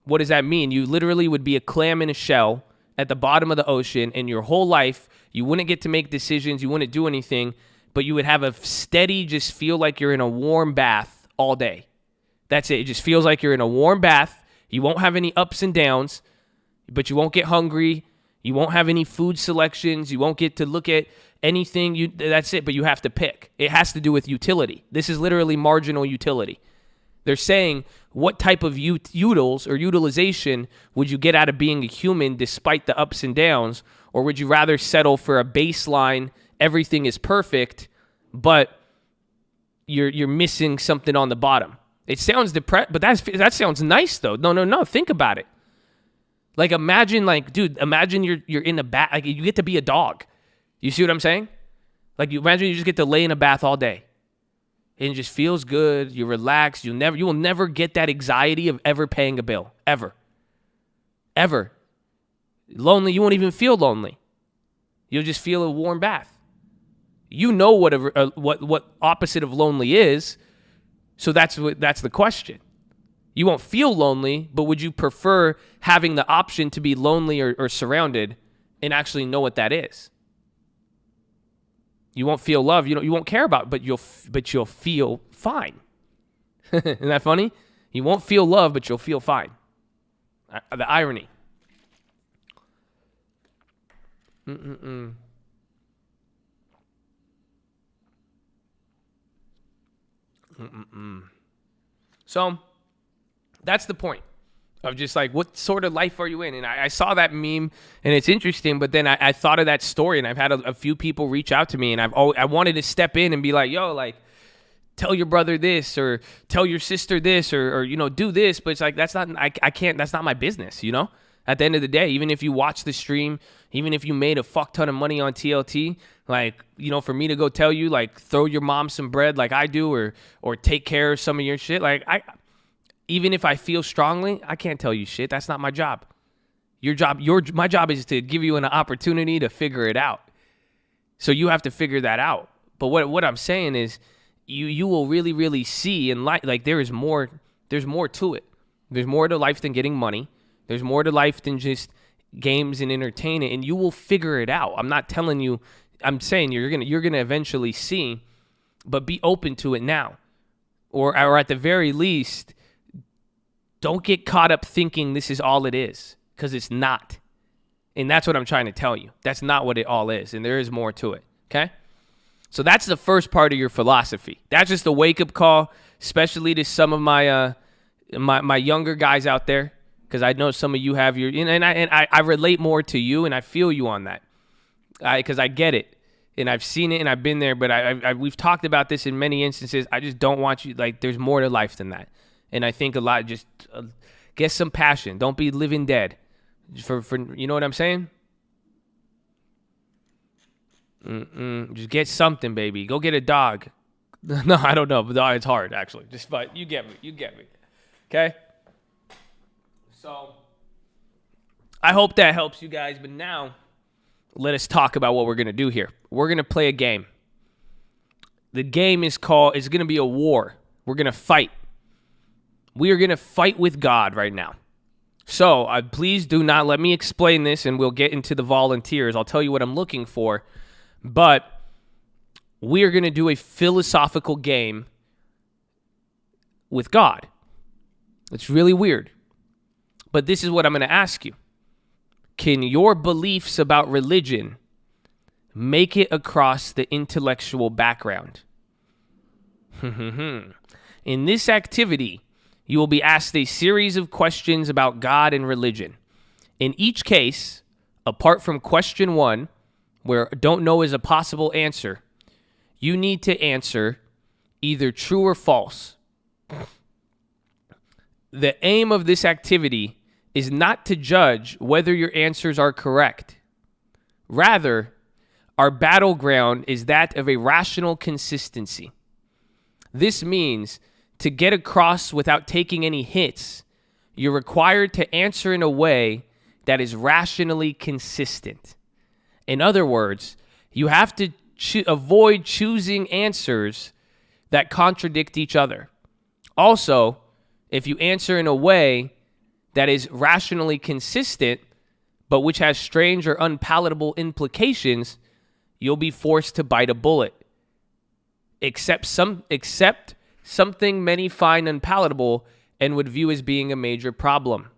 What does that mean? You literally would be a clam in a shell at the bottom of the ocean, and your whole life you wouldn't get to make decisions, you wouldn't do anything, but you would have a steady, just feel like you're in a warm bath all day. That's it. It just feels like you're in a warm bath. You won't have any ups and downs, but you won't get hungry. You won't have any food selections. You won't get to look at anything. That's it, but you have to pick. It has to do with utility. This is literally marginal utility. They're saying, what type of utilization would you get out of being a human despite the ups and downs? Or would you rather settle for a baseline, everything is perfect, but you're missing something on the bottom? It sounds depressed, but that sounds nice though. No. Think about it. Like, imagine you're in a bath, like you get to be a dog. You see what I'm saying? Like, you imagine you just get to lay in a bath all day. And it just feels good. You relax. You will never get that anxiety of ever paying a bill. Ever. Lonely, you won't even feel lonely. You'll just feel a warm bath. You know what opposite of lonely is. So that's the question. You won't feel lonely, but would you prefer having the option to be lonely or surrounded and actually know what that is? You won't feel love. You won't care about it, but you'll feel fine. Isn't that funny? You won't feel love, but you'll feel fine. The irony. So that's the point of just like, what sort of life are you in? And I saw that meme and it's interesting, but then I thought of that story, and I've had a few people reach out to me, and I wanted to step in and be like, yo, like, tell your brother this, or tell your sister this, or do this. But it's like, that's not my business, At the end of the day, even if you watch the stream, even if you made a fuck ton of money on TLT, like, for me to go tell you, like, throw your mom some bread like I do, or take care of some of your shit, like, even if I feel strongly, I can't tell you shit. That's not my job. My job is to give you an opportunity to figure it out. So you have to figure that out. But what I'm saying is, you will really, really see in life, like, there's more to it. There's more to life than getting money. There's more to life than just games and entertainment, and you will figure it out. I'm not telling you. I'm saying you're gonna eventually see, but be open to it now, or at the very least, don't get caught up thinking this is all it is, because it's not. And that's what I'm trying to tell you. That's not what it all is, and there is more to it. Okay, so that's the first part of your philosophy. That's just a wake up call, especially to some of my my younger guys out there. Because I know some of you have and I relate more to you, and I feel you on that. Because I get it, and I've seen it, and I've been there. But we've talked about this in many instances. I just don't want you, like, there's more to life than that. And I think a lot, just get some passion. Don't be living dead. For you know what I'm saying? Just get something, baby. Go get a dog. No, I don't know. But it's hard, actually. But you get me. Okay? So, I hope that helps you guys, but now let us talk about what we're going to do here. We're going to play a game. The game it's going to be a war. We're going to fight. We are going to fight with God right now. So, please do not let me explain this, and we'll get into the volunteers. I'll tell you what I'm looking for, but we are going to do a philosophical game with God. It's really weird. But this is what I'm going to ask you. Can your beliefs about religion make it across the intellectual background? In this activity, you will be asked a series of questions about God and religion. In each case, apart from question 1, where don't know is a possible answer, you need to answer either true or false. The aim of this activity is not to judge whether your answers are correct. Rather, our battleground is that of a rational consistency. This means to get across without taking any hits, you're required to answer in a way that is rationally consistent. In other words, you have to avoid choosing answers that contradict each other. Also, if you answer in a way that is rationally consistent, but which has strange or unpalatable implications, you'll be forced to bite a bullet. Accept something many find unpalatable and would view as being a major problem.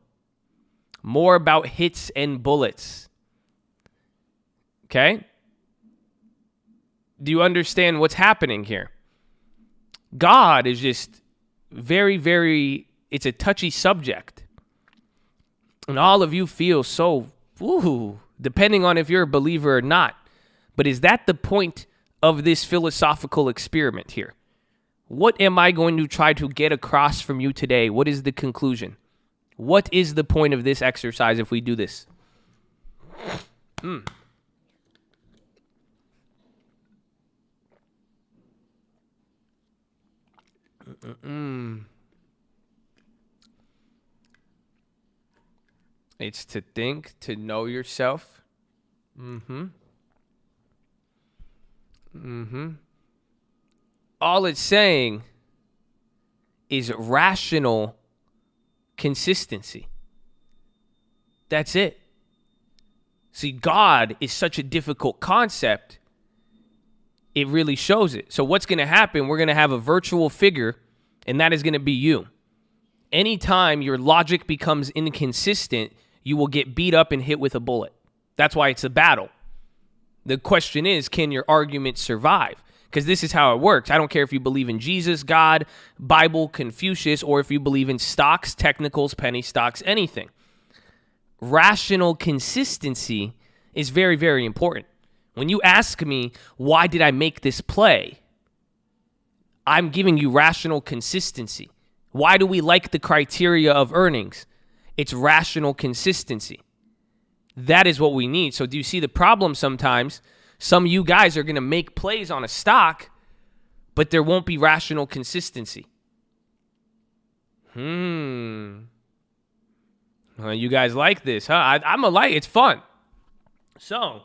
More about hits and bullets. Okay? Do you understand what's happening here? God is just very, very, it's a touchy subject. And all of you feel so, depending on if you're a believer or not. But is that the point of this philosophical experiment here? What am I going to try to get across from you today? What is the conclusion? What is the point of this exercise if we do this? It's to think, to know yourself. All it's saying is rational consistency. That's it. See, God is such a difficult concept. It really shows it. So what's going to happen? We're going to have a virtual figure, and that is going to be you. Anytime your logic becomes inconsistent, you will get beat up and hit with a bullet. That's why it's a battle. The question is, can your argument survive? Because this is how it works. I don't care if you believe in Jesus, God, Bible, Confucius, or if you believe in stocks, technicals, penny stocks, anything. Rational consistency is very, very important. When you ask me, why did I make this play? I'm giving you rational consistency. Why do we like the criteria of earnings? It's rational consistency. That is what we need. So do you see the problem sometimes? Some of you guys are going to make plays on a stock, but there won't be rational consistency. Well, you guys like this, huh? It's fun. So,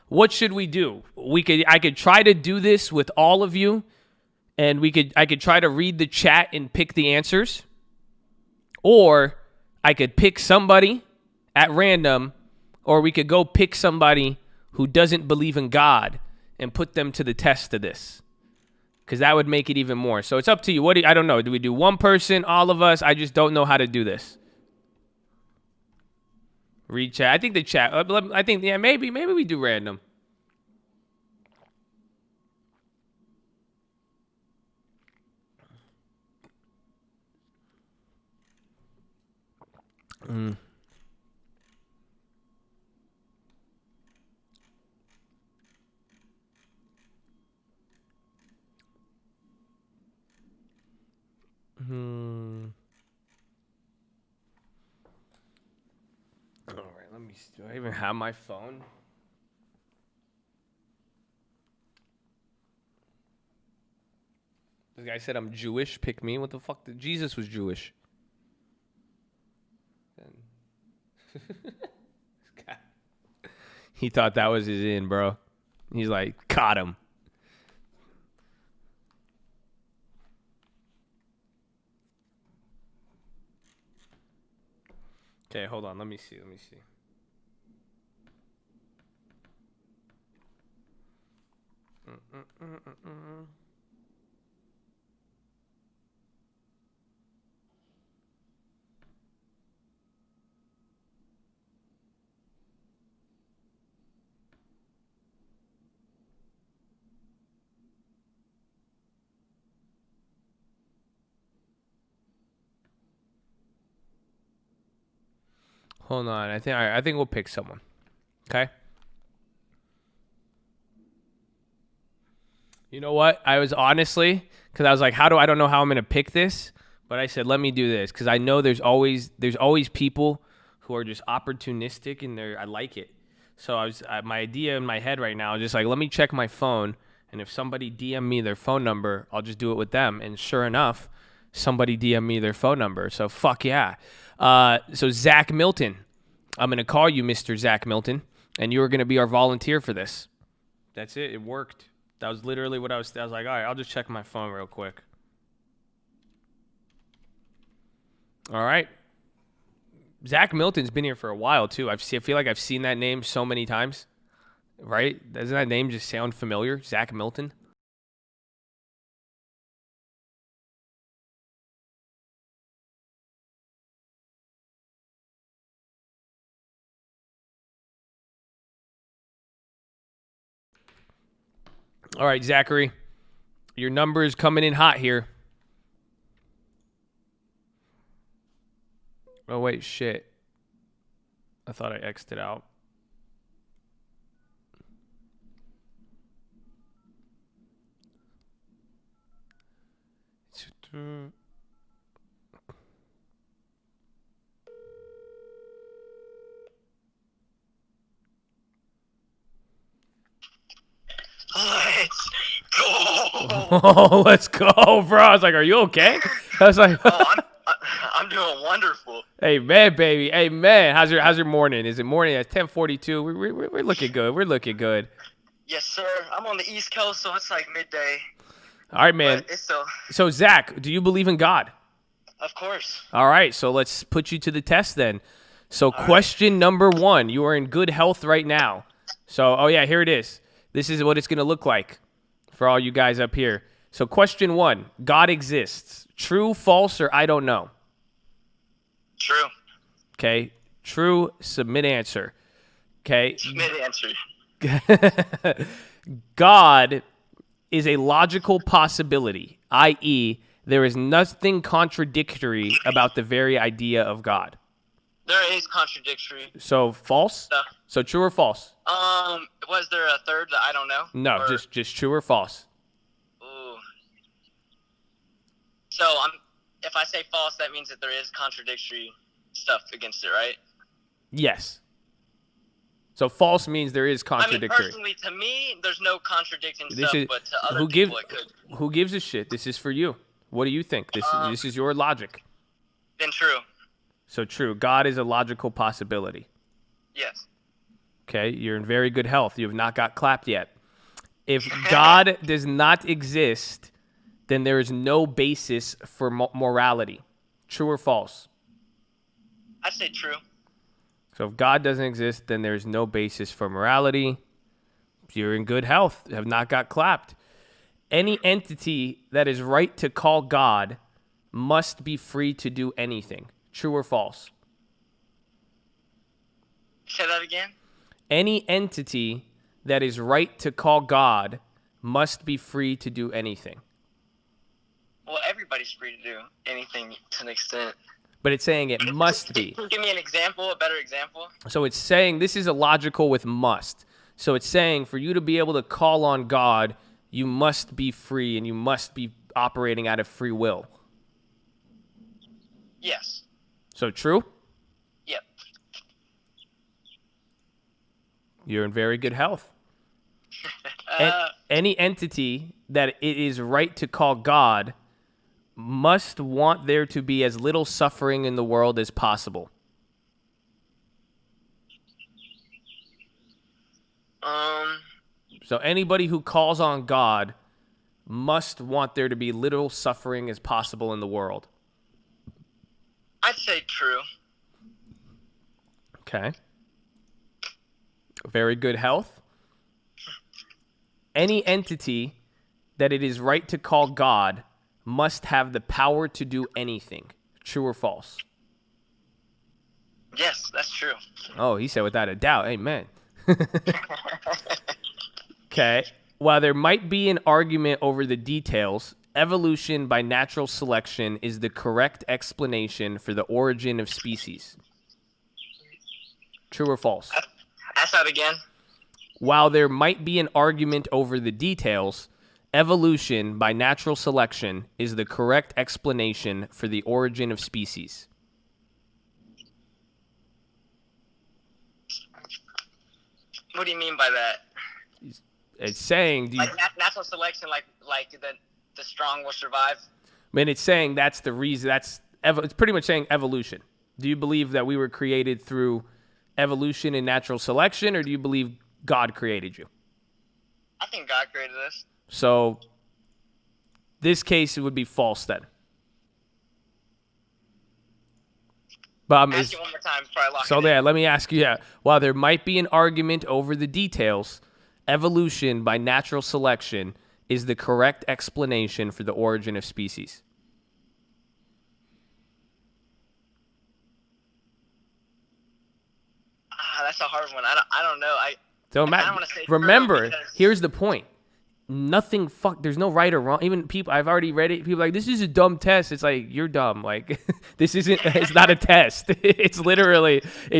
what should we do? I could try to do this with all of you, and I could try to read the chat and pick the answers, or I could pick somebody at random, or we could go pick somebody who doesn't believe in God and put them to the test of this, because that would make it even more. So it's up to you. I don't know. Do we do one person, all of us? I just don't know how to do this. Read chat. I think the chat. I think maybe we do random. All right, let me see. Do I even have my phone? This guy said I'm Jewish. Pick me. What the fuck? Jesus was Jewish. He thought that was his in, bro. He's like, caught him. Okay, hold on. Let me see. Hold on. I think we'll pick someone. Okay. You know what? I was honestly, because I was like, I don't know how I'm going to pick this. But I said, let me do this because I know there's always people who are just opportunistic and I like it. So my idea in my head right now is just like, let me check my phone. And if somebody DM me their phone number, I'll just do it with them. And sure enough, somebody DM me their phone number. So fuck yeah. So Zach Milton, I'm going to call you Mr. Zach Milton, and you are going to be our volunteer for this. That's it. It worked. That was literally what I was like, all right, I'll just check my phone real quick. All right. Zach Milton's been here for a while, too. I feel like I've seen that name so many times, right? Doesn't that name just sound familiar? Zach Milton? All right, Zachary. Your number is coming in hot here. Oh, wait, shit. I thought I X'd it out. Let's go. Oh, let's go, bro. I was like, are you okay? I was like, I'm doing wonderful. hey, man, baby. Hey, man. How's your morning? Is it morning? It's 10:42. We're looking good. We're looking good. Yes, sir. I'm on the East Coast, so it's like midday. All right, man. But it's still, So, Zach, do you believe in God? of course. All right, so let's put you to the test then. So question number 1, you are in good health right now. So, oh yeah, here it is. This is what it's going to look like for all you guys up here. So question 1, God exists. True, false, or I don't know? True. Okay, true, submit answer. Okay. Submit answer. God is a logical possibility, i.e., there is nothing contradictory about the very idea of God. There is contradictory. So false? No. So true or false? Was there a third that I don't know? No, Or- just true or false. Ooh. So if I say false, that means that there is contradictory stuff against it, right? Yes. So false means there is I mean, contradictory. personally, to me, there's no contradicting This stuff, is- but to other who people, it could. Who gives a shit? This is for you. What do you think? This is your logic. Then true. So true. God is a logical possibility. Yes. Okay, you're in very good health. You have not got clapped yet. If God does not exist, then there is no basis for morality. True or false? I'd say true. So if God doesn't exist, then there's no basis for morality. You're in good health. You have not got clapped. Any entity that is right to call God must be free to do anything. True or false? Say that again? Any entity that is right to call God must be free to do anything. Well, everybody's free to do anything to an extent. But it's saying it must be. Can you give me an example, a better example? So it's saying this is a logical with must. So it's saying for you to be able to call on God, you must be free and you must be operating out of free will. Yes. So true? Yep. You're in very good health. Any entity that it is right to call God must want there to be as little suffering in the world as possible. So anybody who calls on God must want there to be little suffering as possible in the world. I'd say true. Okay. Very good health. Any entity that it is right to call God must have the power to do anything. True or false? Yes, that's true. Oh, he said without a doubt. Amen. Okay. While there might be an argument over the details, evolution by natural selection is the correct explanation for the origin of species. True or false? Ask that again. While there might be an argument over the details, evolution by natural selection is the correct explanation for the origin of species. What do you mean by that? It's saying, Like natural selection, like the strong will survive. it's saying that's the reason. It's pretty much saying evolution. Do you believe that we were created through evolution and natural selection, or do you believe God created you? I think God created us. So, this case, it would be false then. But Ask you one more time before I lock so it there, in. let me ask you, while there might be an argument over the details, evolution by natural selection is the correct explanation for the origin of species. That's a hard one. I don't know. I Don't I matter. don't want to say Remember, because- here's the point. There's no right or wrong. Even people, I've already read it. People are like, this is a dumb test. It's like, you're dumb. Like, it's not a test. It's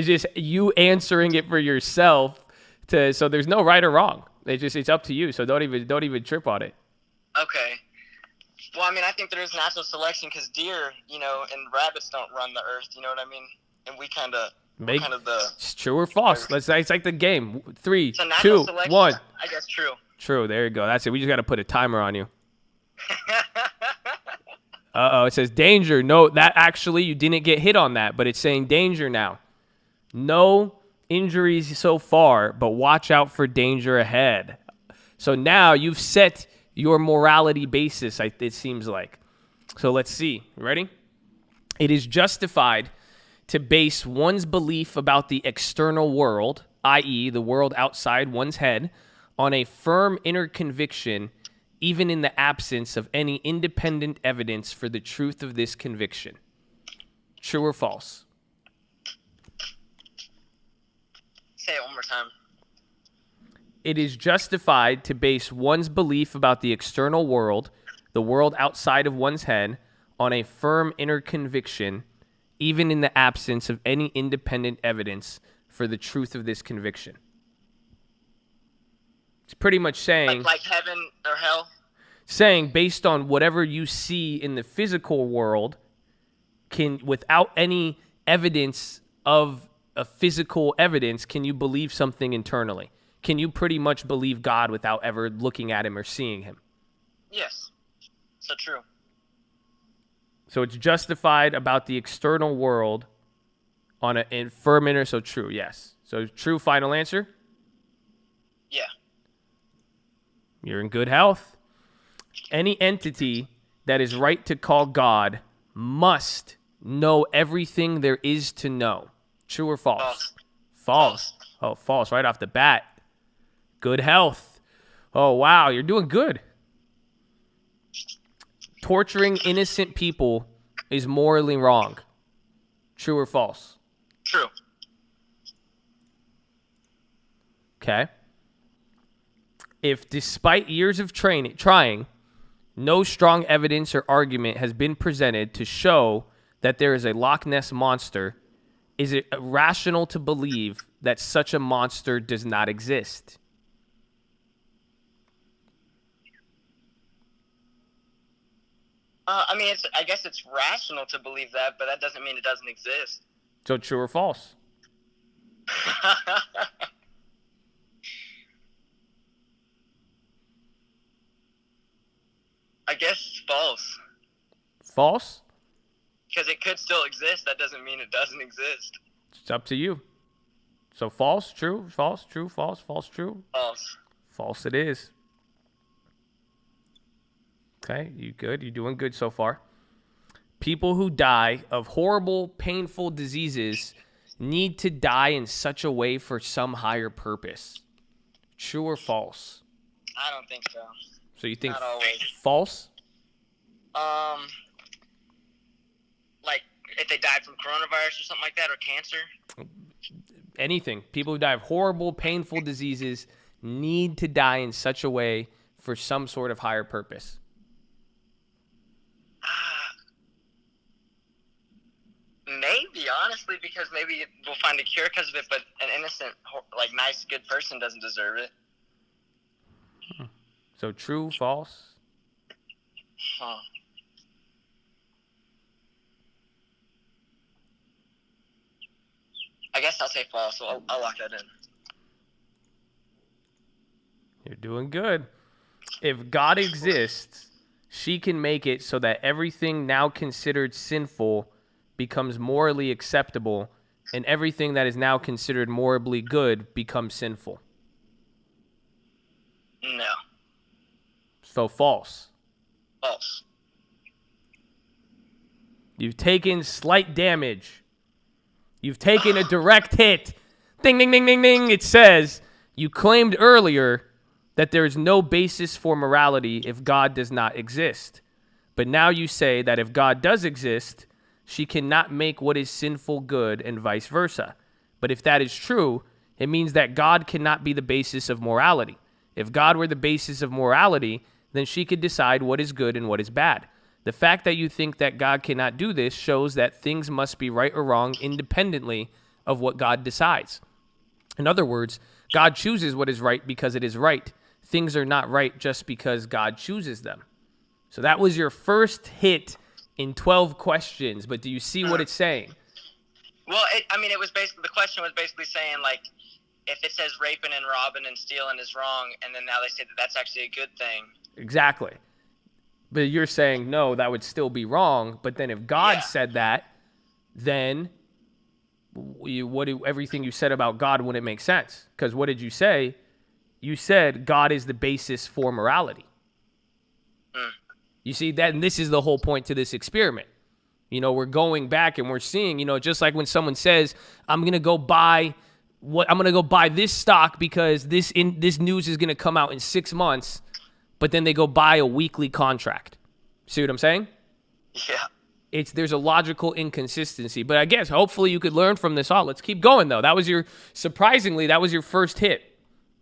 just you answering it for yourself. So there's no right or wrong. It's up to you. So don't even trip on it. Okay. Well, I mean, I think there is natural selection because deer, and rabbits don't run the earth. You know what I mean? And we kind of It's true or false. It's like the game. 3, so natural 2, selection, 1. I guess true. True. There you go. That's it. We just got to put a timer on you. It says danger. No, that actually, you didn't get hit on that, but it's saying danger now. No injuries so far, but watch out for danger ahead. So now you've set your morality basis, it seems like. So let's see. Ready? It is justified to base one's belief about the external world, i.e., the world outside one's head, on a firm inner conviction, even in the absence of any independent evidence for the truth of this conviction. True or false? Say it one more time. It is justified to base one's belief about the external world, the world outside of one's head, on a firm inner conviction, even in the absence of any independent evidence for the truth of this conviction. It's pretty much saying... Like heaven or hell? Saying based on whatever you see in the physical world, without any evidence of a physical evidence, can you believe something internally? Can you pretty much believe God without ever looking at him or seeing him? Yes. So true. So it's justified about the external world on a firm inner, so true, yes. So true, final answer? Yeah. You're in good health. Any entity that is right to call God must know everything there is to know. True or false? False. False. Oh, false right off the bat. Good health. Oh, wow, you're doing good. Torturing innocent people is morally wrong. True or false? True. Okay. If despite years of trying, no strong evidence or argument has been presented to show that there is a Loch Ness monster, is it rational to believe that such a monster does not exist? I guess it's rational to believe that, but that doesn't mean it doesn't exist. So true or false? I guess false. False? Because it could still exist. That doesn't mean it doesn't exist. It's up to you. So false, true, false, true, false, false, true. False. False it is. Okay, you good? You're doing good so far. People who die of horrible, painful diseases need to die in such a way for some higher purpose. True or false? I don't think so. So you think Not always. false? Like if they died from coronavirus or something like that, or cancer. Anything. People who die of horrible, painful diseases need to die in such a way for some sort of higher purpose. Maybe, honestly, because maybe we'll find a cure because of it, but an innocent, like, nice, good person doesn't deserve it. So true, false? Huh. I guess I'll say false, so I'll lock that in. You're doing good. If God exists, she can make it so that everything now considered sinful becomes morally acceptable, and everything that is now considered morally good becomes sinful. No. So false. False. You've taken slight damage. You've taken a direct hit. Ding, ding, ding, ding, ding. It says, you claimed earlier that there is no basis for morality if God does not exist. But now you say that if God does exist, she cannot make what is sinful good and vice versa. But if that is true, it means that God cannot be the basis of morality. If God were the basis of morality, then she could decide what is good and what is bad. The fact that you think that God cannot do this shows that things must be right or wrong independently of what God decides. In other words, God chooses what is right because it is right. Things are not right just because God chooses them. So that was your first hit in 12 questions, but do you see what it's saying? Well, it was basically, the question was basically saying, like, if it says raping and robbing and stealing is wrong, and then now they say that that's actually a good thing. Exactly. But you're saying, no, that would still be wrong. But then if God said that, then everything you said about God wouldn't make sense. Because what did you say? You said God is the basis for morality. You see, that, and this is the whole point to this experiment. You know, we're going back and we're seeing, you know, just like when someone says, I'm going to go buy this stock because this news is going to come out in 6 months, but then they go buy a weekly contract. See what I'm saying? Yeah. There's a logical inconsistency, but I guess hopefully you could learn from this all. Let's keep going though. That was your first hit.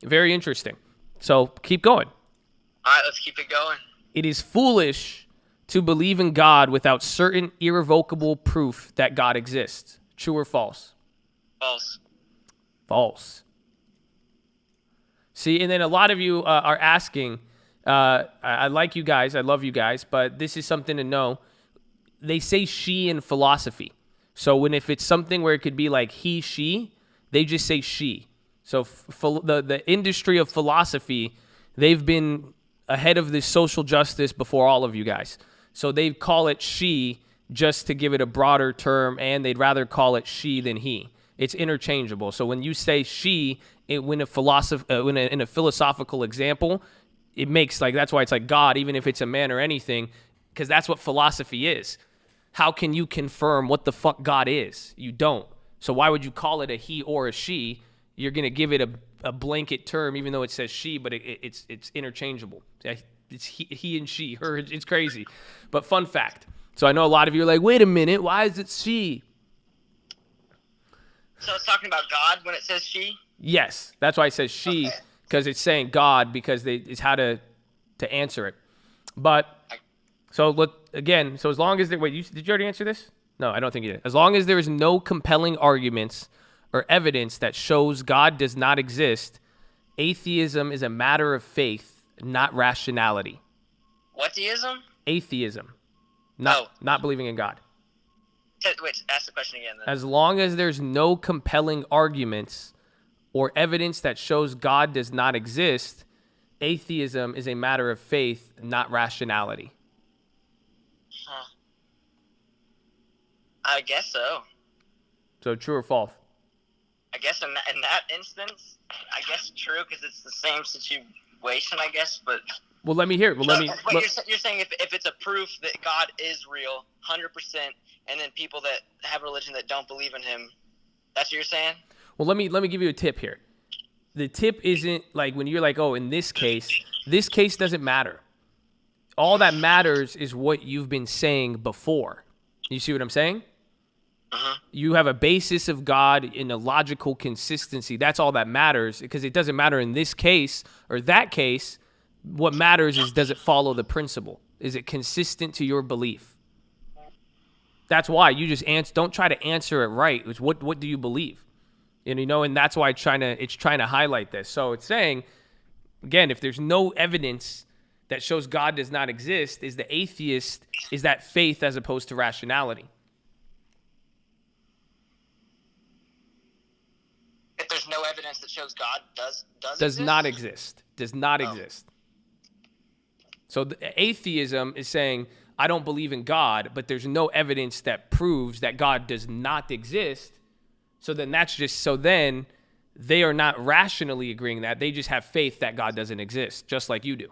Very interesting. So keep going. All right, let's keep it going. It is foolish to believe in God without certain irrevocable proof that God exists. True or false? False. False. See, and then a lot of you are asking, I like you guys, I love you guys, but this is something to know. They say she in philosophy. So if it's something where it could be like he, she, they just say she. So the industry of philosophy, they've been ahead of this social justice before all of you guys. So they call it she just to give it a broader term, and they'd rather call it she than he. It's interchangeable. So when you say she, in a philosophical example, it makes like, that's why it's like God, even if it's a man or anything, because that's what philosophy is. How can you confirm what the fuck God is? You don't. So why would you call it a he or a she? You're going to give it a blanket term, even though it says she, but it's interchangeable. It's he and she, her. It's crazy. But fun fact. So I know a lot of you are like, wait a minute, why is it she? So it's talking about God when it says she? Yes, that's why it says she, because it's saying God, because it's how to answer it. But so look again. So as long as did you already answer this? No, I don't think you did. As long as there is no compelling arguments or evidence that shows God does not exist, atheism is a matter of faith, not rationality. What deism? Atheism, not believing in God. Wait, ask the question again then. As long as there's no compelling arguments or evidence that shows God does not exist, atheism is a matter of faith, not rationality. Huh. I guess so. So true or false? I guess in that instance, I guess true because it's the same situation, I guess. But well, let me hear it. You're saying if it's a proof that God is real, 100%, and then people that have religion that don't believe in Him, that's what you're saying? Well, let me give you a tip here. The tip isn't like when you're like, oh, in this case doesn't matter. All that matters is what you've been saying before. You see what I'm saying? Uh-huh. You have a basis of God in a logical consistency. That's all that matters, because it doesn't matter in this case or that case. What matters is, does it follow the principle? Is it consistent to your belief? That's why you just don't try to answer it right. It's what do you believe? And and that's why it's trying to highlight this. So it's saying, again, if there's no evidence that shows God does not exist, is that faith as opposed to rationality? If there's no evidence that shows God does not exist. Does not exist. So the atheism is saying, I don't believe in God, but there's no evidence that proves that God does not exist. So then they are not rationally agreeing that. They just have faith that God doesn't exist, just like you do.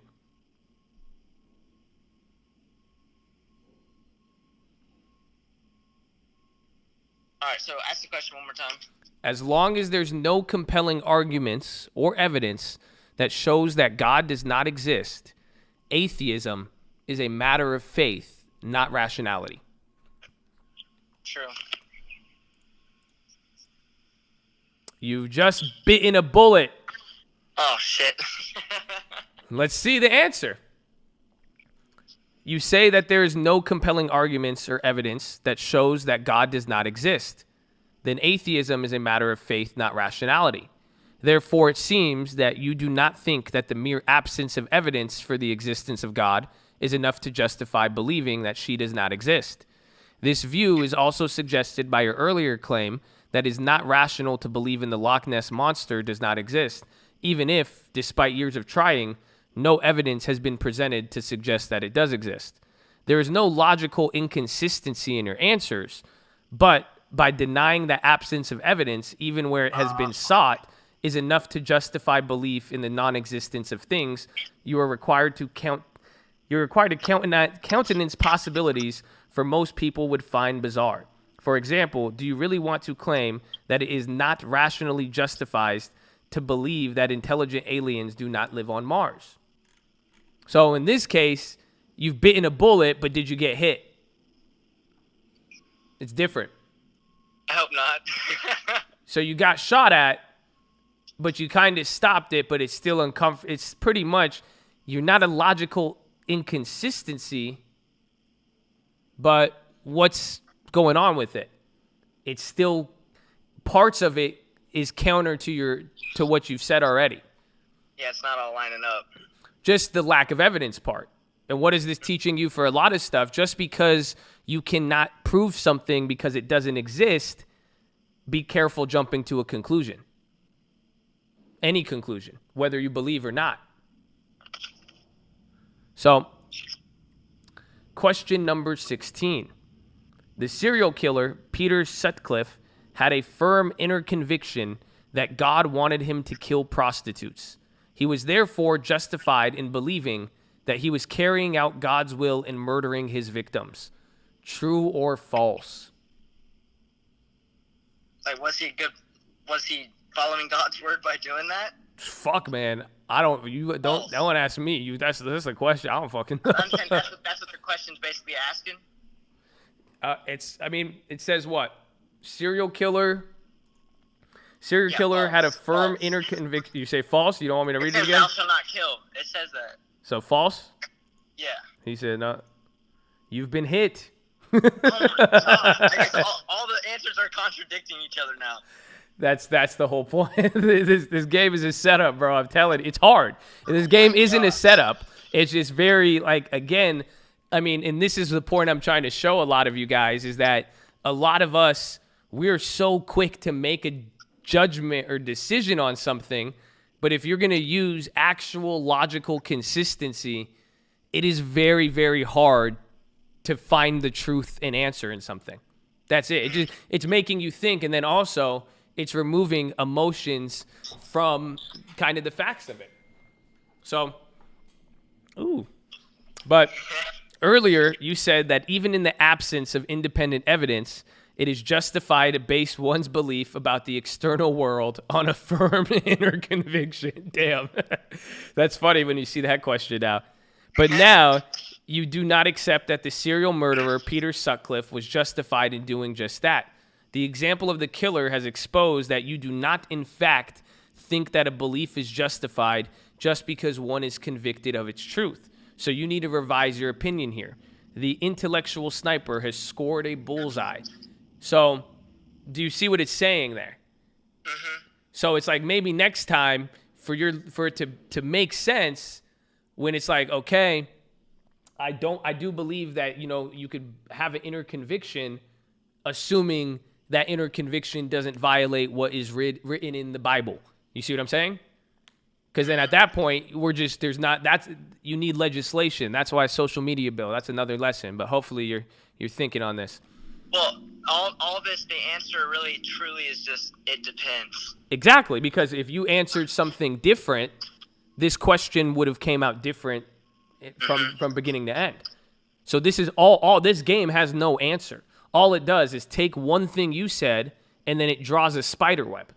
All right, so ask the question one more time. As long as there's no compelling arguments or evidence that shows that God does not exist, atheism is a matter of faith, not rationality. True. You've just bitten a bullet. Oh, shit. Let's see the answer. You say that there is no compelling arguments or evidence that shows that God does not exist. Then atheism is a matter of faith, not rationality. Therefore, it seems that you do not think that the mere absence of evidence for the existence of God is enough to justify believing that she does not exist. This view is also suggested by your earlier claim that it is not rational to believe in the Loch Ness Monster does not exist, even if, despite years of trying, no evidence has been presented to suggest that it does exist. There is no logical inconsistency in your answers, but by denying the absence of evidence, even where it has been sought, is enough to justify belief in the non-existence of things. You are required to countenance possibilities for most people would find bizarre. For example, do you really want to claim that it is not rationally justified to believe that intelligent aliens do not live on Mars? So in this case, you've bitten a bullet, but did you get hit? It's different. I hope not. So you got shot at, but you kind of stopped it, but it's still uncomfortable. It's pretty much, you're not a logical inconsistency, but what's going on with it? It's still, parts of it is counter to what you've said already. Yeah, it's not all lining up. Just the lack of evidence part. And what is this teaching you for a lot of stuff? Just because you cannot prove something because it doesn't exist, be careful jumping to a conclusion. Any conclusion, whether you believe or not. So, question number 16. The serial killer, Peter Sutcliffe, had a firm inner conviction that God wanted him to kill prostitutes. He was therefore justified in believing that he was carrying out God's will in murdering his victims. True or false? Like, was he following God's word by doing that? Fuck, man. Don't ask me. That's a question. I don't fucking know. I'm saying that's what the question's basically asking. It says what? Serial killer had a firm inner conviction. You say false? You don't want me to read it again? Thou shalt not kill. It says that. So false? Yeah. He said, no. You've been hit. Oh my God. I guess all the answers are contradicting each other now. That's the whole point. This game is a setup, bro. I'm telling you. It's hard. And this game isn't a setup. It's just very, again, and this is the point I'm trying to show a lot of you guys, is that a lot of us, we're so quick to make a judgment or decision on something, but if you're going to use actual logical consistency, it is very, very hard to find the truth and answer in something. That's it. It's making you think, and then also it's removing emotions from kind of the facts of it. So, but earlier you said that even in the absence of independent evidence, it is justified to base one's belief about the external world on a firm inner conviction. Damn. That's funny when you see that question now. But now, you do not accept that the serial murderer, Peter Sutcliffe, was justified in doing just that. The example of the killer has exposed that you do not, in fact, think that a belief is justified just because one is convicted of its truth. So you need to revise your opinion here. the intellectual sniper has scored a bullseye. So do you see what it's saying there? Mm-hmm. So it's like maybe next time for it to make sense when it's like, okay, I do believe that, you could have an inner conviction, assuming that inner conviction doesn't violate what is written in the Bible. You see what I'm saying? Because then at that point, you need legislation. That's why social media bill. That's another lesson. But hopefully you're thinking on this. Well, all this, the answer really truly is just, it depends. Exactly, because if you answered something different, this question would have came out different from beginning to end. So this is all this game has no answer. All it does is take one thing you said, and then it draws a spider web.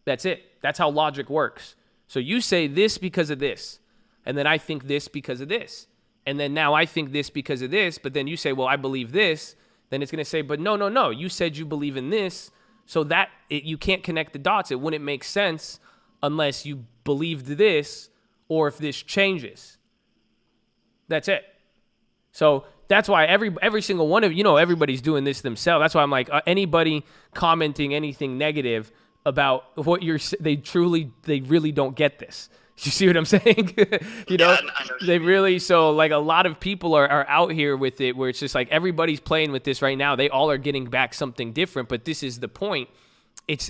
That's it. That's how logic works. So you say this because of this, and then I think this because of this. And then now I think this because of this, but then you say, well, I believe this. Then it's going to say, but no. You said you believe in this, so you can't connect the dots. It wouldn't make sense unless you believed this or if this changes. That's it. So that's why every single one of everybody's doing this themselves. That's why I'm like, anybody commenting anything negative about what they really don't get this. You see what I'm saying? They really, so like a lot of people are out here with it where it's just like everybody's playing with this right now. They all are getting back something different, but this is the point.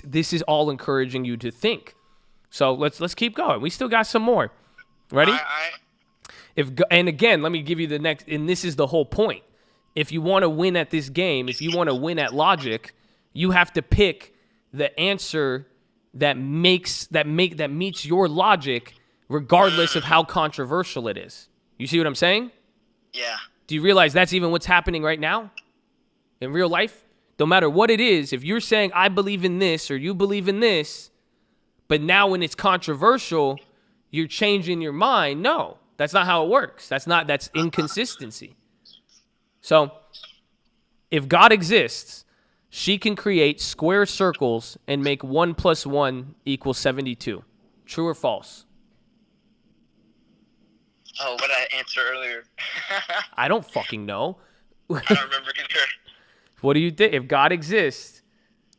This is all encouraging you to think. So let's keep going. We still got some more. Ready? All right. And again, let me give you the next, and this is the whole point. If you want to win at this game, if you want to win at logic, you have to pick the answer that meets your logic, regardless of how controversial it is. You see what I'm saying? Yeah. Do you realize that's even what's happening right now in real life? No matter what it is, if you're saying I believe in this or you believe in this, but now when it's controversial, you're changing your mind. No, that's not how it works. That's inconsistency. So if God exists, she can create square circles and make 1 + 1 = 72. True or false? Oh, what did I answer earlier? I don't fucking know. I don't remember either. What do you think? If God exists,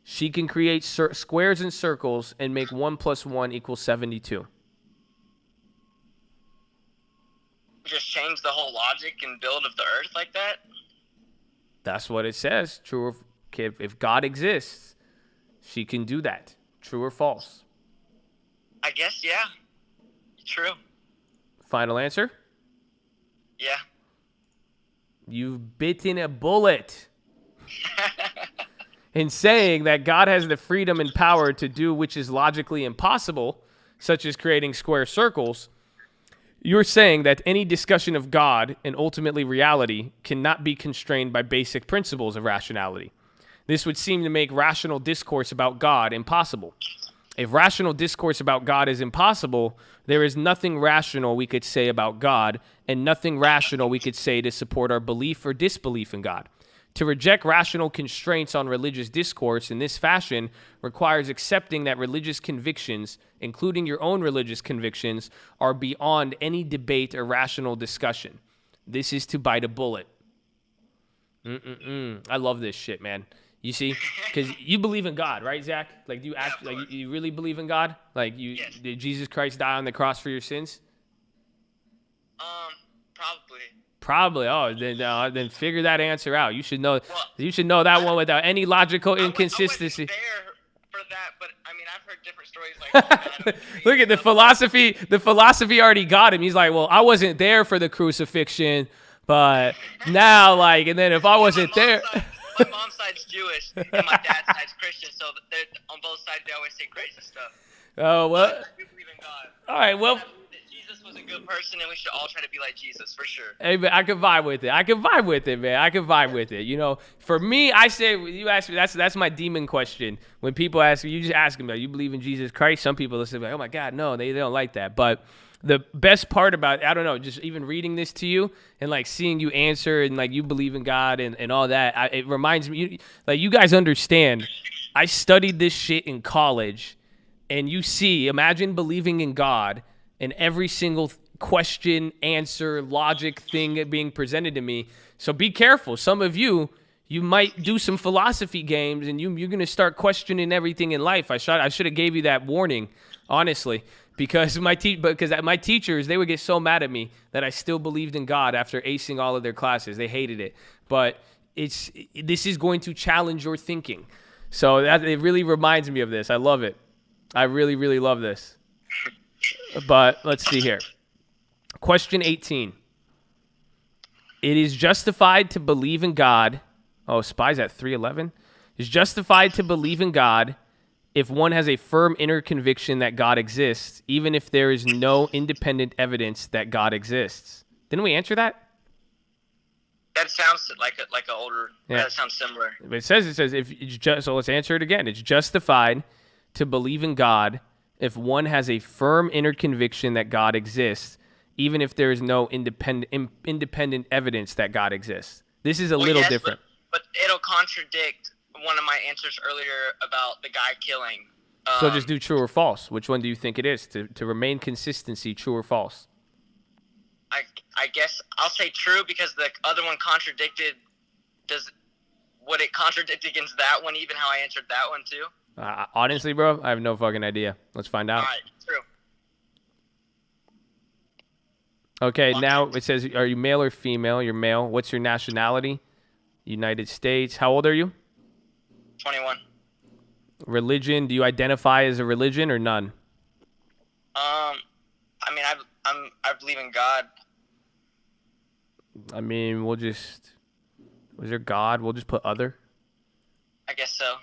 she can create squares and circles and make 1 + 1 = 72. Just change the whole logic and build of the earth like that? That's what it says. True or if God exists, she can do that. True or false? I guess, yeah. True. Final answer? Yeah. You've bitten a bullet in saying that God has the freedom and power to do which is logically impossible, such as creating square circles. You're saying that any discussion of God and ultimately reality cannot be constrained by basic principles of rationality. This would seem to make rational discourse about God impossible. If rational discourse about God is impossible, there is nothing rational we could say about God, and nothing rational we could say to support our belief or disbelief in God. To reject rational constraints on religious discourse in this fashion requires accepting that religious convictions, including your own religious convictions, are beyond any debate or rational discussion. This is to bite a bullet. I love this shit, man. You see, because you believe in God, right, Zach? Like, do you you really believe in God? Like, Yes. Did Jesus Christ die on the cross for your sins? Probably. Probably. Oh, then figure that answer out. You should know. You should know that one without any logical inconsistency. I wasn't there for that, but I mean, I've heard different stories. Like, Look at the philosophy. The philosophy already got him. He's like, well, I wasn't there for the crucifixion, but now, like, and then if I wasn't there. My mom's side's Jewish and my dad's side's Christian, so on both sides they always say crazy stuff. Oh, what? We believe in God. All right, well. Jesus was a good person, and we should all try to be like Jesus, for sure. Hey, man, I can vibe with it. I can vibe with it, man. I can vibe with it. You know, for me, I say, you ask me, that's my demon question. When people ask me, you just ask them, you believe in Jesus Christ? Some people will say, like, oh my God, no, they don't like that. But the best part about it, I don't know, just even reading this to you and like seeing you answer and like you believe in God and all that, it reminds me, like, you guys understand, I studied this shit in college, and you see, imagine believing in God, and every single question, answer, logic thing being presented to me. So be careful. Some of you might do some philosophy games, and you're going to start questioning everything in life. I should have gave you that warning, honestly, because my teachers, they would get so mad at me that I still believed in God after acing all of their classes. They hated it. But this is going to challenge your thinking. So it really reminds me of this. I love it. I really, really love this. But let's see here. Question 18. It is justified to believe in God. Oh, Spy's at 311. It's justified to believe in God if one has a firm inner conviction that God exists, even if there is no independent evidence that God exists. Didn't we answer that? That sounds like an older. Yeah. That sounds similar. But it says if it's just, so let's answer it again. It's justified to believe in God if one has a firm inner conviction that God exists, even if there is no independent evidence that God exists. This is a little different. But it'll contradict one of my answers earlier about the guy killing. So just do true or false. Which one do you think it is? To remain consistency, true or false? I guess I'll say true because the other one contradicted. Would it contradict against that one, even how I answered that one too? Honestly, bro, I have no fucking idea. Let's find out. All right, true. Okay, now it says, are you male or female? You're male. What's your nationality? United States. How old are you? 21. Religion, do you identify as a religion or none? I mean, I believe in God. I mean, was there God? We'll just put other. I guess so.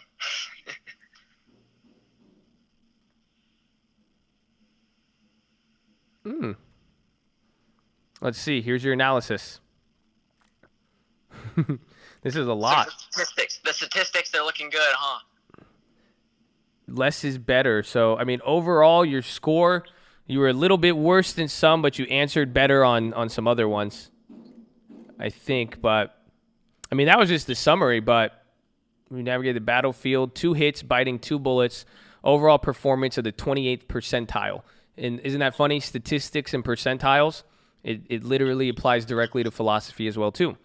Let's see. Here's your analysis. This is a lot. The statistics, they're looking good, huh? Less is better. So, I mean, overall, your score, you were a little bit worse than some, but you answered better on some other ones, I think. But, I mean, that was just the summary, but we navigated the battlefield, 2 hits, biting 2 bullets, overall performance of the 28th percentile. And isn't that funny? Statistics and percentiles, it literally applies directly to philosophy as well, too.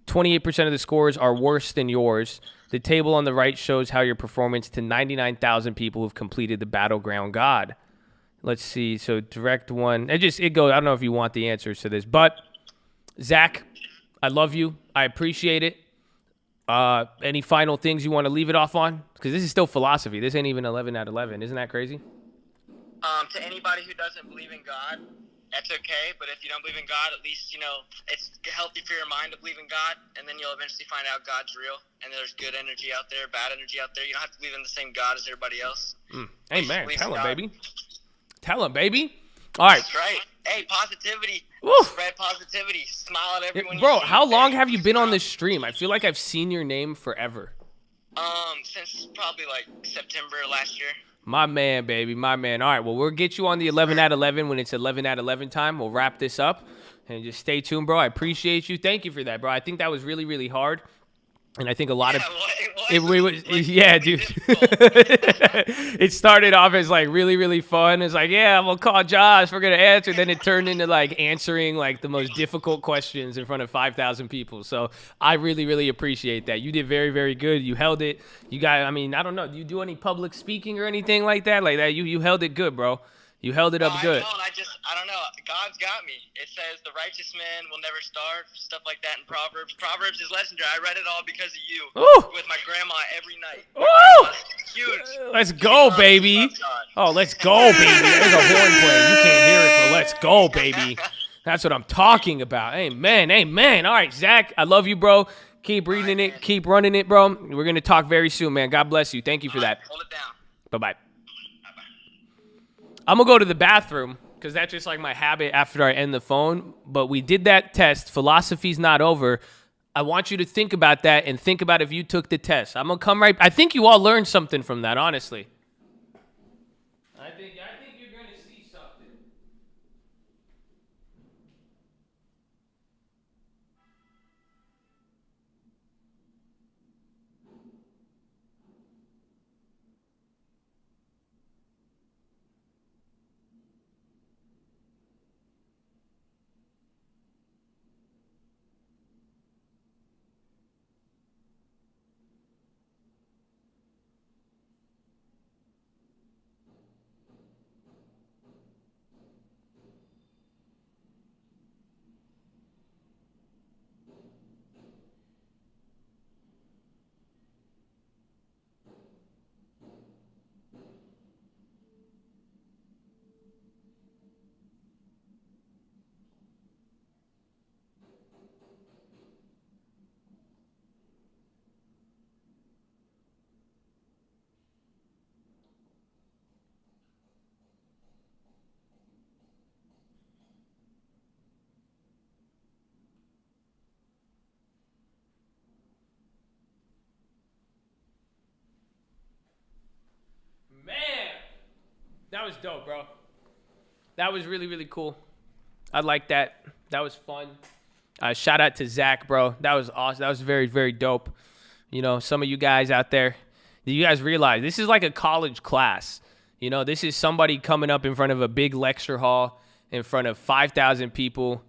28% of the scores are worse than yours. The table on the right shows how your performance to 99,000 people who've completed the Battleground God. Let's see. So direct one. It goes. I don't know if you want the answers to this, but Zach, I love you. I appreciate it. Any final things you want to leave it off on? Because this is still philosophy. This ain't even 11 out of 11. Isn't that crazy? To anybody who doesn't believe in God, that's okay. But if you don't believe in God, at least, it's healthy for your mind to believe in God. And then you'll eventually find out God's real. And there's good energy out there, bad energy out there. You don't have to believe in the same God as everybody else. Amen. Tell him, baby. Tell him, baby. All right. That's right. Hey, positivity. Woo. Spread positivity. Smile at everyone. Bro, how long have you been on this stream? I feel like I've seen your name forever. Since probably like September last year. My man, baby. My man. All right, well, we'll get you on the 11 out of 11 when it's 11 out of 11 time. We'll wrap this up. And just stay tuned, bro. I appreciate you. Thank you for that, bro. I think that was really, really hard. And I think a lot of... yeah, dude. It started off as like really, really fun. It's like, yeah, I'm going to call Josh. We're going to answer. Then it turned into like answering like the most difficult questions in front of 5,000 people. So I really, really appreciate that. You did very, very good. You held it. You got, I mean, I don't know. Do you do any public speaking or anything like that? Like that, you held it good, bro. You held it up good. I don't know. God's got me. It says the righteous man will never starve, stuff like that in Proverbs. Proverbs is legendary. I read it all because of you. Ooh. With my grandma every night. Ooh. Huge. Let's go, baby. Oh, let's go, baby. There's a horn playing. You can't hear it, but let's go, baby. That's what I'm talking about. Amen. Amen. All right, Zach, I love you, bro. Keep reading it. Keep running it, bro. We're going to talk very soon, man. God bless you. Thank you for that. Hold it down. Bye-bye. I'm going to go to the bathroom because that's just like my habit after I end the phone. But we did that test. Philosophy's not over. I want you to think about that and think about if you took the test. I'm going to come right. I think you all learned something from that, honestly. I think you're going to see something. was dope, bro. That was really, really cool. I like that. That was fun. Shout out to Zach, bro. That was awesome. That was very, very dope. You know, some of you guys out there, do you guys realize this is like a college class? You know, this is somebody coming up in front of a big lecture hall in front of 5,000 people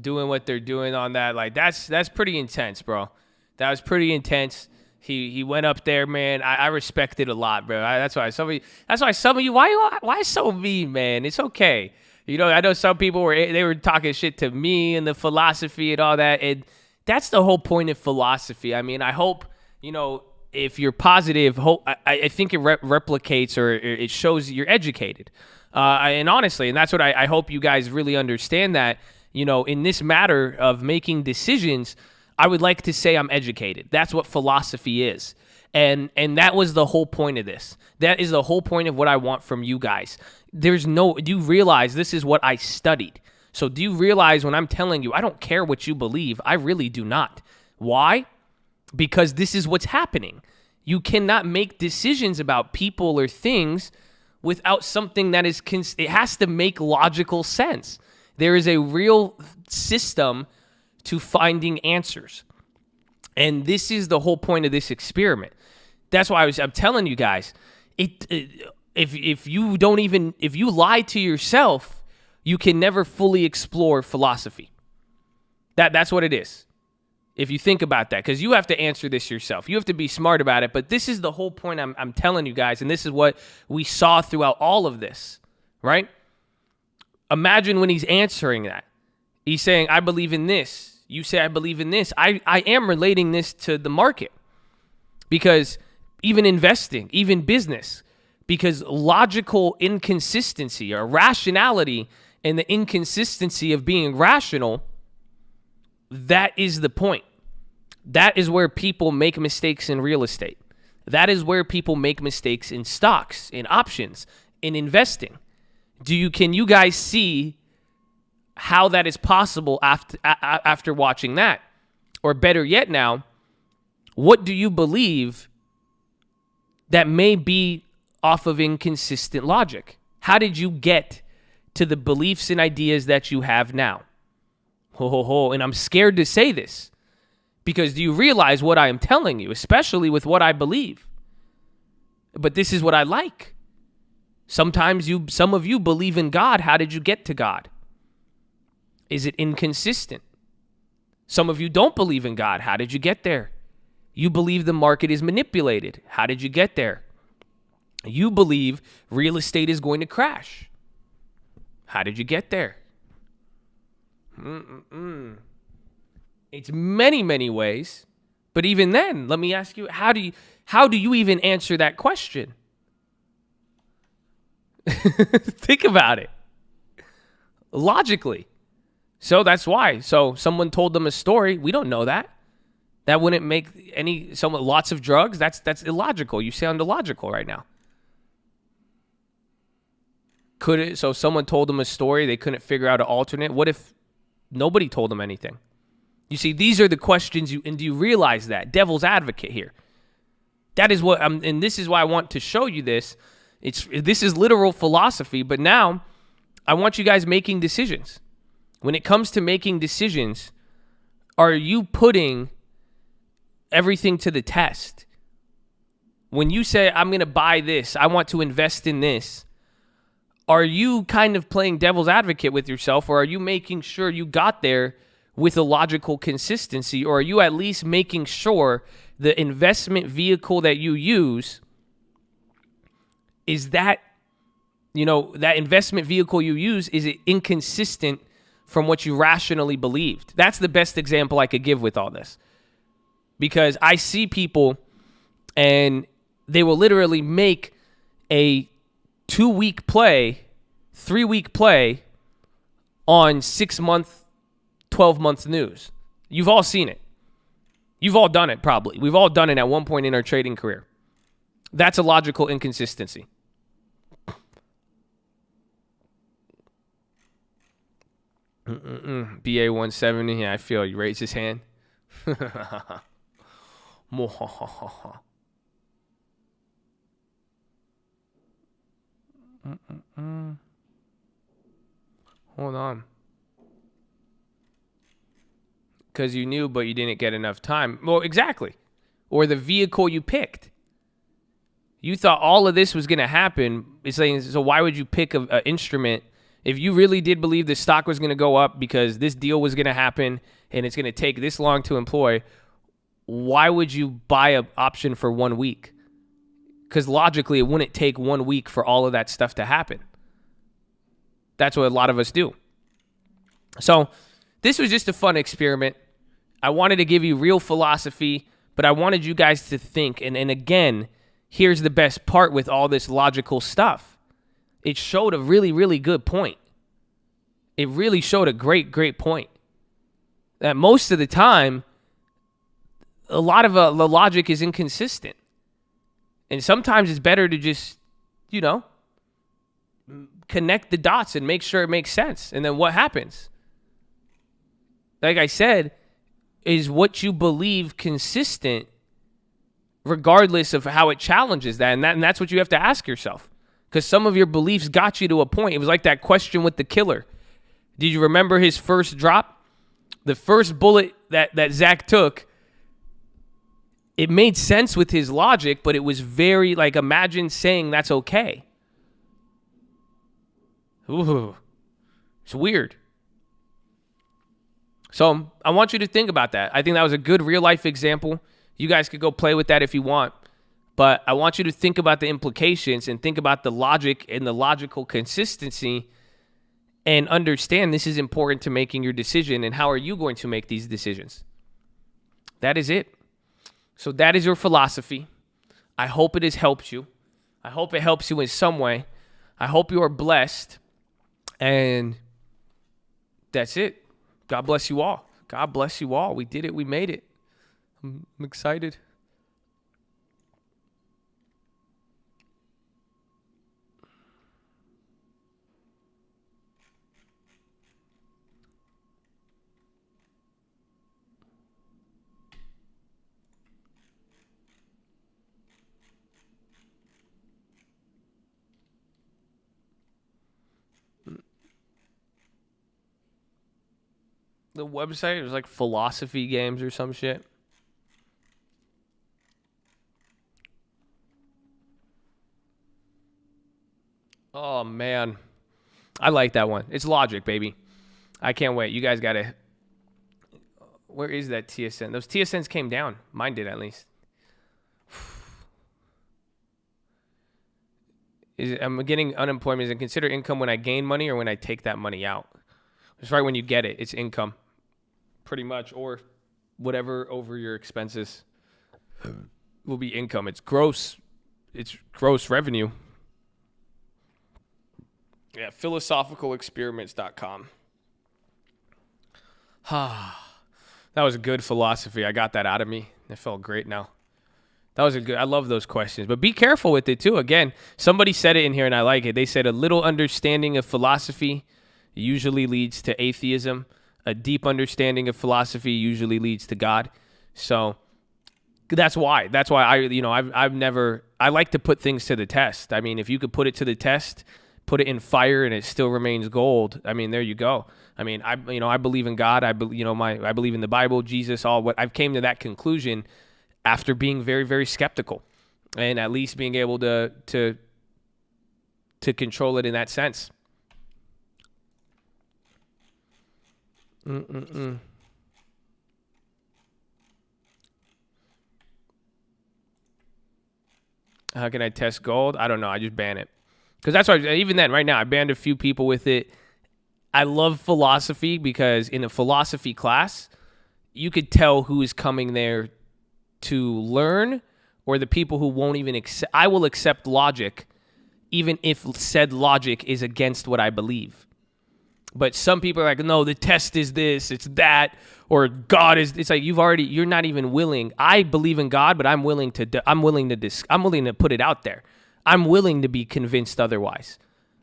doing what they're doing on that. Like, that's pretty intense, bro. That was pretty intense. He went up there, man. I respect it a lot, bro. That's why some of you, why so mean, man? It's okay. You know, I know some people were talking shit to me and the philosophy and all that, and that's the whole point of philosophy. I mean, I hope, you know, if you're positive, I think it replicates or it shows you're educated. And honestly, and that's what I hope you guys really understand, that, you know, in this matter of making decisions, I would like to say I'm educated. That's what philosophy is. And that was the whole point of this. That is the whole point of what I want from you guys. Do you realize this is what I studied? So do you realize when I'm telling you, I don't care what you believe, I really do not. Why? Because this is what's happening. You cannot make decisions about people or things without something that is, it has to make logical sense. There is a real system to finding answers. And this is the whole point of this experiment. That's why I'm telling you guys, if you lie to yourself, you can never fully explore philosophy. That's what it is. If you think about that, because you have to answer this yourself. You have to be smart about it. But this is the whole point I'm telling you guys, and this is what we saw throughout all of this, right? Imagine when he's answering that. He's saying, I believe in this. You say, I believe in this. I am relating this to the market, because even investing, even business, because logical inconsistency or rationality and the inconsistency of being rational, that is the point. That is where people make mistakes in real estate. That is where people make mistakes in stocks, in options, in investing. Can you guys see how that is possible after watching that? Or better yet now, what do you believe that may be off of inconsistent logic? How did you get to the beliefs and ideas that you have now? And I'm scared to say this, because do you realize what I am telling you, especially with what I believe? But this is what I like. Some of you believe in God. How did you get to God? Is it inconsistent? Some of you don't believe in God. How did you get there? You believe the market is manipulated. How did you get there? You believe real estate is going to crash. How did you get there? It's many, many ways. But even then, let me ask you, how do you even answer that question? Think about it. Logically. So that's why. So someone told them a story. We don't know that. That wouldn't make lots of drugs. That's illogical. You sound illogical right now. So someone told them a story. They couldn't figure out an alternate. What if nobody told them anything? You see, these are the questions and do you realize that? Devil's advocate here. That is what and this is why I want to show you this. This is literal philosophy, but now I want you guys making decisions. When it comes to making decisions, are you putting everything to the test? When you say, I'm going to buy this, I want to invest in this, are you kind of playing devil's advocate with yourself, or are you making sure you got there with a logical consistency, or are you at least making sure the investment vehicle that you use is that investment vehicle you use, is it inconsistent from what you rationally believed? That's the best example I could give with all this. Because I see people and they will literally make a 2-week play, 3-week play on 6-month, 12-month news. You've all seen it. You've all done it probably. We've all done it at one point in our trading career. That's a logical inconsistency. BA 170. Yeah, I feel you. Raise his hand. Hold on. Because you knew, but you didn't get enough time. Well, exactly. Or the vehicle you picked. You thought all of this was going to happen. It's like, so why would you pick an instrument if you really did believe the stock was going to go up because this deal was going to happen and it's going to take this long to employ? Why would you buy an option for 1 week? Because logically, it wouldn't take 1 week for all of that stuff to happen. That's what a lot of us do. So this was just a fun experiment. I wanted to give you real philosophy, but I wanted you guys to think. And again, here's the best part with all this logical stuff. It showed a really, really good point. It really showed a great, great point. That most of the time, a lot of the logic is inconsistent. And sometimes it's better to just, connect the dots and make sure it makes sense. And then what happens? Like I said, is what you believe consistent regardless of how it challenges that. And that's what you have to ask yourself. Because some of your beliefs got you to a point. It was like that question with the killer. Did you remember his first drop? The first bullet that Zach took, it made sense with his logic, but it was very, imagine saying that's okay. Ooh, it's weird. So I want you to think about that. I think that was a good real life example. You guys could go play with that if you want. But I want you to think about the implications and think about the logic and the logical consistency and understand this is important to making your decision and how are you going to make these decisions. That is it. So that is your philosophy. I hope it has helped you. I hope it helps you in some way. I hope you are blessed. And that's it. God bless you all. God bless you all. We did it. We made it. I'm excited. The website was like philosophy games or some shit. Oh, man. I like that one. It's logic, baby. I can't wait. You guys got to... Where is that TSN? Those TSNs came down. Mine did, at least. I'm getting unemployment. Is it considered income when I gain money or when I take that money out? It's right when you get it. It's income. Pretty much. Or whatever over your expenses will be income. It's gross. It's gross revenue. Yeah, philosophicalexperiments.com. That was a good philosophy. I got that out of me. It felt great now. That was a good, I love those questions. But be careful with it too. Again, somebody said it in here and I like it. They said a little understanding of philosophy usually leads to atheism. A deep understanding of philosophy usually leads to God. So that's why I like to put things to the test. I mean, if you could put it to the test, put it in fire and it still remains gold. I mean, there you go. I mean, I believe in God. I believe in the Bible, Jesus, all what I've came to that conclusion after being very, very skeptical and at least being able to control it in that sense. How can I test gold? I don't know. I just ban it. Because that's why, even then, right now, I banned a few people with it. I love philosophy because in a philosophy class, you could tell who is coming there to learn or the people who won't even accept. I will accept logic even if said logic is against what I believe. But some people are like, no, the test is this, it's that, or God is. It's like you're not even willing. I believe in God, but I'm willing to put it out there. I'm willing to be convinced otherwise.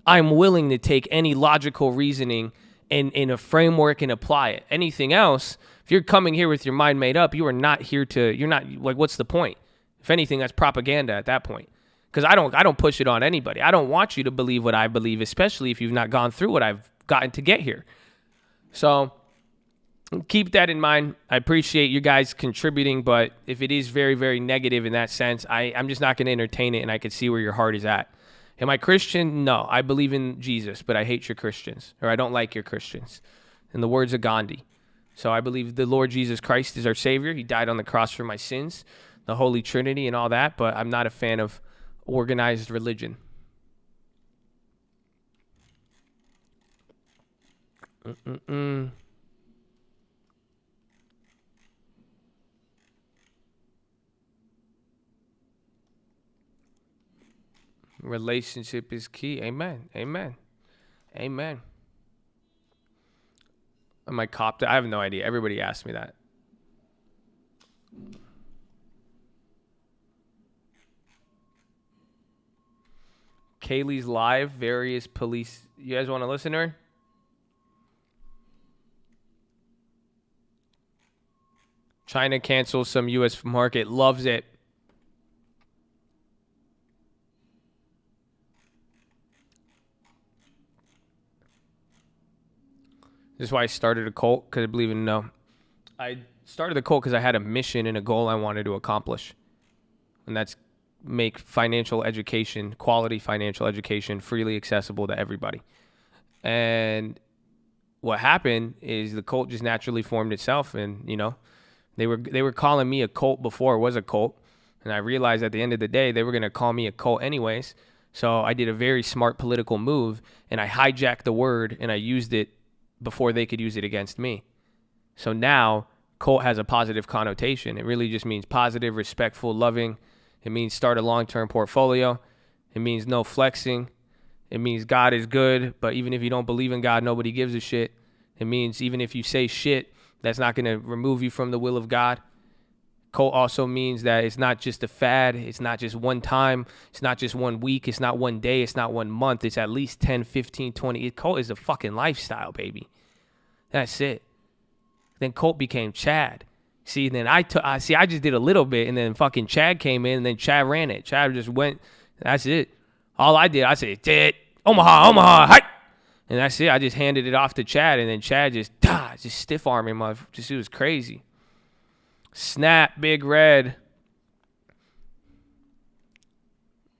I'm willing to take any logical reasoning and in a framework and apply it. Anything else, if you're coming here with your mind made up, you're not, what's the point? If anything, that's propaganda at that point. because I don't push it on anybody. I don't want you to believe what I believe, especially if you've not gone through what I've gotten to get here. So keep that in mind. I appreciate you guys contributing, but if it is very, very negative in that sense, I'm just not going to entertain it, and I can see where your heart is at. Am I Christian? No. I believe in Jesus, but I hate your Christians, or I don't like your Christians. In the words of Gandhi. So I believe the Lord Jesus Christ is our Savior. He died on the cross for my sins, the Holy Trinity and all that, but I'm not a fan of organized religion. Relationship is key. Amen. Amen. Amen. Am I Coptic? I have no idea. Everybody asked me that. Kaylee's live. Various police. You guys want to listen to her? China cancels some U.S. market. Loves it. This is why I started a cult, because I believe in I started the cult because I had a mission and a goal I wanted to accomplish. And that's make financial education, quality financial education, freely accessible to everybody. And what happened is the cult just naturally formed itself. And, they were calling me a cult before it was a cult. And I realized at the end of the day, they were going to call me a cult anyways. So I did a very smart political move, and I hijacked the word, and I used it before they could use it against me. So now cult has a positive connotation. It really just means positive, respectful, loving. It means start a long-term portfolio. It means no flexing. It means God is good, but even if you don't believe in God, nobody gives a shit. It means even if you say shit, that's not going to remove you from the will of God. Cult also means that it's not just a fad. It's not just one time. It's not just 1 week. It's not 1 day. It's not 1 month. It's at least 10, 15, 20. Cult is a fucking lifestyle, baby. That's it. Then cult became Chad. See, then I just did a little bit, and then fucking Chad came in, and then Chad ran it. Chad just went. That's it. All I did, I said, Omaha, hi. And that's it. I just handed it off to Chad, and then Chad just stiff arming my. It was crazy. Snap, Big Red.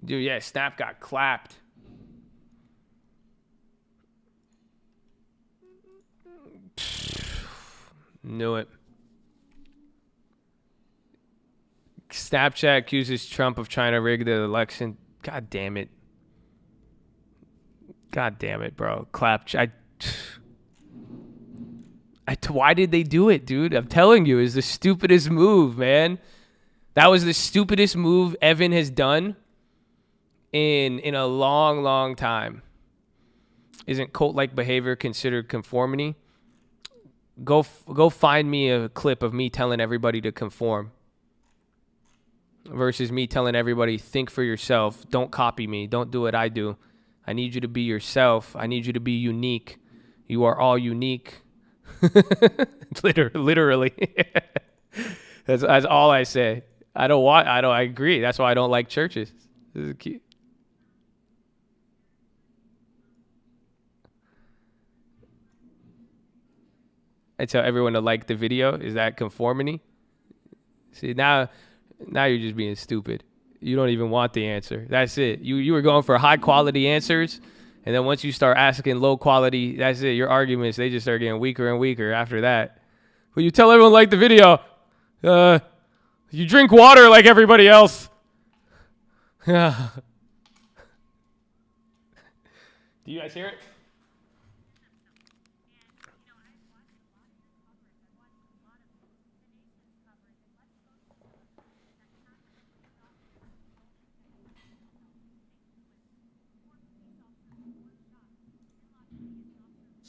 Dude, yeah, Snap got clapped. Knew it. Snapchat accuses Trump of trying to rig the election. God damn it. God damn it, bro. Why did they do it, dude? I'm telling you, it's the stupidest move, man. That was the stupidest move Evan has done in a long, long time. Isn't cult-like behavior considered conformity? Go find me a clip of me telling everybody to conform versus me telling everybody, think for yourself. Don't copy me. Don't do what I do. I need you to be yourself. I need you to be unique. You are all unique. Literally. That's all I say. I agree. That's why I don't like churches. This is cute. I tell everyone to like the video. Is that conformity? See, now you're just being stupid. You don't even want the answer. That's it. You were going for high quality answers, and then once you start asking low quality, that's it. Your arguments, they just start getting weaker and weaker after that. But you tell everyone like the video. You drink water like everybody else. Do you guys hear it?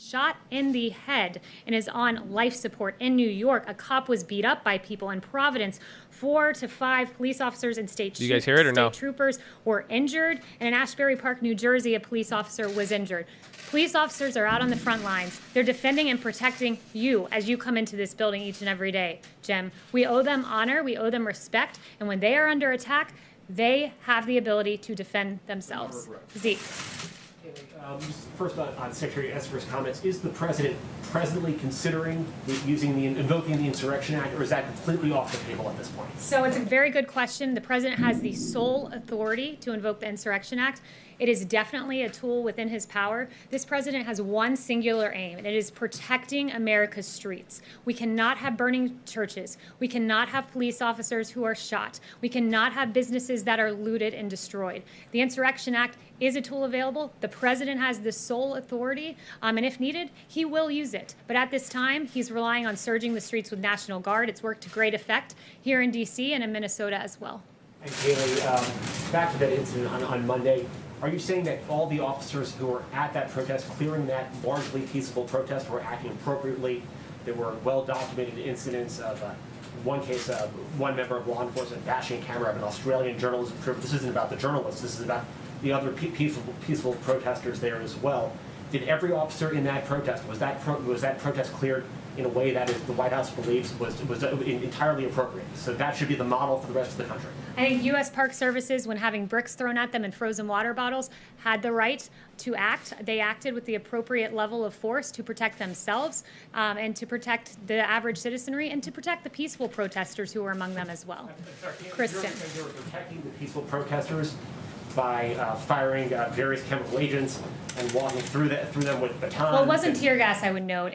Shot in the head and is on life support. In New York, a cop was beat up by people. In Providence, 4 to 5 police officers and state troopers were injured. And in Ashbury Park, New Jersey, a police officer was injured. Police officers are out on the front lines. They're defending and protecting you as you come into this building each and every day, Jim. We owe them honor. We owe them respect. And when they are under attack, They have the ability to defend themselves. Zeke. First on Secretary Esper's comments, is the president presently considering invoking the Insurrection Act, or is that completely off the table at this point? So it's a very good question. The president has the sole authority to invoke the Insurrection Act. It is definitely a tool within his power. This president has one singular aim, and it is protecting America's streets. We cannot have burning churches. We cannot have police officers who are shot. We cannot have businesses that are looted and destroyed. The Insurrection Act is a tool available. The president has the sole authority, and if needed, he will use it. But at this time, he's relying on surging the streets with National Guard. It's worked to great effect here in D.C. and in Minnesota as well. And Kayleigh, back to that incident on Monday, are you saying that all the officers who were at that protest, clearing that largely peaceful protest, were acting appropriately? There were well-documented incidents of one case of one member of law enforcement bashing a camera of an Australian journalist. This isn't about the journalists. This is about the other peaceful protesters there as well. Did every officer in that protest, was that protest cleared in a way that the White House believes was entirely appropriate? So that should be the model for the rest of the country. I think U.S. Park Services, when having bricks thrown at them and frozen water bottles, had the right to act. They acted with the appropriate level of force to protect themselves and to protect the average citizenry and to protect the peaceful protesters who were among them as well. Kristen. They were protecting the peaceful protesters by firing various chemical agents and walking through them with batons. Well, it wasn't tear gas, I would note,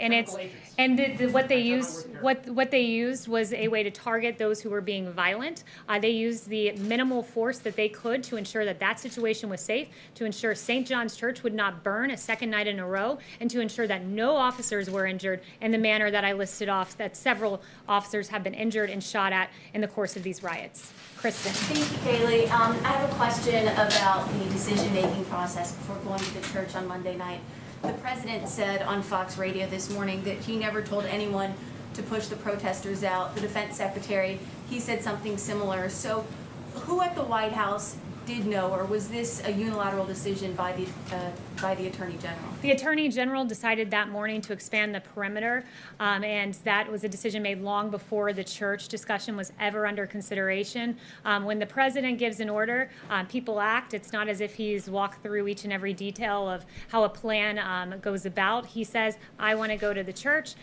what they used was a way to target those who were being violent. They used the minimal force that they could to ensure that situation was safe, to ensure St. John's Church would not burn a second night in a row, and to ensure that no officers were injured in the manner that I listed off, that several officers have been injured and shot at in the course of these riots. Kristen. Thank you, Kayleigh. I have a question about the decision-making process before going to the church on Monday night. The president said on Fox Radio this morning that he never told anyone to push the protesters out. The defense secretary, he said something similar. So who at the White House did know, or was this a unilateral decision by the Attorney General? The Attorney General decided that morning to expand the perimeter, and that was a decision made long before the church discussion was ever under consideration. When the president gives an order, people act. It's not as if he's walked through each and every detail of how a plan goes about. He says, I want to go to the church.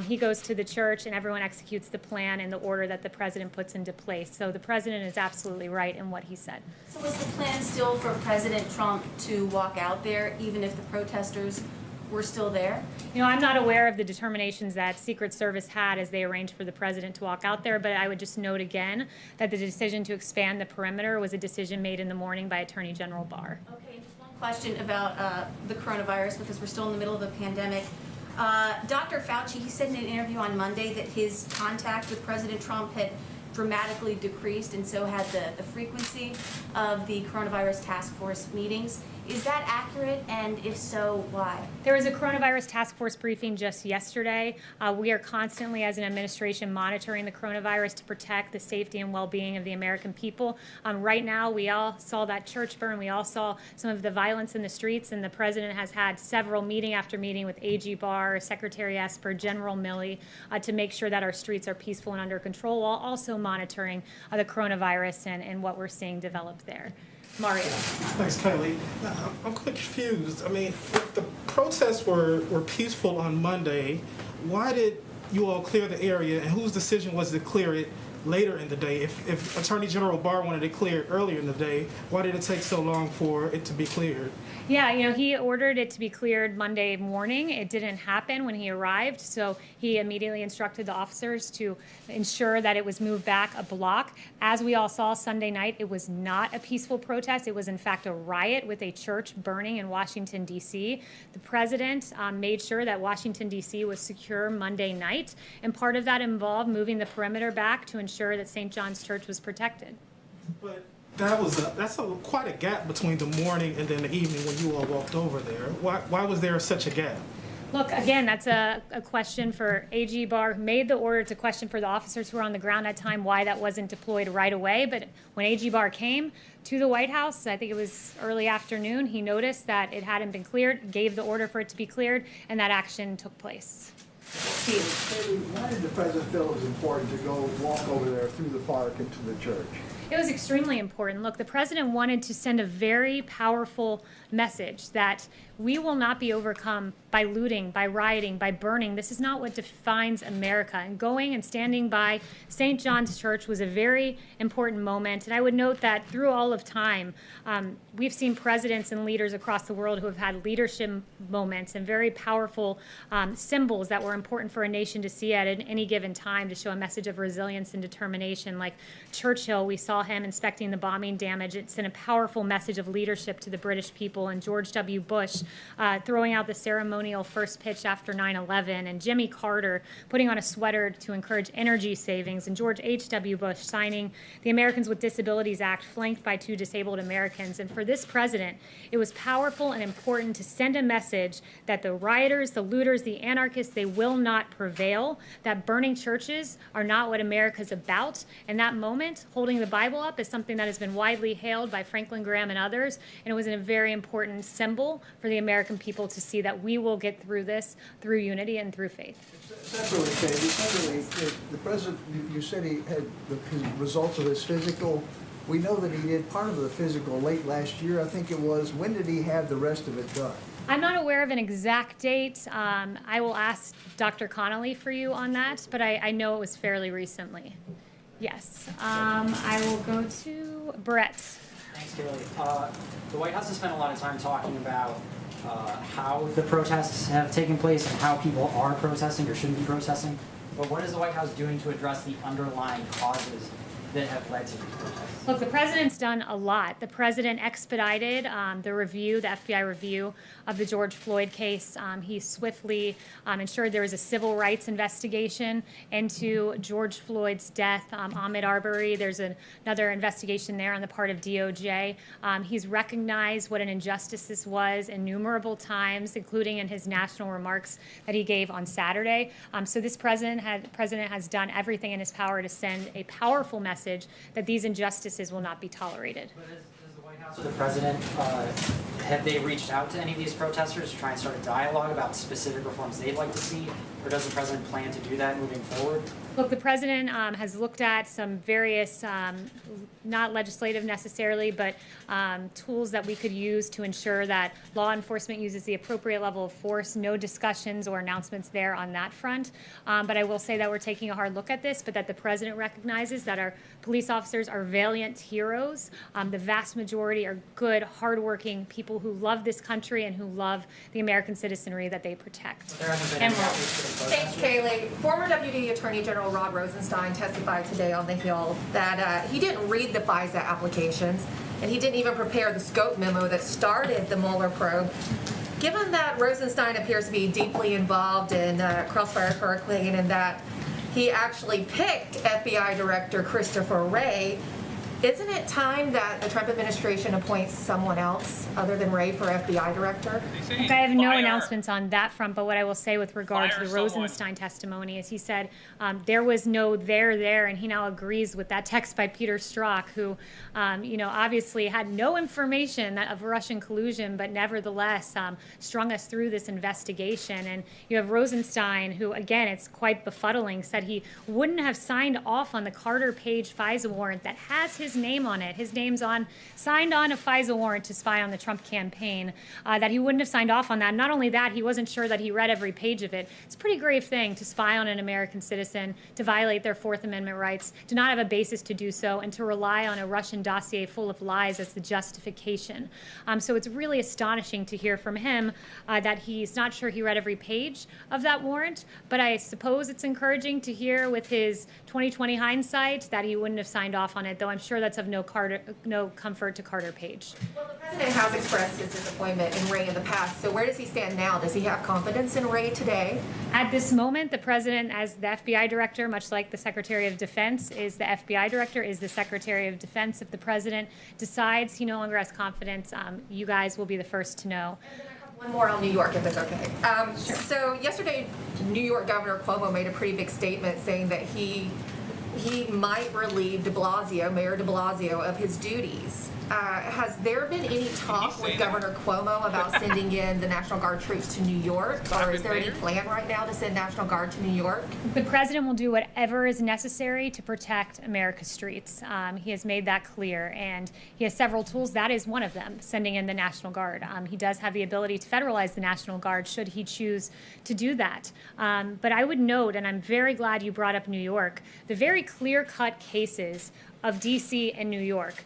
He goes to the church, and everyone executes the plan in the order that the president puts into place. So the president is absolutely right in what he said. So was the plan still for President Trump to walk out there, even if the protesters were still there? You know, I'm not aware of the determinations that Secret Service had as they arranged for the president to walk out there, but I would just note again that the decision to expand the perimeter was a decision made in the morning by Attorney General Barr. Okay, just one question about the coronavirus, because we're still in the middle of a pandemic. Dr. Fauci, he said in an interview on Monday that his contact with President Trump had dramatically decreased, and so had the frequency of the coronavirus task force meetings. Is that accurate, and if so, why? There was a coronavirus task force briefing just yesterday. We are constantly, as an administration, monitoring the coronavirus to protect the safety and well-being of the American people. Right now, we all saw that church burn. We all saw some of the violence in the streets, and the president has had several meeting after meeting with AG Barr, Secretary Esper, General Milley, to make sure that our streets are peaceful and under control, while also monitoring the coronavirus and what we're seeing develop there. Mario. Thanks, Kayleigh. I'm quite confused. I mean, if the protests were peaceful on Monday, why did you all clear the area, and whose decision was to clear it later in the day? If Attorney General Barr wanted it cleared earlier in the day, why did it take so long for it to be cleared? Yeah, you know, he ordered it to be cleared Monday morning. It didn't happen when he arrived, so he immediately instructed the officers to ensure that it was moved back a block. As we all saw Sunday night, it was not a peaceful protest. It was, in fact, a riot with a church burning in Washington, D.C. The president made sure that Washington, D.C. was secure Monday night, and part of that involved moving the perimeter back to ensure that St. John's Church was protected. But that's quite a gap between the morning and then the evening when you all walked over there. Why was there such a gap? Look, again, that's a question for AG Barr, who made the order. It's a question for the officers who were on the ground at the time, why that wasn't deployed right away. But when AG Barr came to the White House, I think it was early afternoon, he noticed that it hadn't been cleared, gave the order for it to be cleared, and that action took place. Why did the president feel it was important to go walk over there through the park into the church? It was extremely important. Look, the president wanted to send a very powerful message that we will not be overcome by looting, by rioting, by burning. This is not what defines America. And going and standing by St. John's Church was a very important moment. And I would note that through all of time, we've seen presidents and leaders across the world who have had leadership moments and very powerful symbols that were important for a nation to see at any given time to show a message of resilience and determination. Like Churchill, we saw him inspecting the bombing damage. It sent a powerful message of leadership to the British people. And George W. Bush throwing out the ceremonial first pitch after 9/11, and Jimmy Carter putting on a sweater to encourage energy savings, and George H.W. Bush signing the Americans with Disabilities Act, flanked by 2 disabled Americans. And for this president, it was powerful and important to send a message that the rioters, the looters, the anarchists, they will not prevail, that burning churches are not what America's about. And that moment, holding the Bible up, is something that has been widely hailed by Franklin Graham and others, and it was a very important symbol for the American people to see that we will get through this through unity and through faith. Separately, the president, you said he had his results of his physical. We know that he did part of the physical late last year, I think it was. When did he have the rest of it done? I'm not aware of an exact date. I will ask Dr. Connolly for you on that, but I know it was fairly recently. Yes. I will go to Brett. Thanks, Kaylee. The White House has spent a lot of time talking about how the protests have taken place and how people are protesting or shouldn't be protesting. But what is the White House doing to address the underlying causes that have led to these protests? Look, the president's done a lot. The president expedited the FBI review of the George Floyd case. He swiftly ensured there was a civil rights investigation into George Floyd's death. Ahmaud Arbery, there's another investigation there on the part of DOJ. He's recognized what an injustice this was innumerable times, including in his national remarks that he gave on Saturday. So this president has done everything in his power to send a powerful message that these injustices will not be tolerated. But does the White House or the president, have they reached out to any of these protesters to try and start a dialogue about specific reforms they'd like to see? Or does the president plan to do that moving forward? Look, the president has looked at some various, not legislative necessarily, but tools that we could use to ensure that law enforcement uses the appropriate level of force. No discussions or announcements there on that front. But I will say that we're taking a hard look at this, but that the president recognizes that our police officers are valiant heroes. The vast majority are good, hardworking people who love this country and who love the American citizenry that they protect. There hasn't been any outreach to the Thanks, Kaylee. Former Deputy Attorney General Rod Rosenstein testified today on the Hill that he didn't read the FISA applications, and he didn't even prepare the scope memo that started the Mueller probe. Given that Rosenstein appears to be deeply involved in Crossfire Hurricane and that he actually picked FBI Director Christopher Wray, isn't it time that the Trump administration appoints someone else other than Wray for FBI Director? Look, I have no announcements on that front, but what I will say with regard to the Rosenstein testimony is he said there was no there, and he now agrees with that text by Peter Strzok, who, obviously had no information of Russian collusion, but nevertheless strung us through this investigation. And you have Rosenstein, who, again, it's quite befuddling, said he wouldn't have signed off on the Carter Page FISA warrant that has his name on it. His name's signed on a FISA warrant to spy on the Trump campaign, that he wouldn't have signed off on that. Not only that, he wasn't sure that he read every page of it. It's a pretty grave thing to spy on an American citizen, to violate their Fourth Amendment rights, to not have a basis to do so, and to rely on a Russian dossier full of lies as the justification. So it's really astonishing to hear from him that he's not sure he read every page of that warrant, but I suppose it's encouraging to hear with his 2020 hindsight that he wouldn't have signed off on it, though I'm sure that's of no comfort to Carter Page. Well, the president has expressed his disappointment in Wray in the past, so where does he stand now? Does he have confidence in Wray today? At this moment, the president, as the FBI director, much like the Secretary of Defense is the FBI director, is the Secretary of Defense. If the president decides he no longer has confidence, you guys will be the first to know. One more on New York, if it's okay. Sure. So yesterday, New York Governor Cuomo made a pretty big statement saying that he might relieve Mayor de Blasio, of his duties. has there been any talk with Governor Cuomo about sending in the National Guard troops to New York, or is there any plan right now to send National Guard to New York? The president will do whatever is necessary to protect America's streets. He has made that clear, and he has several tools. That is one of them, sending in the National Guard. He does have the ability to federalize the National Guard should he choose to do that. But I would note, and I'm very glad you brought up New York, the very clear-cut cases of D.C. and New York.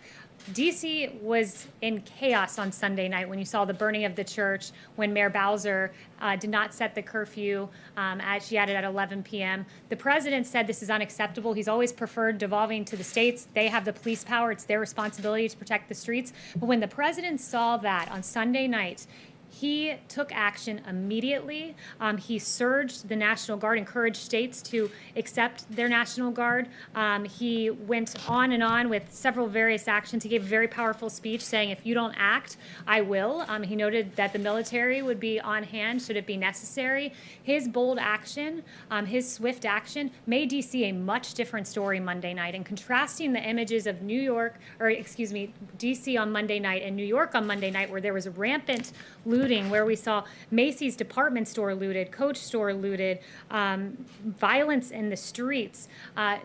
D.C. was in chaos on Sunday night when you saw the burning of the church, when Mayor Bowser did not set the curfew, as she had it at 11 p.m. The president said this is unacceptable. He's always preferred devolving to the states. They have the police power. It's their responsibility to protect the streets. But when the president saw that on Sunday night, he took action immediately. He surged the National Guard, encouraged states to accept their National Guard. He went on and on with several various actions. He gave a very powerful speech saying, if you don't act, I will. He noted that the military would be on hand should it be necessary. His bold action, his swift action, made D.C. a much different story Monday night. And contrasting the images of D.C. on Monday night and New York on Monday night, where there was rampant looting, where we saw Macy's department store looted, Coach store looted, violence in the streets.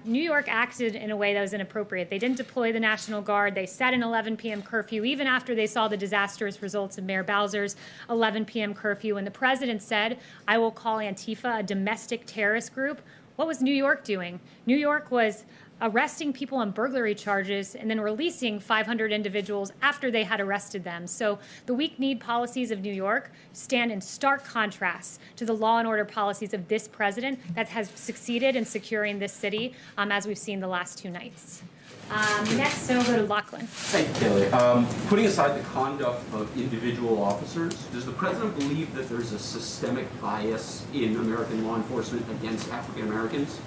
New York acted in a way that was inappropriate. They didn't deploy the National Guard. They set an 11 p.m. curfew, even after they saw the disastrous results of Mayor Bowser's 11 p.m. curfew. And the president said, I will call Antifa a domestic terrorist group. What was New York doing? New York was arresting people on burglary charges and then releasing 500 individuals after they had arrested them. So the weak-kneed policies of New York stand in stark contrast to the law and order policies of this president that has succeeded in securing this city, as we've seen the last two nights. Next, I'll go to Lachlan. Thank you, Kelly. Putting aside the conduct of individual officers, does the president believe that there's a systemic bias in American law enforcement against African Americans?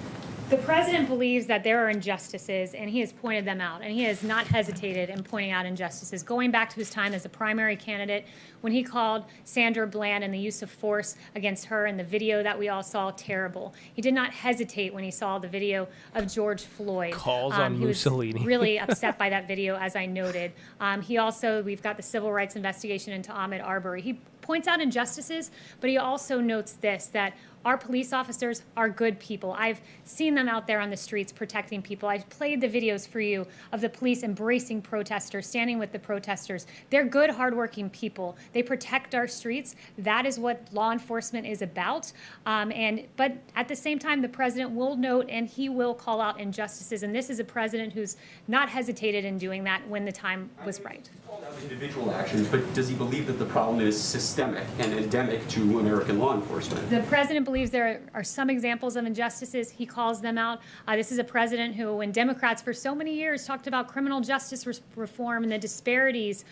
The president believes that there are injustices, and he has pointed them out, and he has not hesitated in pointing out injustices, going back to his time as a primary candidate when he called Sandra Bland and the use of force against her in the video that we all saw terrible. He did not hesitate when he saw the video of George Floyd. Calls on Mussolini. He was really upset by that video, as I noted. We've got the civil rights investigation into Ahmaud Arbery. He points out injustices, but he also notes this, that our police officers are good people. I've seen them out there on the streets protecting people. I've played the videos for you of the police embracing protesters, standing with the protesters. They're good, hardworking people. They protect our streets. That is what law enforcement is about. But at the same time, the president will note and he will call out injustices. And this is a president who's not hesitated in doing that when the time was right. He called out individual actions, but does he believe that the problem is systemic and endemic to American law enforcement? The president believes there are some examples of injustices. He calls them out. This is a president who, when Democrats for so many years talked about criminal justice reform and the disparities,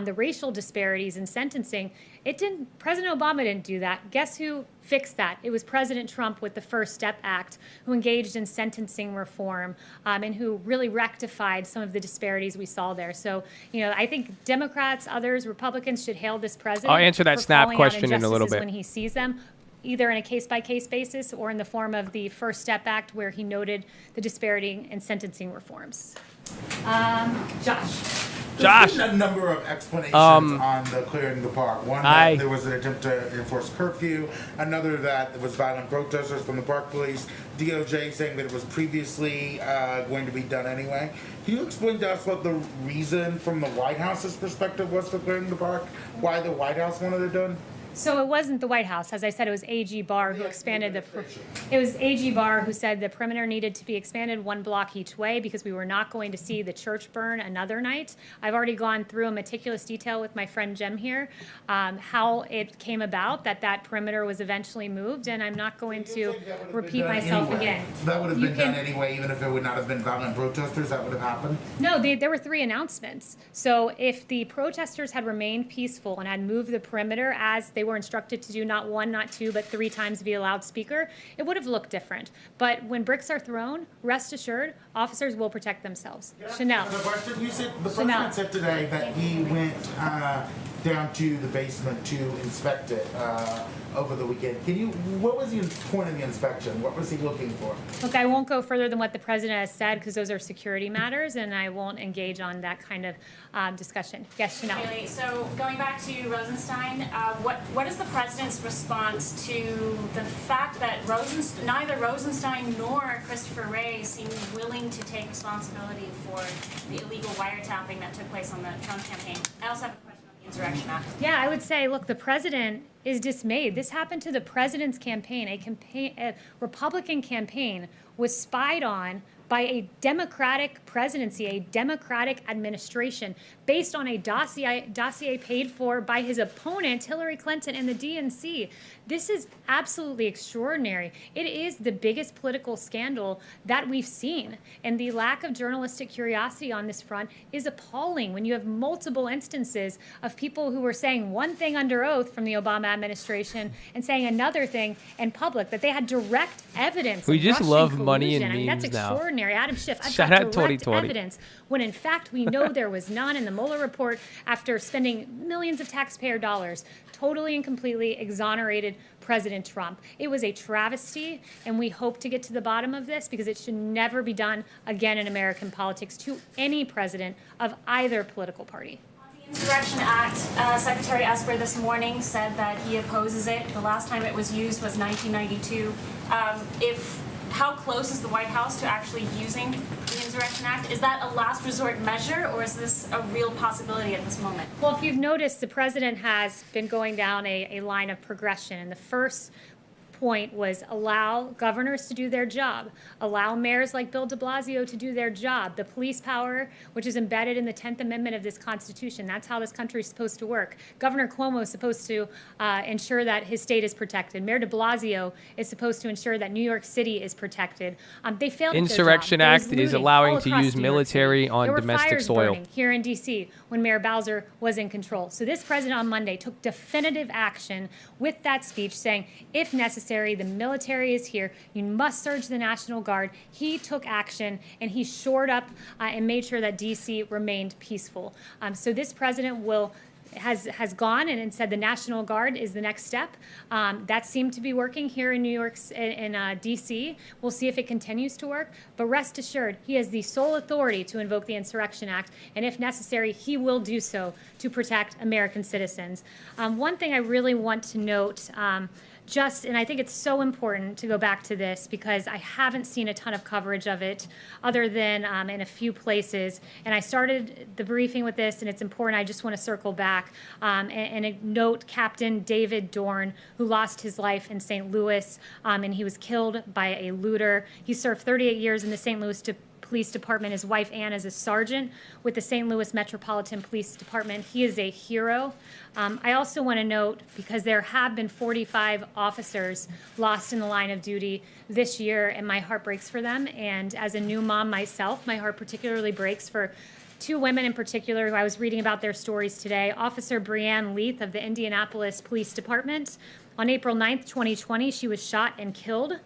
the racial disparities in sentencing, President Obama didn't do that. Guess who fixed that? It was President Trump with the First Step Act, who engaged in sentencing reform and who really rectified some of the disparities we saw there. So, I think Democrats, others, Republicans should hail this president. I'll answer that snap question in a little bit. When he sees them, either in a case-by-case basis or in the form of the First Step Act, where he noted the disparity in sentencing reforms. Josh. There's been a number of explanations on the clearing the park. One, that there was an attempt to enforce curfew. Another, that there was violent protesters from the Park Police. DOJ saying that it was previously going to be done anyway. Can you explain to us what the reason from the White House's perspective was for clearing the park? Why the White House wanted it done? So it wasn't the White House. As I said, it was A.G. Barr who expanded it was A.G. Barr who said the perimeter needed to be expanded 1 block each way because we were not going to see the church burn another night. I've already gone through in meticulous detail with my friend Jem here how it came about that perimeter was eventually moved, and I'm not going to repeat myself again. So that would have been done anyway, even if it would not have been violent protesters, that would have happened? No, there were 3 announcements. So if the protesters had remained peaceful and had moved the perimeter as they were instructed to do, not 1, not 2, but 3 times via loudspeaker, it would have looked different. But when bricks are thrown, rest assured, officers will protect themselves. Chanel. You said the president said today that he went down to the basement to inspect it over the weekend. What was the point of the inspection? What was he looking for? Look, I won't go further than what the president has said because those are security matters, and I won't engage on that kind of discussion. Yes, Chanel. Really, so going back to Rosenstein, what is the president's response to the fact that neither Rosenstein nor Christopher Wray seem willing to take responsibility for the illegal wiretapping that took place on the Trump campaign? I also have a question on the Insurrection Act. Yeah, I would say, look, the president is dismayed. This happened to the president's campaign. A Republican campaign was spied on by a Democratic presidency, a Democratic administration, based on a dossier paid for by his opponent, Hillary Clinton, and the DNC. This is absolutely extraordinary. It is the biggest political scandal that we've seen. And the lack of journalistic curiosity on this front is appalling when you have multiple instances of people who were saying one thing under oath from the Obama administration and saying another thing in public, that they had direct evidence. We of just Russian love money and collusion. memes that's now. Extraordinary. Adam Schiff, I've Shout got out direct 2020. evidence when in fact we know there was none in the Mueller report after spending millions of taxpayer dollars totally and completely exonerated President Trump. It was a travesty, and we hope to get to the bottom of this because it should never be done again in American politics to any president of either political party. Insurrection Act, Secretary Esper this morning said that he opposes it. The last time it was used was 1992. How close is the White House to actually using the Insurrection Act? Is that a last resort measure, or is this a real possibility at this moment? Well, if you've noticed, the president has been going down a line of progression, and the first point was allow governors to do their job, allow mayors like Bill de Blasio to do their job, the police power, which is embedded in the 10th Amendment of this Constitution. That's how this country is supposed to work. Governor Cuomo is supposed to ensure that his state is protected. Mayor de Blasio is supposed to ensure that New York City is protected. They failed at their Insurrection job. Act is allowing to use military on there were domestic fires soil. burning here in D.C. when Mayor Bowser was in control. So this president on Monday took definitive action with that speech saying, if necessary, the military is here. You must surge the National Guard. He took action, and he shored up and made sure that D.C. remained peaceful. So this president has gone and said the National Guard is the next step. That seemed to be working here in New York, in D.C. We'll see if it continues to work. But rest assured, he has the sole authority to invoke the Insurrection Act, and if necessary, he will do so to protect American citizens. One thing I really want to note, and I think it's so important to go back to this because I haven't seen a ton of coverage of it other than in a few places. And I started the briefing with this, and it's important. I just want to circle back and note Captain David Dorn, who lost his life in St. Louis, and he was killed by a looter. He served 38 years in the St. Louis Police Department. His wife, Ann, is a sergeant with the St. Louis Metropolitan Police Department. He is a hero. I also want to note, because there have been 45 officers lost in the line of duty this year, and my heart breaks for them. And as a new mom myself, my heart particularly breaks for two women in particular who I was reading about their stories today. Officer Breanne Leath of the Indianapolis Police Department. On April 9th, 2020, she was shot and killed.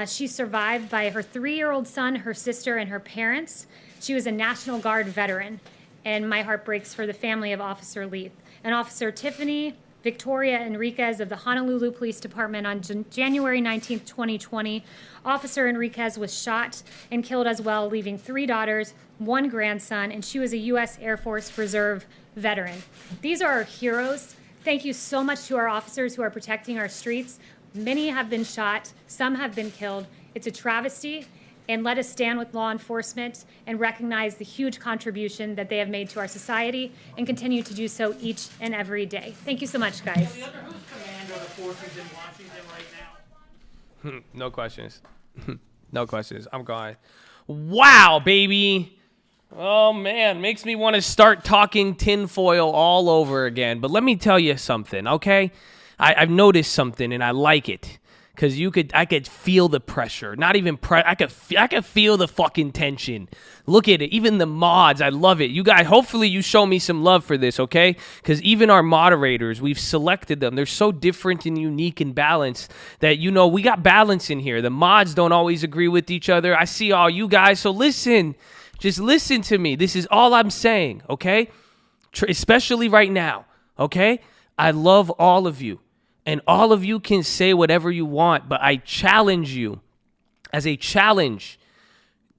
She's survived by her 3-year-old son, her sister, and her parents. She was a National Guard veteran, and my heart breaks for the family of Officer Leath. And Officer Tiffany Victoria Enriquez of the Honolulu Police Department on January 19th, 2020. Officer Enriquez was shot and killed as well, leaving 3 daughters, 1 grandson, and she was a U.S. Air Force Reserve veteran. These are our heroes. Thank you so much to our officers who are protecting our streets. Many have been shot, some have been killed. It's a travesty, and let us stand with law enforcement and recognize the huge contribution that they have made to our society and continue to do so each and every day. Thank you so much, guys. Who's command of the forces in Washington right now? No questions. No questions. I'm gone. Wow, baby. Oh, man. Makes me want to start talking tinfoil all over again. But let me tell you something, okay? I've noticed something, and I like it. Because I could feel the pressure. Not even I could feel the fucking tension. Look at it. Even the mods, I love it. You guys, hopefully you show me some love for this, okay? Because even our moderators, we've selected them. They're so different and unique and balanced that, we got balance in here. The mods don't always agree with each other. I see all you guys, so listen. Just listen to me. This is all I'm saying, okay? Especially right now, okay? I love all of you. And all of you can say whatever you want, but I challenge you as a challenge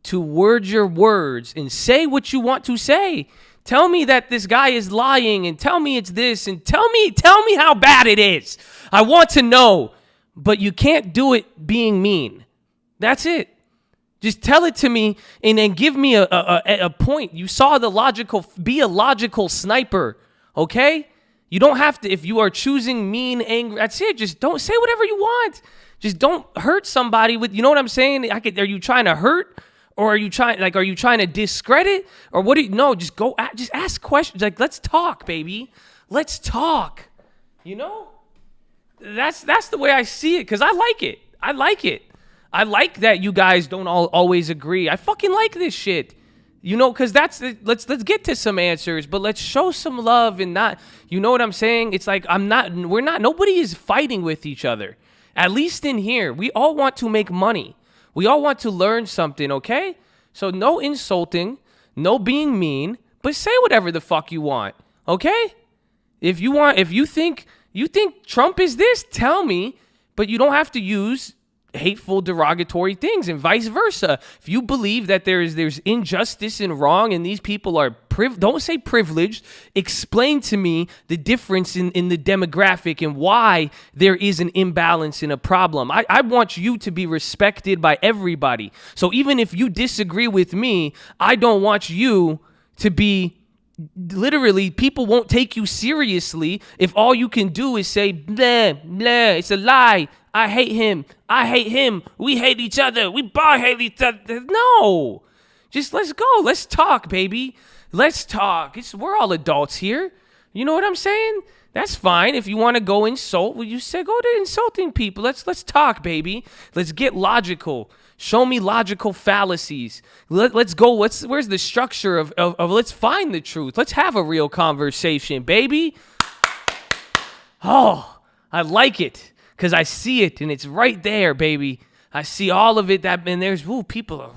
to word your words and say what you want to say. Tell me that this guy is lying and tell me it's this and tell me how bad it is. I want to know, but you can't do it being mean. That's it. Just tell it to me and then give me a point. You saw the logical, be a logical sniper, okay? You don't have to, if you are choosing mean, angry, that's it. Just don't say whatever you want. Just don't hurt somebody with, you know what I'm saying? Are you trying to hurt? Or are you trying to discredit? Or what do you, no, just just ask questions. Like, let's talk, baby. Let's talk. You know? That's the way I see it, because I like it. I like that you guys don't always agree. I fucking like this shit. You know, because let's get to some answers, but let's show some love and not, you know what I'm saying? It's like, nobody is fighting with each other. At least in here, we all want to make money. We all want to learn something, okay? So no insulting, no being mean, but say whatever the fuck you want, okay? If you think Trump is this, tell me, but you don't have to use hateful, derogatory things, and vice versa. If you believe that there's injustice and wrong and these people are don't say privileged, explain to me the difference in the demographic and why there is an imbalance and a problem. I want you to be respected by everybody. So even if you disagree with me, I don't want you to be, literally, people won't take you seriously if all you can do is say, blah, blah, it's a lie. I hate him. We hate each other. We both hate each other. No. Just let's go. Let's talk, baby. Let's talk. We're all adults here. You know what I'm saying? That's fine. If you want to go insult, well, you say go to insulting people. Let's talk, baby. Let's get logical. Show me logical fallacies. Let's go. Where's the structure of let's find the truth. Let's have a real conversation, baby. Oh, I like it. Because I see it, and it's right there, baby. I see all of it, and there's, people are,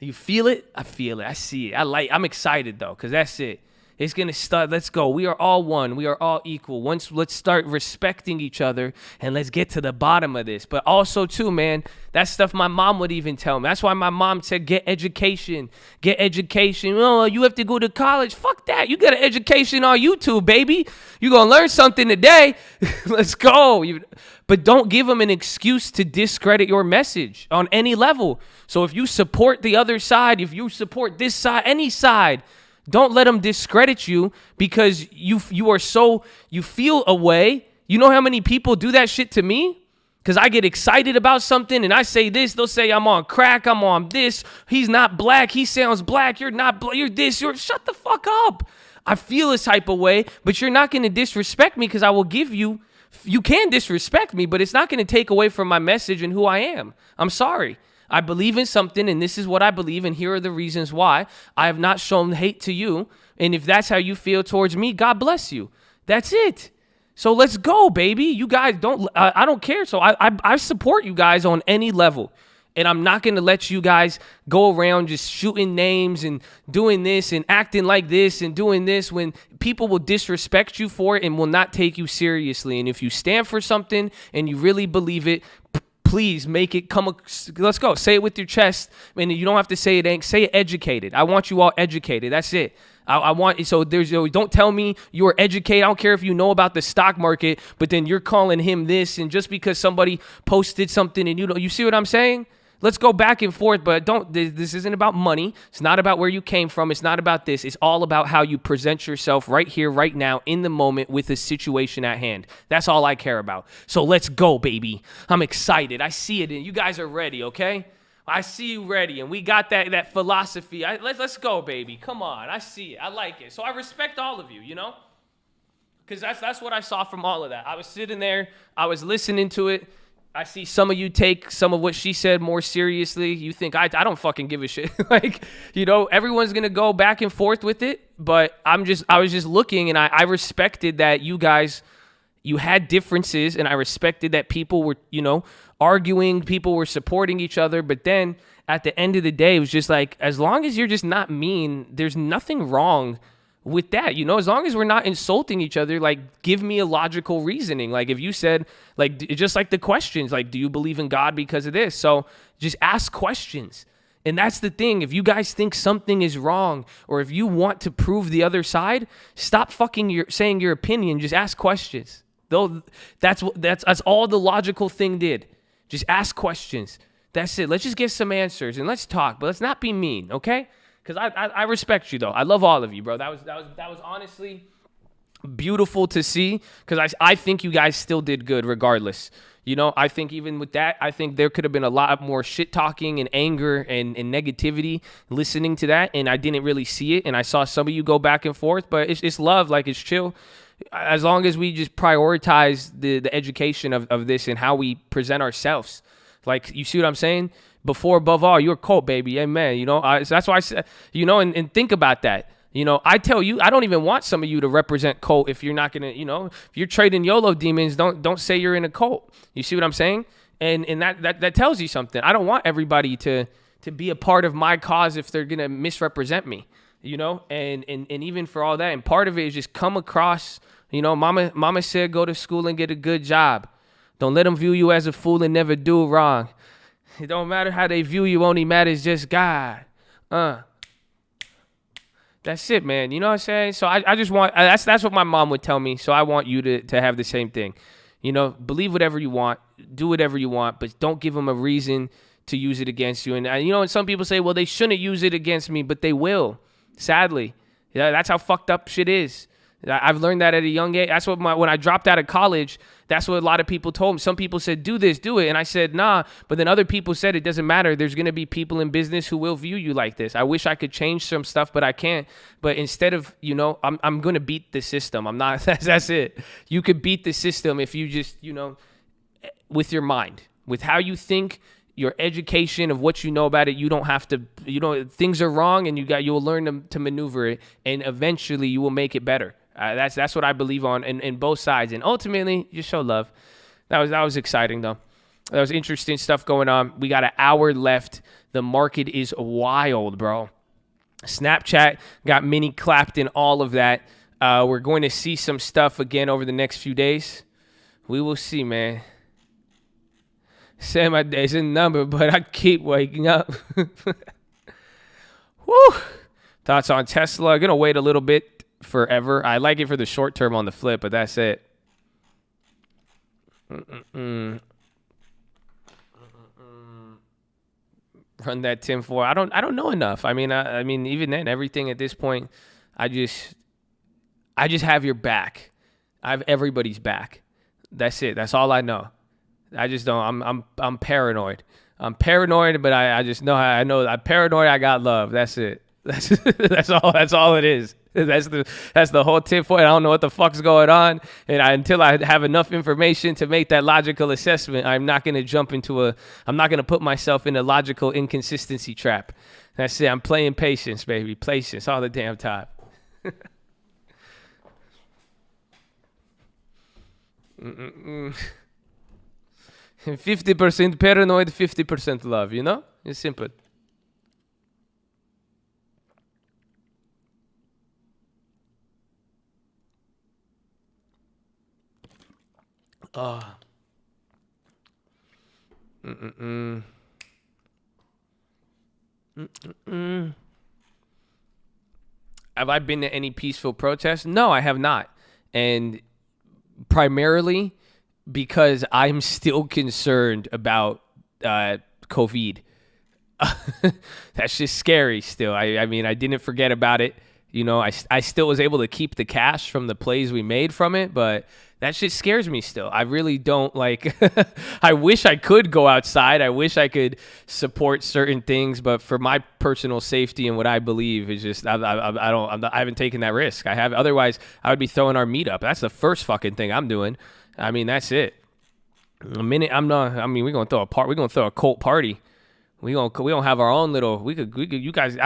You feel it? I feel it. I see it. I'm excited, though, because that's it. It's going to start. Let's go. We are all one. We are all equal. Let's start respecting each other, and let's get to the bottom of this. But also, too, man, that's stuff my mom would even tell me. That's why my mom said, get education. Get education. Oh, you have to go to college. Fuck that. You got an education on YouTube, baby. You're going to learn something today. Let's go. But don't give them an excuse to discredit your message on any level. So if you support the other side, if you support this side, any side, don't let them discredit you because you feel a way. You know how many people do that shit to me? Because I get excited about something and I say this, they'll say I'm on crack, I'm on this. He's not black, he sounds black, you're not black, you're this, shut the fuck up. I feel this type of way, but you're not going to disrespect me because I will give you can disrespect me, but it's not going to take away from my message and who I am. I'm sorry. I believe in something, and this is what I believe, and here are the reasons why. I have not shown hate to you, and if that's how you feel towards me, God bless you. That's it. So let's go, baby. You guys I don't care. So I support you guys on any level, and I'm not going to let you guys go around just shooting names and doing this and acting like this and doing this when people will disrespect you for it and will not take you seriously. And if you stand for something and you really believe it, please make it let's go. Say it with your chest. And you don't have to say it. Say it educated. I want you all educated. That's it. Don't tell me you're educated. I don't care if you know about the stock market, but then you're calling him this. And just because somebody posted something and you see what I'm saying? Let's go back and forth, but this isn't about money. It's not about where you came from. It's not about this. It's all about how you present yourself right here, right now, in the moment with the situation at hand. That's all I care about. So let's go, baby. I'm excited. I see it, and you guys are ready, okay? I see you ready, and we got that philosophy. Let's go, baby. Come on. I see it. I like it. So I respect all of you, you know? Because that's what I saw from all of that. I was sitting there. I was listening to it. I see some of you take some of what she said more seriously. You think I don't fucking give a shit. Everyone's going to go back and forth with it. But I was just looking, and I respected that you guys, you had differences, and I respected that people were, arguing, people were supporting each other. But then at the end of the day, it was just like, as long as you're just not mean, there's nothing wrong with that, as long as we're not insulting each other, like, give me a logical reasoning. Like, if you said, like, just like the questions, like, do you believe in God because of this? So just ask questions. And that's the thing. If you guys think something is wrong, or if you want to prove the other side, stop fucking saying your opinion. Just ask questions. Though that's all the logical thing did. Just ask questions. That's it. Let's just get some answers and let's talk, but let's not be mean, okay? Because I respect you, though. I love all of you, bro. That was honestly beautiful to see, because I think you guys still did good regardless. I think even with that, I think there could have been a lot more shit talking and anger and negativity listening to that, and I didn't really see it, and I saw some of you go back and forth, but it's love, like, it's chill. As long as we just prioritize the education of this and how we present ourselves. Like, you see what I'm saying? Before, above all, you're a cult, baby. Amen. So that's why I said, and think about that. I tell you, I don't even want some of you to represent cult if you're not going to, if you're trading YOLO demons, don't say you're in a cult. You see what I'm saying? And that tells you something. I don't want everybody to be a part of my cause if they're going to misrepresent me, and even for all that. And part of it is just come across, mama said go to school and get a good job. Don't let them view you as a fool and never do wrong. It don't matter how they view you, only matters just God. That's it, man. You know what I'm saying? So I just want, that's what my mom would tell me. So I want you to have the same thing. Believe whatever you want, do whatever you want, but don't give them a reason to use it against you. And some people say, well, they shouldn't use it against me, but they will, sadly. Yeah, that's how fucked up shit is. I've learned that at a young age. That's what when I dropped out of college, that's what a lot of people told me. Some people said, do this, do it. And I said, nah. But then other people said, it doesn't matter. There's going to be people in business who will view you like this. I wish I could change some stuff, but I can't. But instead of, I'm going to beat the system. I'm not, that's it. You could beat the system if you just, with your mind, with how you think, your education of what you know about it. You don't have to, things are wrong, and you'll learn to maneuver it, and eventually you will make it better. That's what I believe on in both sides. And ultimately, just show love. That was exciting, though. That was interesting stuff going on. We got an hour left. The market is wild, bro. Snapchat got mini clapped in all of that. We're going to see some stuff again over the next few days. We will see, man. Say my day's a number, but I keep waking up. Woo! Thoughts on Tesla? Gonna wait a little bit. Forever. I like it for the short term on the flip, but that's it. Run that Tim 4. I don't know enough. I mean, even then, everything at this point, I just have your back. I have everybody's back. That's it. That's all I know. I just don't. I'm paranoid. I'm paranoid, but I just know. I know I'm paranoid. I got love. That's it. That's all it is. That's the whole tip for it. I don't know what the fuck's going on, and until I have enough information to make that logical assessment, I'm not going to I'm not going to put myself in a logical inconsistency trap. That's it. I'm playing patience, baby. Patience all the damn time. 50% paranoid, 50% love, It's simple. Have I been to any peaceful protests? No, I have not. And primarily because I'm still concerned about COVID. That's just scary still. I mean, I didn't forget about it. I still was able to keep the cash from the plays we made from it, but that shit scares me still. I really don't like, I wish I could go outside. I wish I could support certain things, but for my personal safety and what I believe is just, I haven't taken that risk. Otherwise I would be throwing our meet up. That's the first fucking thing I'm doing. I mean, that's it. We're going to throw a part. We're going to throw a cult party. We don't have our own little, you guys,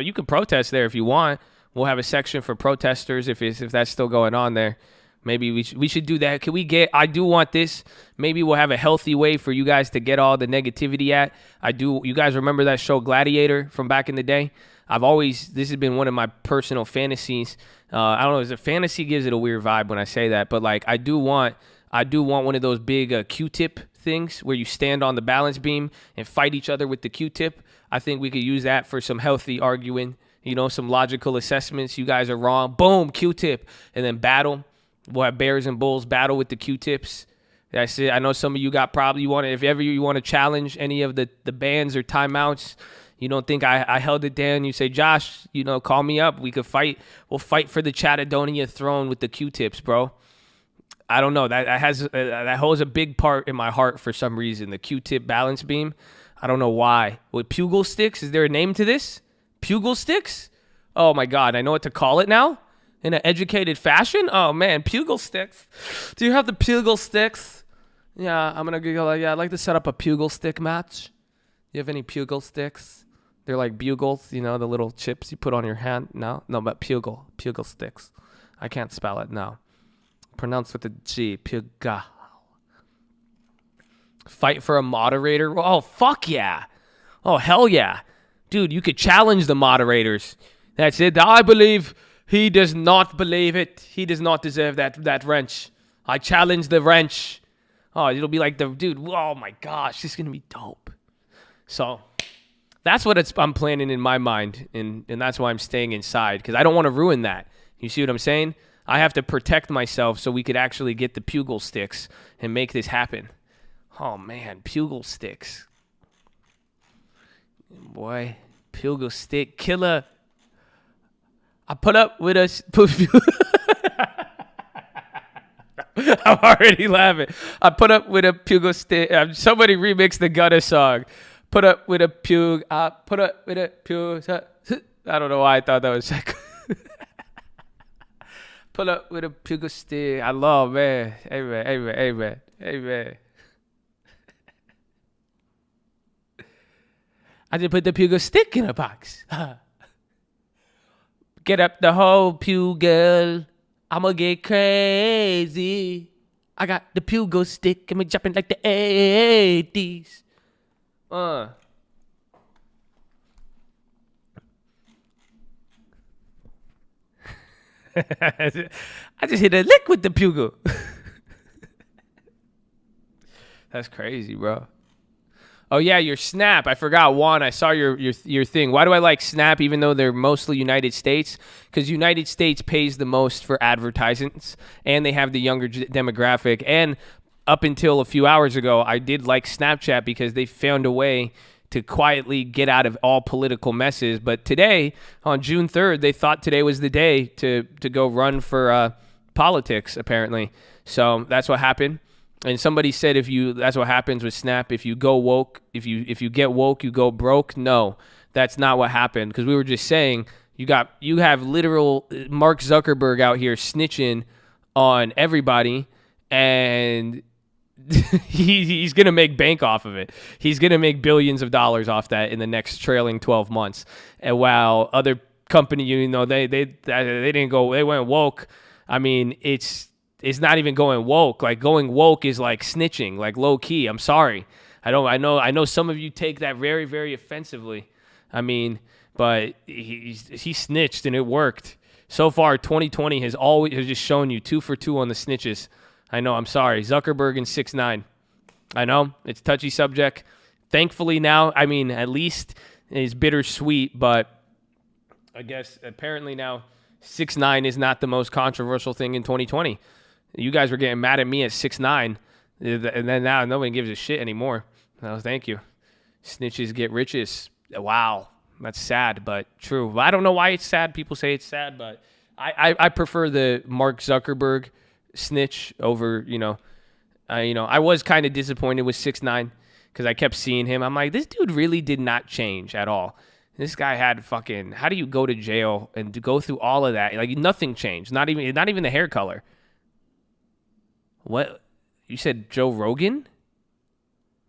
you can protest there if you want. We'll have a section for protesters if that's still going on there. Maybe we should do that. I do want this. Maybe we'll have a healthy way for you guys to get all the negativity at. You guys remember that show Gladiator from back in the day? this has been one of my personal fantasies. I don't know, is a fantasy gives it a weird vibe when I say that, but like I do want one of those big Q-tip things where you stand on the balance beam and fight each other with the Q-tip. I think we could use that for some healthy arguing, some logical assessments. You guys are wrong. Boom, Q-tip. And then battle. We'll have bears and bulls battle with the Q-tips. That's it. I know some of you got probably if ever you want to challenge any of the bans or timeouts, you don't think I held it down. You say, Josh, call me up. We could fight. We'll fight for the Chattadonia throne with the Q-tips, bro. I don't know. That holds a big part in my heart for some reason. The Q-tip balance beam. I don't know why. With pugil sticks, is there a name to this? Pugil sticks? Oh my God, I know what to call it now in an educated fashion. Oh man, pugil sticks. Do you have the pugil sticks? Yeah, I'm gonna go. I'd like to set up a pugil stick match. You have any pugil sticks? They're like bugles, the little chips you put on your hand. No, but pugil sticks. I can't spell it. No. Pronounced with a G. Pugil. Fight for a moderator. Oh, fuck yeah. Oh, hell yeah. Dude, you could challenge the moderators. That's it. I believe he does not believe it. He does not deserve that wrench. I challenge the wrench. Oh, it'll be like dude, oh my gosh, this is going to be dope. So that's what I'm planning in my mind. And that's why I'm staying inside, because I don't want to ruin that. You see what I'm saying? I have to protect myself so we could actually get the pugil sticks and make this happen. Oh, man, pugil sticks. Boy, pugil stick killer. I put up with a... I'm already laughing. I put up with a pugil stick. Somebody remixed the Ghetto song. Put up with a pug. I put up with a pug. I don't know why I thought that was second. Pull up with a pugil stick. I love, man. Amen. I just put the pugil stick in a box. Get up the whole pugil. I'ma get crazy. I got the pugil stick and me jumping like the 80s. I just hit a lick with the pugil. That's crazy, bro. Oh yeah, your Snap. I forgot, Juan. I saw your thing. Why do I like Snap even though they're mostly United States? Because United States pays the most for advertisements, and they have the younger demographic. And up until a few hours ago, I did like Snapchat because they found a way to quietly get out of all political messes. But today, on June 3rd, they thought today was the day to go run for politics, apparently. So that's what happened. And somebody said that's what happens with Snap. If you go woke, if you get woke, you go broke. No, that's not what happened. Because we were just saying you have literal Mark Zuckerberg out here snitching on everybody, and he's going to make bank off of it. He's going to make billions of dollars off that in the next trailing 12 months. And while other company, they didn't go, they went woke. I mean, it's not even going woke. Like going woke is like snitching, like low key. I'm sorry. I know some of you take that very, very offensively. I mean, but he snitched and it worked. So far, 2020 has just shown you 2 for 2 on the snitches. I know, I'm sorry. Zuckerberg and 6ix9ine. I know, it's a touchy subject. Thankfully now, I mean, at least it's bittersweet, but I guess apparently now 6ix9ine is not the most controversial thing in 2020. You guys were getting mad at me at 6ix9ine, and then now nobody gives a shit anymore. No, thank you. Snitches get riches. Wow, that's sad, but true. I don't know why it's sad. People say it's sad, but I prefer the Mark Zuckerberg snitch over, I was kind of disappointed with 6ix9ine because I kept seeing him. I'm like, this dude really did not change at all. This guy had fucking, how do you go to jail and to go through all of that? Like nothing changed. Not even the hair color. What? You said Joe Rogan?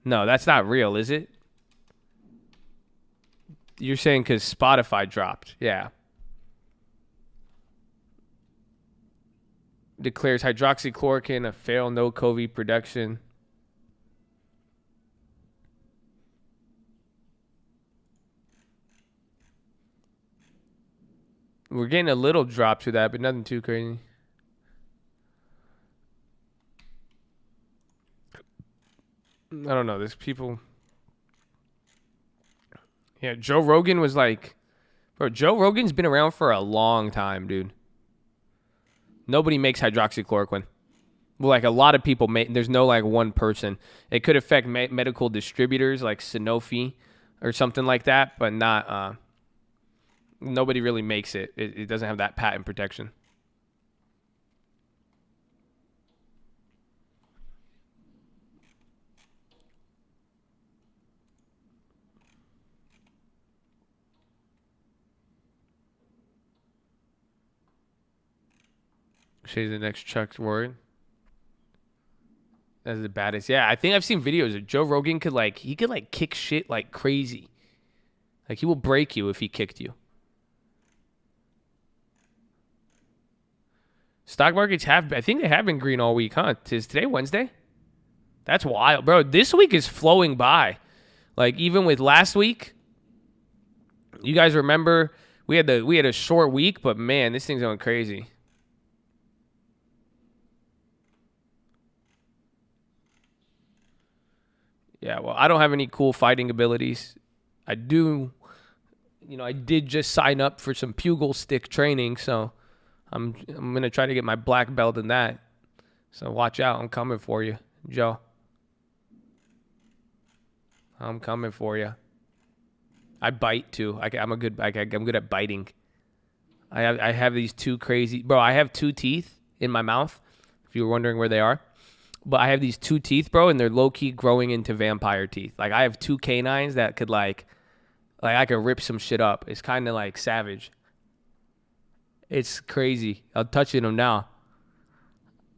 No, that's not real, is it? You're saying because Spotify dropped. Yeah. Declares hydroxychloroquine a fail no COVID production. We're getting a little drop to that, but nothing too crazy. I don't know. There's people. Yeah, Joe Rogan was like, bro, Joe Rogan's been around for a long time, dude. Nobody makes hydroxychloroquine. Well, like a lot of people make, there's no like one person. It could affect medical distributors like Sanofi or something like that, but not, nobody really makes it. It doesn't have that patent protection. She's the next Chuck's word. That's the baddest. Yeah, I think I've seen videos of Joe Rogan could kick shit like crazy. Like he will break you if he kicked you. Stock markets I think they have been green all week, huh? Is today Wednesday? That's wild, bro. This week is flowing by. Like even with last week, you guys remember we had a short week, but man, this thing's going crazy. Yeah, well, I don't have any cool fighting abilities. I do, I did just sign up for some pugil stick training, so I'm gonna try to get my black belt in that. So watch out, I'm coming for you, Joe. I'm coming for you. I bite too. I'm good at biting. I have these two crazy, bro. I have 2 teeth in my mouth. If you were wondering where they are. But I have these 2 teeth, bro, and they're low-key growing into vampire teeth. Like, I have 2 canines that could, like I could rip some shit up. It's kind of, like, savage. It's crazy. I'm touching them now.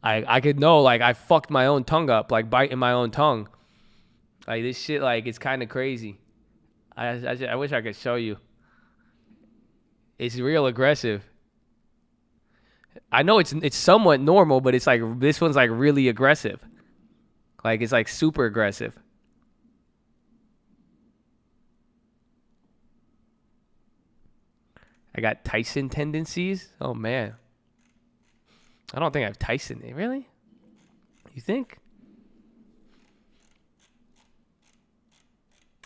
I could know, like, I fucked my own tongue up, like, biting my own tongue. Like, this shit, like, it's kind of crazy. I wish I could show you. It's real aggressive. I know it's somewhat normal, but it's like this one's like really aggressive. Like it's like super aggressive. I got Tyson tendencies. Oh man. I don't think I have Tyson. Really? You think?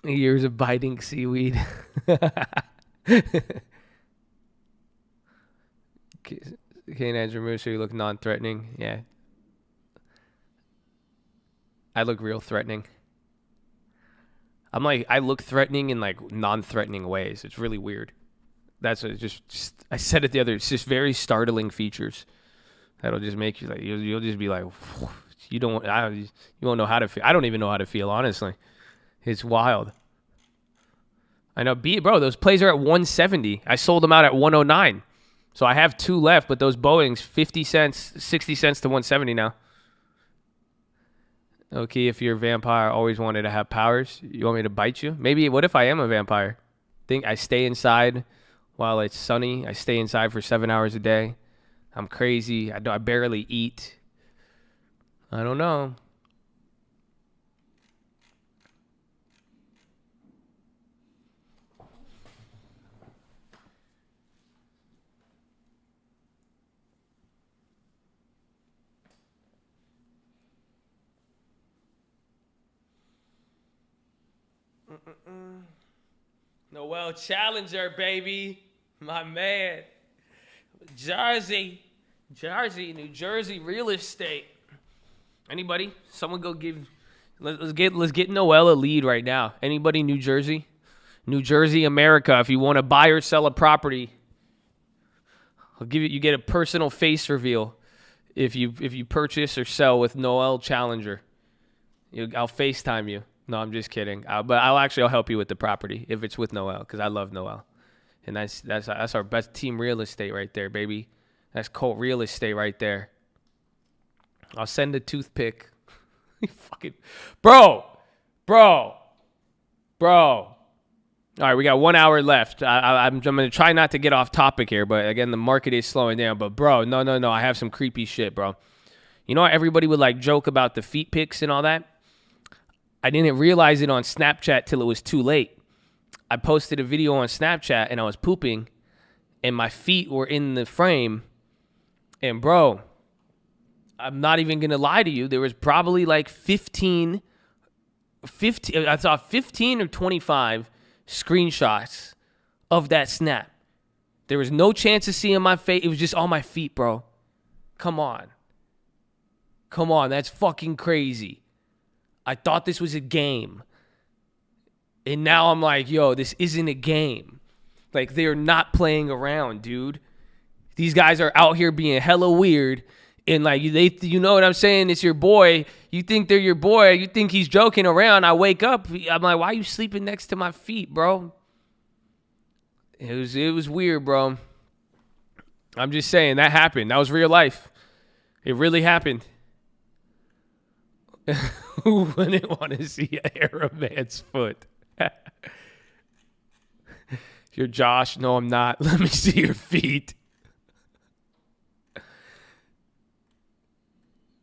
Years of biting seaweed. Canines removed so you look non-threatening. Yeah. I look real threatening. I'm like, I look threatening in like non-threatening ways. It's really weird. That's what just I said it the other. It's just very startling features that'll just make you like you'll just be like you won't know how to feel. I don't even know how to feel, honestly. It's wild. I know, bro. Those plays are at 170. I sold them out at 109. So I have 2 left, but those Boeings, 50 cents, 60 cents to 170 now. Okay, if you're a vampire, always wanted to have powers. You want me to bite you? Maybe, what if I am a vampire? Think I stay inside while it's sunny. I stay inside for 7 hours a day. I'm crazy. I barely eat. I don't know. Noel Challenger, baby. My man. Jersey, New Jersey real estate. Anybody? Someone go give. Let's get Noel a lead right now. Anybody? New Jersey, America. If you want to buy or sell a property, I'll give you. You get a personal face reveal if you purchase or sell with Noel Challenger. I'll FaceTime you. No, I'm just kidding. But I'll help you with the property if it's with Noel, because I love Noel, and that's our best team real estate right there, baby. That's Colt real estate right there. I'll send a toothpick. Fucking bro. All right, we got 1 hour left. I'm gonna try not to get off topic here, but again, the market is slowing down. But bro, no, I have some creepy shit, bro. You know how everybody would like joke about the feet pics and all that? I didn't realize it on Snapchat till it was too late. I posted a video on Snapchat and I was pooping, and my feet were in the frame. And bro, I'm not even going to lie to you. There was probably like 15, I saw 15 or 25 screenshots of that snap. There was no chance of seeing my face. It was just on my feet, bro. Come on. That's fucking crazy. I thought this was a game. And now I'm like, yo, this isn't a game. Like, they're not playing around, dude. These guys are out here being hella weird. And like, you know what I'm saying? It's your boy. You think they're your boy. You think he's joking around. I wake up. I'm like, why are you sleeping next to my feet, bro? It was weird, bro. I'm just saying, that happened. That was real life. It really happened. Who wouldn't want to see an Arab man's foot? You're Josh. No, I'm not. Let me see your feet.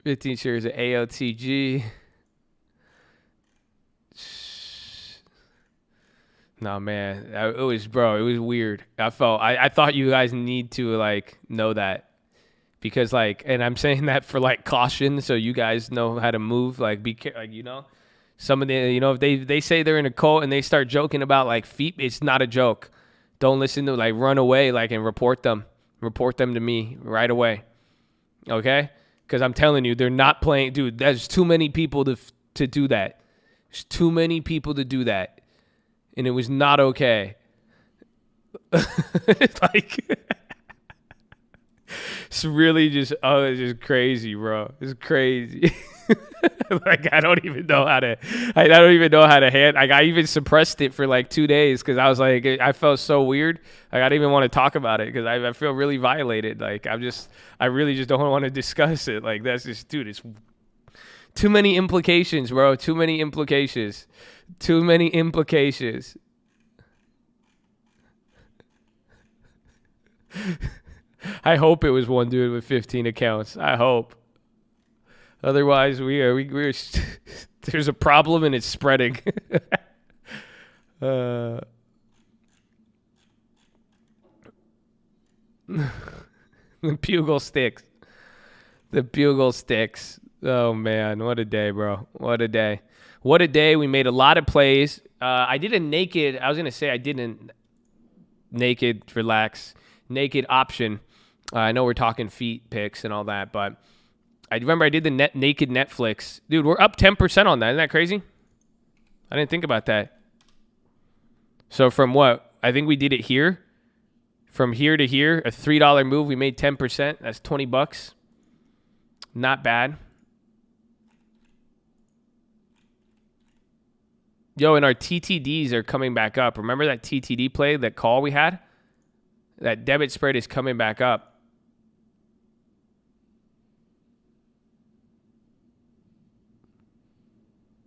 15 shares of AOTG. No, man. It was weird. I thought you guys need to, like, know that. Because, like, and I'm saying that for, like, caution, so you guys know how to move. Like, be careful, like, you know. Some of the, you know, if they say they're in a cult and they start joking about, like, feet, it's not a joke. Don't listen to, like, run away, like, and report them. Report them to me right away. Okay? Because I'm telling you, they're not playing. Dude, there's too many people to do that. There's too many people to do that. And it was not okay. It's like, it's really just, it's just crazy, bro. It's crazy. Like, I don't even know how to handle. Like, I even suppressed it for like 2 days because I was like, I felt so weird. Like, I didn't even want to talk about it because I feel really violated. Like, I really just don't want to discuss it. Like, that's just, dude, it's too many implications, bro. Too many implications. I hope it was one dude with 15 accounts. I hope. Otherwise, we're there's a problem and it's spreading. The bugle sticks. Oh, man. What a day, bro. What a day. We made a lot of plays. I did a naked option. I know we're talking feet picks and all that, but I remember I did the naked Netflix. Dude, we're up 10% on that. Isn't that crazy? I didn't think about that. So from what? I think we did it here. From here to here, a $3 move. We made 10%. That's $20. Not bad. Yo, and our TTDs are coming back up. Remember that TTD play, that call we had? That debit spread is coming back up.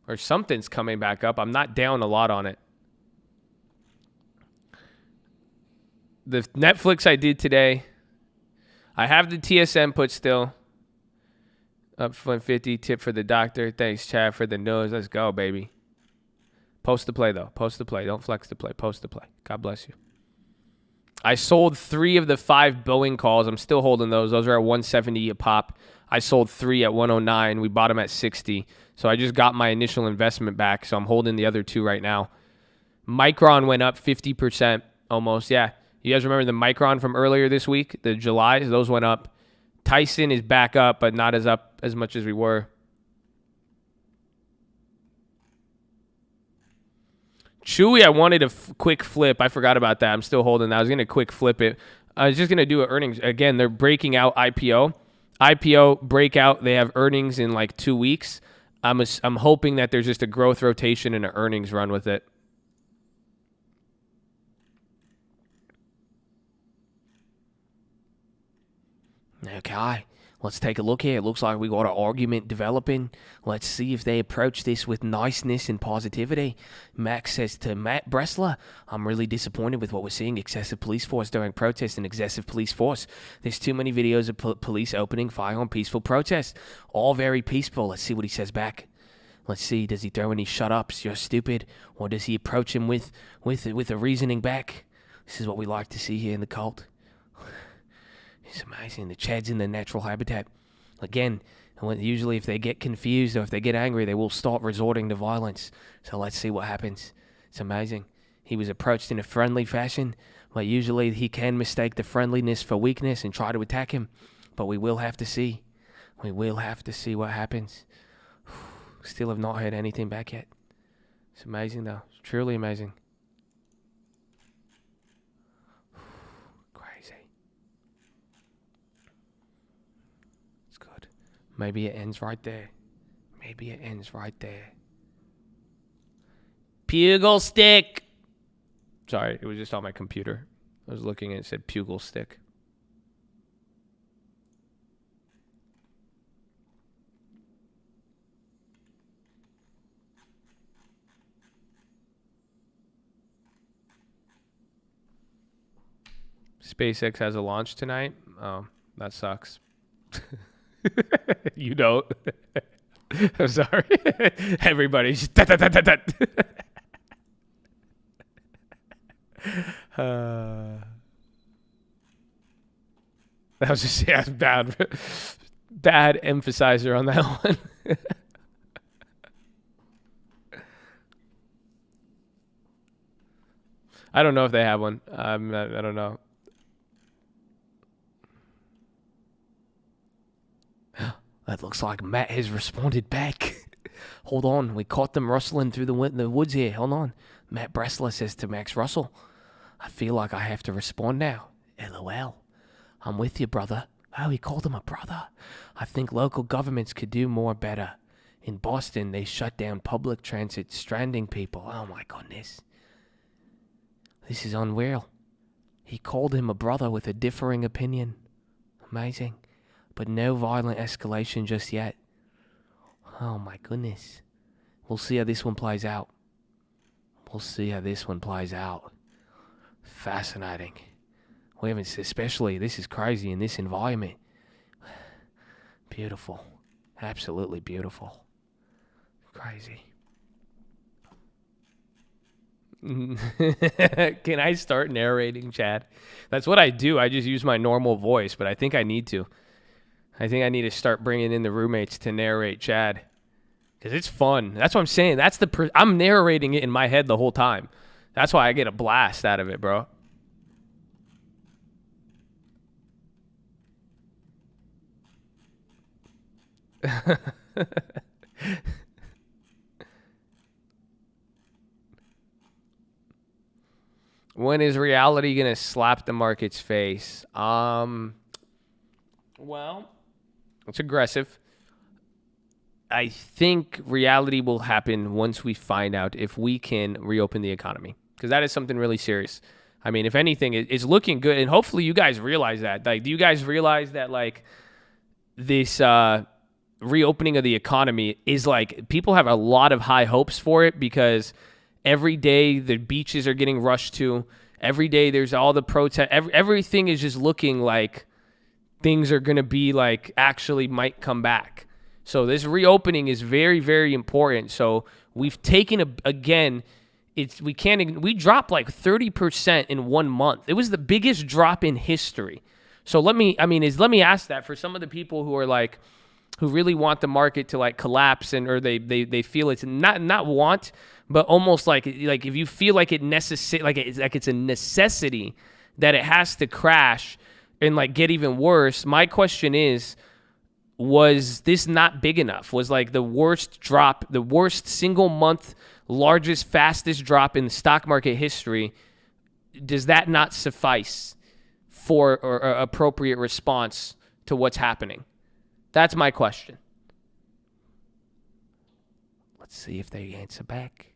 Or something's coming back up. I'm not down a lot on it. The Netflix I did today. I have the TSM put still. Up 150. Tip for the doctor. Thanks, Chad, for the nose. Let's go, baby. Post the play, though. Post the play. Don't flex the play. Post the play. God bless you. I sold 3 of the 5 Boeing calls. I'm still holding those. Those are at 170 a pop. I sold 3 at 109. We bought them at 60. So I just got my initial investment back. So I'm holding the other 2 right now. Micron went up 50% almost. Yeah. You guys remember the Micron from earlier this week? The July? Those went up. Tyson is back up, but not as up as much as we were. Chewy, I wanted a quick flip. I forgot about that. I'm still holding that. I was going to quick flip it. I was just going to do an earnings. Again, they're breaking out IPO. IPO breakout. They have earnings in like 2 weeks. I'm hoping that there's just a growth rotation and an earnings run with it. Okay, let's take a look here. It looks like we got an argument developing. Let's see if they approach this with niceness and positivity. Max says to Matt Bressler, I'm really disappointed with what we're seeing. Excessive police force during protests and excessive police force. There's too many videos of police opening fire on peaceful protests. All very peaceful. Let's see what he says back. Let's see, does he throw any shut-ups, you're stupid? Or does he approach him with a reasoning back? This is what we like to see here in the cult. It's amazing. The Chads in their natural habitat. Again, usually if they get confused or if they get angry, they will start resorting to violence. So let's see what happens. It's amazing. He was approached in a friendly fashion, but usually he can mistake the friendliness for weakness and try to attack him. But we will have to see. We will have to see what happens. Still have not heard anything back yet. It's amazing, though. It's truly amazing. Crazy. It's good. Maybe it ends right there. Maybe it ends right there. Pugil stick. Sorry, it was just on my computer. I was looking and it said pugil stick. SpaceX has a launch tonight. Oh, that sucks. You don't. I'm sorry. Everybody's. That was just bad emphasizer on that one. I don't know if they have one. I don't know. That looks like Matt has responded back. Hold on. We caught them rustling through the woods here. Hold on. Matt Bressler says to Max Russell, I feel like I have to respond now. LOL. I'm with you, brother. Oh, he called him a brother. I think local governments could do more better. In Boston, they shut down public transit, stranding people. Oh, my goodness. This is unreal. He called him a brother with a differing opinion. Amazing. But no violent escalation just yet. Oh my goodness. We'll see how this one plays out. We'll see how this one plays out. Fascinating. We haven't, especially, this is crazy in this environment. Beautiful. Absolutely beautiful. Crazy. Can I start narrating, Chad? That's what I do. I just use my normal voice, but I think I need to. I think I need to start bringing in the roommates to narrate Chad. Because it's fun. That's what I'm saying. I'm narrating it in my head the whole time. That's why I get a blast out of it, bro. When is reality going to slap the market's face? Well, it's aggressive. I think reality will happen once we find out if we can reopen the economy, because that is something really serious. I mean, if anything, it's looking good, and hopefully you guys realize that. Like, do you guys realize that, like, this reopening of the economy is, like, people have a lot of high hopes for it, because every day the beaches are getting rushed to. Every day there's all the protest. Everything is just looking like things are going to be, like, actually might come back. So this reopening is very, very important. So we've taken we dropped like 30% in 1 month. It was the biggest drop in history. So let me ask that for some of the people who are like, who really want the market to like collapse, or they feel it's not want, but almost like if you feel like it's a necessity that it has to crash and like get even worse. My question is, was this not big enough? Was like the worst drop, the worst single month, largest, fastest drop in the stock market history? Does that not suffice for or appropriate response to what's happening? That's my question. Let's see if they answer back.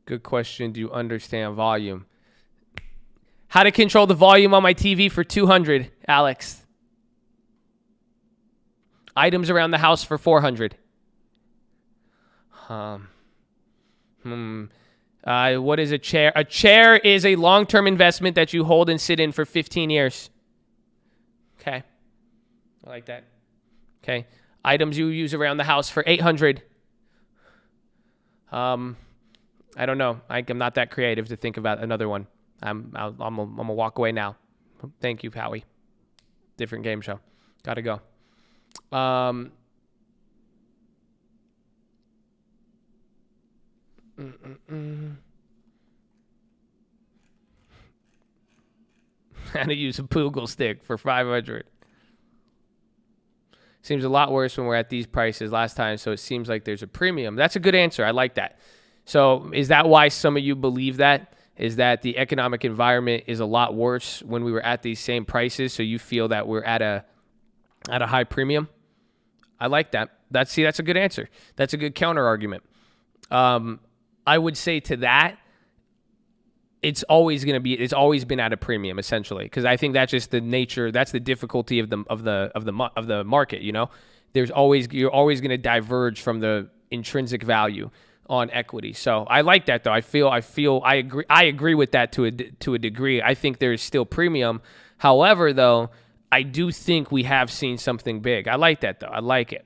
Good question. Do you understand volume? How to control the volume on my TV for $200, Alex. Items around the house for $400. What is a chair? A chair is a long-term investment that you hold and sit in for 15 years. Okay. I like that. Okay. Items you use around the house for $800. I don't know. I'm not that creative to think about another one. I'm gonna walk away now. Thank you, Howie. Different game show. Gotta go. How to use a Poogle stick for $500. Seems a lot worse when we're at these prices last time, so it seems like there's a premium. That's a good answer. I like that. So is that why some of you believe that? Is that the economic environment is a lot worse when we were at these same prices, so you feel that we're at a high premium? I like that. That's a good answer. That's a good counter argument. I would say to that, it's always been at a premium essentially, because I think that's just the nature. That's the difficulty of the market. You know, you're always going to diverge from the intrinsic value on equity. So I like that though. I agree with that to a degree. I think there's still premium. However, though, I do think we have seen something big. I like that though. I like it.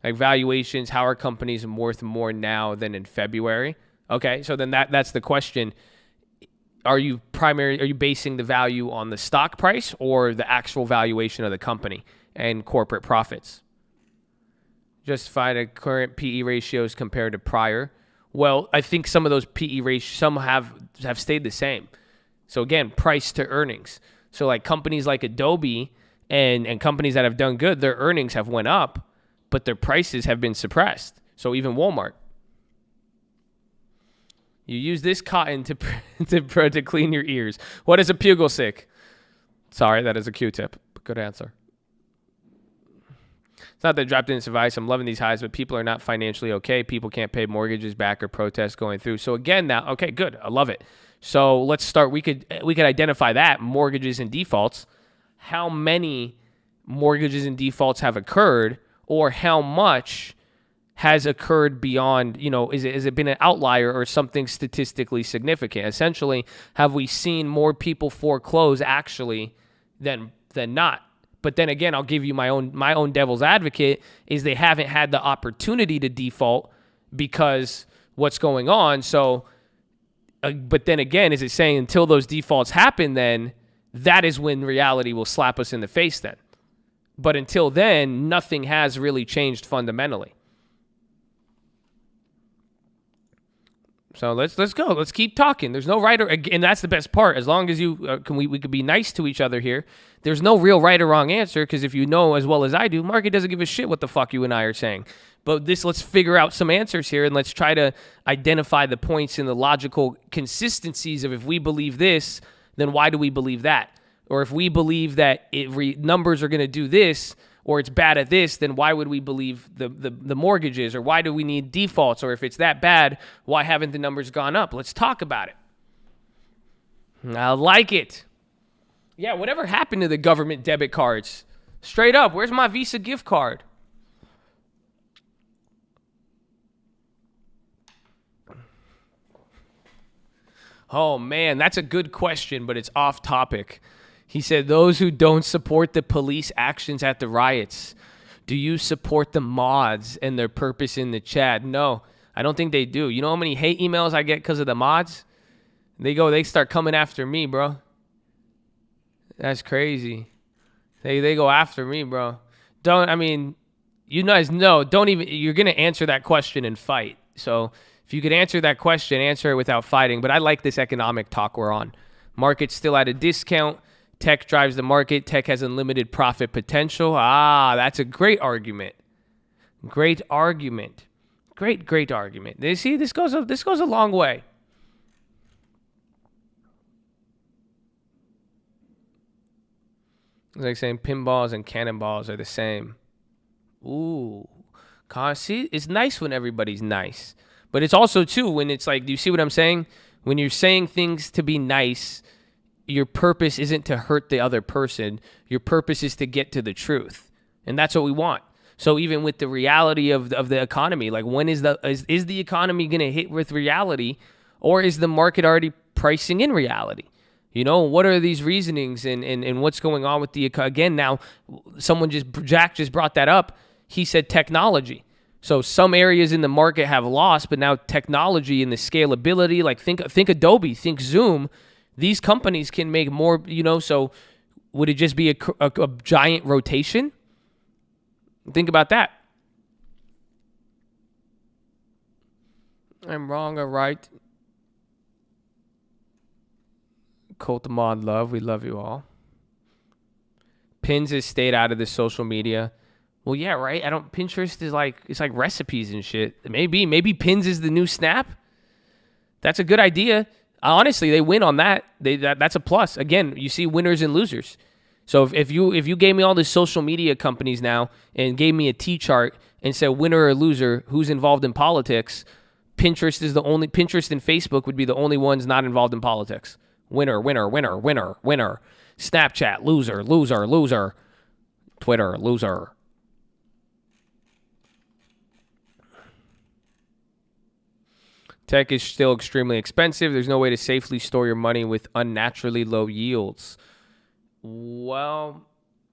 Like valuations, how are companies worth more now than in February? Okay, so then that's the question. Are you basing the value on the stock price or the actual valuation of the company and corporate profits? Justify the current PE ratios compared to prior. Well, I think some of those PE ratios, some have stayed the same. So again, price to earnings. So like companies like Adobe and companies that have done good, their earnings have went up, but their prices have been suppressed. So even Walmart. You use this cotton to clean your ears. What is a Pugil stick? Sorry, that is a Q-tip. Good answer. It's not that dropped in advice. I'm loving these highs, but people are not financially okay. People can't pay mortgages back or protests going through. So again, now, okay, good. I love it. So let's start. We could identify that, mortgages and defaults. How many mortgages and defaults have occurred, or how much has occurred beyond, has it been an outlier or something statistically significant? Essentially, have we seen more people foreclose actually than not? But then again, I'll give you my own devil's advocate, is they haven't had the opportunity to default because what's going on. So, but then again, is it saying until those defaults happen, then that is when reality will slap us in the face then? But until then, nothing has really changed fundamentally. So let's go. Let's keep talking. There's no right or, and that's the best part. As long as we could be nice to each other here. There's no real right or wrong answer, because if you know as well as I do, market doesn't give a shit what the fuck you and I are saying. But let's figure out some answers here, and let's try to identify the points and the logical consistencies of, if we believe this, then why do we believe that? Or if we believe that numbers are going to do this, or it's bad at this, then why would we believe the mortgages? Or why do we need defaults? Or if it's that bad, why haven't the numbers gone up? Let's talk about it. I like it. Yeah, whatever happened to the government debit cards? Straight up, where's my Visa gift card? Oh, man, that's a good question, but it's off topic. He said, those who don't support the police actions at the riots, do you support the mods and their purpose in the chat? No, I don't think they do. You know how many hate emails I get because of the mods? They start coming after me, bro. That's crazy. They go after me, bro. You guys know, you're going to answer that question and fight. So if you could answer that question, answer it without fighting. But I like this economic talk we're on. Market's still at a discount. Tech drives the market. Tech has unlimited profit potential. That's a great argument. Great argument. Great argument. See, this goes a long way. It's like saying pinballs and cannonballs are the same. Ooh. See, it's nice when everybody's nice. But it's also, too, when it's like, do you see what I'm saying? When you're saying things to be nice, your purpose isn't to hurt the other person. Your purpose is to get to the truth. And that's what we want. So even with the reality of the economy, like when is the economy going to hit with reality, or is the market already pricing in reality? What are these reasonings and what's going on with the, again, now Jack just brought that up. He said technology. So some areas in the market have lost, but now technology and the scalability, like think Adobe, think Zoom, these companies can make more, so would it just be a giant rotation? Think about that. I'm wrong or right. Coltamon love, we love you all. Pins has stayed out of the social media. Well, yeah, right. Pinterest is it's like recipes and shit. Maybe Pins is the new Snap. That's a good idea. Honestly, they win on that. That's a plus. Again, you see winners and losers. So if you gave me all the social media companies now and gave me a T-chart and said winner or loser, who's involved in politics, Pinterest and Facebook would be the only ones not involved in politics. Winner, winner, winner, winner, winner. Snapchat, loser, loser, loser. Twitter, loser. Tech is still extremely expensive. There's no way to safely store your money with unnaturally low yields. Well,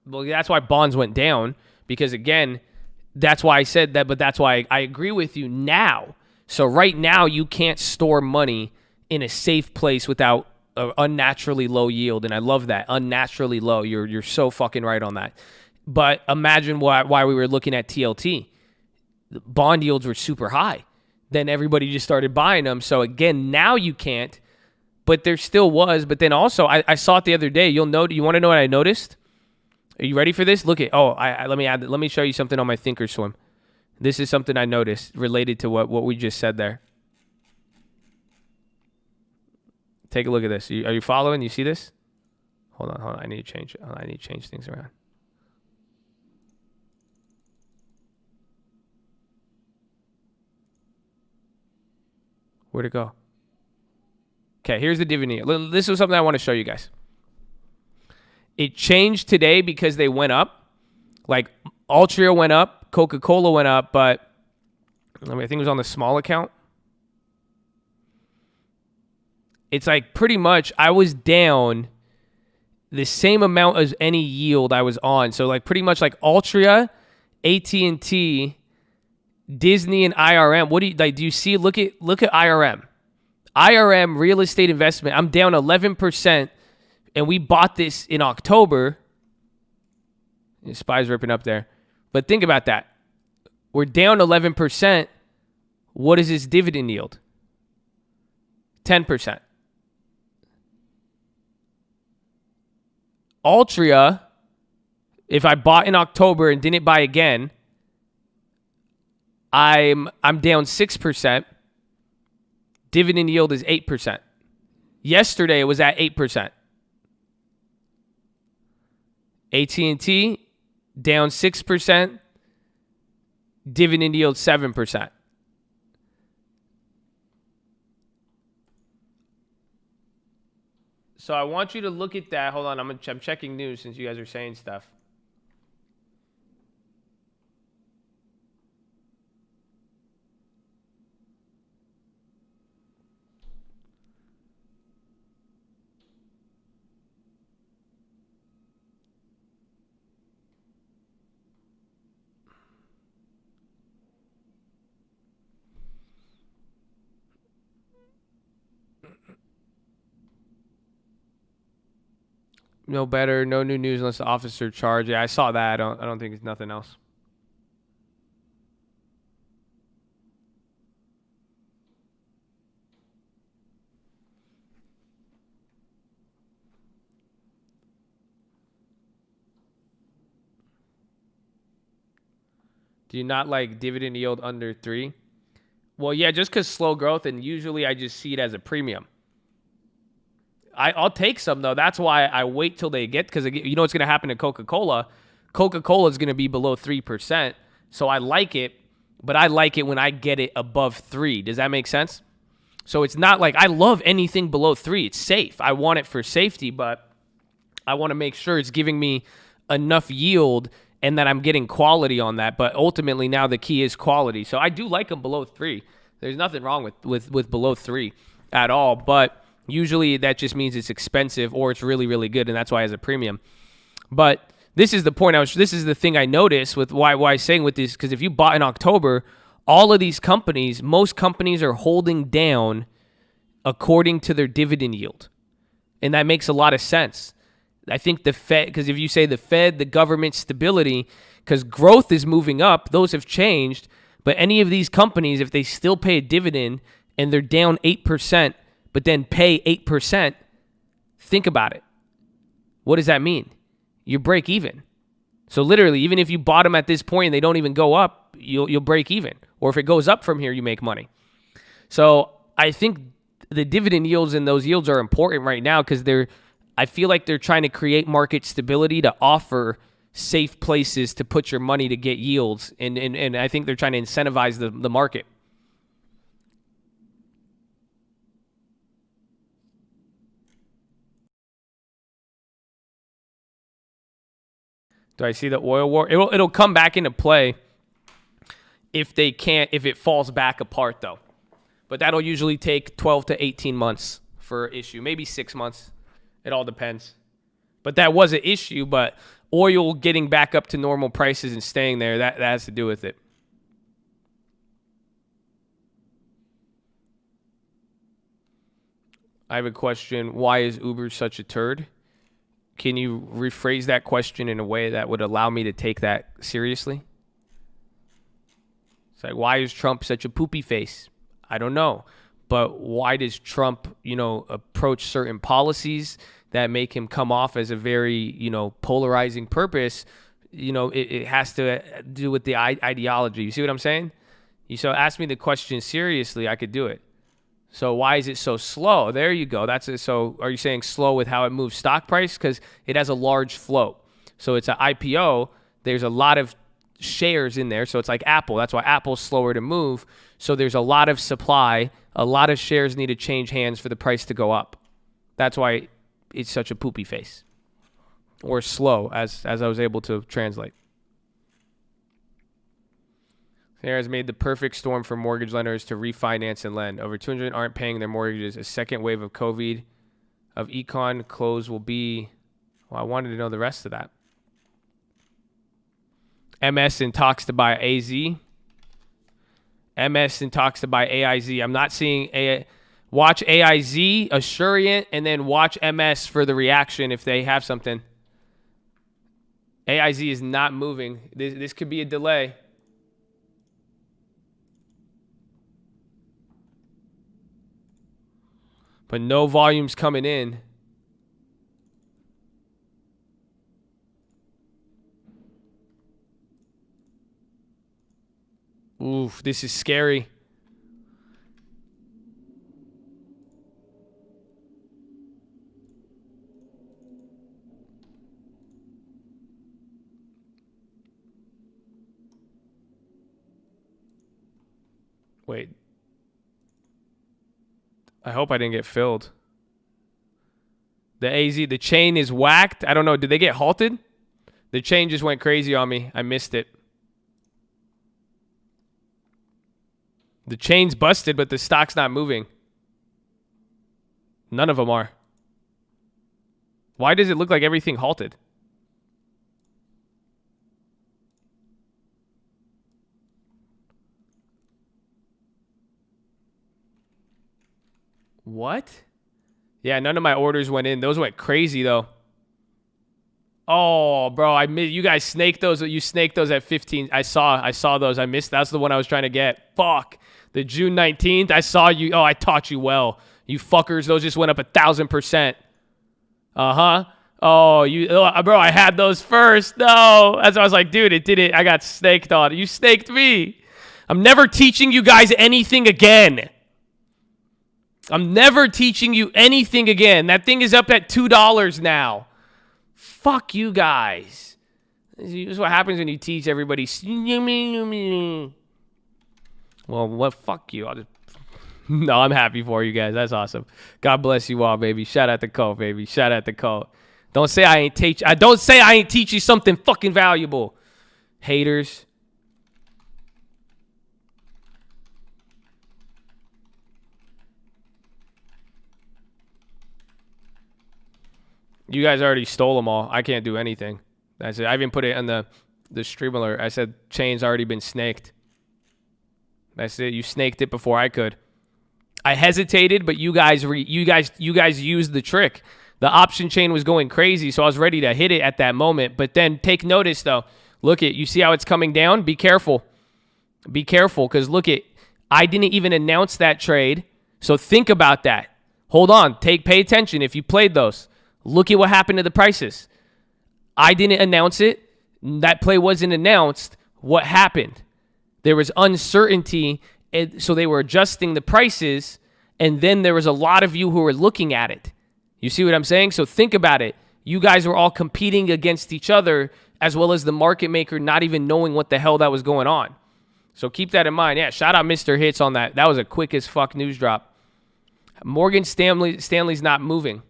that's why bonds went down, because again, that's why I said that, but that's why I agree with you now. So right now, you can't store money in a safe place without an unnaturally low yield, and I love that. Unnaturally low. You're so fucking right on that. But imagine why we were looking at TLT. The bond yields were super high. Then everybody just started buying them. So again, now you can't, but there still was. But then also, I saw it the other day. You want to know what I noticed? Are you ready for this? Look at, let me show you something on my Thinkorswim. This is something I noticed related to what we just said there. Take a look at this. Are you following? You see this? Hold on. I need to change it. I need to change things around. Where'd it go? Okay, here's the dividend yield. This was something I want to show you guys. It changed today because they went up. Like Altria went up, Coca-Cola went up, but I think it was on the small account. It's like pretty much I was down the same amount as any yield I was on. So like pretty much like Altria, AT&T, Disney, and IRM. What do you like? Do you see? Look at IRM. IRM real estate investment. I'm down 11%, and we bought this in October. Spy's ripping up there, but think about that. We're down 11%. What is this dividend yield? 10%. Altria, if I bought in October and didn't buy again, I'm down 6%. Dividend yield is 8%. Yesterday it was at 8%. AT&T down 6%. Dividend yield 7%. So I want you to look at that. Hold on, I'm checking news since you guys are saying stuff. No better, no new news unless the officer charged. Yeah, I saw that. I don't think it's nothing else. Do you not like dividend yield under 3? Well, yeah, just because slow growth, and usually I just see it as a premium. I'll take some, though. That's why I wait till they get, because you know what's going to happen to Coca-Cola? Coca-Cola is going to be below 3%, so I like it, but I like it when I get it above 3. Does that make sense? So it's not like I love anything below 3. It's safe. I want it for safety, but I want to make sure it's giving me enough yield and that I'm getting quality on that. But ultimately, now the key is quality. So I do like them below 3. There's nothing wrong with below 3 at all, but usually that just means it's expensive or it's really, really good, and that's why it has a premium. But this is the point. This is the thing I noticed with why I'm saying with this, because if you bought in October, All of these companies, most companies are holding down according to their dividend yield. And that makes a lot of sense. I think the Fed, because if you say the Fed, the government stability, because growth is moving up, those have changed. But any of these companies, if they still pay a dividend and they're down 8%, but then pay 8%, think about it. What does that mean? You break even. So literally, even if you bought them at this point and they don't even go up, you'll break even. Or if it goes up from here, you make money. So I think the dividend yields and those yields are important right now because I feel like they're trying to create market stability to offer safe places to put your money to get yields. And I think they're trying to incentivize the market. Do I see the oil war? It'll come back into play if it falls back apart though. But that'll usually take 12 to 18 months for an issue, maybe 6 months. It all depends. But that was an issue, but oil getting back up to normal prices and staying there, that has to do with it. I have a question. Why is Uber such a turd? Can you rephrase that question in a way that would allow me to take that seriously? It's like, why is Trump such a poopy face? I don't know. But why does Trump, approach certain policies that make him come off as a very, polarizing purpose? It has to do with the ideology. You see what I'm saying? So ask me the question seriously, I could do it. So why is it so slow? There you go. So are you saying slow with how it moves stock price? Because it has a large float. So it's an IPO. There's a lot of shares in there. So it's like Apple. That's why Apple's slower to move. So there's a lot of supply. A lot of shares need to change hands for the price to go up. That's why it's such a poopy face. Or slow, as I was able to translate. Sarah has made the perfect storm for mortgage lenders to refinance and lend. Over 200 aren't paying their mortgages. A second wave of COVID, of econ close will be... Well, I wanted to know the rest of that. MS in talks to buy AZ. MS in talks to buy AIZ. I'm not seeing... Watch AIZ, Assurient, and then watch MS for the reaction if they have something. AIZ is not moving. This could be a delay. But no volumes coming in. Oof, this is scary. Wait. I hope I didn't get filled. The chain is whacked. I don't know. Did they get halted? The chain just went crazy on me. I missed it. The chain's busted, but the stock's not moving. None of them are. Why does it look like everything halted? What? Yeah, none of my orders went in. Those went crazy, though. Oh, bro, you guys snaked those. You snaked those at 15. I saw those. I missed. That's the one I was trying to get. Fuck. The June 19th. I saw you. Oh, I taught you well. You fuckers. Those just went up 1,000%. Uh-huh. Oh, bro, I had those first. No. That's why I was like, dude, it didn't. I got snaked on. You snaked me. I'm never teaching you guys anything again. I'm never teaching you anything again. That thing is up at $2 now. Fuck you guys. This is what happens when you teach everybody. Well, what? Fuck you. No, I'm happy for you guys. That's awesome. God bless you all, baby. Shout out to Cole, baby. Shout out to Cole. Don't say I ain't teach you something fucking valuable. Haters. You guys already stole them all. I can't do anything. That's it. I even put it on the stream alert. I said chain's already been snaked. That's it. You snaked it before I could. I hesitated, but you guys used the trick. The option chain was going crazy, so I was ready to hit it at that moment. But then take notice, though. Look at, you see how it's coming down? Be careful. Be careful, because look at, I didn't even announce that trade. So think about that. Hold on. Pay attention if you played those. Look at what happened to the prices. I didn't announce it. That play wasn't announced. What happened? There was uncertainty, so they were adjusting the prices, and then there was a lot of you who were looking at it. You see what I'm saying? So think about it. You guys were all competing against each other, as well as the market maker not even knowing what the hell that was going on. So keep that in mind. Yeah, shout out Mr. Hits on that. That was a quick as fuck news drop. Morgan Stanley's not moving.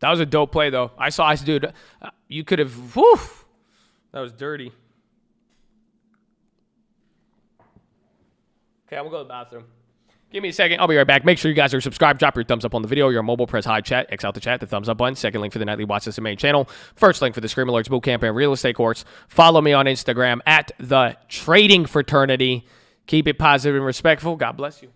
That was a dope play, though. Dude, you could have, whew, that was dirty. Okay, I'm going to go to the bathroom. Give me a second. I'll be right back. Make sure you guys are subscribed. Drop your thumbs up on the video. You're mobile, press high chat. X out the chat, the thumbs up button. Second link for the nightly Watchlist and main channel. First link for the Scream Alerts Bootcamp and Real Estate Course. Follow me on Instagram at The Trading Fraternity. Keep it positive and respectful. God bless you.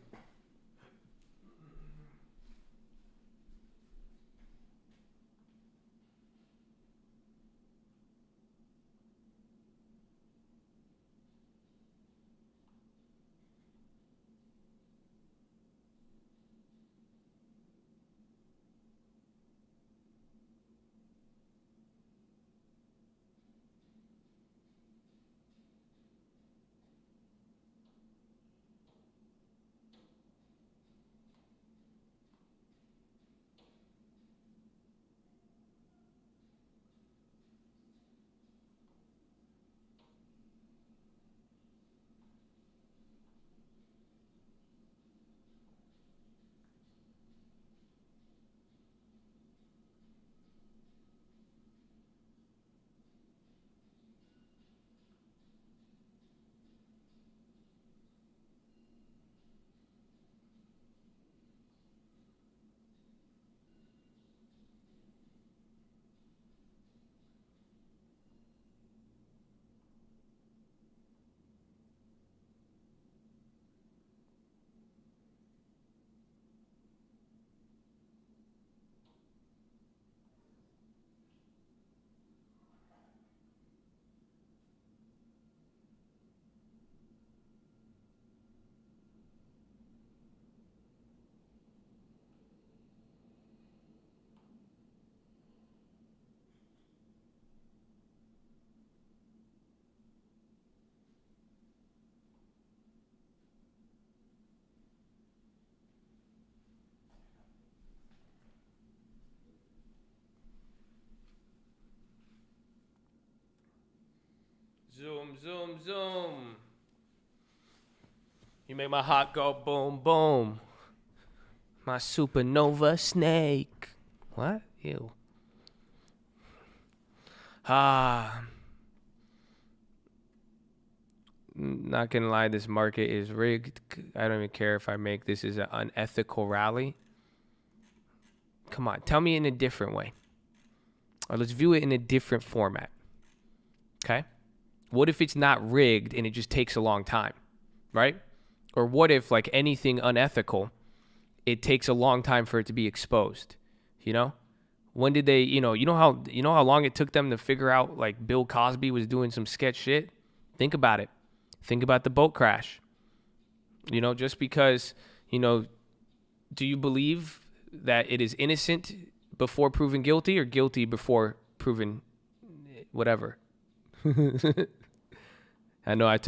Zoom, zoom, zoom. You make my heart go boom, boom. My supernova snake. What? Ew. Not gonna lie, this market is rigged. I don't even care if I make this as an unethical rally. Come on, tell me in a different way. Or let's view it in a different format. Okay? What if it's not rigged and it just takes a long time, right? Or what if, like anything unethical, it takes a long time for it to be exposed, you know? When did they, you know how long it took them to figure out, like, Bill Cosby was doing some sketch shit? Think about it. Think about the boat crash. You know, just because, you know, do you believe that it is innocent before proven guilty or guilty before proven whatever? I know I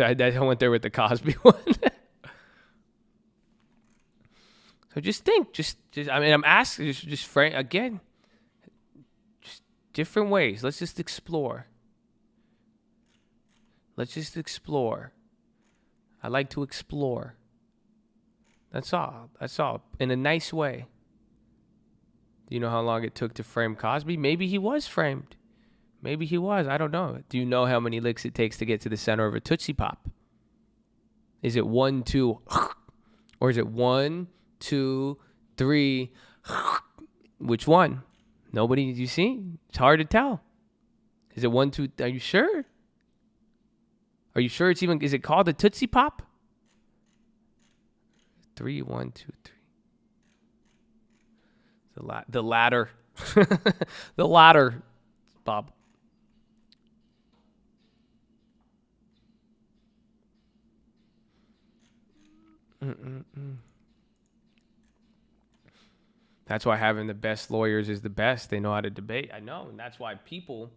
went there with the Cosby one. So just think, I mean, I'm asking, just frame again, just different ways. Let's just explore. Let's just explore. I like to explore. That's all. That's all. In a nice way. Do you know how long it took to frame Cosby? Maybe he was framed. Maybe he was. I don't know. Do you know how many licks it takes to get to the center of a Tootsie Pop? Is it 1, 2, or is it 1, 2, 3? Which one? Nobody. You see? It's hard to tell. Is it 1, 2? Are you sure? Are you sure it's even, is it called a Tootsie Pop? 3, 1, 2, 3. The ladder. The ladder, Bob. That's why having the best lawyers is the best. They know how to debate. I know, and that's why people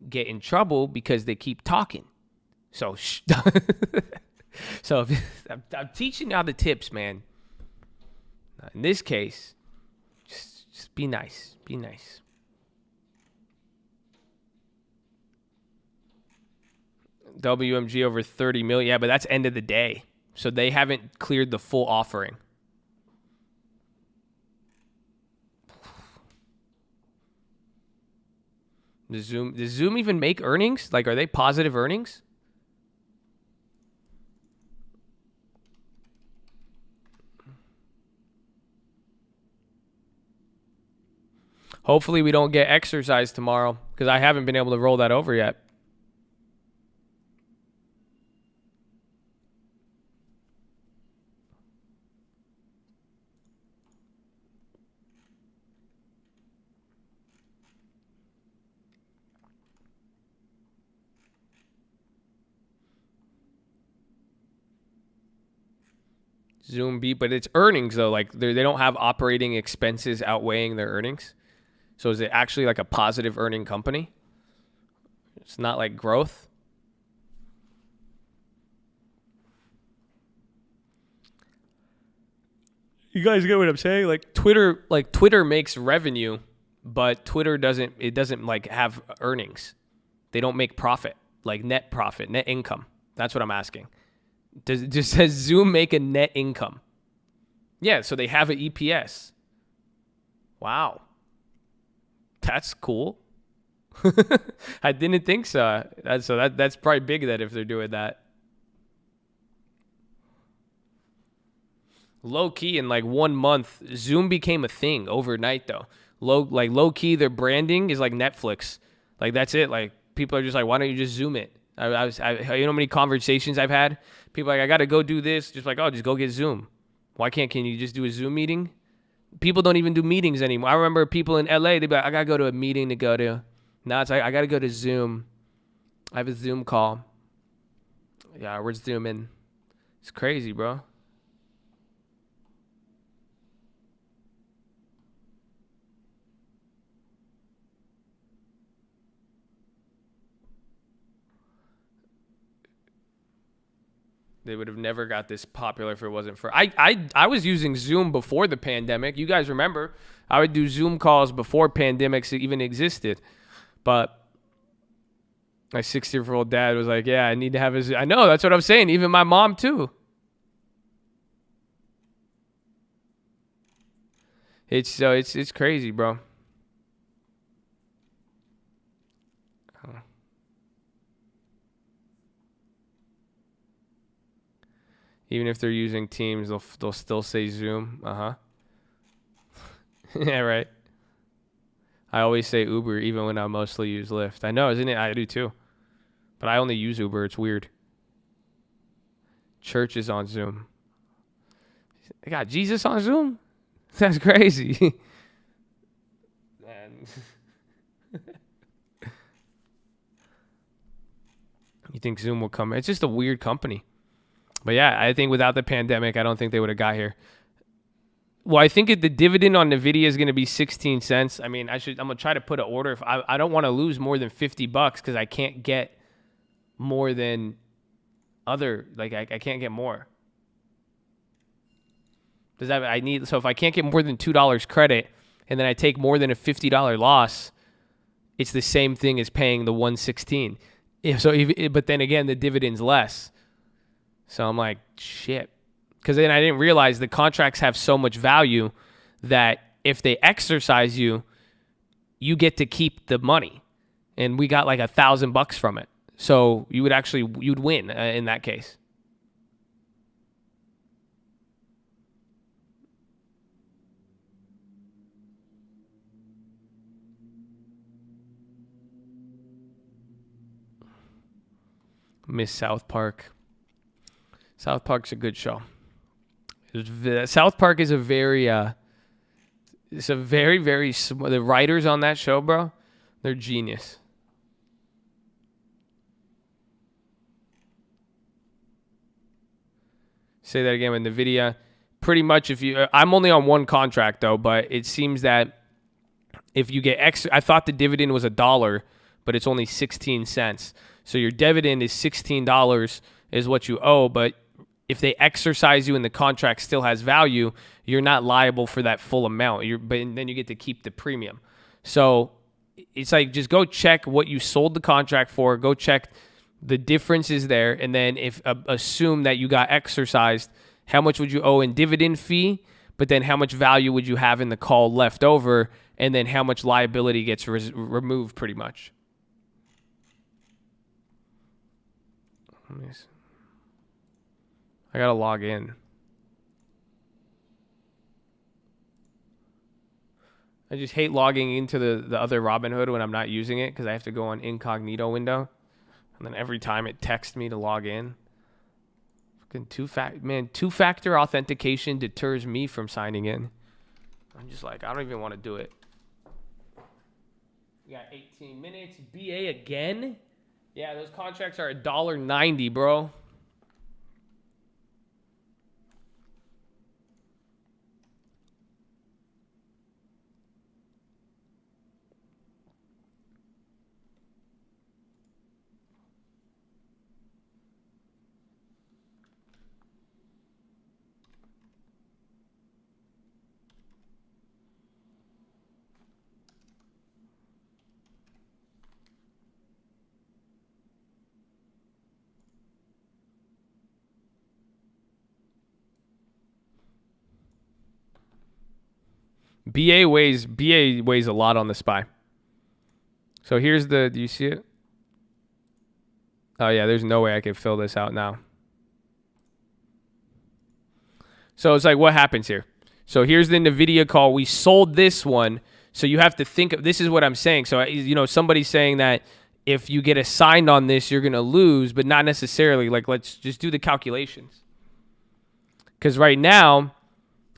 get in trouble because they keep talking. So, so I'm teaching y'all the tips, man. In this case, just be nice. Be nice. WMG over 30 million. Yeah, but that's end of the day. So they haven't cleared the full offering. Does Zoom even make earnings? Like, are they positive earnings? Hopefully we don't get exercise tomorrow because I haven't been able to roll that over yet. Zoom beat, but it's earnings though. Like they don't have operating expenses outweighing their earnings. So is it actually like a positive earning company? It's not like growth. You guys get what I'm saying? Like Twitter makes revenue, but Twitter doesn't like have earnings. They don't make profit, like net profit, net income. That's what I'm asking. Does Zoom make a net income? Yeah, so they have an EPS. Wow. That's cool. I didn't think so. That's probably big that if they're doing that. Low key in like 1 month, Zoom became a thing overnight though. Low key, their branding is like Netflix. Like that's it. Like people are just like, why don't you just Zoom it? You know how many conversations I've had? People are like, I got to go do this. Just like, oh, just go get Zoom. Why can you just do a Zoom meeting? People don't even do meetings anymore. I remember people in LA, they'd be like, I got to go to a meeting to go to. Now it's like, I got to go to Zoom. I have a Zoom call. Yeah, we're Zooming. It's crazy, bro. They would have never got this popular if it wasn't for... I was using Zoom before the pandemic. You guys remember, I would do Zoom calls before pandemics even existed. But my 60-year-old dad was like, yeah, I need to have a Zoom. I know, that's what I'm saying. Even my mom, too. It's crazy, bro. Even if they're using Teams, they'll still say Zoom. Yeah, right. I always say Uber, even when I mostly use Lyft. I know, isn't it? I do too. But I only use Uber. It's weird. Church is on Zoom. They got Jesus on Zoom? That's crazy. Man. You think Zoom will come? It's just a weird company. But yeah, I think without the pandemic, I don't think they would have got here. Well, I think the dividend on NVIDIA is going to be 16 cents. I mean, I'm going to try to put an order. If I don't want to lose more than $50 because I can't get more than I can't get more. So if I can't get more than $2 credit and then I take more than a $50 loss, it's the same thing as paying the 116. But then again, the dividend's less. So I'm like, shit. Because then I didn't realize the contracts have so much value that if they exercise you, you get to keep the money. And we got like $1,000 from it. So you'd win in that case. Miss South Park. South Park's a good show. South Park is a very, it's a very, very, the writers on that show, bro, they're genius. Say that again in the video. Pretty much if you, I'm only on one contract though, but it seems that if you get extra, I thought the dividend was $1, but it's only 16 cents. So your dividend is $16 is what you owe, but if they exercise you and the contract still has value, you're not liable for that full amount. But then you get to keep the premium. So it's like, just go check what you sold the contract for. Go check the difference is there. And then if assume that you got exercised, how much would you owe in dividend fee? But then how much value would you have in the call left over? And then how much liability gets removed pretty much. Let me see. I gotta log in. I just hate logging into the other Robinhood when I'm not using it because I have to go on incognito window. And then every time it texts me to log in. Fucking two-factor authentication deters me from signing in. I'm just like, I don't even want to do it. We got 18 minutes. BA again? Yeah, those contracts are $1.90, bro. BA weighs a lot on the SPY. So here's do you see it? Oh yeah, there's no way I can fill this out now. So it's like, what happens here? So here's the NVIDIA call. We sold this one. So you have to think of, this is what I'm saying. So, somebody's saying that if you get assigned on this, you're going to lose, but not necessarily. Like, let's just do the calculations. Because right now,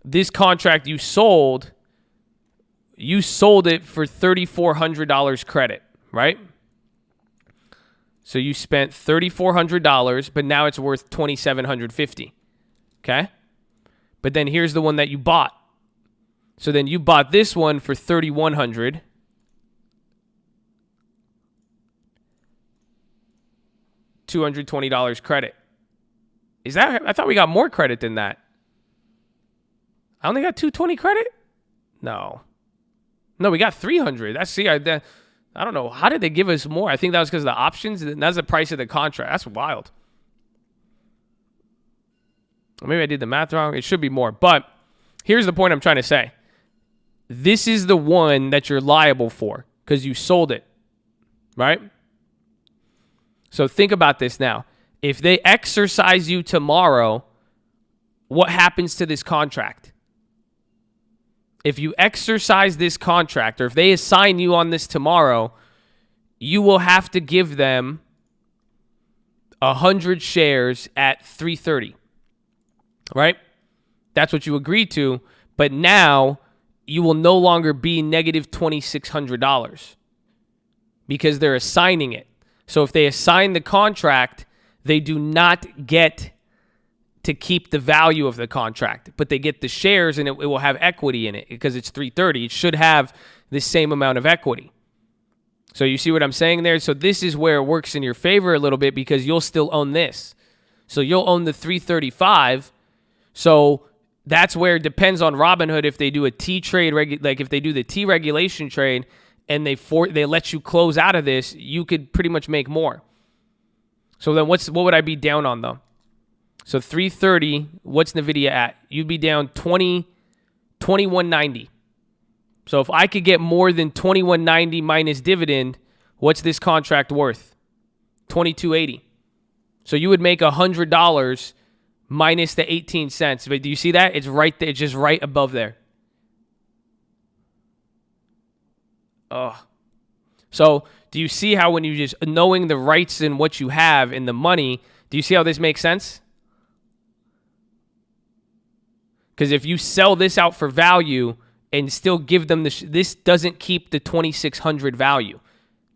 this contract you sold it for $3,400 credit, right? So you spent $3,400, but now it's worth $2,750. Okay? But then here's the one that you bought. So then you bought this one for $3,100. $220 credit. Is that? I thought we got more credit than that. I only got $220 credit? No, we got $300. I don't know. How did they give us more? I think that was because of the options. That's the price of the contract. That's wild. Or maybe I did the math wrong. It should be more. But here's the point I'm trying to say. This is the one that you're liable for because you sold it, right? So think about this now. If they exercise you tomorrow, what happens to this contract? If you exercise this contract, or if they assign you on this tomorrow, you will have to give them 100 shares at $3.30, right? That's what you agreed to, but now you will no longer be negative $2,600 because they're assigning it. So if they assign the contract, they do not get to keep the value of the contract, but they get the shares and it will have equity in it because it's $3.30. It should have the same amount of equity. So you see what I'm saying there? So this is where it works in your favor a little bit because you'll still own this. So you'll own the $3.35. So that's where it depends on Robinhood if they do a T trade, like if they do the T regulation trade and they let you close out of this, you could pretty much make more. So then what would I be down on though? So 330, what's NVIDIA at? You'd be down 21.90. So if I could get more than 21.90 minus dividend, what's this contract worth? 22.80. So you would make $100 minus the 18 cents. But do you see that? It's right there. It's just right above there. So Do you see how when you just knowing the rights and what you have and the money, do you see how this makes sense? Because if you sell this out for value and still give them this doesn't keep the 2,600 value.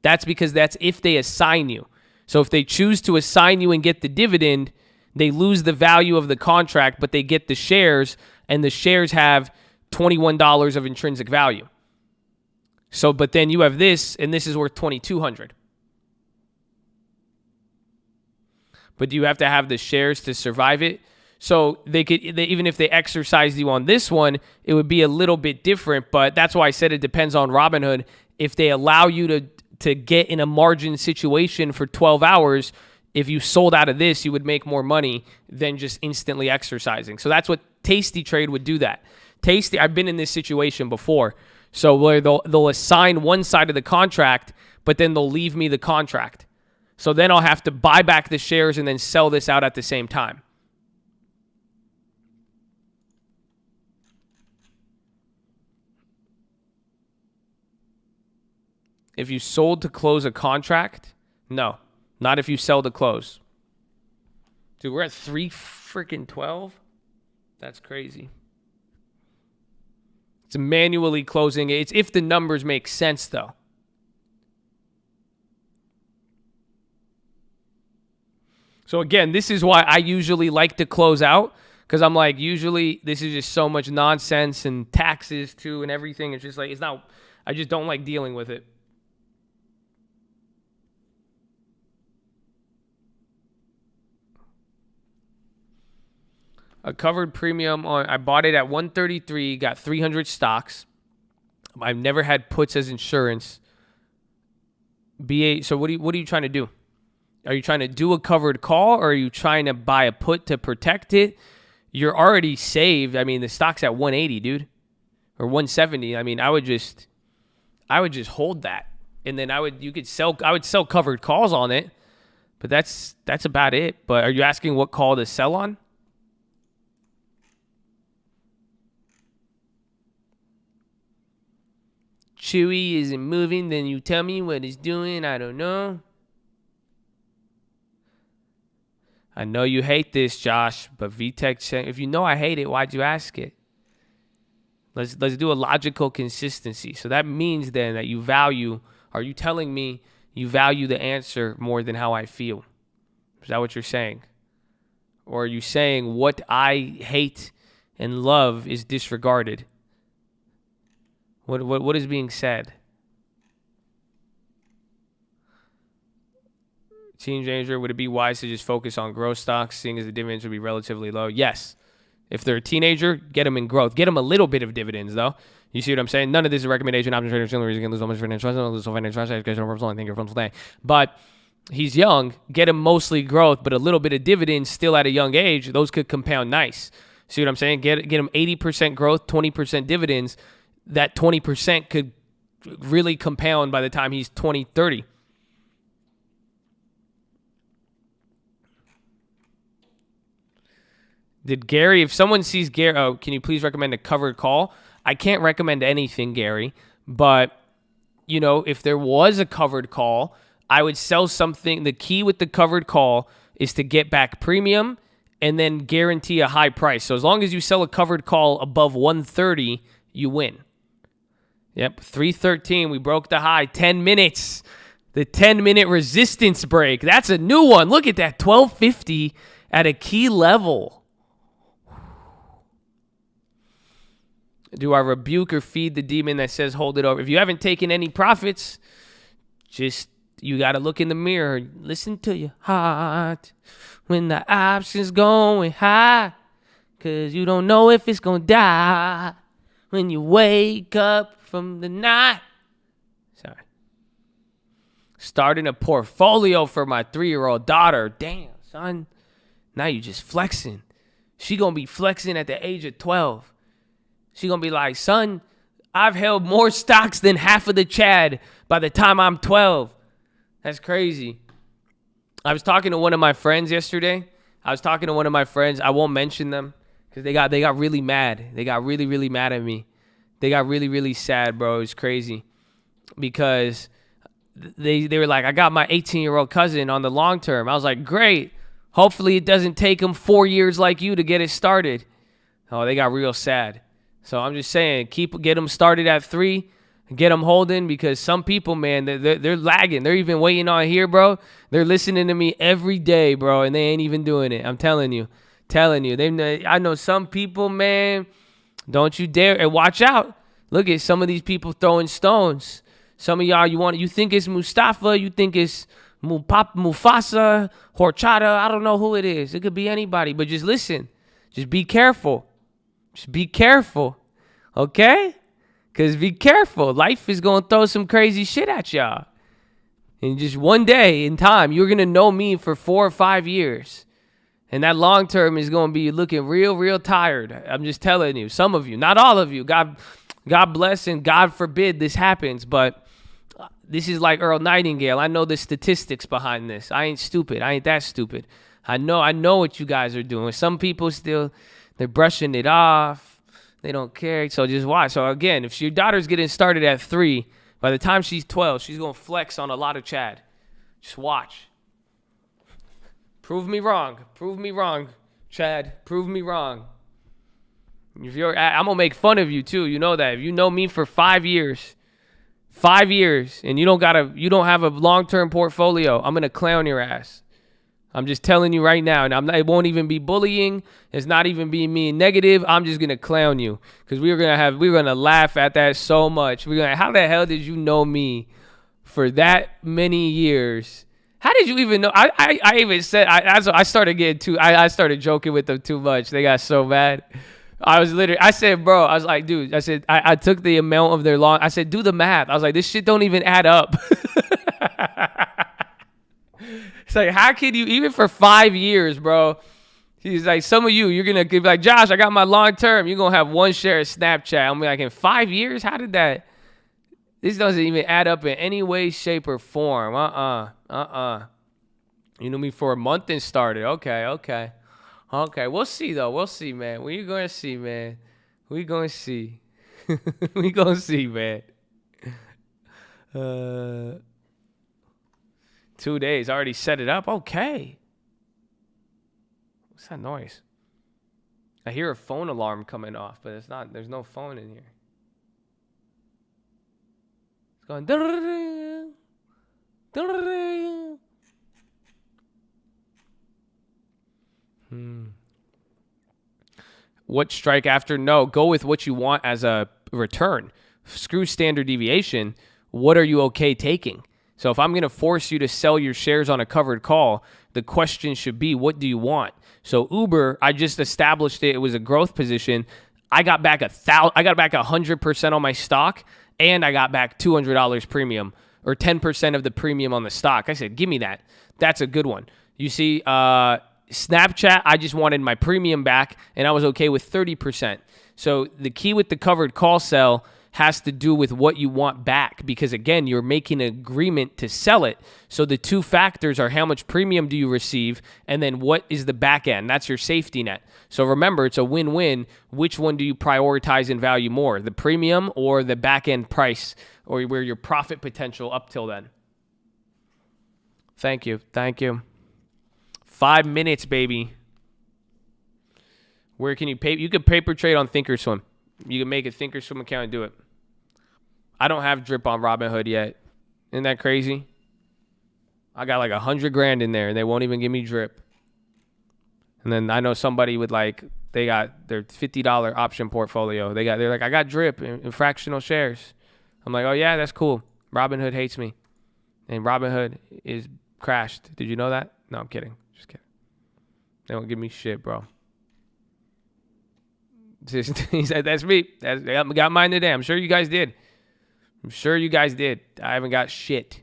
That's because that's if they assign you. So if they choose to assign you and get the dividend, they lose the value of the contract, but they get the shares, and the shares have $21 of intrinsic value. So, but then you have this, and this is worth $2,200. But you have to have the shares to survive it. So even if they exercise you on this one, it would be a little bit different. But that's why I said it depends on Robinhood. If they allow you to get in a margin situation for 12 hours, if you sold out of this, you would make more money than just instantly exercising. So that's what Tasty Trade would do that. Tasty, I've been in this situation before. So where they'll assign one side of the contract, but then they'll leave me the contract. So then I'll have to buy back the shares and then sell this out at the same time. If you sold to close a contract, no. Not if you sell to close. Dude, we're at 3/12. That's crazy. It's manually closing. It's if the numbers make sense, though. So again, this is why I usually like to close out, because I'm like, usually this is just so much nonsense and taxes too and everything. It's just like, it's not, I just don't like dealing with it. A covered premium I bought it at 133, got 300 stocks. I've never had puts as insurance. So what are you trying to do? Are you trying to do a covered call, or are you trying to buy a put to protect it? You're already saved. I mean, the stock's at 180, dude, or 170. I mean, I would just hold that, and then I would sell covered calls on it, but that's about it. But are you asking what call to sell on? Chewy isn't moving, then you tell me what it's doing. I don't know. I know you hate this, Josh, but VTech, if you know I hate it, why'd you ask it? Let's do a logical consistency. So that means then that you value, are you telling me you value the answer more than how I feel? Is that what you're saying? Or are you saying what I hate and love is disregarded? What is being said? Teenager, would it be wise to just focus on growth stocks, seeing as the dividends would be relatively low? Yes. If they're a teenager, get them in growth. Get them a little bit of dividends, though. You see what I'm saying? None of this is a recommendation. Option trader, still reason, lose so much financial day. But he's young. Get him mostly growth, but a little bit of dividends still at a young age. Those could compound nice. See what I'm saying? Get him 80% growth, 20% dividends. That 20% could really compound by the time he's 20, 30. Did Gary, if someone sees Gary, can you please recommend a covered call? I can't recommend anything, Gary, but, if there was a covered call, I would sell something. The key with the covered call is to get back premium and then guarantee a high price. So as long as you sell a covered call above 130, you win. Yep, 313. We broke the high. 10 minutes. The 10-minute resistance break. That's a new one. Look at that. 1250 at a key level. Do I rebuke or feed the demon that says hold it over? If you haven't taken any profits, you got to look in the mirror. Listen to your heart when the option's going high, because you don't know if it's going to die when you wake up from the night. Sorry. Starting a portfolio for my 3-year-old daughter. Damn, son. Now you just flexing. She going to be flexing at the age of 12. She going to be like, son, I've held more stocks than half of the Chad by the time I'm 12. That's crazy. I was talking to one of my friends yesterday. I won't mention them because they got really mad. They got really, really mad at me. They got really, really sad, bro. It was crazy because they were like, I got my 18-year-old cousin on the long term. I was like, great. Hopefully it doesn't take him 4 years like you to get it started. Oh, they got real sad. So I'm just saying, get them started at 3, get them holding, because some people, man, they're lagging. They're even waiting on here, bro. They're listening to me every day, bro, and they ain't even doing it. I'm telling you. I know some people, man, don't you dare. And watch out. Look at some of these people throwing stones. Some of y'all, you think it's Mustafa, you think it's Mufasa, Horchata. I don't know who it is. It could be anybody, but just listen. Just be careful. Just be careful, okay? Because be careful. Life is going to throw some crazy shit at y'all. And just one day in time, you're going to know me for 4 or 5 years. And that long term is going to be looking real, real tired. I'm just telling you. Some of you, not all of you. God bless and God forbid this happens. But this is like Earl Nightingale. I know the statistics behind this. I ain't stupid. I ain't that stupid. I know what you guys are doing. Some people still, they're brushing it off. They don't care. So just watch. So again, if your daughter's getting started at 3, by the time she's 12, she's going to flex on a lot of Chad. Just watch. Prove me wrong, Chad. Prove me wrong. I'm going to make fun of you too. You know that. If you know me for 5 years, and you don't have a long-term portfolio, I'm going to clown your ass. I'm just telling you right now, and it won't even be bullying. It's not even being mean negative. I'm just gonna clown you because we're gonna laugh at that so much. How the hell did you know me for that many years? How did you even know? I even said I started getting too. I started joking with them too much. They got so mad. I said, bro, I was like, dude, I took the amount of their long. I said, do the math. I was like, this shit don't even add up. It's like, how can you, even for 5 years, bro? He's like, some of you're going to be like, Josh, I got my long term. You're going to have 1 share of Snapchat. I'm like, in 5 years? How did that? This doesn't even add up in any way, shape, or form. You knew me for a month and started. Okay. We'll see, though. We'll see, man. We're going to see, man. We're going to see. We're going to see, man. 2 days. I already set it up. Okay. What's that noise? I hear a phone alarm coming off, but it's not. There's no phone in here. It's going. What strike after? No. Go with what you want as a return. Screw standard deviation. What are you okay taking? So if I'm going to force you to sell your shares on a covered call, the question should be, what do you want? So Uber, I just established it. It was a growth position. I got back 100% on my stock, and I got back $200 premium, or 10% of the premium on the stock. I said, give me that. That's a good one. You see, Snapchat, I just wanted my premium back, and I was okay with 30%. So the key with the covered call sell has to do with what you want back, because again, you're making an agreement to sell it. So the 2 factors are how much premium do you receive, and then what is the back end? That's your safety net. So remember, it's a win-win. Which one do you prioritize and value more, the premium or the back end price, or where your profit potential up till then? Thank you. 5 minutes, baby. Where can you pay? You could paper trade on Thinkorswim. You can make a Thinkorswim account and do it. I don't have drip on Robinhood yet. Isn't that crazy? I got like $100,000 in there and they won't even give me drip. And then I know somebody with they got their $50 option portfolio. They're like, I got drip in fractional shares. I'm like, oh yeah, that's cool. Robinhood hates me. And Robinhood is crashed. Did you know that? No, I'm kidding. Just kidding. They don't give me shit, bro. He said, that's me. I got mine today. I'm sure you guys did. I haven't got shit.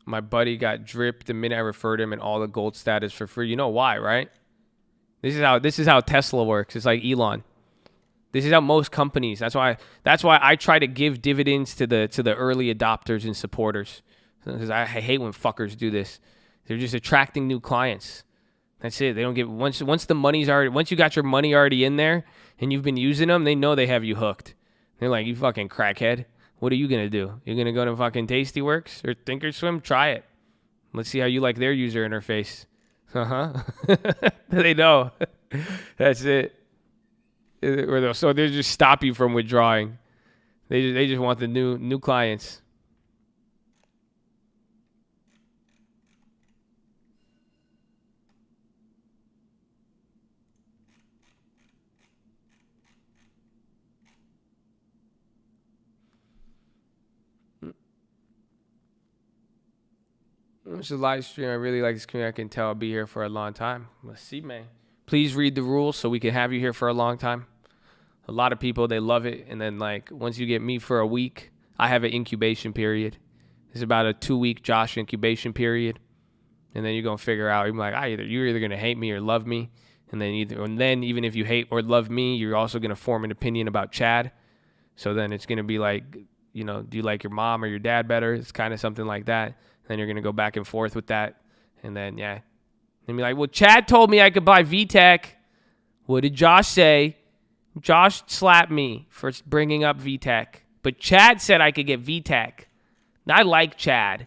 My buddy got dripped the minute I referred him and all the gold status for free. You know why, right? This is how Tesla works. It's like Elon. This is how most companies. That's why I try to give dividends to the early adopters and supporters. Because I hate when fuckers do this. They're just attracting new clients. That's it. They don't get once the money's already once you got your money already in there and you've been using them, they know they have you hooked. They're like, you fucking crackhead. What are you gonna do? You're gonna go to fucking Tastyworks or Thinkorswim? Try it. Let's see how you like their user interface. They know. That's it. So they just stop you from withdrawing. They just want the new clients. It's a live stream. I really like this community. I can tell I'll be here for a long time. Let's see, man. Please read the rules so we can have you here for a long time. A lot of people, they love it. And then, like, once you get me for a week, I have an incubation period. It's about a 2-week Josh incubation period. And then you're going to figure out, you're like, you're either going to hate me or love me. And then even if you hate or love me, you're also going to form an opinion about Chad. So then it's going to be like, you know, do you like your mom or your dad better? It's kind of something like that. Then you're going to go back and forth with that. And then, yeah. And be like, well, Chad told me I could buy VTech. What did Josh say? Josh slapped me for bringing up VTech. But Chad said I could get VTech. I like Chad.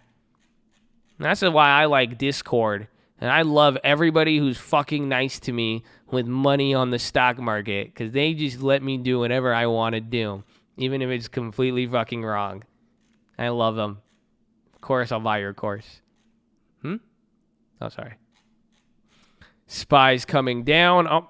And that's why I like Discord. And I love everybody who's fucking nice to me with money on the stock market. Because they just let me do whatever I want to do. Even if it's completely fucking wrong. I love them. Of course, I'll buy your course. Oh, sorry. Spies coming down. Oh,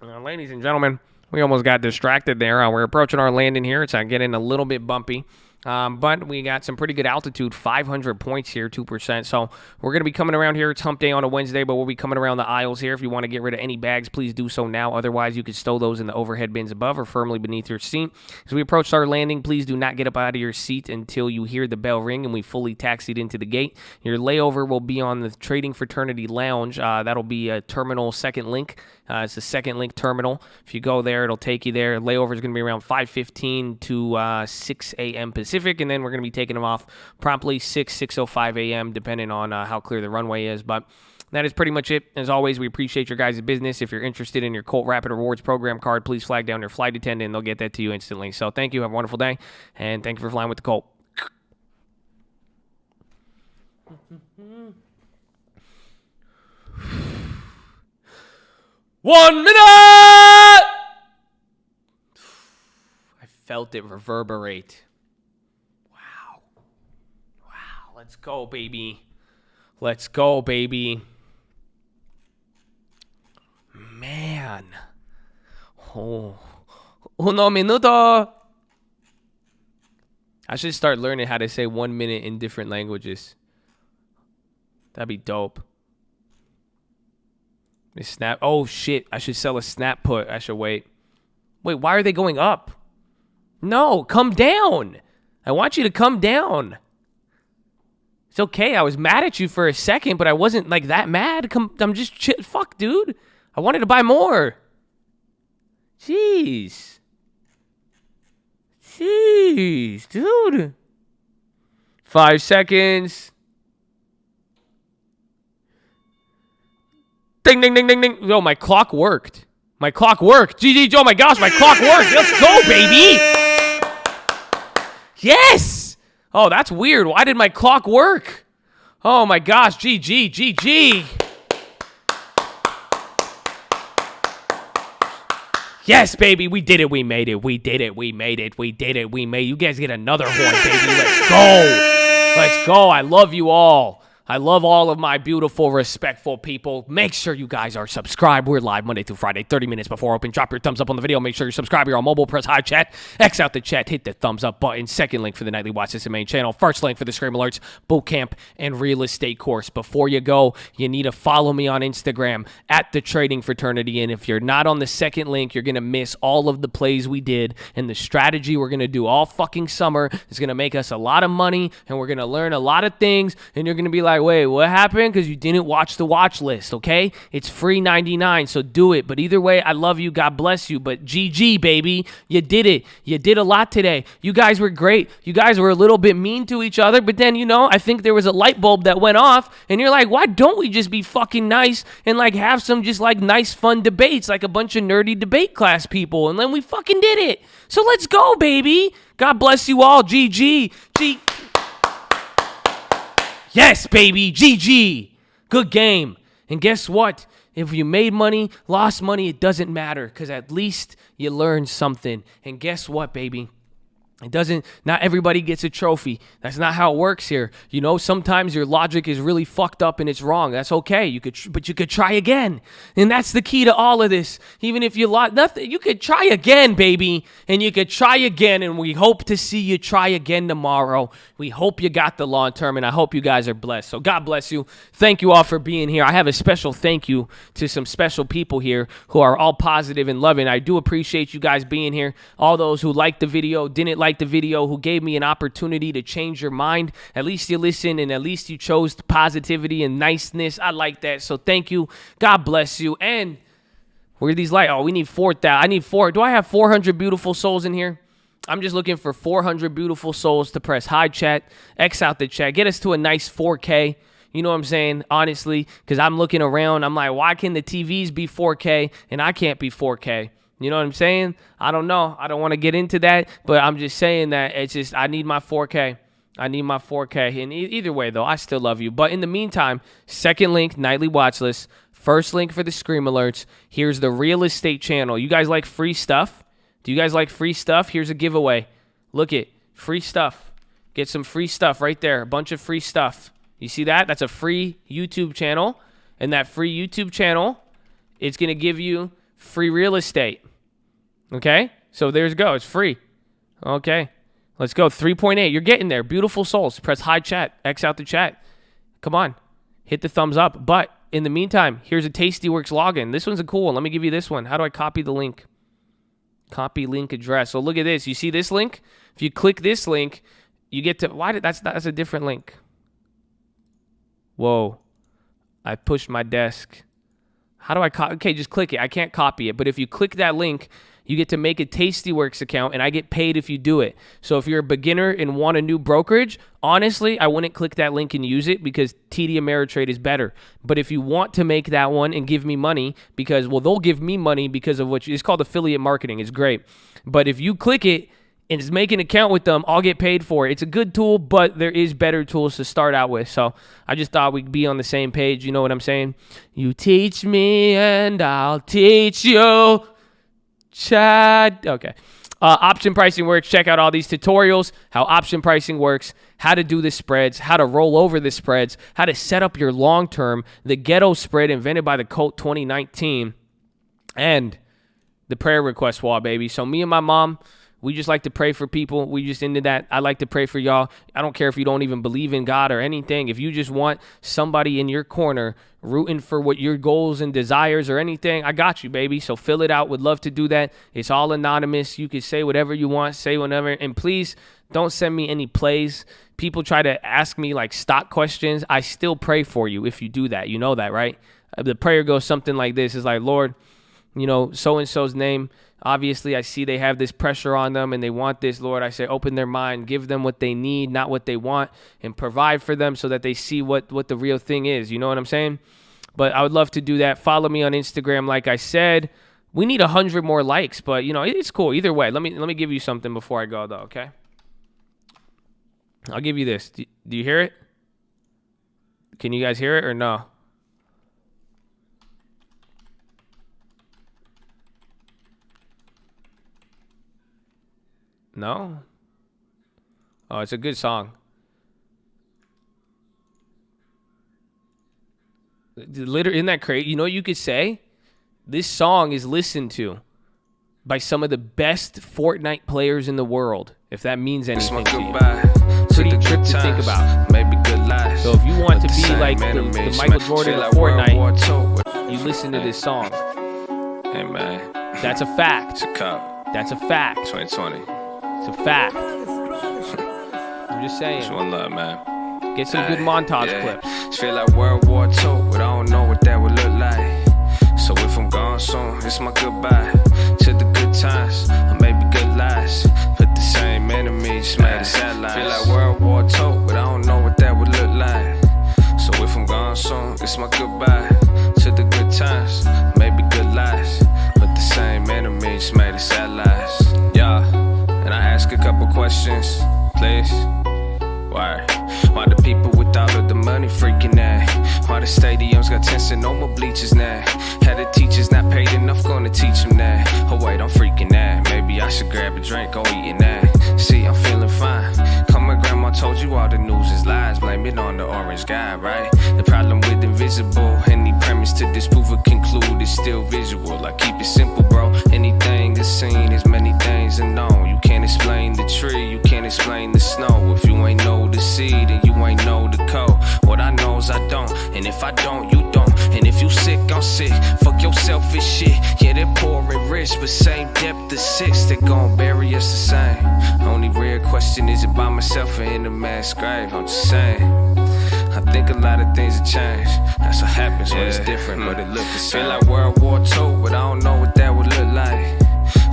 ladies and gentlemen, we almost got distracted there. We're approaching our landing here. It's getting a little bit bumpy. But we got some pretty good altitude, 500 points here, 2%. So we're going to be coming around here. It's hump day on a Wednesday, but we'll be coming around the aisles here. If you want to get rid of any bags, please do so now. Otherwise, you can stow those in the overhead bins above or firmly beneath your seat. As we approach our landing, please do not get up out of your seat until you hear the bell ring and we fully taxied into the gate. Your layover will be on the Trading Fraternity Lounge. That'll be a terminal second link. It's the second link terminal. If you go there, it'll take you there. Layover is going to be around 5:15 to 6 a.m. Pacific, and then we're going to be taking them off promptly 6:05 a.m. depending on how clear the runway is. But that is pretty much it. As always, we appreciate your guys' business. If you're interested in your Colt Rapid Rewards program card, please flag down your flight attendant, and they'll get that to you instantly. So thank you. Have a wonderful day, and thank you for flying with the Colt. One minute! I felt it reverberate. Wow. Let's go, baby. Let's go, baby. Man. Oh. Uno minuto. I should start learning how to say 1 minute in different languages. That'd be dope. Snap. Oh, shit. I should sell a snap put. I should wait. Wait, why are they going up? No, come down. I want you to come down. It's okay. I was mad at you for a second, but I wasn't like that mad. I'm just fuck, dude. I wanted to buy more. Jeez, dude. 5 seconds. Ding, ding, ding, ding, ding. Yo, my clock worked. GG, oh my gosh, my clock worked. Let's go, baby. Yes. Oh, that's weird. Why did my clock work? Oh my gosh, GG. Yes, baby, we did it. We made it. You guys get another horn, baby. Let's go. I love you all. I love all of my beautiful, respectful people. Make sure you guys are subscribed. We're live Monday through Friday, 30 minutes before open. Drop your thumbs up on the video. Make sure you're subscribed. You're on mobile. Press hi chat. X out the chat. Hit the thumbs up button. Second link for the nightly watch this main channel. First link for the Scream Alerts, boot camp, and real estate course. Before you go, you need to follow me on Instagram at the Trading Fraternity. And if you're not on the second link, you're going to miss all of the plays we did and the strategy we're going to do all fucking summer. It's going to make us a lot of money, and we're going to learn a lot of things, and you're going to be like, like, wait, what happened? Because you didn't watch the watch list, okay? It's free 99, so do it. But either way, I love you. God bless you. But GG, baby. You did it. You did a lot today. You guys were great. You guys were a little bit mean to each other. But then, I think there was a light bulb that went off. And you're like, why don't we just be fucking nice and like have some just like nice, fun debates like a bunch of nerdy debate class people? And then we fucking did it. So let's go, baby. God bless you all. GG. Yes, baby. GG. Good game. And guess what? If you made money, lost money, it doesn't matter because at least you learned something. And guess what, baby? Not everybody gets a trophy. That's not how it works here. Sometimes your logic is really fucked up and it's wrong. That's okay. But you could try again. And that's the key to all of this. Even if you lost nothing, you could try again, baby. And you could try again. And we hope to see you try again tomorrow. We hope you got the long term. And I hope you guys are blessed. So God bless you. Thank you all for being here. I have a special thank you to some special people here who are all positive and loving. I do appreciate you guys being here. All those who liked the video, didn't like the video, who gave me an opportunity to change your mind. At least you listened and at least you chose positivity and niceness. I like that. So thank you. God bless you. And where are these lights? Oh, we need 4,000. I need 4. Do I have 400 beautiful souls in here? I'm just looking for 400 beautiful souls to press hi chat, X out the chat, get us to a nice 4K. You know what I'm saying? Honestly, because I'm looking around. I'm like, why can the TVs be 4K and I can't be 4K? You know what I'm saying? I don't know. I don't want to get into that, but I'm just saying that it's just I need my 4K. I need my 4K. And either way, though, I still love you. But in the meantime, second link, nightly watch list. First link for the Scream Alerts. Here's the real estate channel. You guys like free stuff? Do you guys like free stuff? Here's a giveaway. Look it. Free stuff. Get some free stuff right there. A bunch of free stuff. You see that? That's a free YouTube channel. And that free YouTube channel, it's going to give you free real estate. Okay? So there's go. It's free. Okay. Let's go. 3.8. You're getting there. Beautiful souls. Press hi chat. X out the chat. Come on. Hit the thumbs up. But in the meantime, here's a Tastyworks login. This one's a cool one. Let me give you this one. How do I copy the link? Copy link address. So look at this. You see this link? If you click this link, you get to... That's a different link. Whoa. I pushed my desk. How do I copy? Okay, just click it. I can't copy it. But if you click that link, you get to make a Tastyworks account, and I get paid if you do it. So if you're a beginner and want a new brokerage, honestly, I wouldn't click that link and use it because TD Ameritrade is better. But if you want to make that one and give me money because, well, they'll give me money because of it's called affiliate marketing. It's great. But if you click it and just make an account with them, I'll get paid for it. It's a good tool, but there is better tools to start out with. So I just thought we'd be on the same page. You know what I'm saying? You teach me and I'll teach you. Chad. Okay. Option pricing works. Check out all these tutorials, how option pricing works, how to do the spreads, how to roll over the spreads, how to set up your long term, the Ghetto Spread invented by the Colt 2019, and the prayer request wall, baby. So me and my mom, we just like to pray for people. We just into that. I like to pray for y'all. I don't care if you don't even believe in God or anything. If you just want somebody in your corner rooting for what your goals and desires or anything, I got you, baby. So fill it out. Would love to do that. It's all anonymous. You can say whatever you want, say whatever. And please don't send me any plays. People try to ask me like stock questions. I still pray for you if you do that. You know that, right? The prayer goes something like this. It's like, Lord, so-and-so's name. Obviously, I see they have this pressure on them and they want this, Lord. I say, open their mind, give them what they need, not what they want, and provide for them so that they see what the real thing is. You know what I'm saying? But I would love to do that. Follow me on Instagram. Like I said, we need 100 more likes, but, it's cool. Either way, let me give you something before I go, though, okay? I'll give you this. Do you hear it? Can you guys hear it or no? No? Oh, it's a good song. Literally, isn't that crazy? You know what you could say? This song is listened to by some of the best Fortnite players in the world, if that means anything to you. Pretty trip to think about. So if you want to be like the Michael Jordan of Fortnite, you listen to this song. Hey, man. That's a fact. It's a cup. That's a fact. 2020. It's a fact. I'm just saying. Just one love, man. Get some good montage clips. Feel like World War II, but I don't know what that would look like. So if I'm gone soon, it's my goodbye to the good times, or maybe good lies. Put the same enemies, made the satellites. Feel like World War II, but I don't know what that would look like. So if I'm gone soon, it's my goodbye to the good times, maybe good lies. Put the same enemies, made the satellites. Yeah, and I ask a couple questions, please. Why the people with all of the money freaking out? Why the stadiums got tents and no more bleachers now? Had the teachers not paid enough, gonna teach them that. Oh wait, I'm freaking out. Maybe I should grab a drink, go eating that. See, I'm feeling fine. Come my grandma told you all the news is lies. Blame it on the orange guy, right? The problem with invisible, any premise to disprove or conclude is still visual. I keep it simple, bro. Anything is seen is many things unknown. You can't explain the tree, you can't explain the snow. If you ain't know the seed, then you ain't know the code. What I know is I don't, and if I don't, you don't. And if you sick, I'm sick. Fuck your selfish shit. Yeah, they're poor and rich, but same depth of six. They gon' bury us the same. Only real question is it by myself or in a mass grave. I'm just saying. I think a lot of things have changed. That's what happens when it's different, but it look the same. Feel like World War II, but I don't know what that would look like.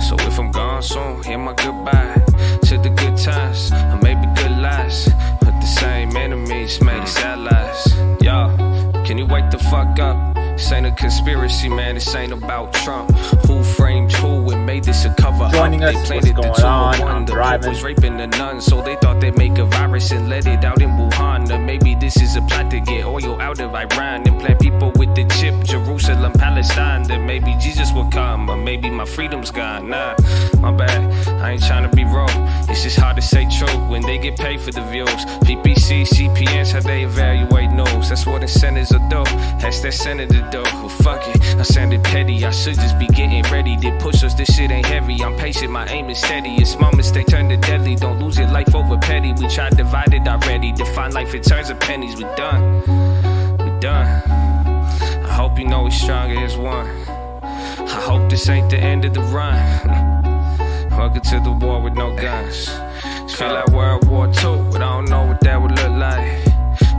So if I'm gone soon, hear my goodbye to the good times, or maybe good lies. Put the same enemies, made the satellites. Y'all, can you wake the fuck up? This ain't a conspiracy, man. This ain't about Trump. Who framed who and made this a cover up? Joining us, they planted what's the going on? 201. I'm The driving. Pope was raping the nuns, so they thought they'd make a virus and let it out in Wuhan. Or maybe this is a plot to get oil out of Iran and plant people with the chip, Jerusalem, Palestine. Then maybe Jesus will come, or maybe my freedom's gone. Nah, my bad. I ain't trying to be wrong. It's just hard to say true when they get paid for the views. PPC, CPNs, how they evaluate news. That's what incentives will do. Ask that senator do. Well, fuck it. I sounded petty. I should just be getting ready. They push us. This shit ain't heavy. I'm patient. My aim is steady. It's moments they turn to deadly. Don't lose your life over petty. We tried divided already. Define life in terms of pennies. We done. We done. I hope you know we stronger as one. I hope this ain't the end of the run. Welcome to the war with no guns. Feel like World War II, but I don't know what that would look like.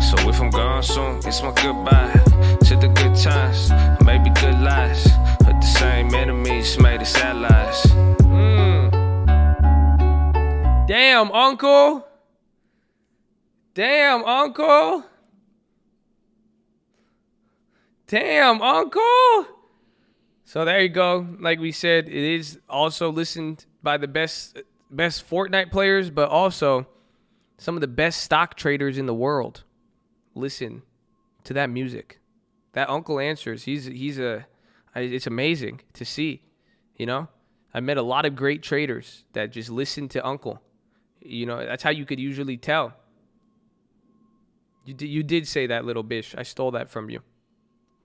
So if I'm gone soon, it's my goodbye to the good times, maybe good lies. But the same enemies made the satellites. Damn, uncle. Damn, uncle. Damn, uncle. So there you go. Like we said, it is also listened by the best Fortnite players, but also some of the best stock traders in the world. Listen to that music. That uncle answers. It's amazing to see, you know. I met a lot of great traders that just listen to uncle. You know, that's how you could usually tell. You did say that, little bitch. I stole that from you.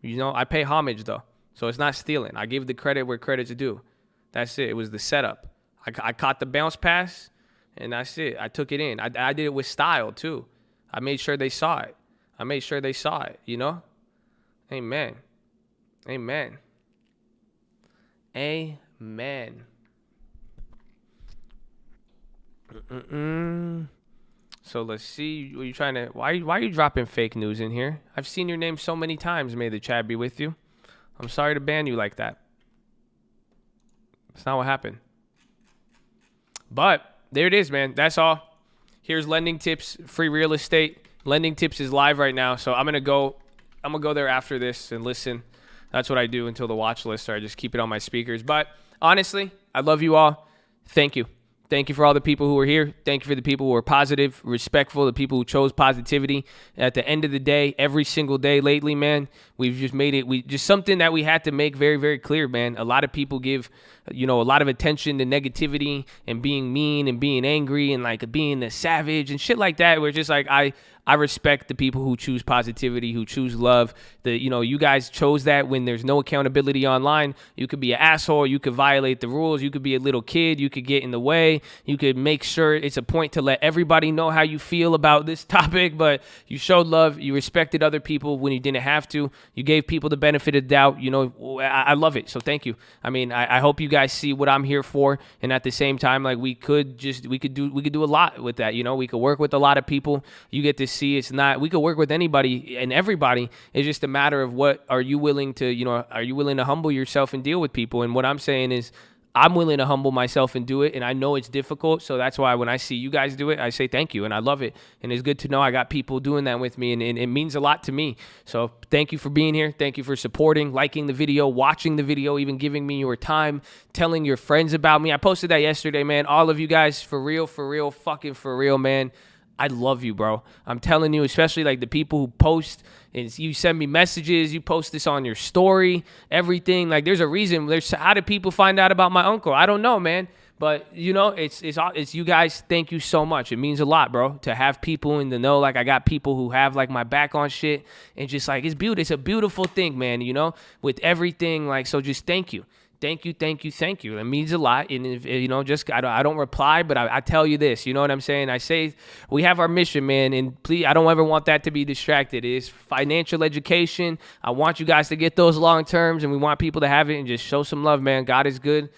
You know, I pay homage though. So it's not stealing. I give the credit where credit's due. That's it. It was the setup. I caught the bounce pass, and that's it. I took it in. I did it with style, too. I made sure they saw it. You know? Amen. Amen. Amen. So let's see. Are you trying to? Why are you dropping fake news in here? I've seen your name so many times. May the Chad be with you. I'm sorry to ban you like that. That's not what happened. But there it is, man. That's all. Here's lending tips, free real estate. Lending tips is live right now, so I'm gonna go there after this and listen. That's what I do until the watch list, or I just keep it on my speakers. But honestly, I love you all. Thank you. Thank you for all the people who are here. Thank you for the people who are positive, respectful, the people who chose positivity. At the end of the day, every single day lately, man, we've just made it, just something that we had to make very, very clear, man. A lot of people give, a lot of attention to negativity and being mean and being angry and like being a savage and shit like that. Where just like, I respect the people who choose positivity, who choose love. You guys chose that when there's no accountability online. You could be an asshole. You could violate the rules. You could be a little kid. You could get in the way. You could make sure it's a point to let everybody know how you feel about this topic, but you showed love. You respected other people when you didn't have to. You gave people the benefit of the doubt. I love it. So thank you. I mean, I hope you guys see what I'm here for. And at the same time, like we could do a lot with that. We could work with a lot of people. You get to see. It's not, we could work with anybody and everybody. It's just a matter of what are you willing to, are you willing to humble yourself and deal with people? And what I'm saying is I'm willing to humble myself and do it. And I know it's difficult. So that's why when I see you guys do it, I say thank you. And I love it. And it's good to know I got people doing that with me. And it means a lot to me. So thank you for being here. Thank you for supporting, liking the video, watching the video, even giving me your time, telling your friends about me. I posted that yesterday, man. All of you guys, for real, fucking for real, man. I love you, bro. I'm telling you, especially like the people who post and you send me messages, you post this on your story, everything. Like there's a reason. How did people find out about my uncle? I don't know, man. But it's you guys. Thank you so much. It means a lot, bro, to have people in the know. Like I got people who have like my back on shit and just like it's beautiful. It's a beautiful thing, man. With everything. Like so, just thank you. Thank you. It means a lot. And if, I don't reply, but I tell you this, you know what I'm saying? I say we have our mission, man. And please, I don't ever want that to be distracted. It's financial education. I want you guys to get those long terms and we want people to have it and just show some love, man. God is good.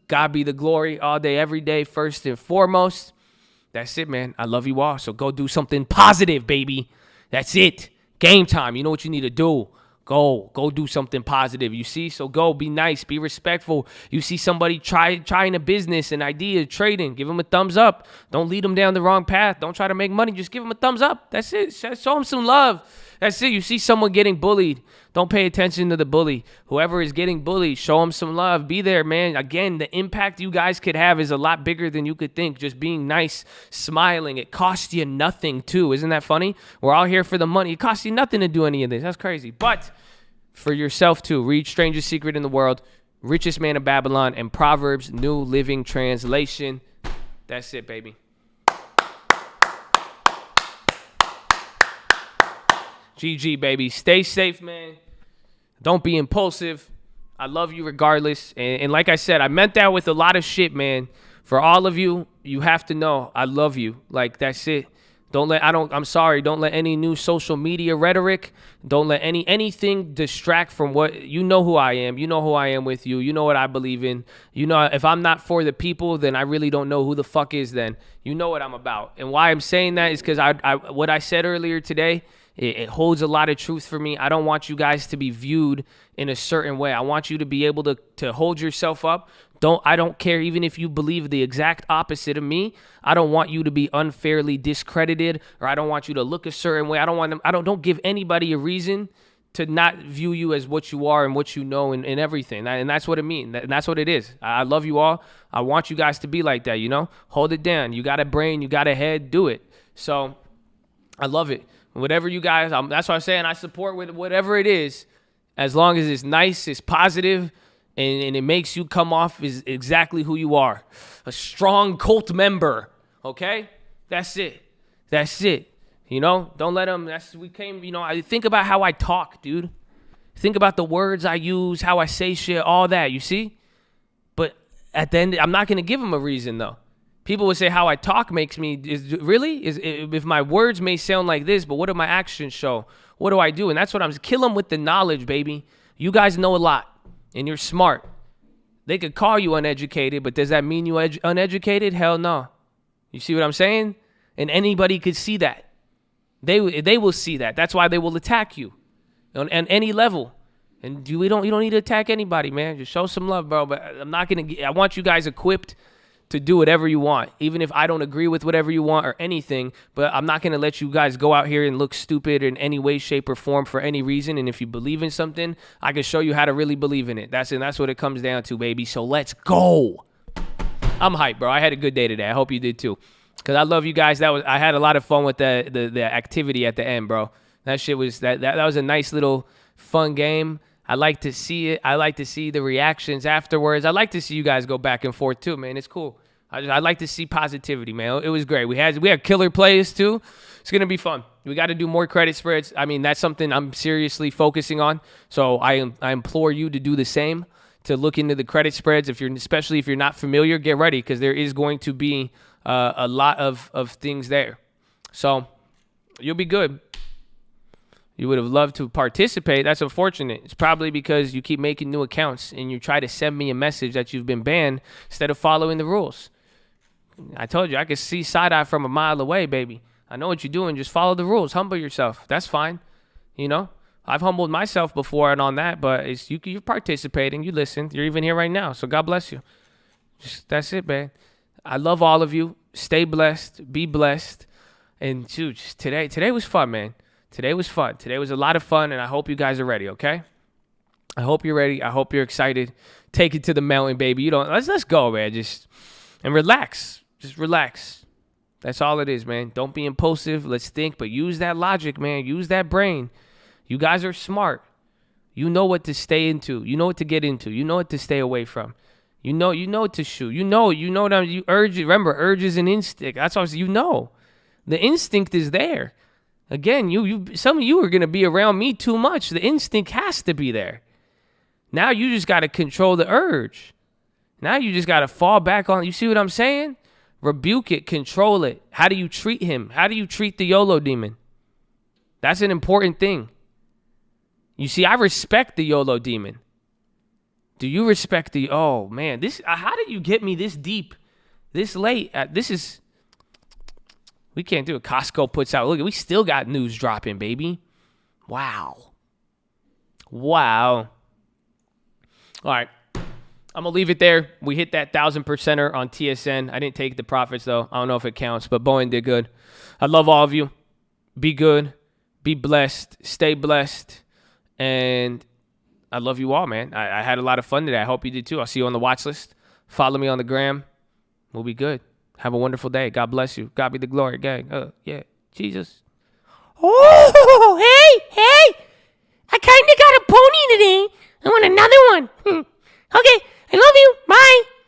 God be the glory all day, every day, first and foremost. That's it, man. I love you all. So go do something positive, baby. That's it. Game time. You know what you need to do. Go do something positive. You see? So go be nice, be respectful. You see somebody trying a business, an idea, trading, give them a thumbs up. Don't lead them down the wrong path. Don't try to make money. Just give them a thumbs up. That's it. Show them some love. That's it. You see someone getting bullied. Don't pay attention to the bully. Whoever is getting bullied, show them some love. Be there, man. Again, the impact you guys could have is a lot bigger than you could think. Just being nice, smiling. It costs you nothing, too. Isn't that funny? We're all here for the money. It costs you nothing to do any of this. That's crazy. But for yourself, too, read Strangest Secret in the World, Richest Man of Babylon, and Proverbs New Living Translation. That's it, baby. GG, baby. Stay safe, man. Don't be impulsive. I love you regardless. And like I said, I meant that with a lot of shit, man. For all of you, you have to know I love you. Like, that's it. I'm sorry. Don't let any new social media rhetoric, don't let anything distract from what, you know who I am. You know who I am with you. You know what I believe in. You know, if I'm not for the people, then I really don't know who the fuck is then. You know what I'm about. And why I'm saying that is because what I said earlier today, it holds a lot of truth for me. I don't want you guys to be viewed in a certain way. I want you to be able to hold yourself up. I don't care even if you believe the exact opposite of me. I don't want you to be unfairly discredited, or I don't want you to look a certain way. Don't give anybody a reason to not view you as what you are and what you know and everything. And that's what it means. And that's what it is. I love you all. I want you guys to be like that, Hold it down. You got a brain. You got a head. Do it. So I love it. Whatever you guys, that's what I'm saying. I support with whatever it is, as long as it's nice, it's positive, and it makes you come off as exactly who you are. A strong cult member, okay? That's it. Don't let them, I think about how I talk, dude. Think about the words I use, how I say shit, all that, you see? But at the end, I'm not going to give them a reason, though. People would say how I talk makes me, if my words may sound like this, but what do my actions show? What do I do? And that's what kill them with the knowledge, baby. You guys know a lot, and you're smart. They could call you uneducated, but does that mean you uneducated? Hell no. You see what I'm saying? And anybody could see that. They will see that. That's why they will attack you on any level. And you don't need to attack anybody, man. Just show some love, bro. But I want you guys equipped to do whatever you want, even if I don't agree with whatever you want or anything, but I'm not going to let you guys go out here and look stupid in any way, shape, or form for any reason. And if you believe in something, I can show you how to really believe in it. That's what it comes down to, baby. So let's go. I'm hyped, bro. I had a good day today. I hope you did too, because I love you guys. I had a lot of fun with the activity at the end, bro. That shit was that was a nice little fun game. I like to see it. I like to see the reactions afterwards. I like to see you guys go back and forth too, man. It's cool. I like to see positivity, man. It was great. We had killer plays too. It's gonna be fun. We got to do more credit spreads. I mean, that's something I'm seriously focusing on. So I implore you to do the same. To look into the credit spreads. Especially if you're not familiar, get ready, because there is going to be a lot of things there. So you'll be good. You would have loved to participate. That's unfortunate. It's probably because you keep making new accounts and you try to send me a message that you've been banned instead of following the rules. I told you, I could see side-eye from a mile away, baby. I know what you're doing. Just follow the rules. Humble yourself. That's fine. You know, I've humbled myself before and on that, but it's you're participating. You listened. You're even here right now. So God bless you. That's it, man. I love all of you. Stay blessed. Be blessed. And dude, today was fun, man. Today was fun. Today was a lot of fun, and I hope you guys are ready, okay? I hope you're ready. I hope you're excited. Take it to the mountain, baby. Let's go, man. And relax. Just relax. That's all it is, man. Don't be impulsive. Let's think, but use that logic, man. Use that brain. You guys are smart. You know what to stay into. You know what to get into. You know what to stay away from. You know what to shoot. You know that you urge. Remember, urge is an instinct. That's what you know. The instinct is there. Again, some of you are gonna be around me too much. The instinct has to be there. Now you just gotta control the urge. Now you just gotta fall back on. You see what I'm saying? Rebuke it, control it. How do you treat him? How do you treat the YOLO demon? That's an important thing. You see, I respect the YOLO demon. Do you respect oh man, how did you get me this deep, this late? We can't do it. Costco puts out, look, we still got news dropping, baby. Wow. All right. I'm going to leave it there. We hit that 1,000%er on TSN. I didn't take the profits, though. I don't know if it counts, but Boeing did good. I love all of you. Be good. Be blessed. Stay blessed. And I love you all, man. I had a lot of fun today. I hope you did, too. I'll see you on the watch list. Follow me on the gram. We'll be good. Have a wonderful day. God bless you. God be the glory, gang. Yeah. Jesus. Oh, hey. I kind of got a pony today. I want another one. Okay.